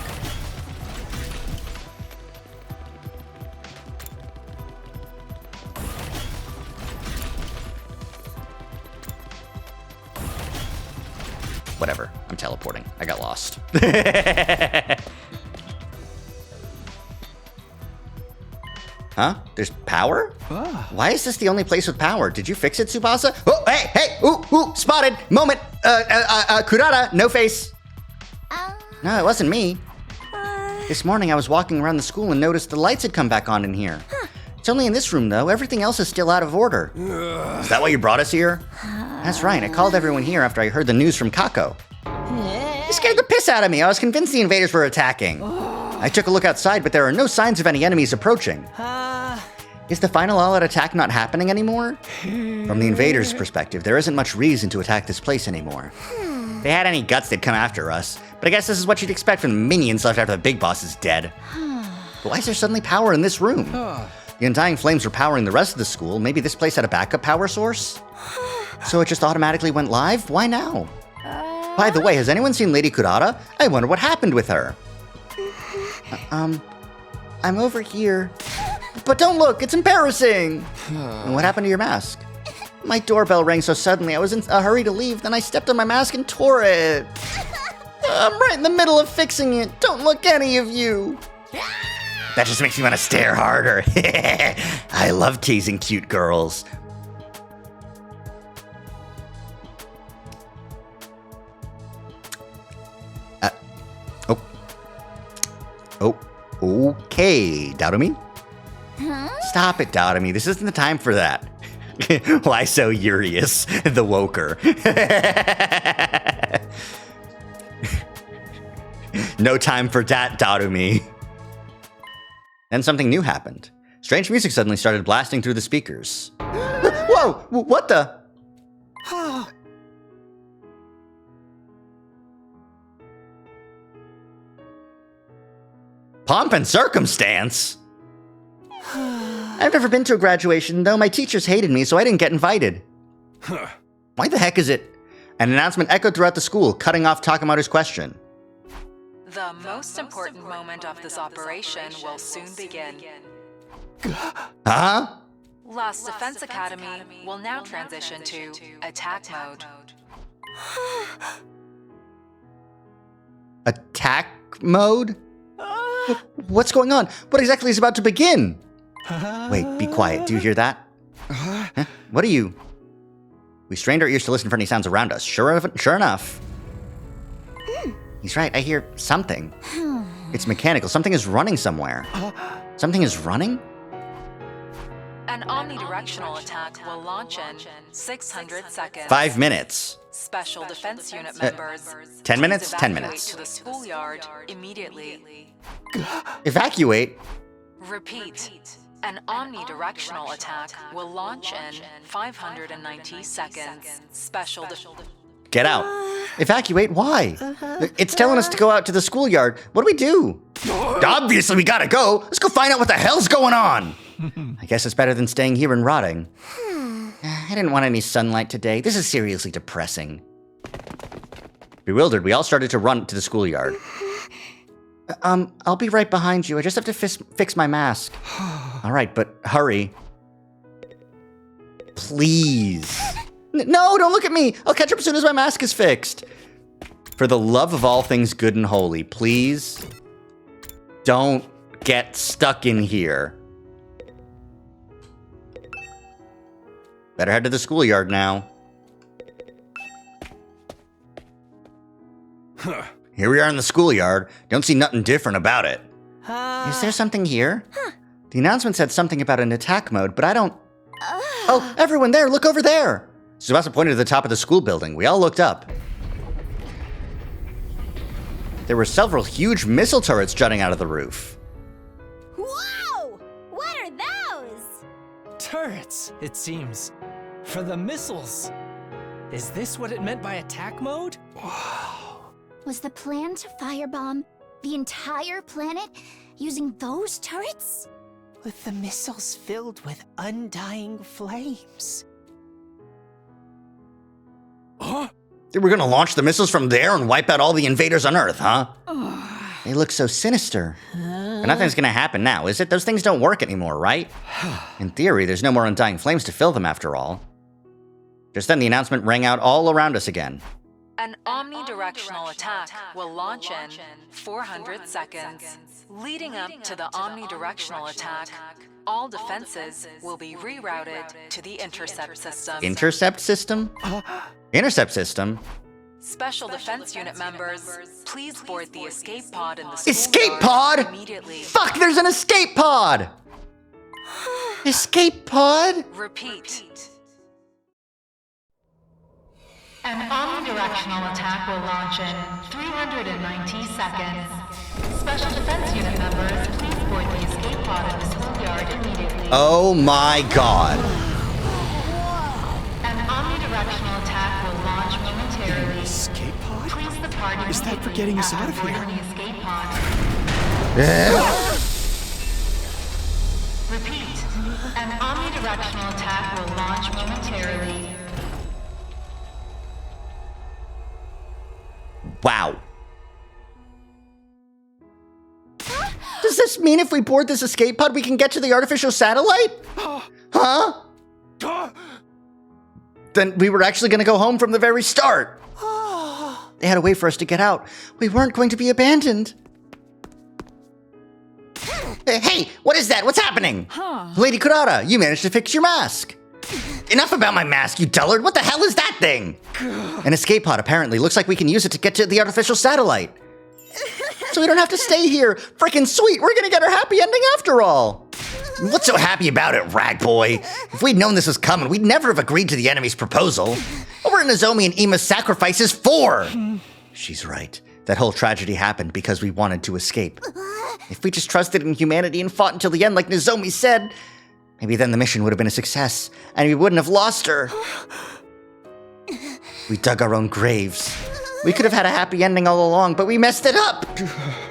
Whatever. I'm teleporting. I got lost. Huh? There's power? Why is this the only place with power? Did you fix it, Tsubasa? Oh, hey! Ooh, spotted! Moment! Kurata, no face! No, it wasn't me. This morning I was walking around the school and noticed the lights had come back on in here. It's only in this room, though. Everything else is still out of order. Is that why you brought us here? That's right. I called everyone here after I heard the news from Kako. It scared the piss out of me. I was convinced the invaders were attacking. I took a look outside, but there are no signs of any enemies approaching. Is the final all-out attack not happening anymore? From the invaders' perspective, there isn't much reason to attack this place anymore. If they had any guts, they'd come after us. But I guess this is what you'd expect from the minions left after the big boss is dead. But why is there suddenly power in this room? The Undying Flames were powering the rest of the school. Maybe this place had a backup power source? So it just automatically went live? Why now? By the way, has anyone seen Lady Kurata? I wonder what happened with her. I'm over here. But don't look, it's embarrassing! And what happened to your mask? My doorbell rang so suddenly, I was in a hurry to leave, then I stepped on my mask and tore it. I'm right in the middle of fixing it. Don't look, any of you. That just makes me want to stare harder. I love teasing cute girls. Okay, Dotomi? Stop it, Dotomi. This isn't the time for that. Why so Urius, the woker? No time for that, Dotomi. Then something new happened. Strange music suddenly started blasting through the speakers. Whoa! What the? Pomp and circumstance? I've never been to a graduation, though my teachers hated me, so I didn't get invited. Why the heck is it? An announcement echoed throughout the school, cutting off Takemaru's question. The most important moment of this operation will soon begin. Huh? Lost Defense Academy will now transition to attack mode. Attack mode? What's going on? What exactly is about to begin? Wait, be quiet. Do you hear that? Huh? What are you? We strained our ears to listen for any sounds around us. Sure enough. He's right. I hear something. It's mechanical. Something is running somewhere. Something is running? An omnidirectional attack will launch in 600 seconds. 5 minutes. Special defense unit members. 10 minutes? 10 evacuate minutes. to the schoolyard immediately. Evacuate? Repeat. An omnidirectional attack will launch in 590 seconds. Special Get out. Evacuate? Why? It's telling us to go out to the schoolyard. What do we do? Obviously, we gotta go. Let's go find out what the hell's going on. I guess it's better than staying here and rotting. I didn't want any sunlight today. This is seriously depressing. Bewildered, we all started to run to the schoolyard. I'll be right behind you. I just have to fix my mask. All right, but hurry. Please. No, don't look at me. I'll catch up as soon as my mask is fixed. For the love of all things good and holy, please don't get stuck in here. Better head to the schoolyard now. Here we are in the schoolyard. Don't see nothing different about it. Is there something here? The announcement said something about an attack mode, but I don't... Oh, everyone there, look over there. Tsubasa pointed to the top of the school building. We all looked up. There were several huge missile turrets jutting out of the roof. Whoa! What are those? Turrets, it seems. For the missiles. Is this what it meant by attack mode? Was the plan to firebomb the entire planet using those turrets? With the missiles filled with undying flames. Huh? They were gonna launch the missiles from there and wipe out all the invaders on Earth, huh? They look so sinister. But nothing's gonna happen now, is it? Those things don't work anymore, right? In theory, there's no more undying flames to fill them after all. Just then the announcement rang out all around us again. An omnidirectional attack will launch in 400 seconds. Leading up to the omnidirectional attack, all defenses will be rerouted to the intercept system. Intercept system? Intercept system? Special Defense Unit members, please board the escape pod in the Escape pod? immediately. Fuck, there's an escape pod! Escape pod? Repeat. An omnidirectional attack will launch in 390 seconds. Special Defense Unit members, please board the escape pod in the schoolyard immediately. Oh my god. An omnidirectional attack will launch momentarily. Escape pod? Please the party Is that for getting us out of here? the escape pod. Repeat. An omnidirectional attack will launch momentarily. Wow. Does this mean if we board this escape pod, we can get to the artificial satellite? Huh? Then we were actually going to go home from the very start. They had a way for us to get out. We weren't going to be abandoned. Hey, what is that? What's happening? Lady Kurata, you managed to fix your mask. Enough about my mask, you dullard. What the hell is that thing? An escape pod, apparently. Looks like we can use it to get to the artificial satellite. So we don't have to stay here. Frickin' sweet, we're gonna get our happy ending after all. What's so happy about it, rag boy? If we'd known this was coming, we'd never have agreed to the enemy's proposal. What were Nozomi and Ima's sacrifices for? She's right. That whole tragedy happened because we wanted to escape. If we just trusted in humanity and fought until the end like Nozomi said, maybe then the mission would have been a success, and we wouldn't have lost her. We dug our own graves. We could have had a happy ending all along, but we messed it up.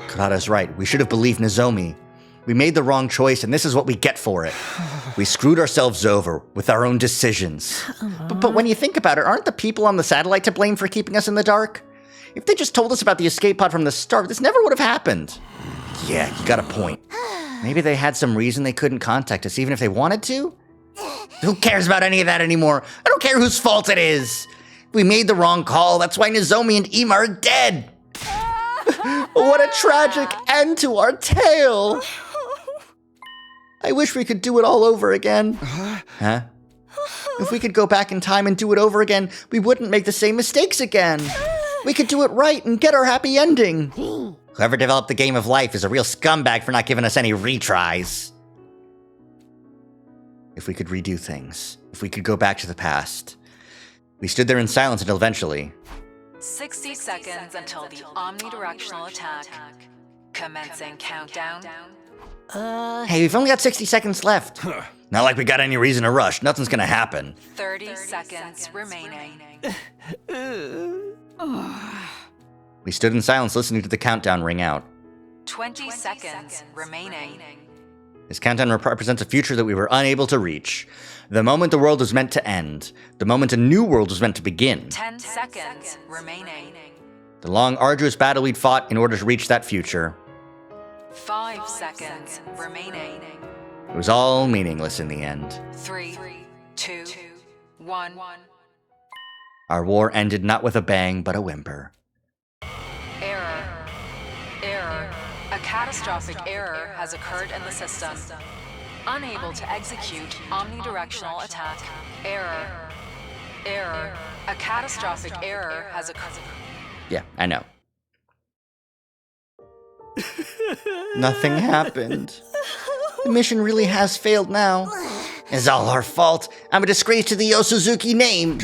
Kurata's right. We should have believed Nozomi. We made the wrong choice, and this is what we get for it. We screwed ourselves over with our own decisions. But when you think about it, aren't the people on the satellite to blame for keeping us in the dark? If they just told us about the escape pod from the start, this never would have happened. Yeah, you got a point. Maybe they had some reason they couldn't contact us, even if they wanted to? Who cares about any of that anymore? I don't care whose fault it is. We made the wrong call. That's why Nozomi and Ima are dead. What a tragic end to our tale. I wish we could do it all over again. Huh? If we could go back in time and do it over again, we wouldn't make the same mistakes again. We could do it right and get our happy ending. Whoever developed the game of life is a real scumbag for not giving us any retries. If we could redo things, if we could go back to the past. We stood there in silence until eventually. 60 seconds until the omnidirectional attack. Commencing countdown. Hey, we've only got 60 seconds left. Not like we got any reason to rush. Nothing's gonna happen. 30 seconds remaining. We stood in silence listening to the countdown ring out. 20 seconds remaining. This countdown represents a future that we were unable to reach. The moment the world was meant to end. The moment a new world was meant to begin. 10 seconds remaining. The long, arduous battle we'd fought in order to reach that future. 5 seconds remaining. It was all meaningless in the end. 3, 2, 1. Our war ended not with a bang, but a whimper. Error. Error. A catastrophic error has occurred in the system. Unable to execute omnidirectional attack. Error. Error. A catastrophic error has occurred. Yeah, I know. Nothing happened. The mission really has failed now. It's all our fault. I'm a disgrace to the Osuzuki name.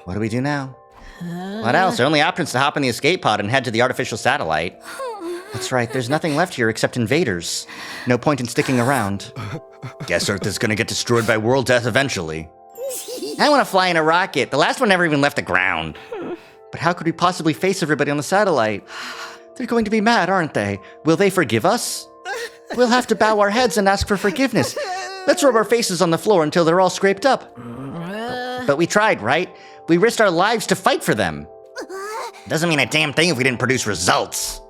What do we do now? What else? Our only option is to hop in the escape pod and head to the artificial satellite. That's right, there's nothing left here except invaders. No point in sticking around. Guess Earth is gonna get destroyed by world death eventually. I want to fly in a rocket. The last one never even left the ground. But how could we possibly face everybody on the satellite? They're going to be mad, aren't they? Will they forgive us? We'll have to bow our heads and ask for forgiveness. Let's rub our faces on the floor until they're all scraped up. But we tried, right? We risked our lives to fight for them. Doesn't mean a damn thing if we didn't produce results.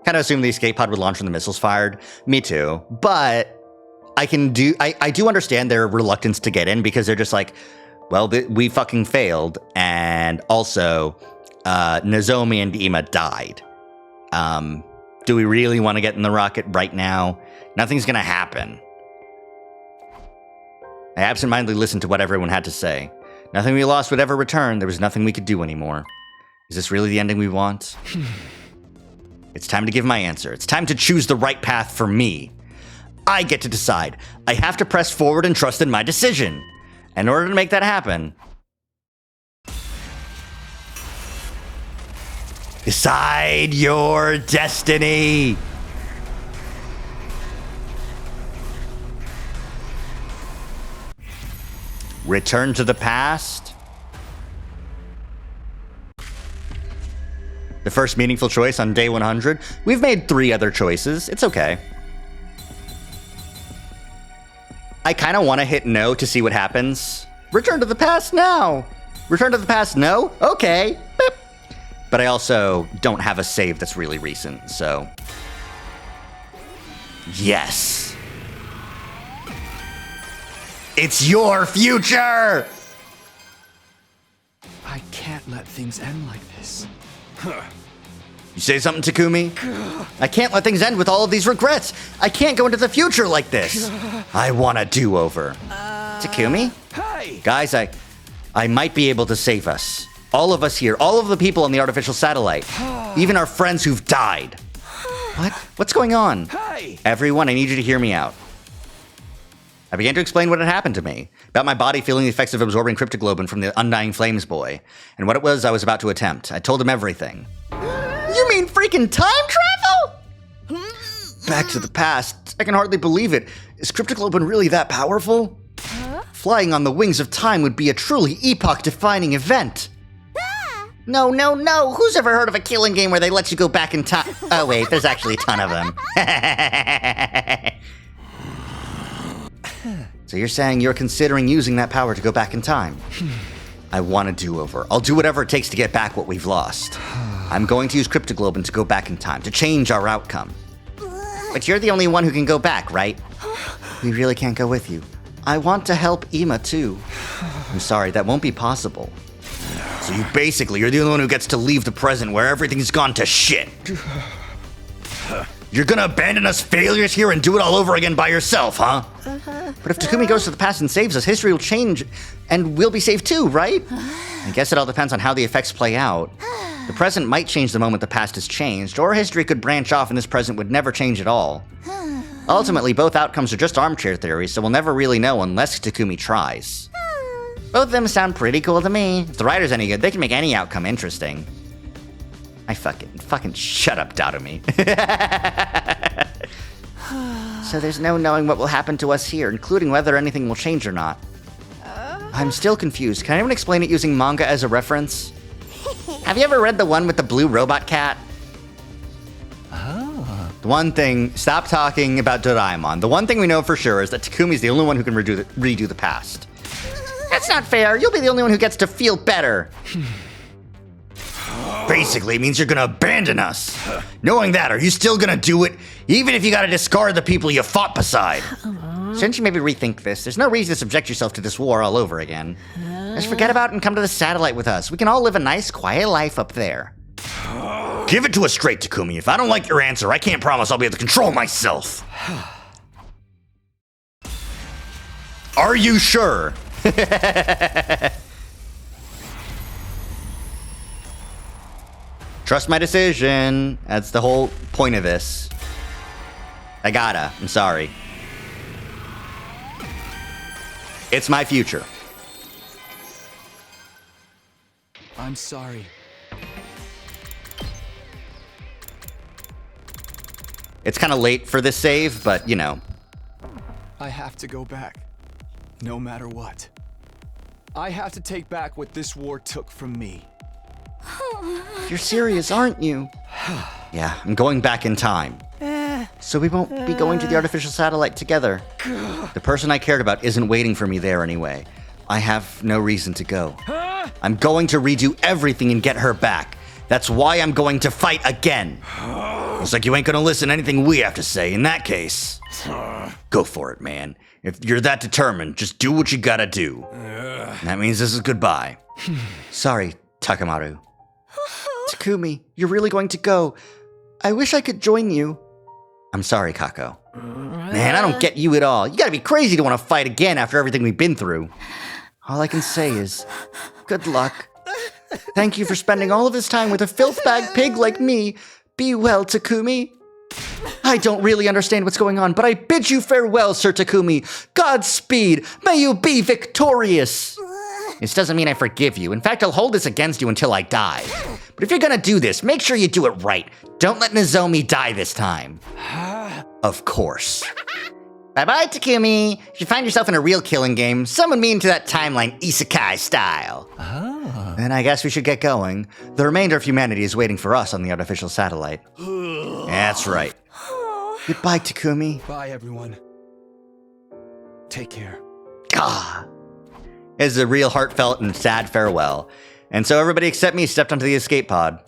Kind of assumed the escape pod would launch when the missiles fired. Me too. But I do understand their reluctance to get in because they're just like, well, we fucking failed. And also, Nozomi and Ima died. Do we really want to get in the rocket right now? Nothing's going to happen. I absentmindedly listened to what everyone had to say. Nothing we lost would ever return. There was nothing we could do anymore. Is this really the ending we want? It's time to give my answer. It's time to choose the right path for me. I get to decide. I have to press forward and trust in my decision. In order to make that happen, decide your destiny. Return to the past. The first meaningful choice on day 100. We've made 3 other choices. It's okay. I kind of want to hit no to see what happens. Return to the past now. Return to the past no? Okay. Beep. But I also don't have a save that's really recent, so. Yes. It's your future! I can't let things end like this. You say something, Takumi? I can't let things end with all of these regrets. I can't go into the future like this. I want a do-over. Takumi? Hey! Guys, I might be able to save us. All of us here, all of the people on the artificial satellite. Even our friends who've died. What? What's going on? Hey! Everyone, I need you to hear me out. I began to explain what had happened to me, about my body feeling the effects of absorbing cryptoglobin from the Undying Flames boy, and what it was I was about to attempt. I told him everything. You mean freaking time travel? Back to the past. I can hardly believe it. Is cryptoglobin really that powerful? Flying on the wings of time would be a truly epoch-defining event. No. Who's ever heard of a killing game where they let you go back in time? Oh, wait, there's actually a ton of them. So you're saying you're considering using that power to go back in time? I want a do-over. I'll do whatever it takes to get back what we've lost. I'm going to use cryptoglobin to go back in time, to change our outcome. But you're the only one who can go back, right? We really can't go with you. I want to help Ima, too. I'm sorry, that won't be possible. So you're the only one who gets to leave the present where everything's gone to shit. You're gonna abandon us failures here and do it all over again by yourself, huh? But if Takumi goes to the past and saves us, history will change and we'll be saved too, right? I guess it all depends on how the effects play out. The present might change the moment the past is changed, or history could branch off and this present would never change at all. Ultimately, both outcomes are just armchair theories, so we'll never really know unless Takumi tries. Both of them sound pretty cool to me. If the writer's any good, they can make any outcome interesting. I fucking shut up, Dadomi. So there's no knowing what will happen to us here, including whether anything will change or not. I'm still confused. Can anyone explain it using manga as a reference? Have you ever read the one with the blue robot cat? Oh. The one thing, stop talking about Doraemon. The one thing we know for sure is that Takumi's the only one who can redo the past. That's not fair. You'll be the only one who gets to feel better. Basically, it means you're gonna abandon us. Knowing that, are you still gonna do it, even if you gotta discard the people you fought beside? Shouldn't you maybe rethink this? There's no reason to subject yourself to this war all over again. Just forget about it and come to the satellite with us. We can all live a nice, quiet life up there. Give it to us straight, Takumi. If I don't like your answer, I can't promise I'll be able to control myself. Are you sure? Trust my decision. That's the whole point of this. I gotta. I'm sorry. It's my future. I'm sorry. It's kind of late for this save, but you know. I have to go back. No matter what. I have to take back what this war took from me. You're serious, aren't you? Yeah, I'm going back in time. So we won't be going to the artificial satellite together. The person I cared about isn't waiting for me there anyway. I have no reason to go. I'm going to redo everything and get her back. That's why I'm going to fight again. Looks like you ain't gonna listen to anything we have to say. In that case, go for it, man. If you're that determined, just do what you gotta do. That means this is goodbye. Sorry, Takamaru. Takumi, you're really going to go. I wish I could join you. I'm sorry, Kako. Man, I don't get you at all. You gotta be crazy to want to fight again after everything we've been through. All I can say is, good luck. Thank you for spending all of this time with a filth-bag pig like me. Be well, Takumi. I don't really understand what's going on, but I bid you farewell, Sir Takumi. Godspeed. May you be victorious. This doesn't mean I forgive you. In fact, I'll hold this against you until I die. But if you're gonna do this, make sure you do it right. Don't let Nozomi die this time. Of course. Bye-bye, Takumi. If you find yourself in a real killing game, summon me into that timeline isekai style. Then I guess we should get going. The remainder of humanity is waiting for us on the artificial satellite. That's right. Goodbye, Takumi. Bye, everyone. Take care. Gah. It's a real heartfelt and sad farewell. And so everybody except me stepped onto the escape pod.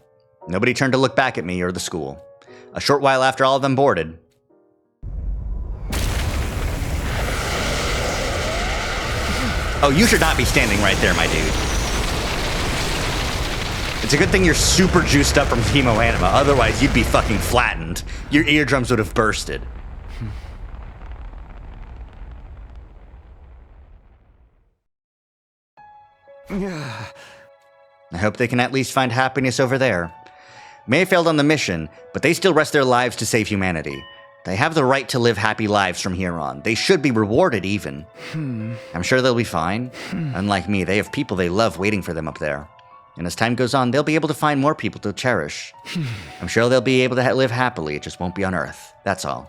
Nobody turned to look back at me or the school. A short while after all of them boarded. Oh, you should not be standing right there, my dude. It's a good thing you're super juiced up from Hemo Anima, otherwise you'd be fucking flattened. Your eardrums would have bursted. I hope they can at least find happiness over there. May failed on the mission, but they still risk their lives to save humanity. They have the right to live happy lives from here on. They should be rewarded even. I'm sure they'll be fine. Unlike me, they have people they love waiting for them up there. And as time goes on, they'll be able to find more people to cherish. I'm sure they'll be able to live happily, it just won't be on Earth. That's all.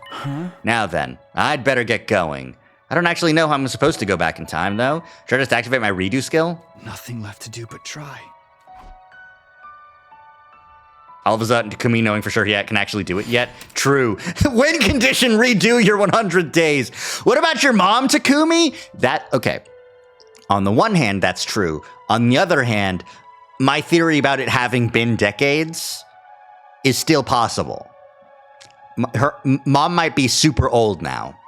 Now then, I'd better get going. I don't actually know how I'm supposed to go back in time, though. Should I just activate my redo skill? Nothing left to do but try. All of a sudden, Takumi knowing for sure he can actually do it yet? True. Win condition, redo your 100 days. What about your mom, Takumi? Okay. On the one hand, that's true. On the other hand, my theory about it having been decades is still possible. Her mom might be super old now.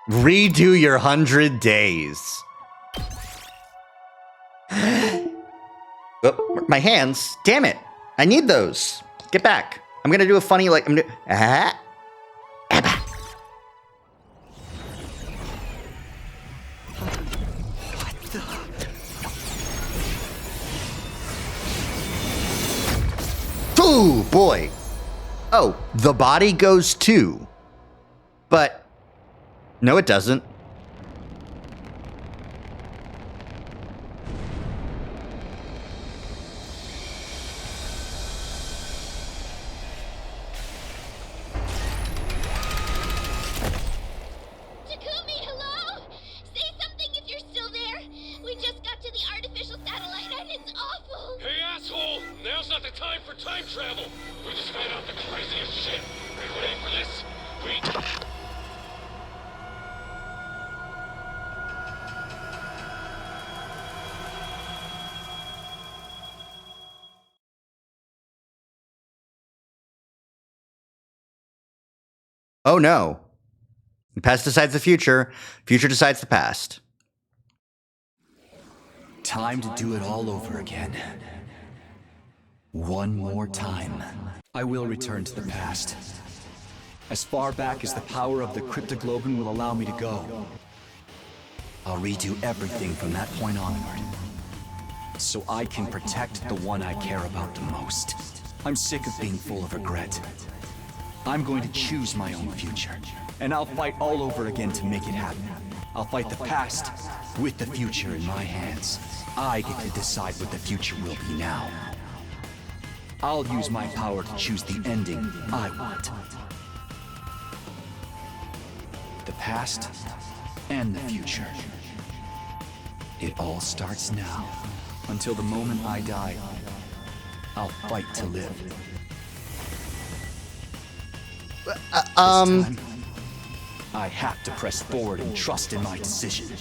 Redo your 100 days. Oh, my hands. Damn it. I need those. Get back. I'm gonna do a funny, like, Ooh, boy. Oh, the body goes too. But, no, it doesn't. Oh no. The past decides the future. Future decides the past. Time to do it all over again. One more time. I will return to the past. As far back as the power of the Cryptoglobin will allow me to go. I'll redo everything from that point onward. So I can protect the one I care about the most. I'm sick of being full of regret. I'm going to choose my own future. And I'll fight all over again to make it happen. I'll fight the past with the future in my hands. I get to decide what the future will be now. I'll use my power to choose the ending I want. The past and the future. It all starts now. Until the moment I die, I'll fight to live. This time, I have to press forward and trust in my decision.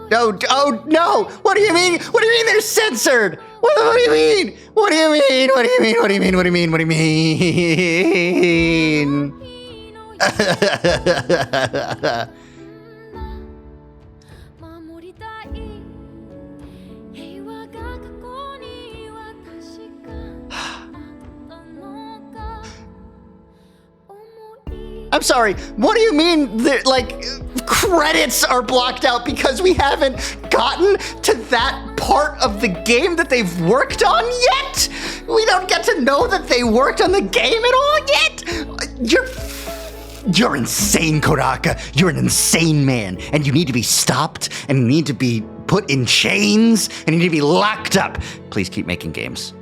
No, oh no! What do you mean? What do you mean they're censored? What do you mean? What do you mean? What do you mean? What do you mean? What do you mean? What do you mean? I'm sorry, what do you mean that, like, credits are blocked out because we haven't gotten to that part of the game that they've worked on yet? We don't get to know that they worked on the game at all yet? You're insane, Kodaka. You're an insane man, and you need to be stopped, and you need to be put in chains, and you need to be locked up. Please keep making games.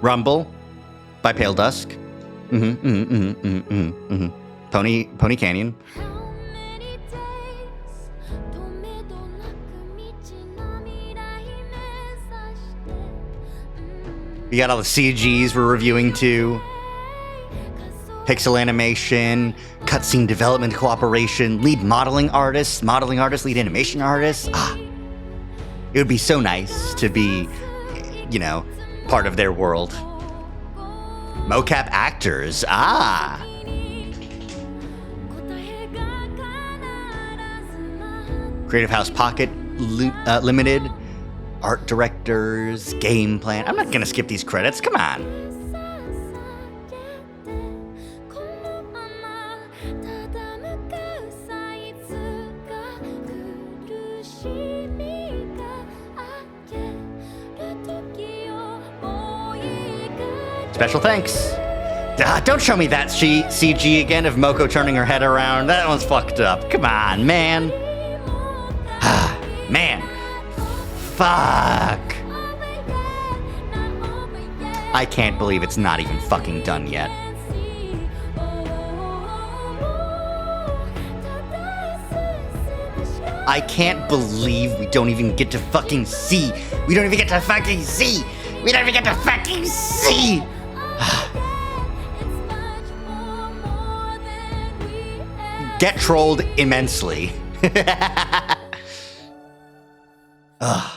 Rumble by Pale Dusk. Pony Canyon. We got all the CGs we're reviewing too. Pixel animation, cutscene development cooperation, lead modeling artists, lead animation artists. It would be so nice to be, you know, part of their world. Mocap actors. Creative House Pocket Limited. Art directors. Game plan. I'm not gonna skip these credits. Come on. Special thanks. Don't show me that CG again of Moko turning her head around. That one's fucked up. Come on, man. Man. Fuck. I can't believe it's not even fucking done yet. I can't believe we don't even get to fucking see. We don't even get to fucking see. We don't even get to fucking see. Get trolled immensely. Ugh.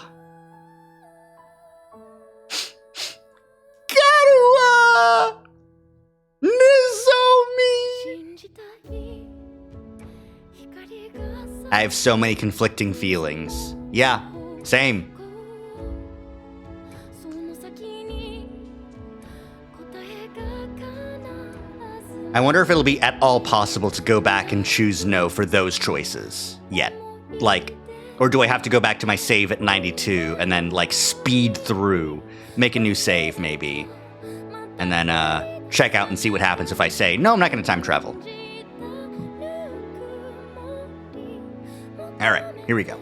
Karuha! Nozomi! I have so many conflicting feelings. Yeah, same. I wonder if it'll be at all possible to go back and choose no for those choices yet. Like, or do I have to go back to my save at 92 and then, like, speed through, make a new save maybe, and then check out and see what happens if I say, no, I'm not going to time travel. All right, here we go.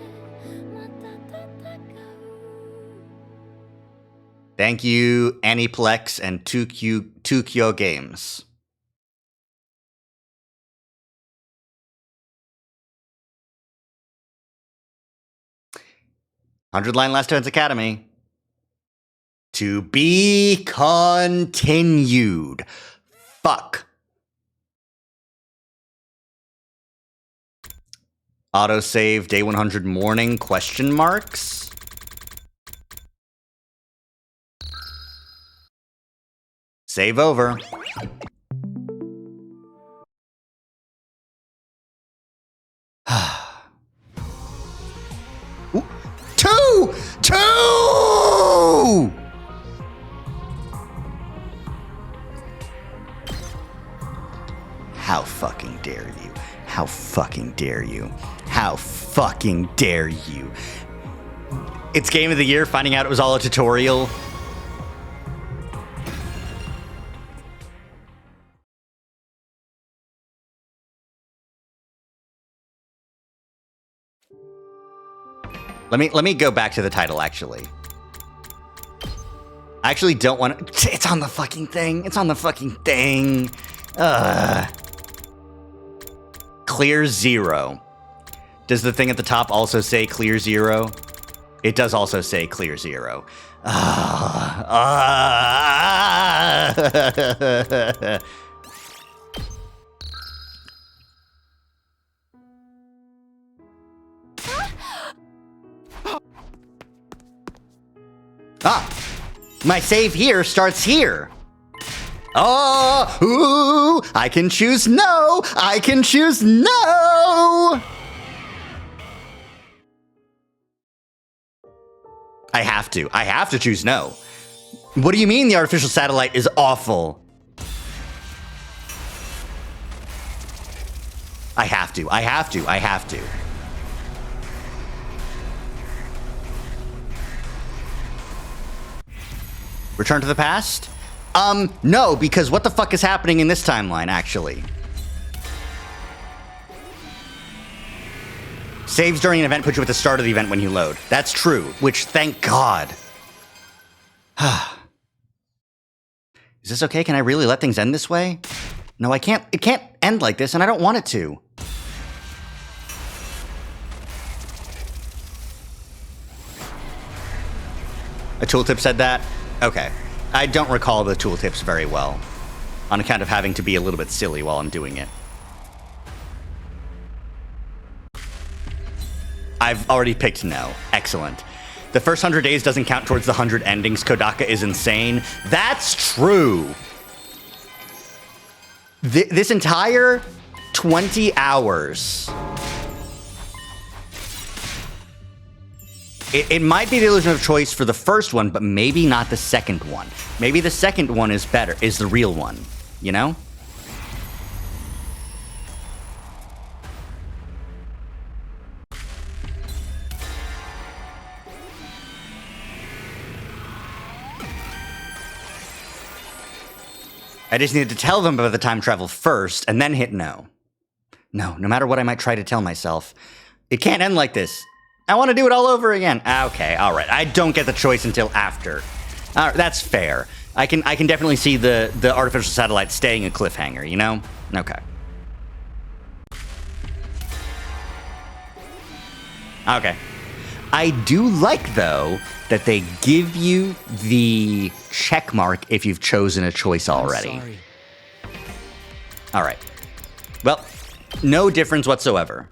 Thank you, Aniplex and 2Kyo Games. 100 line Last Defense Academy. To be continued. Fuck. Autosave day 100 morning question marks. Save over. Ooh, two! How fucking dare you? How fucking dare you? How fucking dare you? It's Game of the Year, finding out it was all a tutorial. Let me go back to the title, actually. I actually don't want to... It's on the fucking thing. It's on the fucking thing. Clear 0. Does the thing at the top also say Clear 0? It does also say Clear 0. My save here starts here. Oh, ooh, I can choose no. I can choose no. I have to choose no. What do you mean the artificial satellite is awful? I have to. Return to the past? No, because what the fuck is happening in this timeline, actually? Saves during an event put you at the start of the event when you load. That's true, which, thank God. Is this okay? Can I really let things end this way? No, I can't. It can't end like this, and I don't want it to. A tooltip said that? Okay. I don't recall the tooltips very well, on account of having to be a little bit silly while I'm doing it. I've already picked no. Excellent. The first 100 days doesn't count towards the 100 endings. Kodaka is insane. That's true. This entire 20 hours... It might be the illusion of choice for the first one, but maybe not the second one. Maybe the second one is better, is the real one, you know? I just needed to tell them about the time travel first, and then hit no. No matter what I might try to tell myself, it can't end like this. I want to do it all over again. Okay, all right. I don't get the choice until after. That's fair. I can definitely see the artificial satellite staying a cliffhanger, you know? Okay. Okay. I do like, though, that they give you the check mark if you've chosen a choice already. I'm sorry. All right. Well, no difference whatsoever.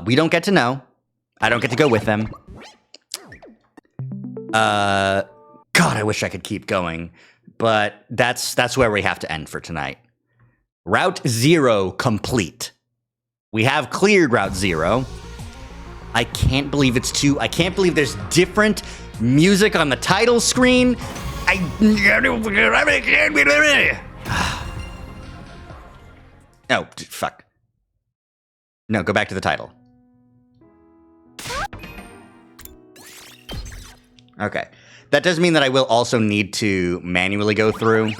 We don't get to know. I don't get to go with them. God, I wish I could keep going. But that's where we have to end for tonight. Route 0 complete. We have cleared Route 0. I can't believe it's 2. I can't believe there's different music on the title screen. Oh, fuck. No, go back to the title. Okay. That does mean that I will also need to manually go through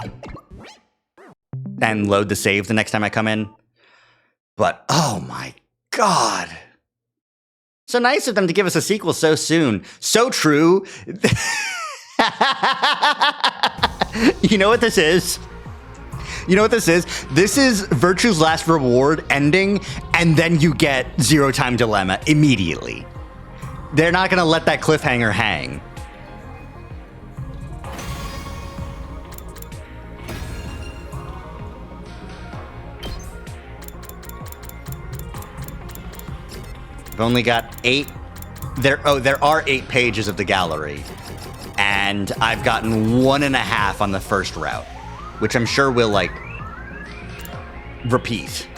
and load the save the next time I come in. But, oh my God. So nice of them to give us a sequel so soon. So true. You know what this is? You know what this is? This is Virtue's Last Reward ending, and then you get Zero Time Dilemma immediately. They're not gonna let that cliffhanger hang. I've only got 8. There are 8 pages of the gallery, and I've gotten 1.5 on the first route, which I'm sure will like repeat.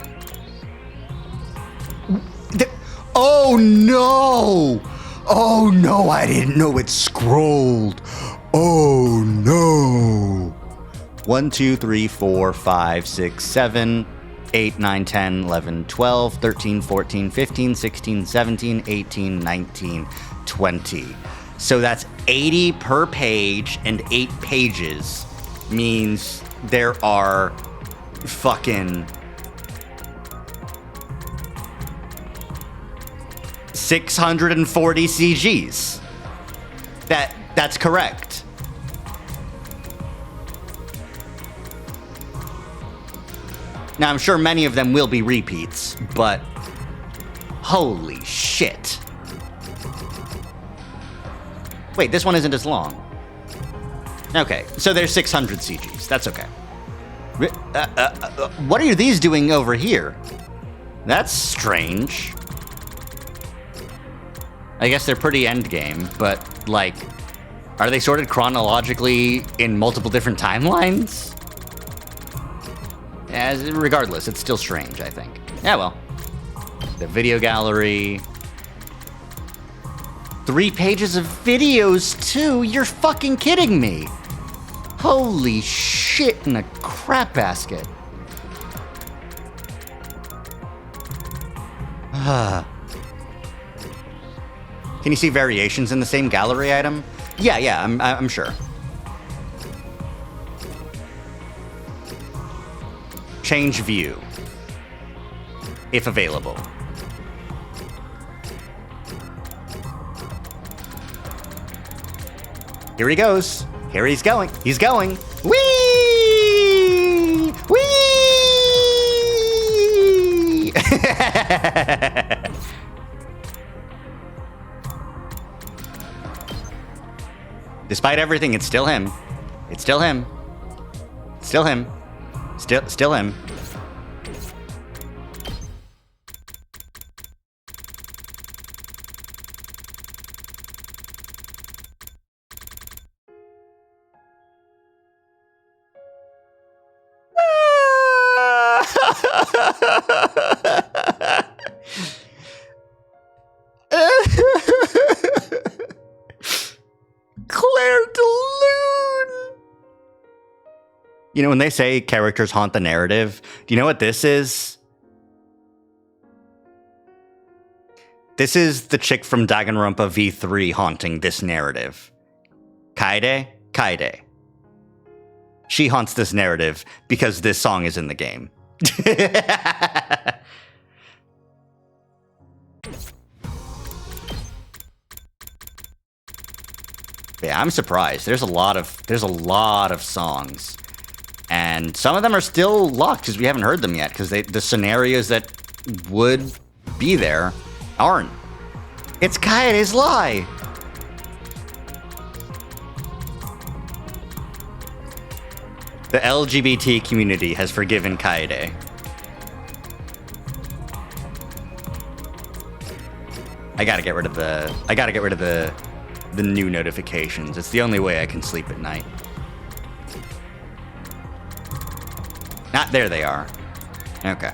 Oh no! Oh no! I didn't know it scrolled. Oh no! 1, 2, 3, 4, 5, 6, 7, 8, 9, 10, 11, 12, 13, 14, 15, 16, 17, 18, 19, 20. So that's 80 per page, and 8 pages means there are fucking 640 CGs. That's correct. Now, I'm sure many of them will be repeats, but holy shit. Wait, this one isn't as long. Okay, so there's 600 CGs. That's okay. What are these doing over here? That's strange. I guess they're pretty endgame, but, like, are they sorted chronologically in multiple different timelines? Regardless, it's still strange, I think. Yeah, well. The video gallery. 3 pages of videos, too? You're fucking kidding me. Holy shit in a crap basket. Can you see variations in the same gallery item? Yeah, I'm sure. Change view, if available. Here he goes. Here he's going. He's going. Whee! Whee! Despite everything, it's still him. It's still him. Still him. Still him. Claire de Lune. You know, when they say characters haunt the narrative, do you know what this is? This is the chick from Danganronpa V3 haunting this narrative. Kaede? Kaede. She haunts this narrative because this song is in the game. Yeah, I'm surprised. There's a lot of songs, and some of them are still locked because we haven't heard them yet. Because the scenarios that would be there aren't. It's Kaede's Lie. The LGBT community has forgiven Kaede. I gotta get rid of the new notifications. It's the only way I can sleep at night. There they are. Okay.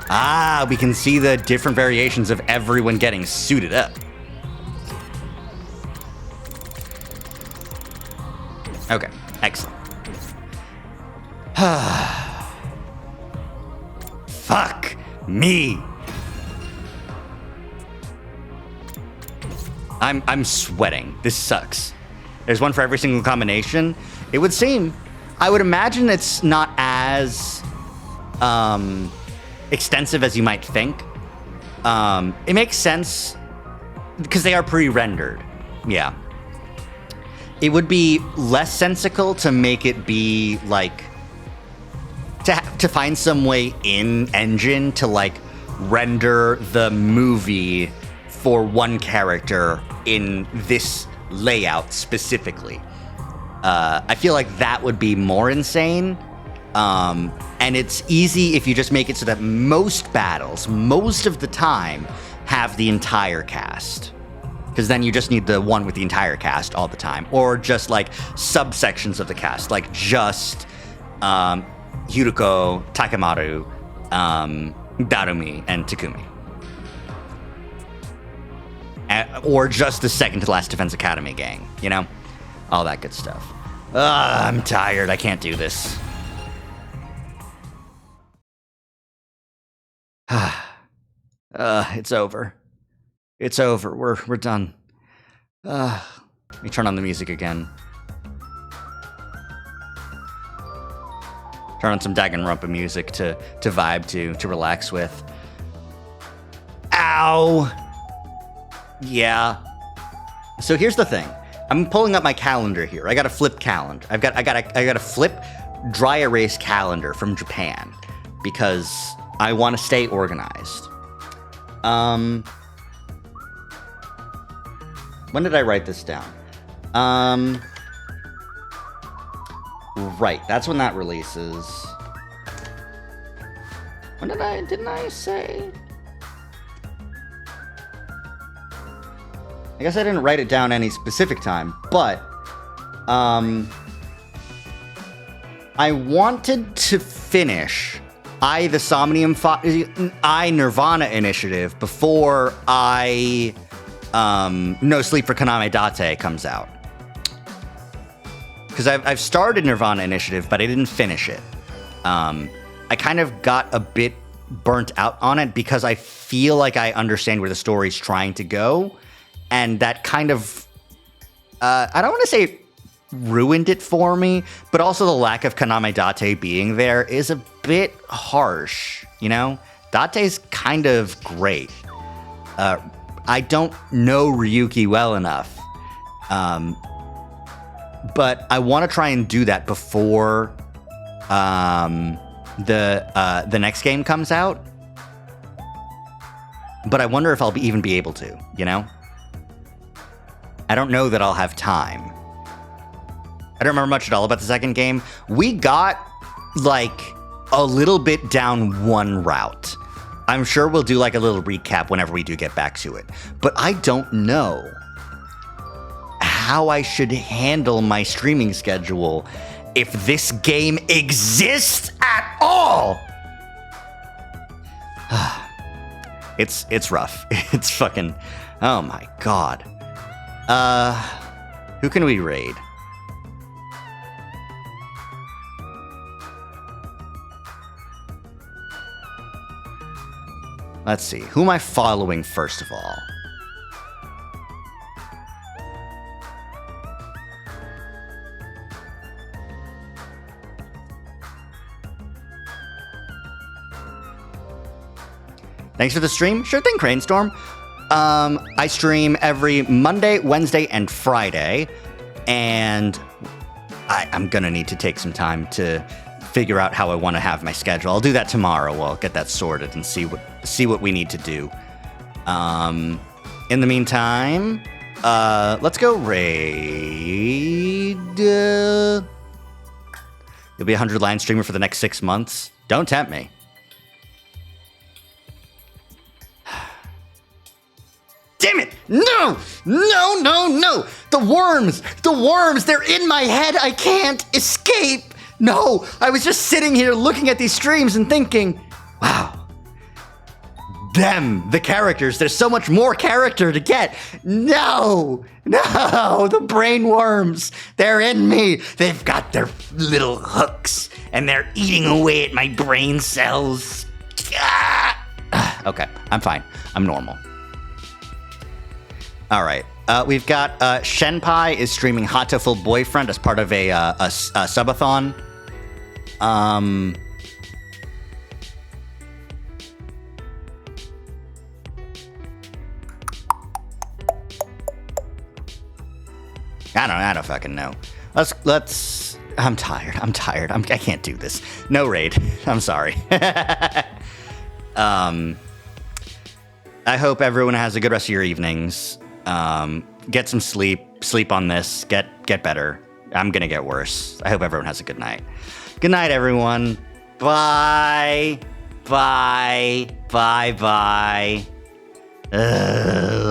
Ah, we can see the different variations of everyone getting suited up. Okay, excellent. Fuck me. I'm sweating. This sucks. There's one for every single combination. It would seem. I would imagine it's not as extensive as you might think. It makes sense because they are pre-rendered. Yeah. It would be less sensical to make it be like to find some way in engine to like render the movie for one character in this layout specifically. I feel like that would be more insane. And it's easy if you just make it so that most battles, most of the time, have the entire cast. Because then you just need the one with the entire cast all the time. Or just like subsections of the cast, like just Hiruko, Takemaru, Darumi, and Takumi. Or just the second to last Defense Academy gang, you know? All that good stuff. I'm tired. I can't do this. It's over. It's over. We're done. Let me turn on the music again. Turn on some Danganronpa music to vibe to relax with. Ow! Yeah. So here's the thing. I'm pulling up my calendar here. I got a flip calendar. I got a flip dry erase calendar from Japan because I want to stay organized. When did I write this down? Right, that's when that releases. When didn't I say? I guess I didn't write it down any specific time, but I wanted to finish the Somnium Nirvana initiative before No Sleep for Kaname Date comes out. Because I've started Nirvana initiative, but I didn't finish it. I kind of got a bit burnt out on it because I feel like I understand where the story's trying to go. And that kind of, I don't want to say ruined it for me, but also the lack of Kaname Date being there is a bit harsh, you know? Date's kind of great. I don't know Ryuki well enough, but I want to try and do that before the next game comes out. But I wonder if I'll even be able to, you know? I don't know that I'll have time. I don't remember much at all about the second game. We got, like, a little bit down one route. I'm sure we'll do, like, a little recap whenever we do get back to it. But I don't know how I should handle my streaming schedule if this game exists at all. It's rough. It's fucking... Oh, my God. Who can we raid? Let's see. Who am I following first of all? Thanks for the stream. Sure thing, Cranestorm. I stream every Monday, Wednesday, and Friday, and I'm gonna need to take some time to figure out how I want to have my schedule. I'll do that tomorrow. I'll get that sorted and see what we need to do. In the meantime, let's go raid. You'll be a 100 line streamer for the next 6 months. Don't tempt me. Damn it! No! No, no, no! The worms! The worms! They're in my head! I can't escape! No! I was just sitting here looking at these streams and thinking, wow. Them, the characters, there's so much more character to get. No! No! The brain worms! They're in me! They've got their little hooks, and they're eating away at my brain cells. Ah! Okay, I'm fine. I'm normal. All right. We've got Shenpai is streaming Hot to Full Boyfriend as part of a subathon. I don't fucking know. Let's. I'm tired. I can't do this. No raid. I'm sorry. I hope everyone has a good rest of your evenings. Get some sleep. Sleep on this. Get better. I'm gonna get worse. I hope everyone has a good night. Good night, everyone. Bye. Bye. Bye. Bye. Ugh.